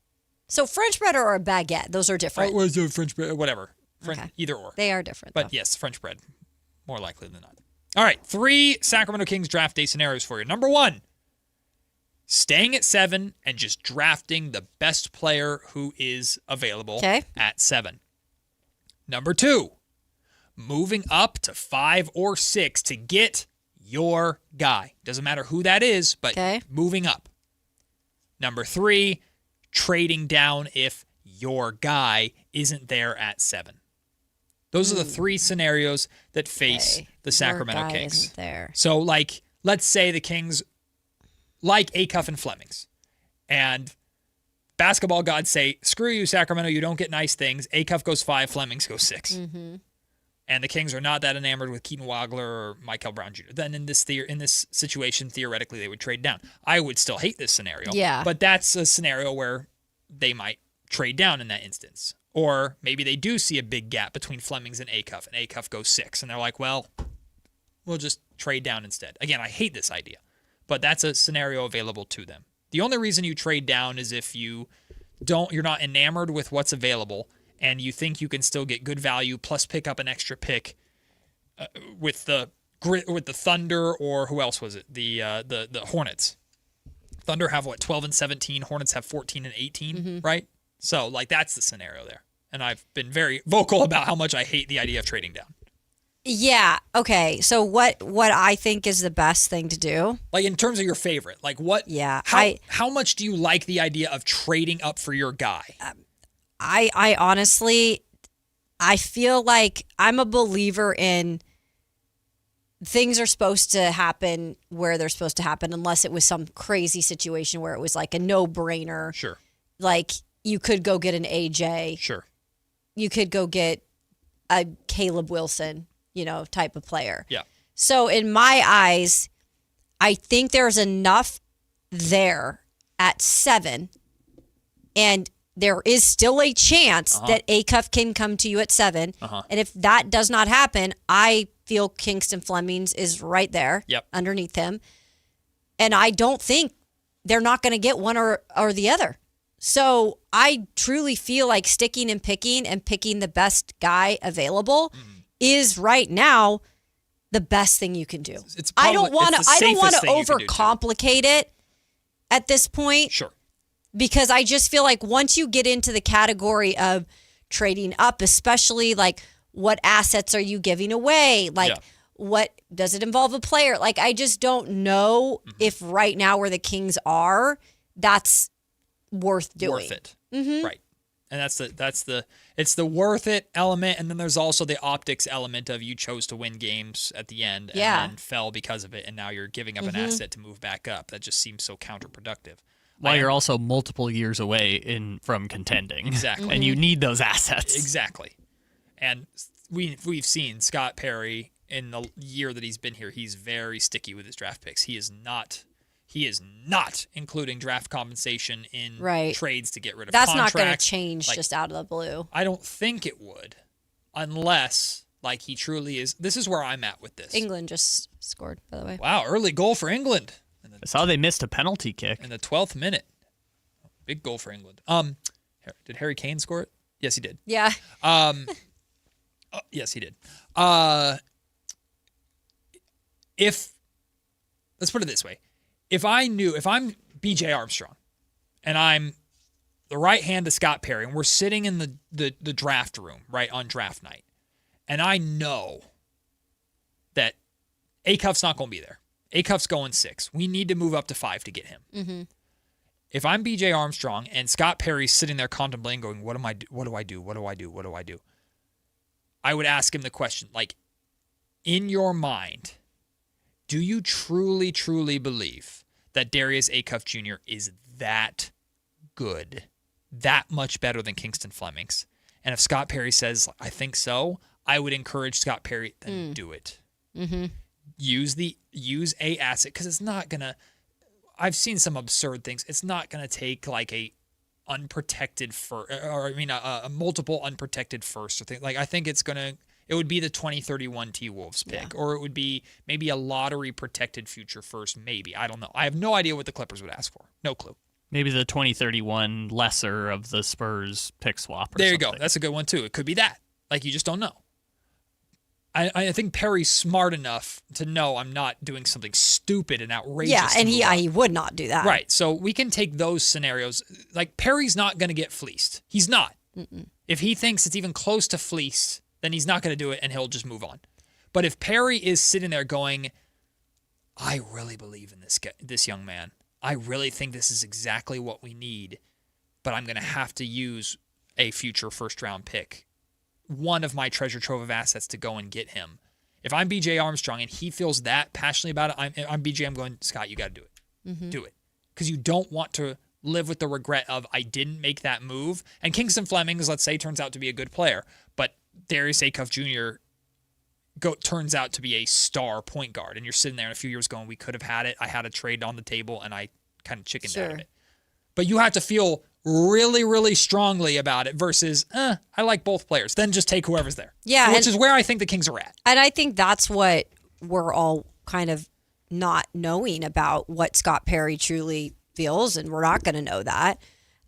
[SPEAKER 10] So French bread or a baguette, those are different.
[SPEAKER 9] What is it, French bread? Whatever.
[SPEAKER 10] Okay.
[SPEAKER 9] Either or.
[SPEAKER 10] They are different.
[SPEAKER 9] But yes, French bread. More likely than not. All right, 3 Sacramento Kings draft day scenarios for you. Number 1. Staying at 7 and just drafting the best player who is available at 7. Number 2, moving up to 5 or 6 to get your guy. Doesn't matter who that is, but moving up. Number 3, trading down if your guy isn't there at 7. Those are the 3 scenarios that face the Sacramento
[SPEAKER 10] Your guy
[SPEAKER 9] Kings.
[SPEAKER 10] isn't there.
[SPEAKER 9] So, like, let's say the Kings like Acuff and Flemings. And basketball gods say, screw you, Sacramento, you don't get nice things. Acuff goes 5, Flemings goes 6.
[SPEAKER 10] Mm-hmm.
[SPEAKER 9] And the Kings are not that enamored with Keaton Wagler or Michael Brown Jr. Then in this situation, theoretically, they would trade down. I would still hate this scenario.
[SPEAKER 10] Yeah.
[SPEAKER 9] But that's a scenario where they might trade down in that instance. Or maybe they do see a big gap between Flemings and Acuff Goes 6. And they're like, well, we'll just trade down instead. Again, I hate this idea. but that's a scenario available to them. The only reason you trade down is if you're not enamored with what's available and you think you can still get good value plus pick up an extra pick with the Thunder, or who else was it? The Hornets. Thunder have 12 and 17, Hornets have 14 and 18, right? So like that's the scenario there. And I've been very vocal about how much I hate the idea of trading down.
[SPEAKER 10] Yeah. Okay. So what I think is the best thing to do?
[SPEAKER 9] Like in terms of your favorite, like what?
[SPEAKER 10] Yeah.
[SPEAKER 9] How much do you like the idea of trading up for your guy?
[SPEAKER 10] I honestly, I feel like I'm a believer in things are supposed to happen where they're supposed to happen, unless it was some crazy situation where it was like a no-brainer.
[SPEAKER 9] Sure.
[SPEAKER 10] Like you could go get an AJ.
[SPEAKER 9] Sure.
[SPEAKER 10] You could go get a Caleb Wilson, type of player.
[SPEAKER 9] Yeah.
[SPEAKER 10] So in my eyes, I think there's enough there at 7, and there is still a chance that Acuff can come to you at 7. And if that does not happen, I feel Kingston Flemings is right there underneath him. And I don't think they're not going to get one or the other. So I truly feel like sticking and picking the best guy available is right now the best thing you can do. I don't want to overcomplicate it at this point.
[SPEAKER 9] Sure.
[SPEAKER 10] Because I just feel like once you get into the category of trading up, especially like what assets are you giving away? Like what does it involve a player? Like I just don't know if right now where the Kings are, that's worth doing.
[SPEAKER 9] Worth it. Right. And it's the worth it element. And then there's also the optics element of you chose to win games at the end and then fell because of it. And now you're giving up an asset to move back up. That just seems so counterproductive.
[SPEAKER 17] While you're also multiple years away from contending.
[SPEAKER 9] Exactly.
[SPEAKER 17] And you need those assets.
[SPEAKER 9] Exactly. And we've seen Scott Perry in the year that he's been here, he's very sticky with his draft picks. He is not including draft compensation in trades to get rid of
[SPEAKER 10] That's
[SPEAKER 9] contracts.
[SPEAKER 10] Not going to change just out of the blue.
[SPEAKER 9] I don't think it would, unless like he truly is. This is where I'm at with this.
[SPEAKER 10] England just scored, by the way.
[SPEAKER 9] Wow, early goal for England.
[SPEAKER 17] I saw they missed a penalty kick
[SPEAKER 9] in the 12th minute. Big goal for England. Did Harry Kane score it? Yes, he did.
[SPEAKER 10] Yeah.
[SPEAKER 9] Yes, he did. Let's put it this way. If I'm BJ Armstrong and I'm the right hand to Scott Perry and we're sitting in the draft room, right, on draft night, and I know that Acuff's not going to be there. Acuff's going 6. We need to move up to 5 to get him. If I'm BJ Armstrong and Scott Perry's sitting there contemplating going, what do I do? I would ask him the question, like, in your mind, do you truly, truly believe that Darius Acuff Jr. is that good, that much better than Kingston Flemings? And if Scott Perry says, I think so, I would encourage Scott Perry, then do it. Use a asset, because it's not going to, I've seen some absurd things. It's not going to take like a unprotected a multiple unprotected first or thing. Like I think it would be the 2031 T-Wolves pick, or it would be maybe a lottery protected future first, maybe. I don't know. I have no idea what the Clippers would ask for. No clue.
[SPEAKER 17] Maybe the 2031 lesser of the Spurs pick swap.
[SPEAKER 9] There you go. That's a good one too. It could be that. Like you just don't know. I think Perry's smart enough to know I'm not doing something stupid and outrageous.
[SPEAKER 10] Yeah, and he would not do that.
[SPEAKER 9] Right. So we can take those scenarios. Like Perry's not going to get fleeced. He's not. If he thinks it's even close to fleeced, then he's not going to do it and he'll just move on. But if Perry is sitting there going, I really believe in this young man. I really think this is exactly what we need, but I'm going to have to use a future first-round pick, one of my treasure trove of assets, to go and get him. If I'm BJ Armstrong and he feels that passionately about it, I'm BJ, I'm going, Scott, you got to do it. Do it. Because you don't want to live with the regret of, I didn't make that move. And Kingston Flemings, let's say, turns out to be a good player, but Darius Acuff Jr. turns out to be a star point guard. And you're sitting there in a few years going, we could have had it. I had a trade on the table and I kind of chickened out of it. But you have to feel really, really strongly about it versus, I like both players. Then just take whoever's there.
[SPEAKER 10] Yeah.
[SPEAKER 9] Which is where I think the Kings are at.
[SPEAKER 10] And I think that's what we're all kind of not knowing about what Scott Perry truly feels, and we're not going to know that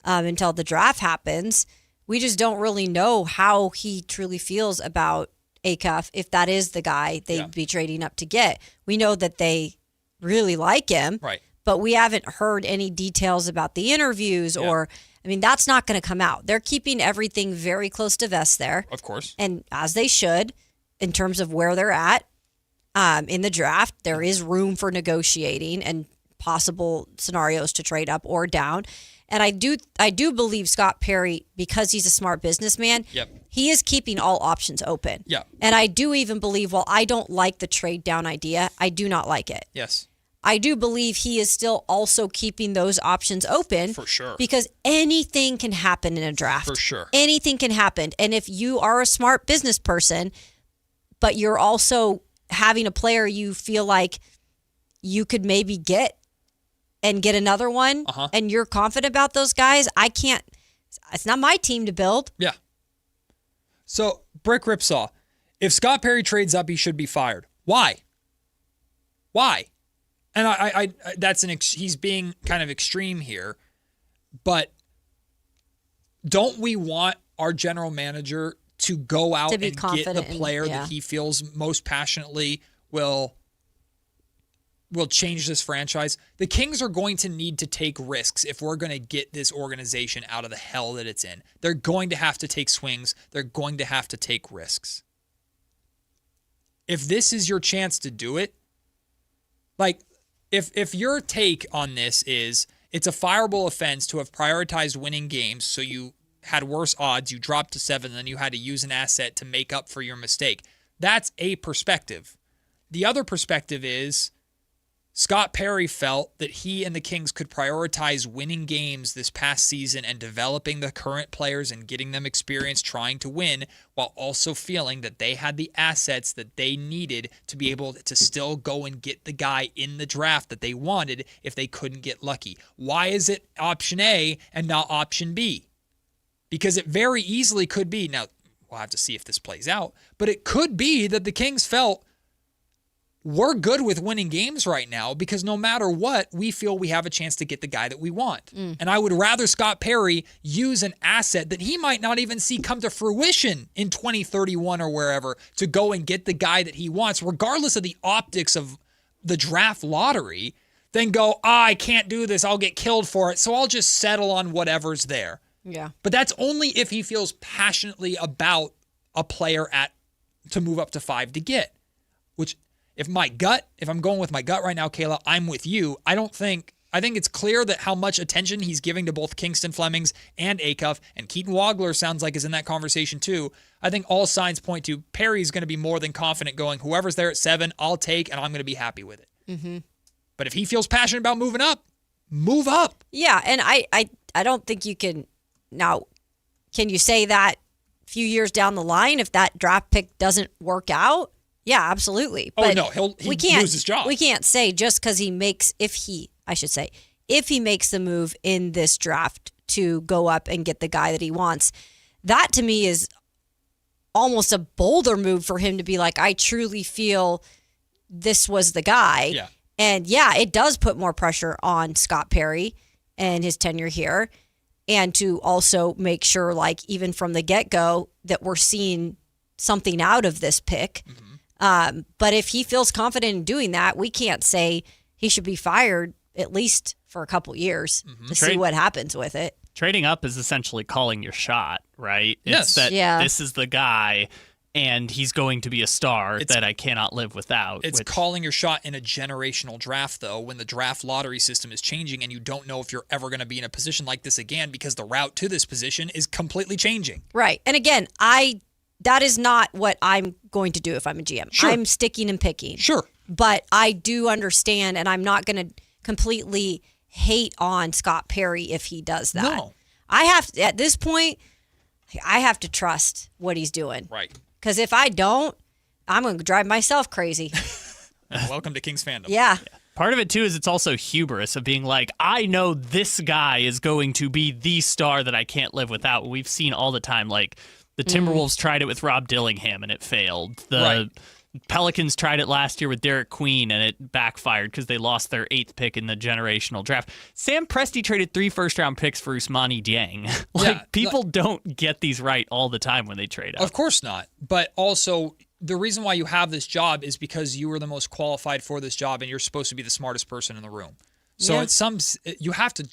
[SPEAKER 10] until the draft happens. We just don't really know how he truly feels about Acuff, if that is the guy they'd be trading up to get. We know that they really like him,
[SPEAKER 9] right?
[SPEAKER 10] But we haven't heard any details about the interviews or, I mean, that's not going to come out. They're keeping everything very close to vest there.
[SPEAKER 9] Of course.
[SPEAKER 10] And as they should, in terms of where they're at in the draft, there is room for negotiating and possible scenarios to trade up or down. And I do believe Scott Perry, because he's a smart businessman, he is keeping all options open.
[SPEAKER 9] Yeah.
[SPEAKER 10] And I do even believe, while I don't like the trade down idea, I do not like it.
[SPEAKER 9] Yes.
[SPEAKER 10] I do believe he is still also keeping those options open.
[SPEAKER 9] For sure.
[SPEAKER 10] Because anything can happen in a draft.
[SPEAKER 9] For sure.
[SPEAKER 10] Anything can happen. And if you are a smart business person, but you're also having a player you feel like you could maybe get another one, and you're confident about those guys, it's not my team to build.
[SPEAKER 9] Yeah. So, Brick Ripsaw, if Scott Perry trades up, he should be fired. Why? And I he's being kind of extreme here, but don't we want our general manager to go out and get the player that he feels most passionately will change this franchise? The Kings are going to need to take risks if we're going to get this organization out of the hell that it's in. They're going to have to take swings. They're going to have to take risks. If this is your chance to do it, like, if your take on this is it's a fireable offense to have prioritized winning games, so you had worse odds, you dropped to 7, then you had to use an asset to make up for your mistake, that's a perspective. The other perspective is Scott Perry felt that he and the Kings could prioritize winning games this past season and developing the current players and getting them experience trying to win, while also feeling that they had the assets that they needed to be able to still go and get the guy in the draft that they wanted if they couldn't get lucky. Why is it option A and not option B? Because it very easily could be, now we'll have to see if this plays out, but it could be that the Kings felt, we're good with winning games right now because no matter what, we feel we have a chance to get the guy that we want. And I would rather Scott Perry use an asset that he might not even see come to fruition in 2031 or wherever to go and get the guy that he wants, regardless of the optics of the draft lottery, than go, I can't do this, I'll get killed for it, so I'll just settle on whatever's there.
[SPEAKER 10] Yeah.
[SPEAKER 9] But that's only if he feels passionately about a player to move up to 5 to get, which... If I'm going with my gut right now, Kayla, I'm with you. I think it's clear that how much attention he's giving to both Kingston Flemings and Acuff, and Keaton Wagler sounds like is in that conversation too. I think all signs point to Perry's going to be more than confident going, whoever's there at 7, I'll take, and I'm going to be happy with it. Mm-hmm. But if he feels passionate about moving up, move up.
[SPEAKER 10] Yeah, and I don't think you can. Now, can you say that a few years down the line if that draft pick doesn't work out? Yeah, absolutely. But
[SPEAKER 9] he'll lose his job.
[SPEAKER 10] We can't say just because if he makes the move in this draft to go up and get the guy that he wants, that to me is almost a bolder move for him to be like, I truly feel this was the guy.
[SPEAKER 9] Yeah.
[SPEAKER 10] And yeah, it does put more pressure on Scott Perry and his tenure here, and to also make sure, like, even from the get-go, that we're seeing something out of this pick. Mm-hmm. But if he feels confident in doing that, we can't say he should be fired at least for a couple years to see what happens with it.
[SPEAKER 17] Trading up is essentially calling your shot, right?
[SPEAKER 9] Yes.
[SPEAKER 17] It's that this is the guy, and he's going to be a star that I cannot live without.
[SPEAKER 9] It's calling your shot in a generational draft, though, when the draft lottery system is changing and you don't know if you're ever going to be in a position like this again because the route to this position is completely changing.
[SPEAKER 10] Right. And again, that is not what I'm going to do if I'm a GM.
[SPEAKER 9] Sure.
[SPEAKER 10] I'm sticking and picking.
[SPEAKER 9] Sure.
[SPEAKER 10] But I do understand, and I'm not going to completely hate on Scott Perry if he does that.
[SPEAKER 9] No.
[SPEAKER 10] At this point, I have to trust what he's doing.
[SPEAKER 9] Right.
[SPEAKER 10] Because if I don't, I'm going to drive myself crazy.
[SPEAKER 9] Welcome to Kings fandom.
[SPEAKER 10] Yeah.
[SPEAKER 17] Part of it, too, is it's also hubris of being like, I know this guy is going to be the star that I can't live without. We've seen all the time, like, the Timberwolves tried it with Rob Dillingham, and it failed. The Pelicans tried it last year with Derek Queen, and it backfired because they lost their 8th pick in the generational draft. Sam Presti traded 3 first-round picks for Ousmane Dieng. People don't get these right all the time when they trade up.
[SPEAKER 9] Of course not. But also, the reason why you have this job is because you are the most qualified for this job, and you're supposed to be the smartest person in the room. So you have to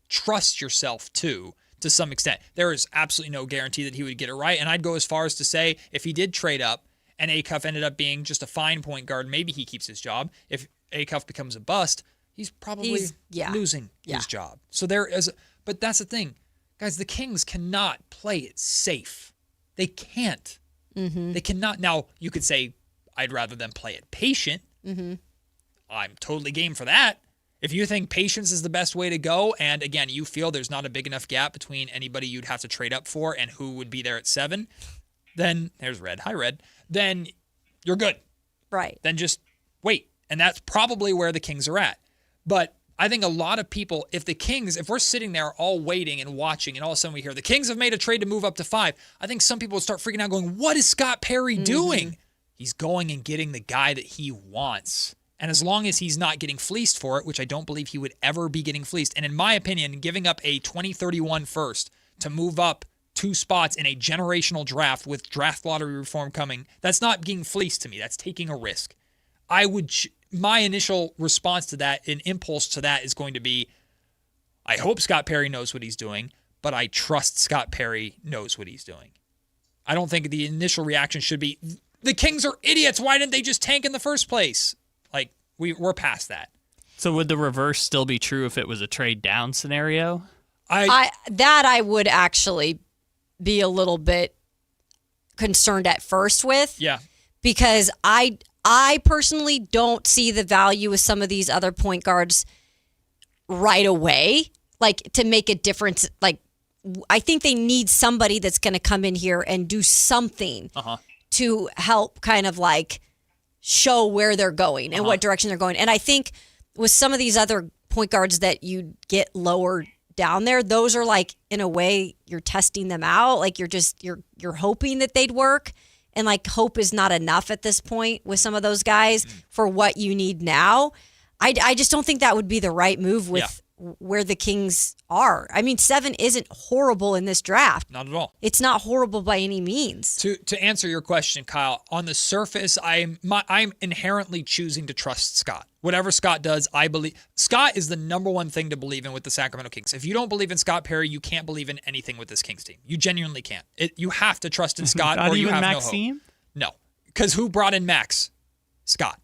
[SPEAKER 9] trust yourself, too, to some extent. There is absolutely no guarantee that he would get it right. And I'd go as far as to say, if he did trade up, and Acuff ended up being just a fine point guard, maybe he keeps his job. If Acuff becomes a bust, he's probably losing his job. So but that's the thing. Guys, the Kings cannot play it safe. They can't.
[SPEAKER 10] Mm-hmm.
[SPEAKER 9] They cannot. Now, you could say, I'd rather them play it patient.
[SPEAKER 10] Mm-hmm.
[SPEAKER 9] I'm totally game for that. If you think patience is the best way to go, and again, you feel there's not a big enough gap between anybody you'd have to trade up for and who would be there at 7, then there's Red. Hi, Red. Then you're good.
[SPEAKER 10] Right.
[SPEAKER 9] Then just wait. And that's probably where the Kings are at. But I think a lot of people, if we're sitting there all waiting and watching, and all of a sudden we hear the Kings have made a trade to move up to 5, I think some people would start freaking out going, what is Scott Perry doing? He's going and getting the guy that he wants. And as long as he's not getting fleeced for it, which I don't believe he would ever be getting fleeced, and in my opinion, giving up a 2031 first to move up 2 spots in a generational draft with draft lottery reform coming, that's not being fleeced to me. That's taking a risk. My initial response to that, an impulse to that, is going to be, I hope Scott Perry knows what he's doing, but I trust Scott Perry knows what he's doing. I don't think the initial reaction should be, the Kings are idiots. Why didn't they just tank in the first place? Like, we're past that.
[SPEAKER 17] So would the reverse still be true if it was a trade down scenario?
[SPEAKER 10] I would actually be a little bit concerned at first with.
[SPEAKER 9] Yeah.
[SPEAKER 10] Because I personally don't see the value of some of these other point guards right away, like to make a difference. Like, I think they need somebody that's going to come in here and do something to help kind of like show where they're going and what direction they're going. And I think with some of these other point guards that you get lower down there, those are like, in a way, you're testing them out. Like you're hoping that they'd work. And like hope is not enough at this point with some of those guys for what you need now. I just don't think that would be the right move with where the Kings are. I mean, 7 isn't horrible in this draft.
[SPEAKER 9] Not at all.
[SPEAKER 10] It's not horrible by any means.
[SPEAKER 9] To answer your question, Kyle, on the surface, I'm inherently choosing to trust Scott. Whatever Scott does, I believe. Scott is the number one thing to believe in with the Sacramento Kings. If you don't believe in Scott Perry, you can't believe in anything with this Kings team. You genuinely can't. You have to trust in Scott or you have
[SPEAKER 17] Maxime?
[SPEAKER 9] No hope. No. Because who brought in Max? Scott.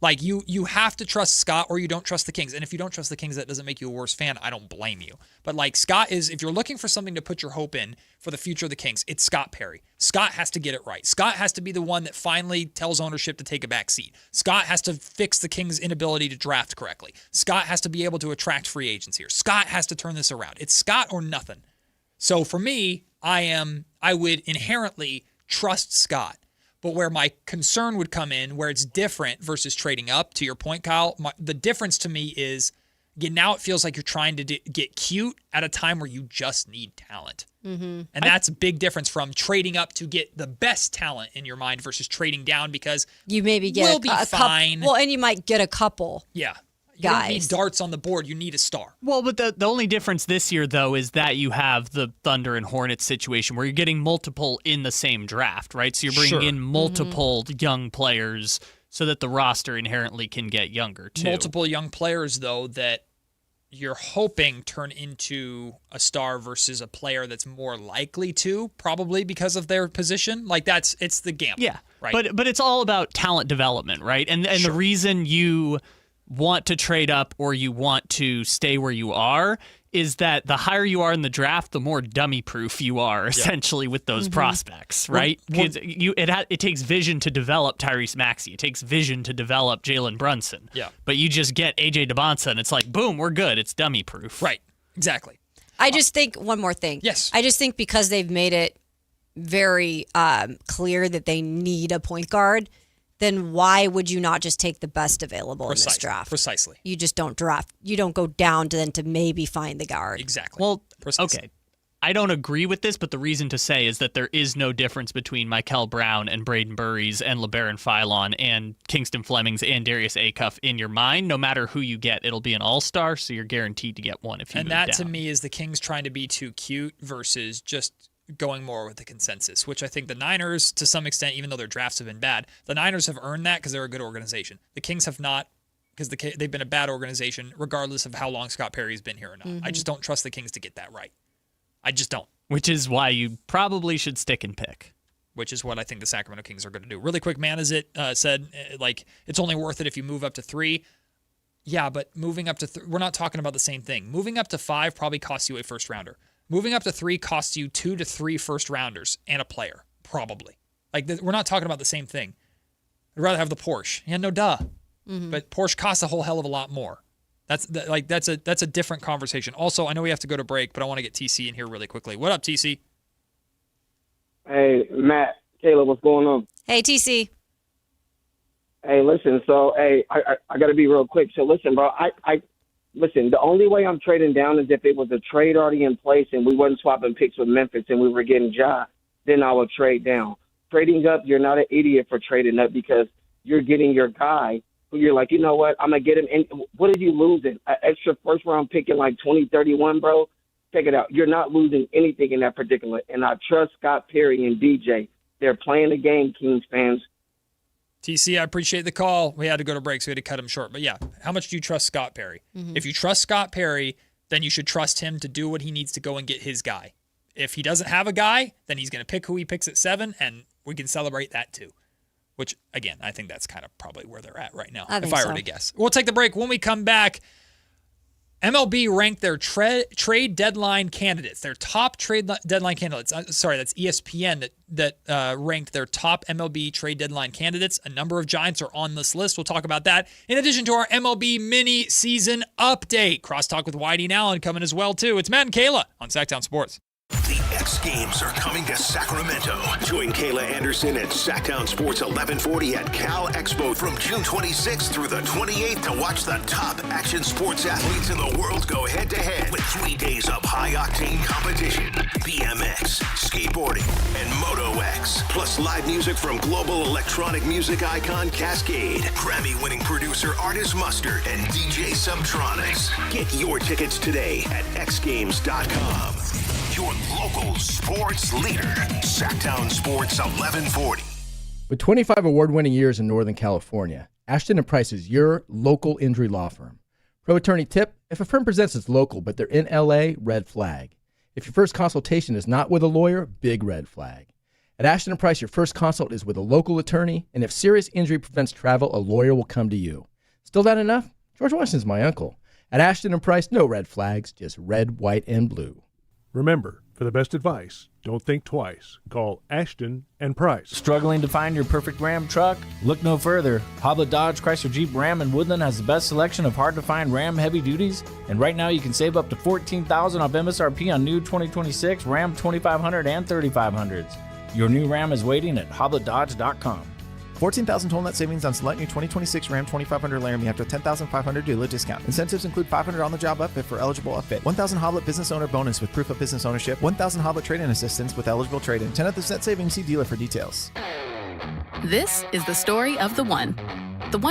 [SPEAKER 9] Like, you have to trust Scott or you don't trust the Kings. And if you don't trust the Kings, that doesn't make you a worse fan. I don't blame you. But, like, Scott is, if you're looking for something to put your hope in for the future of the Kings, it's Scott Perry. Scott has to get it right. Scott has to be the one that finally tells ownership to take a back seat. Scott has to fix the Kings' inability to draft correctly. Scott has to be able to attract free agents here. Scott has to turn this around. It's Scott or nothing. So, for me, I would inherently trust Scott. But where my concern would come in, where it's different versus trading up, to your point, Kyle, the difference to me is, again, now it feels like you're trying to get cute at a time where you just need talent.
[SPEAKER 10] Mm-hmm.
[SPEAKER 9] And that's a big difference from trading up to get the best talent in your mind versus trading down because
[SPEAKER 10] you maybe get
[SPEAKER 9] a fine.
[SPEAKER 10] Well, and you might get a couple.
[SPEAKER 9] Yeah. You don't need darts on the board. You need a star.
[SPEAKER 17] Well, but the only difference this year, though, is that you have the Thunder and Hornets situation where you're getting multiple in the same draft, right? So you're bringing in multiple young players so that the roster inherently can get younger, too.
[SPEAKER 9] Multiple young players, though, that you're hoping turn into a star versus a player that's more likely to, probably because of their position. Like, it's the gamble.
[SPEAKER 17] Yeah,
[SPEAKER 9] right?
[SPEAKER 17] But it's all about talent development, right? And the reason you want to trade up or you want to stay where you are is that the higher you are in the draft, the more dummy-proof you are, essentially, with those prospects, right? It takes vision to develop Tyrese Maxey. It takes vision to develop Jalen Brunson.
[SPEAKER 9] Yeah.
[SPEAKER 17] But you just get A.J. Domantas, and it's like, boom, we're good. It's dummy-proof.
[SPEAKER 9] Right. Exactly.
[SPEAKER 10] I just think, one more thing.
[SPEAKER 9] Yes.
[SPEAKER 10] I just think because they've made it very clear that they need a point guard, then why would you not just take the best available in this draft?
[SPEAKER 9] Precisely.
[SPEAKER 10] You just don't draft. You don't go down to maybe find the guard.
[SPEAKER 9] Exactly.
[SPEAKER 17] Well,
[SPEAKER 9] precisely.
[SPEAKER 17] Okay. I don't agree with this, but the reason to say is that there is no difference between Mikel Brown and Braden Burries and LeBaron Philon and Kingston Flemings and Darius Acuff in your mind. No matter who you get, it'll be an all-star, so you're guaranteed to get one if you move down.
[SPEAKER 9] And that, to me, is the Kings trying to be too cute versus just going more with the consensus, which I think the Niners, to some extent, even though their drafts have been bad, the Niners have earned that because they're a good organization. The Kings have not, because they've been a bad organization, regardless of how long Scott Perry's been here or not. I just don't trust the Kings to get that right. I just don't.
[SPEAKER 17] Which is why you probably should stick and pick.
[SPEAKER 9] Which is what I think the Sacramento Kings are going to do. Really quick, Man, said, it's only worth it if you move up to 3. Yeah, but moving up to we're not talking about the same thing. Moving up to 5 probably costs you a first rounder. Moving up to 3 costs you 2 to 3 first rounders and a player, probably. We're not talking about the same thing. I'd rather have the Porsche. Yeah, no duh. But Porsche costs a whole hell of a lot more. That's a different conversation. Also, I know we have to go to break, but I want to get TC in here really quickly. What up, TC?
[SPEAKER 2] Hey, Matt, Kayla, what's going on?
[SPEAKER 10] Hey, TC.
[SPEAKER 2] Hey, listen. So, I got to be real quick. So, listen, bro. Listen. The only way I'm trading down is if it was a trade already in place and we wasn't swapping picks with Memphis and we were getting Ja. Then I would trade down. Trading up, you're not an idiot for trading up because you're getting your guy. You're like, you know what? I'm going to get him. And what are you losing? An extra first-round pick in 2031, bro? Check it out. You're not losing anything in that particular. And I trust Scott Perry and DJ. They're playing the game, Kings fans.
[SPEAKER 9] TC, I appreciate the call. We had to go to break, so we had to cut him short. But, yeah, how much do you trust Scott Perry? If you trust Scott Perry, then you should trust him to do what he needs to go and get his guy. If he doesn't have a guy, then he's going to pick who he picks at 7, and we can celebrate that too. Which, again, I think that's kind of probably where they're at right now, if I were to guess. We'll take the break. When we come back, MLB ranked their trade deadline candidates, their top trade deadline candidates. Sorry, that's ESPN that ranked their top MLB trade deadline candidates. A number of Giants are on this list. We'll talk about that. In addition to our MLB mini-season update. Crosstalk with Whitey and Allen coming as well, too. It's Matt and Kayla on Sactown Sports.
[SPEAKER 8] The X Games are coming to Sacramento. Join Kayla Anderson at Sactown Sports 1140 at Cal Expo from June 26th through the 28th to watch the top action sports athletes in the world go head-to-head with 3 days of high-octane competition, BMX, skateboarding, and Moto X, plus live music from global electronic music icon Cascade, Grammy-winning producer Artist Mustard, and DJ Subtronics. Get your tickets today at xgames.com. Your local sports leader, Sactown Sports 1140.
[SPEAKER 4] With 25 award-winning years in Northern California, Ashton & Price is your local injury law firm. Pro attorney tip, if a firm presents as local but they're in LA, red flag. If your first consultation is not with a lawyer, big red flag. At Ashton & Price, your first consult is with a local attorney, and if serious injury prevents travel, a lawyer will come to you. Still not enough? George Washington's my uncle. At Ashton & Price, no red flags, just red, white, and blue.
[SPEAKER 18] Remember, for the best advice, don't think twice. Call Ashton & Price.
[SPEAKER 19] Struggling to find your perfect Ram truck? Look no further. Hoblet Dodge, Chrysler Jeep, Ram, and Woodland has the best selection of hard-to-find Ram heavy duties. And right now you can save up to $14,000 off MSRP on new 2026 Ram 2500 and 3500s. Your new Ram is waiting at hobletdodge.com.
[SPEAKER 25] $14,000 total net savings on select new 2026 Ram 2500 Laramie after $10,500 dealer discount. Incentives include $500 on the job upfit for eligible upfit, $1,000 Hoblet business owner bonus with proof of business ownership, $1,000 Hoblet trade-in assistance with eligible trade-in. 10 of the net savings, see dealer for details.
[SPEAKER 26] This is the story of the one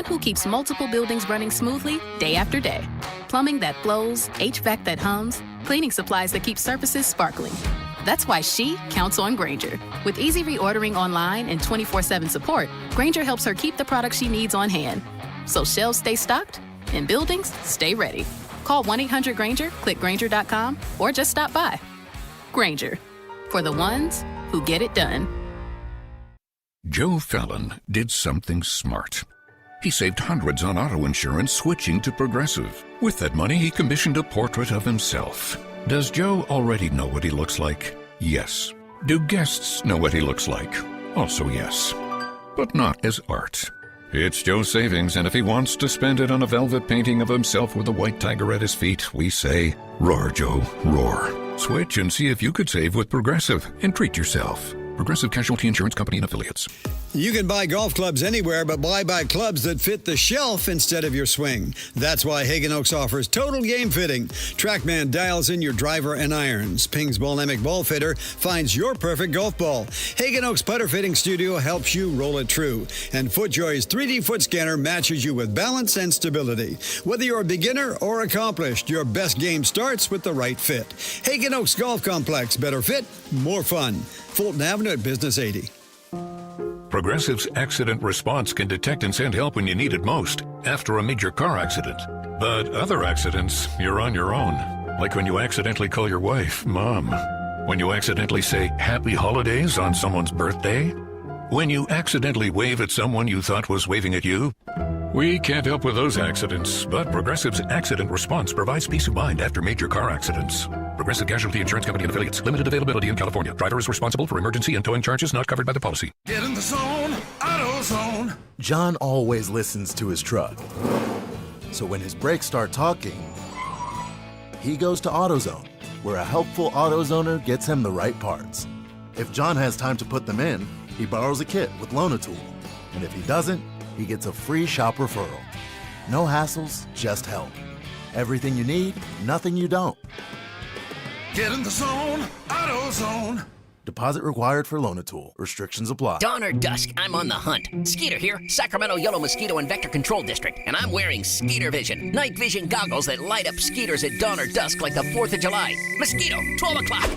[SPEAKER 26] who keeps multiple buildings running smoothly day after day. Plumbing that flows, HVAC that hums, cleaning supplies that keep surfaces sparkling. That's why she counts on Grainger. With easy reordering online and 24/7 support, Grainger helps her keep the products she needs on hand. So shelves stay stocked and buildings stay ready. Call 1-800-GRAINGER, click Grainger.com, or just stop by. Grainger, for the ones who get it done.
[SPEAKER 27] Joe Fallon did something smart. He saved hundreds on auto insurance switching to Progressive. With that money, he commissioned a portrait of himself. Does Joe already know what he looks like? Yes. Do guests know what he looks like? Also yes. But not as art. It's Joe's savings, and if he wants to spend it on a velvet painting of himself with a white tiger at his feet, we say, roar, Joe, roar. Switch and see if you could save with Progressive and treat yourself. Progressive Casualty Insurance Company and Affiliates.
[SPEAKER 3] You can buy golf clubs anywhere, but why buy clubs that fit the shelf instead of your swing? That's why Hagen Oaks offers total game fitting. TrackMan dials in your driver and irons. Ping's Bolemic Ball Fitter finds your perfect golf ball. Hagen Oaks Putter Fitting Studio helps you roll it true. And FootJoy's 3D foot scanner matches you with balance and stability. Whether you're a beginner or accomplished, your best game starts with the right fit. Hagen Oaks Golf Complex. Better fit, more fun. Fulton Avenue at Business 80.
[SPEAKER 27] Progressive's accident response can detect and send help when you need it most, after a major car accident. But other accidents, you're on your own. Like when you accidentally call your wife Mom. When you accidentally say Happy Holidays on someone's birthday. When you accidentally wave at someone you thought was waving at you. We can't help with those accidents, but Progressive's accident response provides peace of mind after major car accidents. Progressive Casualty Insurance Company and affiliates. Limited availability in California. Driver is responsible for emergency and towing charges not covered by the policy.
[SPEAKER 5] Get in the zone, AutoZone.
[SPEAKER 11] John always listens to his truck. So when his brakes start talking, he goes to AutoZone, where a helpful AutoZoner gets him the right parts. If John has time to put them in, he borrows a kit with Loan-A-Tool. And if he doesn't, he gets a free shop referral. No hassles, just help. Everything you need, nothing you don't.
[SPEAKER 5] Get in the zone, AutoZone.
[SPEAKER 11] Deposit required for Loan-A-Tool. Restrictions apply.
[SPEAKER 12] Dawn or dusk, I'm on the hunt. Skeeter here, Sacramento Yellow Mosquito and Vector Control District, and I'm wearing Skeeter Vision, night vision goggles that light up skeeters at dawn or dusk like the 4th of July. Mosquito, 12 o'clock.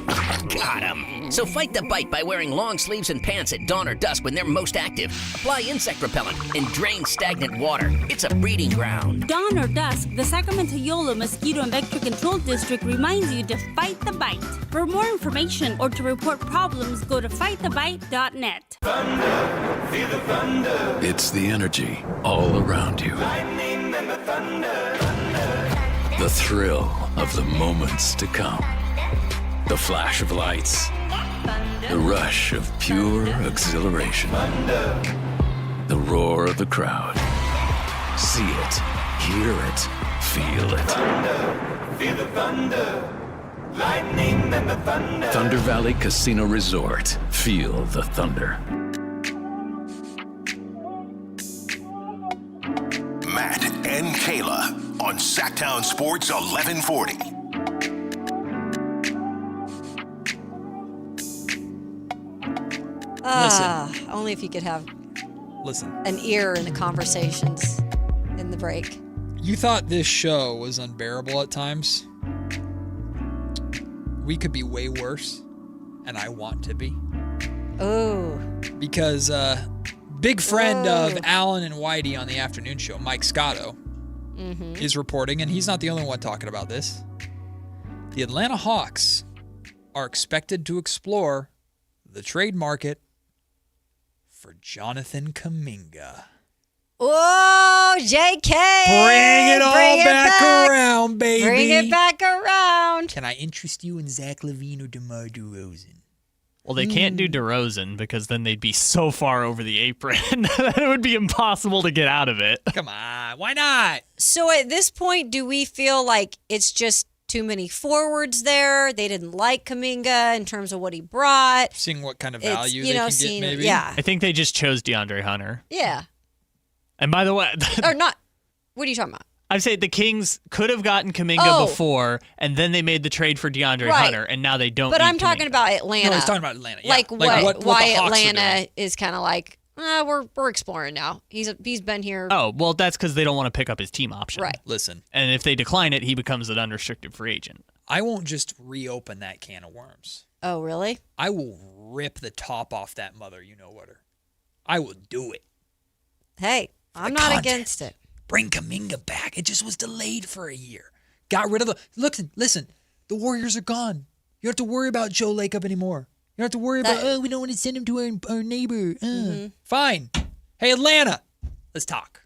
[SPEAKER 12] Got 'em. So fight the bite by wearing long sleeves and pants at dawn or dusk when they're most active. Apply insect repellent and drain stagnant water. It's a breeding ground.
[SPEAKER 14] Dawn or dusk, the Sacramento Yolo Mosquito and Vector Control District reminds you to fight the bite. For more information or to report problems, go to fightthebite.net.
[SPEAKER 5] Thunder, feel the thunder.
[SPEAKER 27] It's the energy all around you.
[SPEAKER 5] Lightning and the thunder.
[SPEAKER 27] The thrill of the moments to come. The flash of lights. The rush of pure exhilaration. The roar of the crowd. See it, hear it, feel it.
[SPEAKER 5] Feel the thunder. Lightning and the thunder.
[SPEAKER 27] Thunder Valley Casino Resort. Feel the thunder.
[SPEAKER 8] Matt and Kayla on Sactown Sports 1140.
[SPEAKER 10] Only if you could have
[SPEAKER 9] Listen.
[SPEAKER 10] an ear in the conversations in the break.
[SPEAKER 9] You thought this show was unbearable at times. We could be way worse, and I want to be.
[SPEAKER 10] Oh.
[SPEAKER 9] Because big friend of Alan and Whitey on the afternoon show, Mike Scotto, is reporting, and he's not the only one talking about this. The Atlanta Hawks are expected to explore the trade market for Jonathan Kuminga.
[SPEAKER 10] Whoa, JK!
[SPEAKER 9] Bring it all back around, baby.
[SPEAKER 10] Bring it back around.
[SPEAKER 9] Can I interest you in Zach LaVine or DeMar DeRozan?
[SPEAKER 17] Well, they can't do DeRozan because then they'd be so far over the apron that it would be impossible to get out of it.
[SPEAKER 9] Come on, why not?
[SPEAKER 10] So at this point, do we feel like it's just too many forwards there? They didn't like Kuminga in terms of what he brought.
[SPEAKER 9] Seeing what kind of value they can get, maybe?
[SPEAKER 10] Yeah.
[SPEAKER 17] I think they just chose DeAndre Hunter.
[SPEAKER 10] Yeah.
[SPEAKER 17] And by the way...
[SPEAKER 10] or not. What are you talking about?
[SPEAKER 17] I'd say the Kings could have gotten Kuminga before, and then they made the trade for DeAndre Hunter, and now they don't.
[SPEAKER 10] But
[SPEAKER 17] need
[SPEAKER 10] I'm talking
[SPEAKER 17] Kuminga.
[SPEAKER 10] about Atlanta.
[SPEAKER 9] No, he's talking about Atlanta. Yeah.
[SPEAKER 10] Like
[SPEAKER 9] what
[SPEAKER 10] why
[SPEAKER 9] the Hawks are
[SPEAKER 10] Atlanta
[SPEAKER 9] doing.
[SPEAKER 10] is kind of like, we're exploring now. He's been here.
[SPEAKER 17] Oh, well, that's because they don't want to pick up his team option.
[SPEAKER 10] Right.
[SPEAKER 9] Listen.
[SPEAKER 17] And if they decline it, he becomes an unrestricted free agent.
[SPEAKER 9] I won't just reopen that can of worms.
[SPEAKER 10] Oh, really?
[SPEAKER 9] I will rip the top off that mother, you-know-whatter. I will do it.
[SPEAKER 10] Hey, I'm not against it.
[SPEAKER 9] Bring Kuminga back. It just was delayed for a year. Got rid of the... Listen, the Warriors are gone. You don't have to worry about Joe Lacob anymore. You don't have to worry about, we don't want to send him to our neighbor. Fine. Hey, Atlanta, let's talk.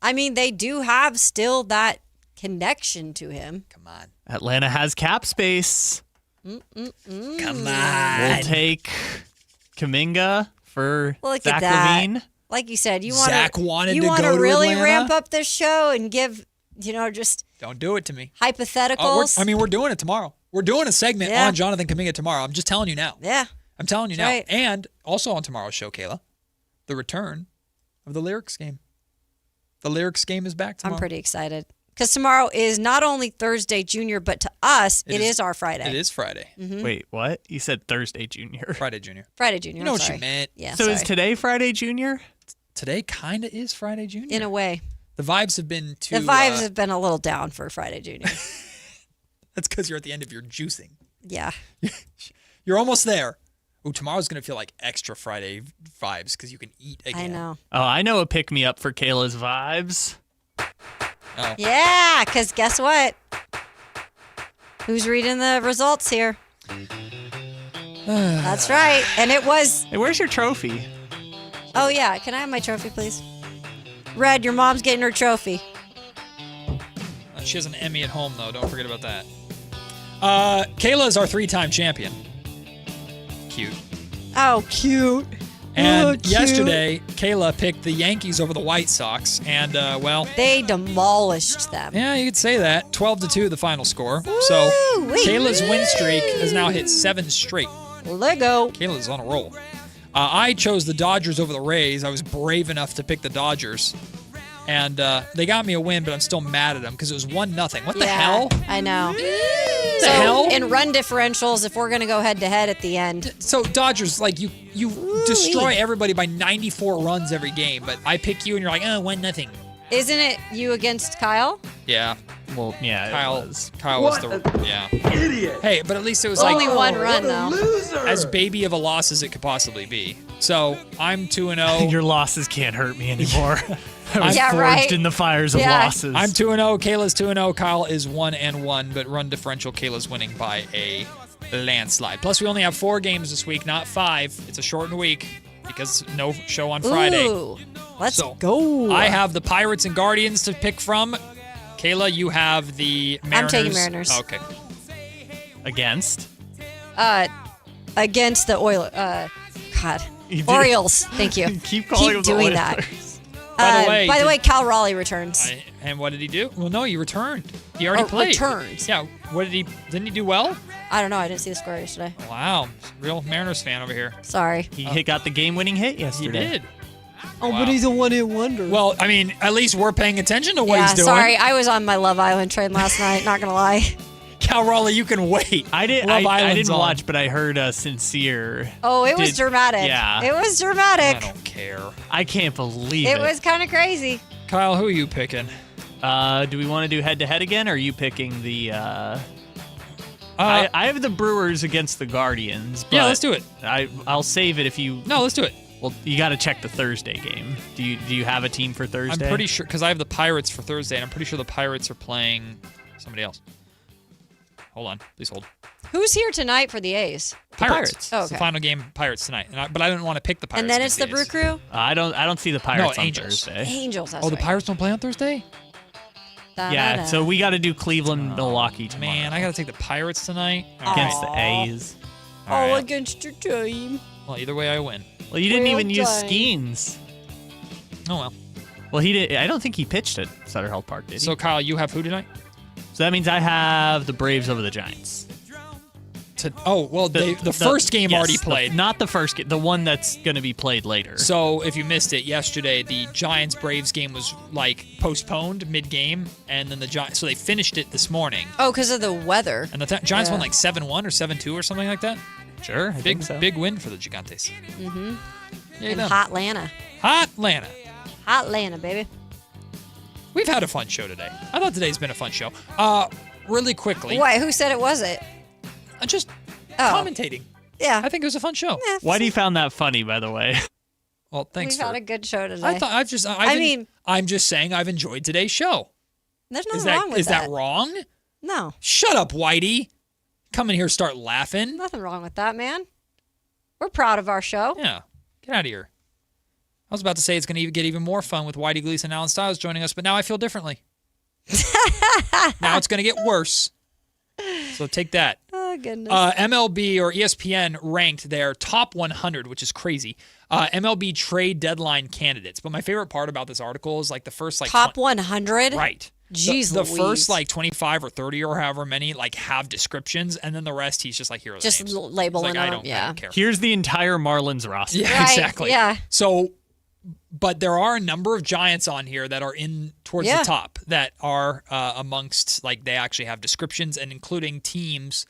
[SPEAKER 10] I mean, they do have still that connection to him.
[SPEAKER 9] Come on.
[SPEAKER 17] Atlanta has cap space.
[SPEAKER 9] Come on.
[SPEAKER 17] We'll take Kuminga for
[SPEAKER 10] Look
[SPEAKER 17] Zach
[SPEAKER 10] at that.
[SPEAKER 17] LaVine.
[SPEAKER 10] Like you said, you
[SPEAKER 9] Zach wanted to
[SPEAKER 10] want
[SPEAKER 9] go
[SPEAKER 10] to
[SPEAKER 9] to
[SPEAKER 10] really
[SPEAKER 9] Atlanta?
[SPEAKER 10] ramp up this show and give, just
[SPEAKER 9] Don't do it to me.
[SPEAKER 10] hypotheticals.
[SPEAKER 9] We're doing it tomorrow. We're doing a segment
[SPEAKER 10] Yeah.
[SPEAKER 9] on Jonathan Kuminga tomorrow. I'm just telling you now.
[SPEAKER 10] Yeah.
[SPEAKER 9] I'm telling you
[SPEAKER 10] That's
[SPEAKER 9] now.
[SPEAKER 10] right.
[SPEAKER 9] And also on tomorrow's show, Kayla, the return of the Lyrics game. The Lyrics game is back tomorrow.
[SPEAKER 10] I'm pretty excited. Because tomorrow is not only Thursday Junior, but to us, it is our Friday.
[SPEAKER 9] It is Friday.
[SPEAKER 10] Mm-hmm.
[SPEAKER 17] Wait, what? You said Thursday Junior.
[SPEAKER 9] Friday Junior.
[SPEAKER 10] Friday Junior.
[SPEAKER 9] You know
[SPEAKER 10] I'm
[SPEAKER 9] what
[SPEAKER 10] sorry.
[SPEAKER 9] you meant.
[SPEAKER 10] Yeah,
[SPEAKER 17] so
[SPEAKER 10] sorry.
[SPEAKER 17] is today Friday Junior?
[SPEAKER 9] Today kind of is Friday Junior.
[SPEAKER 10] In a way.
[SPEAKER 9] The vibes have been too...
[SPEAKER 10] The vibes have been a little down for Friday Junior.
[SPEAKER 9] That's because you're at the end of your juicing.
[SPEAKER 10] Yeah.
[SPEAKER 9] You're almost there. Ooh, tomorrow's going to feel like extra Friday vibes because you can eat again.
[SPEAKER 10] I know.
[SPEAKER 17] Oh, I know a pick-me-up for Kayla's vibes.
[SPEAKER 9] Oh.
[SPEAKER 10] Yeah, because guess what? Who's reading the results here? That's right. And it was...
[SPEAKER 17] Hey, where's your trophy?
[SPEAKER 10] Oh, yeah. Can I have my trophy, please? Red, your mom's getting her trophy.
[SPEAKER 9] She has an Emmy at home, though. Don't forget about that. Kayla is our 3-time champion. Cute.
[SPEAKER 10] Oh, cute.
[SPEAKER 9] And yesterday, Kayla picked the Yankees over the White Sox, and, well...
[SPEAKER 10] They demolished them.
[SPEAKER 9] Yeah, you could say that. 12-2, the final score. So, Kayla's win streak has now hit 7 straight.
[SPEAKER 10] Lego.
[SPEAKER 9] Kayla's on a roll. I chose the Dodgers over the Rays. I was brave enough to pick the Dodgers. And they got me a win, but I'm still mad at them because it was 1-0. What the hell?
[SPEAKER 10] I know.
[SPEAKER 9] The hell?
[SPEAKER 10] In run differentials, if we're going to go head-to-head at the end.
[SPEAKER 9] So, Dodgers, like, you destroy everybody by 94 runs every game, but I pick you and you're like, 1-0.
[SPEAKER 10] Isn't it you against Kyle?
[SPEAKER 9] Yeah.
[SPEAKER 17] Well, yeah,
[SPEAKER 9] Kyle was the... Yeah. Idiot. Hey, but at least it was
[SPEAKER 10] Only one run, though.
[SPEAKER 9] as baby of a loss as it could possibly be. So, I'm 2-0.
[SPEAKER 17] Your losses can't hurt me anymore. I was
[SPEAKER 10] Yeah,
[SPEAKER 17] forged
[SPEAKER 10] right.
[SPEAKER 17] in the fires of losses.
[SPEAKER 9] I'm 2-0. Kayla's 2-0. Kyle is 1-1, but run differential, Kayla's winning by a landslide. Plus, we only have 4 games this week, not 5. It's a shortened week because no show on Friday.
[SPEAKER 10] Ooh, let's go.
[SPEAKER 9] I have the Pirates and Guardians to pick from. Kayla, you have the Mariners.
[SPEAKER 10] I'm taking Mariners.
[SPEAKER 9] Okay.
[SPEAKER 17] Against?
[SPEAKER 10] Against the Oilers. God.
[SPEAKER 17] You did-
[SPEAKER 10] Orioles. Thank you.
[SPEAKER 17] Keep calling them the
[SPEAKER 10] doing
[SPEAKER 17] Oilers.
[SPEAKER 10] that.
[SPEAKER 9] By the way,
[SPEAKER 10] Cal Raleigh returns.
[SPEAKER 9] And what did he do? Well, no, he returned. He already played.
[SPEAKER 10] Returned.
[SPEAKER 9] Yeah. What did he? Didn't he do well?
[SPEAKER 10] I don't know. I didn't see the score yesterday.
[SPEAKER 9] Wow. Real Mariners fan over here.
[SPEAKER 10] Sorry.
[SPEAKER 17] He got the game-winning hit yesterday.
[SPEAKER 9] He did.
[SPEAKER 10] Oh,
[SPEAKER 9] Wow.
[SPEAKER 10] but he's a one-hit wonder.
[SPEAKER 9] Well, I mean, at least we're paying attention to what he's doing.
[SPEAKER 10] Sorry. I was on my Love Island train last night. Not going to lie.
[SPEAKER 9] Cal Raleigh, you can wait.
[SPEAKER 17] I didn't watch, but I heard Sincere.
[SPEAKER 10] Oh, it was dramatic.
[SPEAKER 17] Yeah.
[SPEAKER 10] It was dramatic.
[SPEAKER 9] I don't care.
[SPEAKER 17] I can't believe
[SPEAKER 10] It was kind of crazy.
[SPEAKER 9] Kyle, who are you picking?
[SPEAKER 17] Do we want to do head-to-head again, or are you picking the... I have the Brewers against the Guardians. But
[SPEAKER 9] Yeah, let's do it.
[SPEAKER 17] I'll save it if you...
[SPEAKER 9] No, let's do it.
[SPEAKER 17] Well, you got to check the Thursday game. Do you have a team for Thursday?
[SPEAKER 9] I'm pretty sure, because I have the Pirates for Thursday, and I'm pretty sure the Pirates are playing somebody else. Hold on. Please hold.
[SPEAKER 10] Who's here tonight for the A's?
[SPEAKER 9] Pirates.
[SPEAKER 10] Oh,
[SPEAKER 9] It's the
[SPEAKER 10] okay.
[SPEAKER 9] final game, Pirates tonight. But I didn't want to pick the Pirates.
[SPEAKER 10] And then it's the
[SPEAKER 9] against
[SPEAKER 10] Brew
[SPEAKER 9] A's.
[SPEAKER 10] Crew?
[SPEAKER 17] I don't see the Pirates on
[SPEAKER 9] Angels.
[SPEAKER 17] Thursday.
[SPEAKER 10] Angels, that's
[SPEAKER 9] Oh, the
[SPEAKER 10] right.
[SPEAKER 9] Pirates don't play on Thursday?
[SPEAKER 17] Yeah, so we got to do Cleveland, Milwaukee tomorrow.
[SPEAKER 9] Man, I got to take the Pirates tonight. All
[SPEAKER 17] against
[SPEAKER 9] right.
[SPEAKER 17] the A's.
[SPEAKER 9] All right.
[SPEAKER 10] against your team.
[SPEAKER 9] Well, either way, I win.
[SPEAKER 17] Well, you didn't
[SPEAKER 10] Well
[SPEAKER 17] even use
[SPEAKER 10] done.
[SPEAKER 17] Skeens.
[SPEAKER 9] Oh, well.
[SPEAKER 17] Well, he did. I don't think he pitched at Sutter Health Park, did he?
[SPEAKER 9] So, Kyle, you have who tonight?
[SPEAKER 17] So that means I have the Braves over the Giants.
[SPEAKER 9] The first game
[SPEAKER 17] yes,
[SPEAKER 9] already played.
[SPEAKER 17] Not the first game. The one that's going to be played later.
[SPEAKER 9] So if you missed it yesterday, the Giants-Braves game was postponed mid-game, and then the Giants. So they finished it this morning,
[SPEAKER 10] Oh, because of the weather.
[SPEAKER 9] and the Giants won
[SPEAKER 10] Yeah.
[SPEAKER 9] 7-1 or 7-2 or something like that.
[SPEAKER 17] Sure, I think so.
[SPEAKER 9] Big win for the Gigantes.
[SPEAKER 10] Mm-hmm.
[SPEAKER 9] Yeah,
[SPEAKER 10] And
[SPEAKER 9] them.
[SPEAKER 10] Hot Atlanta.
[SPEAKER 9] Hot Atlanta.
[SPEAKER 10] Hot Atlanta, baby.
[SPEAKER 9] We've had a fun show today. I thought today's been a fun show. Really quickly.
[SPEAKER 10] Why? Who said it wasn't?
[SPEAKER 9] Just commentating.
[SPEAKER 10] Yeah.
[SPEAKER 9] I think it was a fun show.
[SPEAKER 17] Why do you found that funny, by the way?
[SPEAKER 9] Well, thanks
[SPEAKER 10] We've
[SPEAKER 9] for.
[SPEAKER 10] had a good show today.
[SPEAKER 9] I'm just saying I've enjoyed today's show.
[SPEAKER 10] There's nothing wrong with
[SPEAKER 9] Is that wrong?
[SPEAKER 10] No.
[SPEAKER 9] Shut up, Whitey. Come in here, start laughing.
[SPEAKER 10] Nothing wrong with that, man. We're proud of our show.
[SPEAKER 9] Yeah. Get out of here. I was about to say it's going to get even more fun with Whitey Gleason and Alan Stiles joining us, but now I feel differently. Now it's going to get worse. So take that.
[SPEAKER 10] Oh, goodness.
[SPEAKER 9] MLB or ESPN ranked their top 100, which is crazy, MLB trade deadline candidates. But my favorite part about this article is the first
[SPEAKER 10] Top 100?
[SPEAKER 9] Right.
[SPEAKER 10] Jeez
[SPEAKER 9] the
[SPEAKER 10] Louise.
[SPEAKER 9] first 25 or 30 or however many have descriptions, and then the rest he's just here are the
[SPEAKER 10] Just
[SPEAKER 9] names.
[SPEAKER 10] labeling
[SPEAKER 9] He's like,
[SPEAKER 10] them.
[SPEAKER 9] I
[SPEAKER 10] Yeah.
[SPEAKER 9] don't care.
[SPEAKER 17] Here's the entire Marlins roster.
[SPEAKER 9] Yeah,
[SPEAKER 10] Right,
[SPEAKER 9] exactly.
[SPEAKER 10] yeah.
[SPEAKER 9] So But there are a number of Giants on here that are in towards the top that are amongst, like, they actually have descriptions, and including teams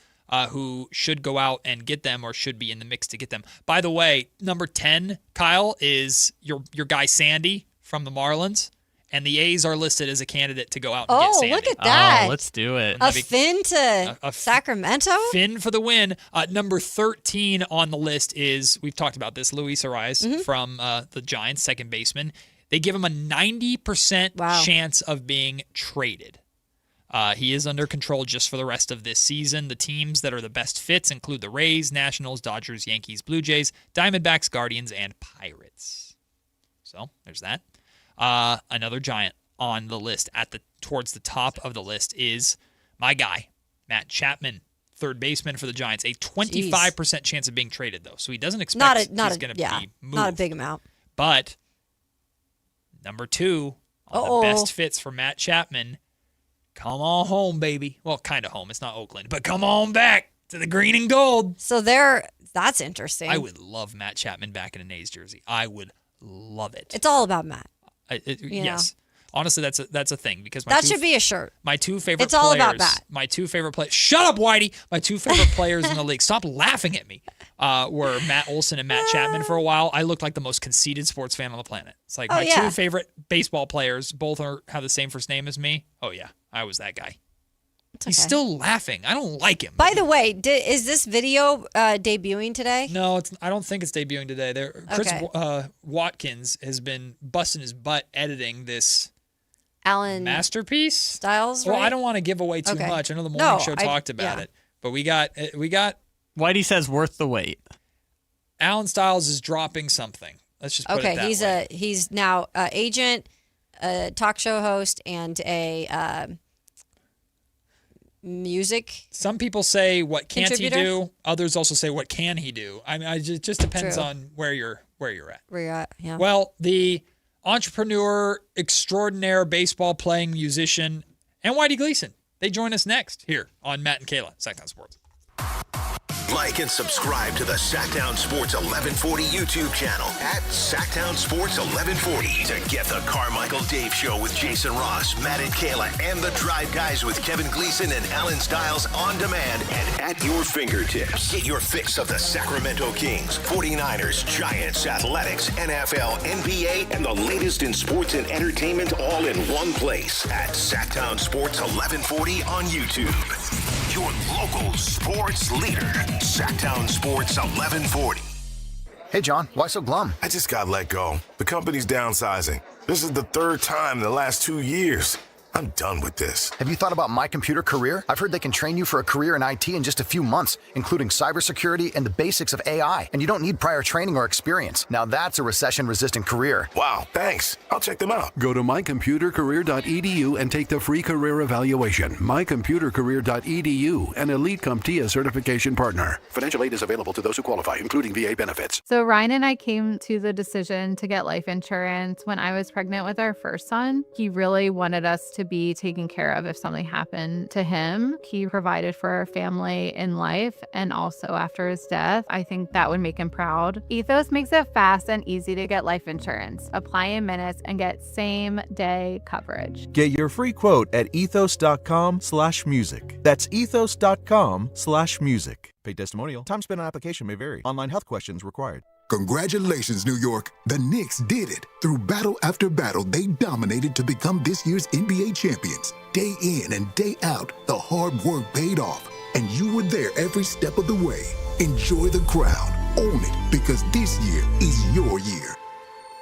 [SPEAKER 9] who should go out and get them or should be in the mix to get them. By the way, number 10, Kyle, is your guy Sandy from the Marlins. And the A's are listed as a candidate to go out and get Sandy.
[SPEAKER 10] Oh, look at that.
[SPEAKER 17] Oh, let's do it.
[SPEAKER 10] A Finn to Sacramento?
[SPEAKER 9] Finn for the win. Number 13 on the list is, we've talked about this, Luis Ariz from the Giants, second baseman. They give him a 90% chance of being traded. He is under control just for the rest of this season. The teams that are the best fits include the Rays, Nationals, Dodgers, Yankees, Blue Jays, Diamondbacks, Guardians, and Pirates. So there's that. Another Giant on the list towards the top of the list is my guy, Matt Chapman, third baseman for the Giants. A 25% chance of being traded, though. So he doesn't expect he's going to be moved.
[SPEAKER 10] Not a big amount.
[SPEAKER 9] But number 2 on the best fits for Matt Chapman, come on home, baby. Well, kind of home. It's not Oakland, but come on back to the green and gold.
[SPEAKER 10] So that's interesting.
[SPEAKER 9] I would love Matt Chapman back in an A's jersey. I would love it.
[SPEAKER 10] It's all about Matt.
[SPEAKER 9] Yes. Honestly, that's a thing because
[SPEAKER 10] that should be a shirt.
[SPEAKER 9] My two favorite
[SPEAKER 10] It's all about
[SPEAKER 9] players.
[SPEAKER 10] Matt.
[SPEAKER 9] My two favorite players. Shut up, Whitey. My two favorite players in the league. Stop laughing at me. Were Matt Olson and Matt Chapman for a while. I looked like the most conceited sports fan on the planet. It's like my two favorite baseball players both have the same first name as me. Oh yeah, I was that guy. He's still laughing. I don't like him.
[SPEAKER 10] By the way, is this video debuting today?
[SPEAKER 9] No, I don't think it's debuting today. Chris Watkins has been busting his butt editing this
[SPEAKER 10] Alan
[SPEAKER 9] masterpiece.
[SPEAKER 10] Styles, right?
[SPEAKER 9] Well, I don't want to give away too much. I know the morning show talked about it, but we got
[SPEAKER 17] Whitey says worth the wait.
[SPEAKER 9] Alan Styles is dropping something. Let's just put it that way.
[SPEAKER 10] He's now an agent, a talk show host, and a music.
[SPEAKER 9] Some people say, what can't he do? Others also say, what can he do? I mean, it just depends on where you're at.
[SPEAKER 10] Where you're at, yeah.
[SPEAKER 9] Well, the entrepreneur extraordinaire, baseball playing musician, and Whitey Gleason, they join us next here on Matt and Kayla, Sactown Sports.
[SPEAKER 8] Like and subscribe to the Sactown Sports 1140 YouTube channel at Sactown Sports 1140 to get the Carmichael Dave Show with Jason Ross, Matt and Kayla, and the Drive Guys with Kevin Gleason and Alan Styles on demand and at your fingertips. Get your fix of the Sacramento Kings, 49ers, Giants, Athletics, NFL, NBA, and the latest in sports and entertainment all in one place at Sactown Sports 1140 on YouTube. Your local sports leader, Sactown Sports 1140.
[SPEAKER 1] Hey, John, why so glum?
[SPEAKER 6] I just got let go. The company's downsizing. This is the third time in the last 2 years. I'm done with this.
[SPEAKER 1] Have you thought about My Computer Career? I've heard they can train you for a career in IT in just a few months, including cybersecurity and the basics of AI. And you don't need prior training or experience. Now that's a recession-resistant career.
[SPEAKER 6] Wow, thanks. I'll check them out.
[SPEAKER 7] Go to mycomputercareer.edu and take the free career evaluation. Mycomputercareer.edu, an Elite CompTIA certification partner. Financial aid is available to those who qualify, including VA benefits.
[SPEAKER 16] So Ryan and I came to the decision to get life insurance when I was pregnant with our first son. He really wanted us to be taken care of if something happened to him. He provided for our family in life and also after his death. I think that would make him proud. Ethos makes it fast and easy to get life insurance. Apply in minutes and get same-day coverage.
[SPEAKER 21] Get your free quote at ethos.com/music. That's ethos.com/music. Paid testimonial. Time spent on application may vary. Online health questions required.
[SPEAKER 22] Congratulations, New York. The Knicks did it. Through battle after battle, they dominated to become this year's NBA champions. Day in and day out, the hard work paid off, and you were there every step of the way. Enjoy the crown. Own it, because this year is your year.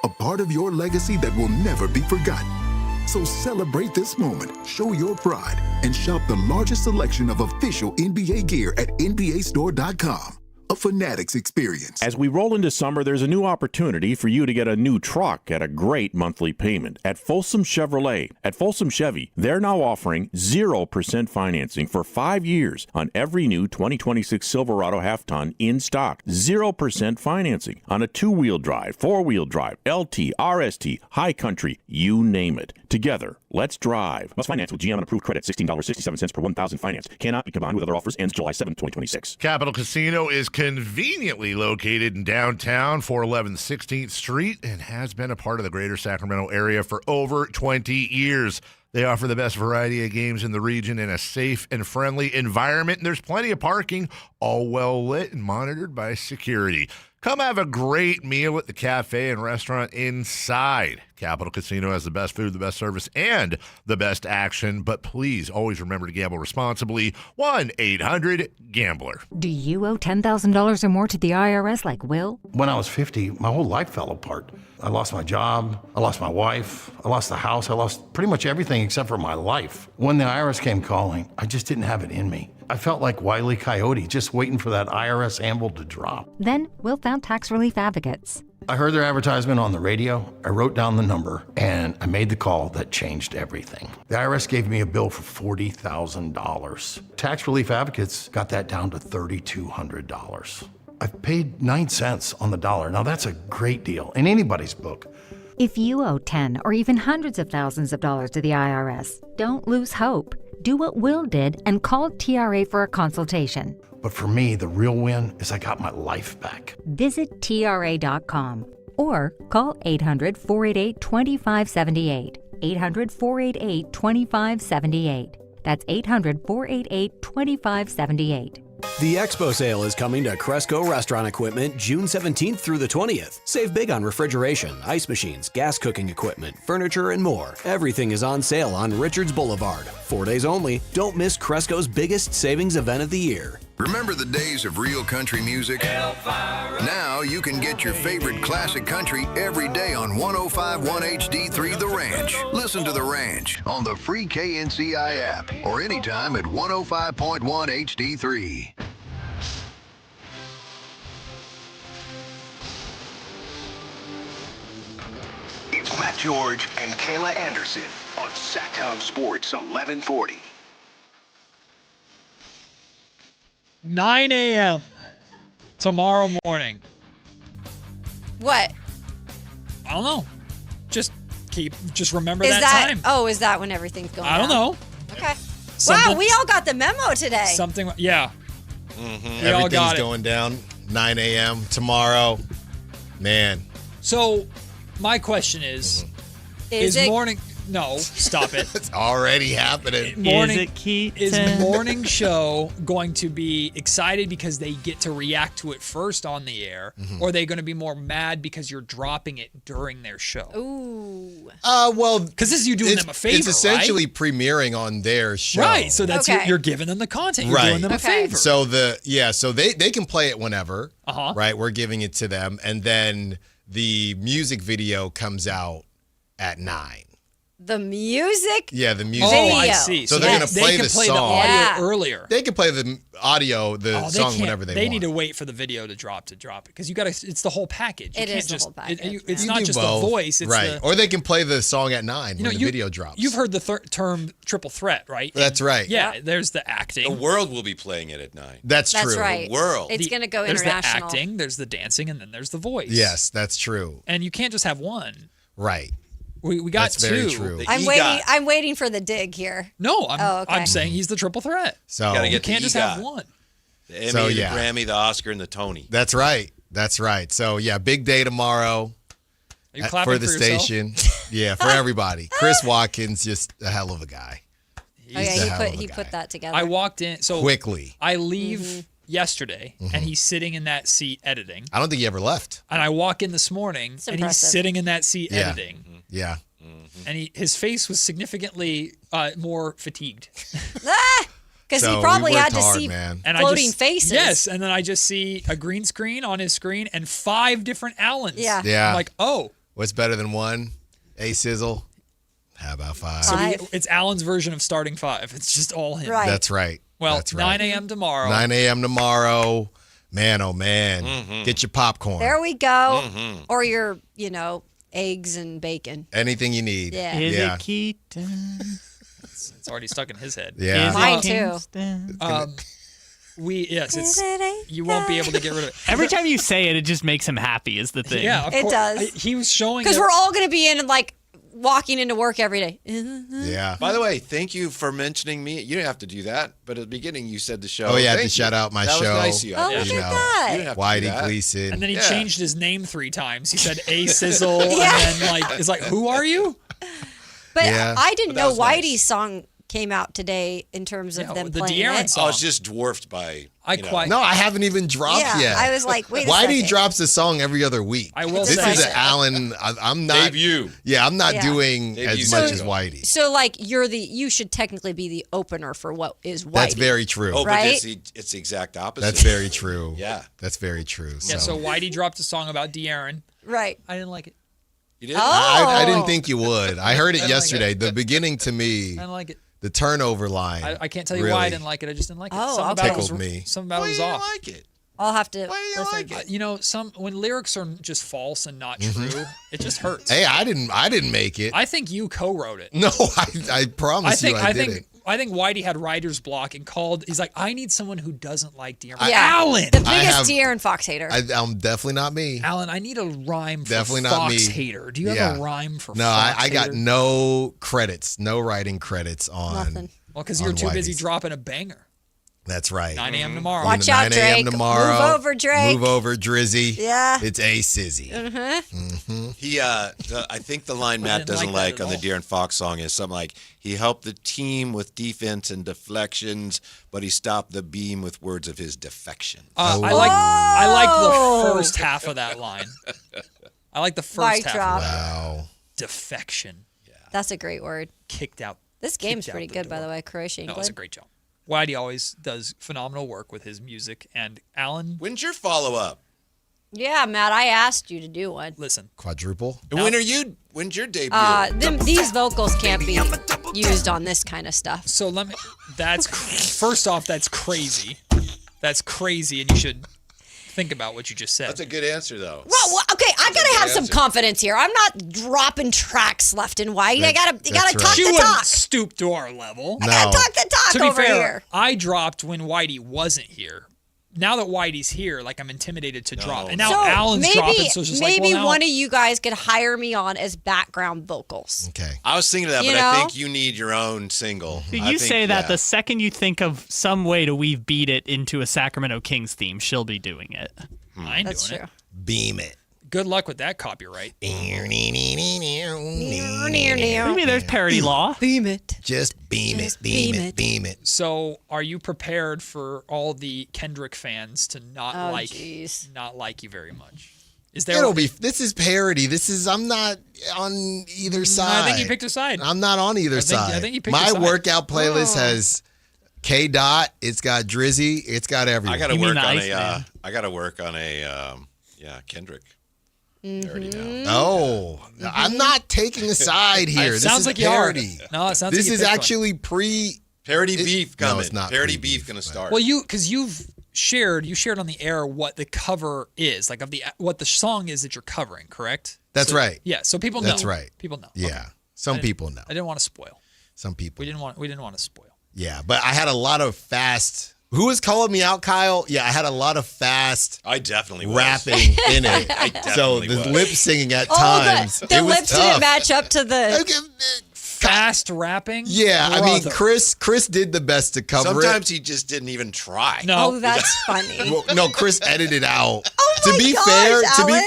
[SPEAKER 22] A part of your legacy that will never be forgotten. So celebrate this moment, show your pride, and shop the largest selection of official NBA gear at NBAstore.com. A Fanatics experience.
[SPEAKER 23] As we roll into summer, there's a new opportunity for you to get a new truck at a great monthly payment at Folsom Chevrolet. At Folsom Chevy, they're now offering 0% financing for 5 years on every new 2026 Silverado half-ton in stock. 0% financing on a 2-wheel drive, 4-wheel drive, LT, RST, High Country, you name it. Together, let's drive. Must finance with GM and approved credit. $16.67 per 1,000 finance. Cannot be combined with other offers. Ends July 7, 2026.
[SPEAKER 2] Capital Casino is conveniently located in downtown, 411 16th Street, and has been a part of the greater Sacramento area for over 20 years. They offer the best variety of games in the region in a safe and friendly environment, and there's plenty of parking, all well lit and monitored by security. Come have a great meal at the cafe and restaurant inside. Capital Casino has the best food, the best service, and the best action. But please always remember to gamble responsibly. 1-800-GAMBLER.
[SPEAKER 4] Do you owe $10,000 or more to the IRS like Will?
[SPEAKER 13] When I was 50, my whole life fell apart. I lost my job, I lost my wife, I lost the house, I lost pretty much everything except for my life. When the IRS came calling, I just didn't have it in me. I felt like Wile E. Coyote, just waiting for that IRS anvil to drop.
[SPEAKER 4] Then Will found tax relief advocates.
[SPEAKER 13] I heard their advertisement on the radio, I wrote down the number, and I made the call that changed everything. The IRS gave me a bill for $40,000. Tax relief advocates got that down to $3,200. I've paid 9 cents on the dollar. Now that's a great deal in anybody's book.
[SPEAKER 4] If you owe 10 or even hundreds of thousands of dollars to the IRS, don't lose hope. Do what Will did and call TRA for a consultation.
[SPEAKER 13] But for me, the real win is I got my life back.
[SPEAKER 4] Visit TRA.com or call 800-488-2578. 800-488-2578. That's 800-488-2578.
[SPEAKER 15] The Expo sale is coming to Cresco Restaurant Equipment June 17th through the 20th. Save big on refrigeration, ice machines, gas cooking equipment, furniture, and more. Everything is on sale on Richards Boulevard. 4 days only. Don't miss Cresco's biggest savings event of the year.
[SPEAKER 18] Remember the days of real country music? Now you can get your favorite classic country every day on 105.1 HD3 The Ranch. Listen to The Ranch on the free KNCI app or anytime at 105.1 HD3.
[SPEAKER 8] It's Matt George and Kayla Anderson on Sactown Sports 1140.
[SPEAKER 9] 9 a.m. tomorrow morning.
[SPEAKER 10] What?
[SPEAKER 9] I don't know. Just remember
[SPEAKER 10] Is
[SPEAKER 9] that time.
[SPEAKER 10] Oh, is that when everything's going
[SPEAKER 9] I don't
[SPEAKER 10] down?
[SPEAKER 9] know.
[SPEAKER 10] Okay.
[SPEAKER 9] Something-
[SPEAKER 10] Wow, we all got the memo today.
[SPEAKER 9] Something, yeah.
[SPEAKER 20] Mm-hmm.
[SPEAKER 9] We all
[SPEAKER 20] Everything's
[SPEAKER 9] got it.
[SPEAKER 20] going down 9 a.m. tomorrow. Man.
[SPEAKER 9] So, my question is
[SPEAKER 10] Is it-
[SPEAKER 9] morning? No, stop it.
[SPEAKER 20] It's already happening.
[SPEAKER 9] Morning, is morning show going to be excited because they get to react to it first on the air, or are they going to be more mad because you're dropping it during their show?
[SPEAKER 10] Ooh.
[SPEAKER 20] Well,
[SPEAKER 9] because this is you doing them a favor.
[SPEAKER 20] It's essentially premiering on their show.
[SPEAKER 9] Right. So that's you're giving them the content. You're doing them a favor.
[SPEAKER 20] So they can play it whenever. Right. We're giving it to them, and then the music video comes out at 9.
[SPEAKER 10] The music?
[SPEAKER 20] Yeah, the music.
[SPEAKER 10] Oh,
[SPEAKER 20] video.
[SPEAKER 10] I see.
[SPEAKER 20] So they're going to play the song.
[SPEAKER 9] The audio earlier.
[SPEAKER 20] They can play the audio, the song whenever they want.
[SPEAKER 9] They need to wait for the video to drop it because you got to. It's the whole package.
[SPEAKER 10] It is the whole package.
[SPEAKER 9] It's not just the voice. It's
[SPEAKER 20] right. Or they can play the song at 9 when the video drops.
[SPEAKER 9] You've heard the term triple threat, right?
[SPEAKER 20] That's right.
[SPEAKER 9] Yeah. There's the acting.
[SPEAKER 24] The world will be playing it at 9.
[SPEAKER 20] That's true.
[SPEAKER 10] That's right.
[SPEAKER 24] The world.
[SPEAKER 10] It's going to go
[SPEAKER 9] there's
[SPEAKER 10] international.
[SPEAKER 9] There's the acting. There's the dancing, and then there's the voice.
[SPEAKER 20] Yes, that's true.
[SPEAKER 9] And you can't just have one.
[SPEAKER 20] Right.
[SPEAKER 9] We got
[SPEAKER 20] That's
[SPEAKER 9] two.
[SPEAKER 20] very true.
[SPEAKER 10] I'm waiting for the dig here.
[SPEAKER 9] No,
[SPEAKER 10] okay.
[SPEAKER 9] I'm saying he's the triple threat.
[SPEAKER 20] So
[SPEAKER 9] you can't just have one.
[SPEAKER 24] The Emmy, the Grammy, the Oscar, and the Tony.
[SPEAKER 20] That's right. That's right. So yeah, big day tomorrow.
[SPEAKER 9] Are you clapping
[SPEAKER 20] for the station? Yeah, for everybody. Chris Watkins, just a hell of a guy.
[SPEAKER 10] He put that together.
[SPEAKER 9] I walked in
[SPEAKER 20] quickly.
[SPEAKER 9] I leave yesterday, and he's sitting in that seat editing.
[SPEAKER 20] I don't think he ever left.
[SPEAKER 9] And I walk in this morning, and he's sitting in that seat editing.
[SPEAKER 20] Yeah.
[SPEAKER 9] And his face was significantly more fatigued.
[SPEAKER 10] Because he probably had to see floating faces.
[SPEAKER 9] Yes, and then I just see a green screen on his screen and 5 different Allens.
[SPEAKER 10] Yeah.
[SPEAKER 9] I'm like, oh.
[SPEAKER 20] What's better than one? A-Sizzle? How about 5?
[SPEAKER 9] So it's Allen's version of starting 5. It's just all him.
[SPEAKER 10] Right.
[SPEAKER 20] That's right.
[SPEAKER 9] Well,
[SPEAKER 20] That's right.
[SPEAKER 9] 9 a.m. tomorrow.
[SPEAKER 20] 9 a.m. tomorrow. Man, oh, man. Get your popcorn.
[SPEAKER 10] There we go. Or your, eggs and bacon.
[SPEAKER 20] Anything you need.
[SPEAKER 10] Yeah.
[SPEAKER 17] Is it Keaton?
[SPEAKER 9] It's already stuck in his head.
[SPEAKER 20] Yeah.
[SPEAKER 10] Mine too.
[SPEAKER 9] You won't be able to get rid of it.
[SPEAKER 17] Every time you say it, it just makes him happy is the thing.
[SPEAKER 9] Yeah, of
[SPEAKER 10] it
[SPEAKER 9] course.
[SPEAKER 10] does.
[SPEAKER 9] He was showing
[SPEAKER 10] Because we're all going to be in walking into work every day.
[SPEAKER 20] Yeah.
[SPEAKER 24] By the way, thank you for mentioning me. You didn't have to do that, but at the beginning you said the show.
[SPEAKER 20] Oh, yeah,
[SPEAKER 24] Thank
[SPEAKER 20] to shout
[SPEAKER 24] you.
[SPEAKER 20] out my
[SPEAKER 24] that
[SPEAKER 20] show.
[SPEAKER 24] Was nice of you.
[SPEAKER 10] Oh, look at that.
[SPEAKER 24] You didn't have to do
[SPEAKER 20] Whitey
[SPEAKER 24] that.
[SPEAKER 20] Gleason.
[SPEAKER 9] And then he changed his name 3 times. He said A Sizzle, and then it's like, who are you?
[SPEAKER 10] But
[SPEAKER 20] Yeah.
[SPEAKER 10] I didn't
[SPEAKER 24] But that
[SPEAKER 10] know
[SPEAKER 24] was nice.
[SPEAKER 10] Whitey's song came out today in terms of them
[SPEAKER 9] the
[SPEAKER 10] playing
[SPEAKER 9] De'Aaron
[SPEAKER 10] it.
[SPEAKER 9] song.
[SPEAKER 24] Oh, it's just dwarfed by.
[SPEAKER 20] No, I haven't even dropped
[SPEAKER 10] Yeah,
[SPEAKER 20] yet.
[SPEAKER 10] I was like, wait a
[SPEAKER 20] Whitey
[SPEAKER 10] second.
[SPEAKER 20] drops a song every other week.
[SPEAKER 9] I will
[SPEAKER 20] This
[SPEAKER 9] say.
[SPEAKER 20] is an Alan. I'm not.
[SPEAKER 24] Debut.
[SPEAKER 20] Yeah, I'm not
[SPEAKER 10] Yeah.
[SPEAKER 20] doing
[SPEAKER 24] Debut
[SPEAKER 20] as much
[SPEAKER 24] single.
[SPEAKER 20] as Whitey.
[SPEAKER 10] So like you should technically be the opener for what is Whitey.
[SPEAKER 20] That's very true.
[SPEAKER 24] Oh, but
[SPEAKER 10] Right?
[SPEAKER 24] it's the exact opposite.
[SPEAKER 20] That's very true.
[SPEAKER 24] Yeah.
[SPEAKER 20] That's very true.
[SPEAKER 9] Yeah, so Whitey dropped a song about De'Aaron.
[SPEAKER 10] Right.
[SPEAKER 9] I didn't like it.
[SPEAKER 24] You did?
[SPEAKER 20] I didn't think you would. I heard
[SPEAKER 9] I
[SPEAKER 20] it
[SPEAKER 9] didn't like
[SPEAKER 20] yesterday.
[SPEAKER 9] it.
[SPEAKER 20] The beginning to me,
[SPEAKER 9] I didn't like it.
[SPEAKER 20] the turnover line.
[SPEAKER 9] I can't tell you
[SPEAKER 20] really
[SPEAKER 9] why I didn't like it. I just didn't like it.
[SPEAKER 10] Oh,
[SPEAKER 9] something
[SPEAKER 10] I'll
[SPEAKER 9] about it was,
[SPEAKER 20] tickled me.
[SPEAKER 9] Something about it was
[SPEAKER 24] Why
[SPEAKER 9] off.
[SPEAKER 24] do you like it?
[SPEAKER 10] I'll have to
[SPEAKER 24] Why do you
[SPEAKER 10] listen.
[SPEAKER 24] like it?
[SPEAKER 9] You know, when lyrics are just false and not true, it just hurts.
[SPEAKER 20] Hey, I didn't make it.
[SPEAKER 9] I think you co-wrote it.
[SPEAKER 20] No, I promise you I didn't.
[SPEAKER 9] I think Whitey had writer's block and called. He's like, I need someone who doesn't like De'Aaron.
[SPEAKER 10] Yeah.
[SPEAKER 9] Alan.
[SPEAKER 10] The biggest De'Aaron Fox hater.
[SPEAKER 20] I'm definitely not me.
[SPEAKER 9] Alan, I need a rhyme for
[SPEAKER 20] Definitely not
[SPEAKER 9] Fox
[SPEAKER 20] me.
[SPEAKER 9] hater. Do you have a rhyme for
[SPEAKER 20] No,
[SPEAKER 9] Fox
[SPEAKER 20] I got
[SPEAKER 9] hater?
[SPEAKER 20] no credits, no writing credits on.
[SPEAKER 10] Nothing.
[SPEAKER 9] Well, because you're
[SPEAKER 20] on
[SPEAKER 9] too busy
[SPEAKER 20] Whitey's.
[SPEAKER 9] dropping a banger.
[SPEAKER 20] That's right.
[SPEAKER 9] 9 a.m. tomorrow.
[SPEAKER 10] Watch out,
[SPEAKER 20] 9 a.m.
[SPEAKER 10] Drake.
[SPEAKER 20] tomorrow.
[SPEAKER 10] Move over, Drake.
[SPEAKER 20] Move over, Drizzy.
[SPEAKER 10] Yeah.
[SPEAKER 20] It's a Sizzy.
[SPEAKER 24] He, I think the line Matt
[SPEAKER 9] didn't
[SPEAKER 24] doesn't
[SPEAKER 9] like that
[SPEAKER 24] like on
[SPEAKER 9] at
[SPEAKER 24] the
[SPEAKER 9] all.
[SPEAKER 24] De'Aaron Fox song is something like, he helped the team with defense and deflections, but he stopped the beam with words of his defection.
[SPEAKER 9] I like the first half of that line. I like the first
[SPEAKER 10] Mic
[SPEAKER 9] half
[SPEAKER 10] drop.
[SPEAKER 9] of that.
[SPEAKER 20] Wow.
[SPEAKER 9] Defection.
[SPEAKER 10] That's a great word.
[SPEAKER 9] Kicked out.
[SPEAKER 10] This game's
[SPEAKER 9] Kicked out
[SPEAKER 10] pretty
[SPEAKER 9] the
[SPEAKER 10] good, by
[SPEAKER 9] door.
[SPEAKER 10] the way. Croatia,
[SPEAKER 9] No,
[SPEAKER 10] England.
[SPEAKER 9] it's a great job. Whitey always does phenomenal work with his music, and Alan,
[SPEAKER 24] When's your follow-up?
[SPEAKER 10] Yeah, Matt, I asked you to do one.
[SPEAKER 9] listen.
[SPEAKER 20] Quadruple.
[SPEAKER 24] And when's your debut?
[SPEAKER 10] These vocals can't be used on this kind of stuff.
[SPEAKER 9] So first off, that's crazy. That's crazy, and you should think about what you just said.
[SPEAKER 24] That's a good answer, though.
[SPEAKER 10] Well, okay, I gotta
[SPEAKER 24] good
[SPEAKER 10] have some
[SPEAKER 24] answer.
[SPEAKER 10] confidence here. I'm not dropping tracks left and right. You gotta
[SPEAKER 20] that's
[SPEAKER 10] talk
[SPEAKER 20] right.
[SPEAKER 9] She
[SPEAKER 10] the
[SPEAKER 9] wouldn't
[SPEAKER 10] talk.
[SPEAKER 9] stoop to our level.
[SPEAKER 10] I gotta talk the talk
[SPEAKER 9] To be
[SPEAKER 10] over
[SPEAKER 9] fair,
[SPEAKER 10] here.
[SPEAKER 9] I dropped when Whitey wasn't here. Now that Whitey's here, like I'm intimidated to drop. And now
[SPEAKER 10] So
[SPEAKER 9] Alan's dropping, so it's just
[SPEAKER 10] maybe
[SPEAKER 9] like, well, now,
[SPEAKER 10] one of you guys could hire me on as background vocals.
[SPEAKER 20] Okay.
[SPEAKER 24] I was thinking of that,
[SPEAKER 10] You
[SPEAKER 24] but I
[SPEAKER 10] know?
[SPEAKER 24] think you need your own single.
[SPEAKER 17] You
[SPEAKER 24] I think,
[SPEAKER 17] say that
[SPEAKER 24] yeah.
[SPEAKER 17] the second you think of some way to weave Beat It into a Sacramento Kings theme, she'll be doing it.
[SPEAKER 9] I ain't
[SPEAKER 10] That's
[SPEAKER 9] doing
[SPEAKER 10] true.
[SPEAKER 20] Beam it.
[SPEAKER 9] Good luck with that copyright.
[SPEAKER 17] Maybe there's parody law.
[SPEAKER 10] Beam it.
[SPEAKER 20] Just beam
[SPEAKER 10] Just
[SPEAKER 20] it, beam
[SPEAKER 10] beam
[SPEAKER 20] it,
[SPEAKER 10] it.
[SPEAKER 20] beam it.
[SPEAKER 9] So, are you prepared for all the Kendrick fans to not
[SPEAKER 10] Oh,
[SPEAKER 9] like
[SPEAKER 10] jeez.
[SPEAKER 9] you very much? Is there?
[SPEAKER 20] It'll be. This is parody. I'm not on either side.
[SPEAKER 9] I think you picked a side.
[SPEAKER 20] I'm not on either side.
[SPEAKER 9] I think you picked
[SPEAKER 20] My
[SPEAKER 9] a side.
[SPEAKER 20] workout playlist
[SPEAKER 10] Oh.
[SPEAKER 20] has K Dot. It's got Drizzy. It's got everyone.
[SPEAKER 24] I got to
[SPEAKER 17] You mean
[SPEAKER 24] work
[SPEAKER 17] the
[SPEAKER 24] on
[SPEAKER 17] Iceman.
[SPEAKER 24] I got to work on Kendrick. I already know.
[SPEAKER 20] Oh, I'm not taking a side here.
[SPEAKER 9] It
[SPEAKER 20] This
[SPEAKER 9] sounds
[SPEAKER 20] is
[SPEAKER 9] like you are.
[SPEAKER 20] parody.
[SPEAKER 9] No, it sounds
[SPEAKER 20] This
[SPEAKER 9] like you
[SPEAKER 20] is
[SPEAKER 9] picked one.
[SPEAKER 20] actually pre.
[SPEAKER 24] Parody beef
[SPEAKER 20] no,
[SPEAKER 24] coming.
[SPEAKER 20] it's not
[SPEAKER 24] Parody
[SPEAKER 20] pre-beef,
[SPEAKER 24] beef going to
[SPEAKER 20] but-
[SPEAKER 24] start.
[SPEAKER 9] Well, because you've shared on the air what the cover is, like what the song is that you're covering, correct?
[SPEAKER 20] That's right.
[SPEAKER 9] Yeah, so people know.
[SPEAKER 20] That's right.
[SPEAKER 9] People know.
[SPEAKER 20] Yeah,
[SPEAKER 9] Okay.
[SPEAKER 20] some people know.
[SPEAKER 9] I didn't want to spoil.
[SPEAKER 20] Some people.
[SPEAKER 9] We didn't want to spoil.
[SPEAKER 20] Yeah, but I had a lot of fast. Who was calling me out, Kyle? Yeah, I had a lot of fast
[SPEAKER 24] I definitely was.
[SPEAKER 20] rapping in it.
[SPEAKER 24] I
[SPEAKER 20] So
[SPEAKER 24] definitely
[SPEAKER 20] the
[SPEAKER 24] was.
[SPEAKER 20] lip singing at
[SPEAKER 10] Oh,
[SPEAKER 20] times,
[SPEAKER 10] the
[SPEAKER 20] it was
[SPEAKER 10] lips
[SPEAKER 20] tough.
[SPEAKER 10] didn't match up to the.
[SPEAKER 9] Fast rapping.
[SPEAKER 20] Yeah, I mean,
[SPEAKER 9] Brother.
[SPEAKER 20] Chris did the best to cover
[SPEAKER 24] Sometimes he just didn't even try.
[SPEAKER 9] No.
[SPEAKER 10] Oh, that's funny.
[SPEAKER 20] it. Well, no, Chris edited out.
[SPEAKER 10] Oh my
[SPEAKER 20] to be
[SPEAKER 10] gosh,
[SPEAKER 20] fair,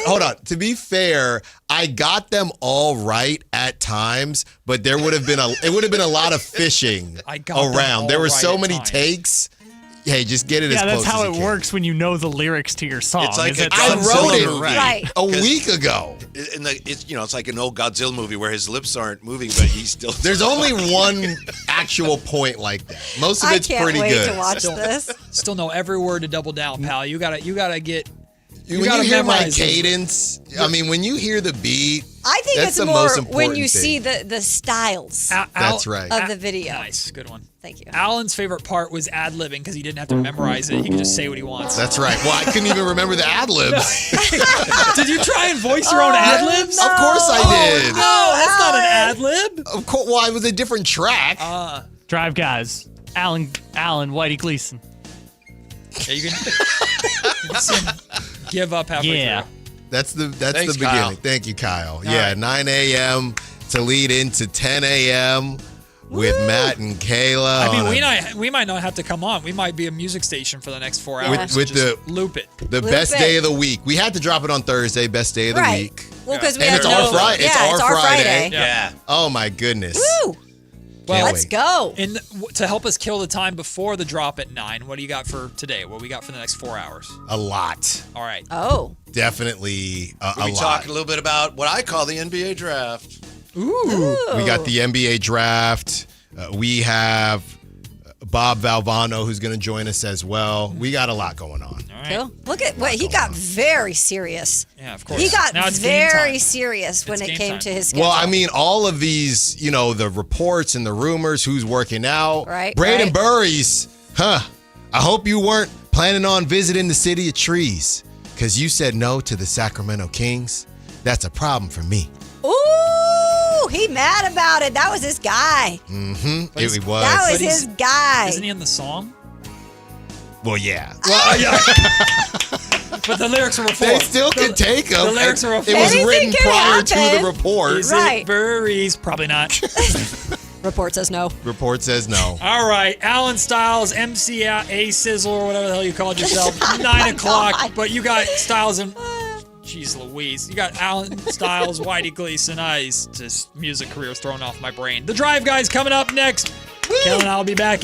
[SPEAKER 10] Alan.
[SPEAKER 20] To be fair, I got them all right at times, but it would have been a lot of fishing
[SPEAKER 9] I got them
[SPEAKER 20] around.
[SPEAKER 9] all
[SPEAKER 20] There were
[SPEAKER 9] right
[SPEAKER 20] so
[SPEAKER 9] at
[SPEAKER 20] many
[SPEAKER 9] times.
[SPEAKER 20] takes. Hey, just get it as
[SPEAKER 17] Yeah,
[SPEAKER 20] close
[SPEAKER 17] that's how
[SPEAKER 20] as
[SPEAKER 17] it
[SPEAKER 20] you can.
[SPEAKER 17] works when you know the lyrics to your song.
[SPEAKER 24] It's like
[SPEAKER 17] is
[SPEAKER 24] a
[SPEAKER 17] that
[SPEAKER 20] I
[SPEAKER 17] some
[SPEAKER 20] wrote
[SPEAKER 17] sort
[SPEAKER 20] it
[SPEAKER 17] of-
[SPEAKER 10] Right.
[SPEAKER 20] a week ago.
[SPEAKER 24] It's like an old Godzilla movie where his lips aren't moving, but he's still.
[SPEAKER 20] There's only one actual point like that. Most of
[SPEAKER 10] I
[SPEAKER 20] it's
[SPEAKER 10] can't
[SPEAKER 20] pretty
[SPEAKER 10] wait
[SPEAKER 20] good.
[SPEAKER 10] to watch this.
[SPEAKER 9] Still know every word to double down, pal. You gotta get.
[SPEAKER 20] When you
[SPEAKER 9] gotta
[SPEAKER 20] hear my
[SPEAKER 9] memorize it.
[SPEAKER 20] cadence, I mean, when you hear the beat,
[SPEAKER 10] I think
[SPEAKER 20] that's
[SPEAKER 10] it's
[SPEAKER 20] the
[SPEAKER 10] more
[SPEAKER 20] most
[SPEAKER 10] when
[SPEAKER 20] important
[SPEAKER 10] you
[SPEAKER 20] thing.
[SPEAKER 10] see the styles
[SPEAKER 20] That's right.
[SPEAKER 10] of the video.
[SPEAKER 9] Nice, good one.
[SPEAKER 10] Thank you.
[SPEAKER 9] Alan's favorite part was ad-libbing because he didn't have to memorize it. He could just say what he wants.
[SPEAKER 20] That's right. Well, I couldn't even remember the ad libs.
[SPEAKER 9] Did you try and voice your own ad-libs?
[SPEAKER 20] Of course I did.
[SPEAKER 9] No, that's not an ad-lib.
[SPEAKER 20] Of course. Well, it was a different track.
[SPEAKER 17] Drive guys. Alan, Whitey Gleason.
[SPEAKER 9] Yeah, you can see him give up halfway
[SPEAKER 17] Yeah.
[SPEAKER 9] through.
[SPEAKER 20] That's the
[SPEAKER 24] Thanks,
[SPEAKER 20] beginning.
[SPEAKER 24] Kyle.
[SPEAKER 20] Thank you, Kyle.
[SPEAKER 9] All
[SPEAKER 20] yeah,
[SPEAKER 9] right.
[SPEAKER 20] 9 a.m. to lead into 10 a.m. with Matt and Kayla.
[SPEAKER 9] I mean, we might not have to come on. We might be a music station for the next 4 hours.
[SPEAKER 20] With the
[SPEAKER 9] loop it.
[SPEAKER 20] The best day of the week. We had to drop it on Thursday, best day of the week.
[SPEAKER 10] Well, because
[SPEAKER 20] it's our Friday.
[SPEAKER 10] Yeah, it's our Friday.
[SPEAKER 20] Yeah. Oh my goodness.
[SPEAKER 10] Woo!
[SPEAKER 9] Well,
[SPEAKER 10] let's go.
[SPEAKER 9] To help us kill the time before the drop at 9, what do you got for today? What we got for the next 4 hours?
[SPEAKER 20] A lot.
[SPEAKER 9] All right.
[SPEAKER 10] Oh.
[SPEAKER 20] Definitely a
[SPEAKER 24] We
[SPEAKER 20] lot.
[SPEAKER 24] talk a little bit about what I call the NBA draft.
[SPEAKER 9] Ooh.
[SPEAKER 20] We got the NBA draft. We have Bob Valvano, who's going to join us as well. We got a lot going on.
[SPEAKER 9] All right.
[SPEAKER 10] Cool. Look at what he got very serious.
[SPEAKER 9] Yeah, of course.
[SPEAKER 10] He got
[SPEAKER 9] Now it's game
[SPEAKER 10] very
[SPEAKER 9] time.
[SPEAKER 10] serious when
[SPEAKER 9] It's
[SPEAKER 10] it
[SPEAKER 9] game
[SPEAKER 10] came
[SPEAKER 9] time.
[SPEAKER 10] to his schedule.
[SPEAKER 20] Well, I mean, all of these, the reports and the rumors, who's working out.
[SPEAKER 10] Right,
[SPEAKER 20] Braden
[SPEAKER 10] right.
[SPEAKER 20] Burries, I hope you weren't planning on visiting the City of Trees because you said no to the Sacramento Kings. That's a problem for me.
[SPEAKER 10] Ooh, he mad about it. That was his guy.
[SPEAKER 20] Mm-hmm. It was.
[SPEAKER 10] That was his guy.
[SPEAKER 9] Isn't he in the song?
[SPEAKER 20] Well, yeah.
[SPEAKER 9] Well, yeah. But the lyrics are a four.
[SPEAKER 20] They still can take them.
[SPEAKER 9] The lyrics are a four.
[SPEAKER 20] It was
[SPEAKER 10] Anything
[SPEAKER 20] written
[SPEAKER 10] can
[SPEAKER 20] prior to
[SPEAKER 10] happen.
[SPEAKER 20] the report.
[SPEAKER 9] Is
[SPEAKER 10] Right.
[SPEAKER 9] it Burries? Probably not.
[SPEAKER 10] Report says no.
[SPEAKER 20] Report says no.
[SPEAKER 9] All right. Alan Styles, MC A Sizzle, or whatever the hell you called yourself. 9 o'clock.
[SPEAKER 10] God.
[SPEAKER 9] But you got Styles and... Jeez Louise. You got Alan Styles, Whitey Gleason. Just music career is thrown off my brain. The Drive Guys coming up next. Kayla and I will be back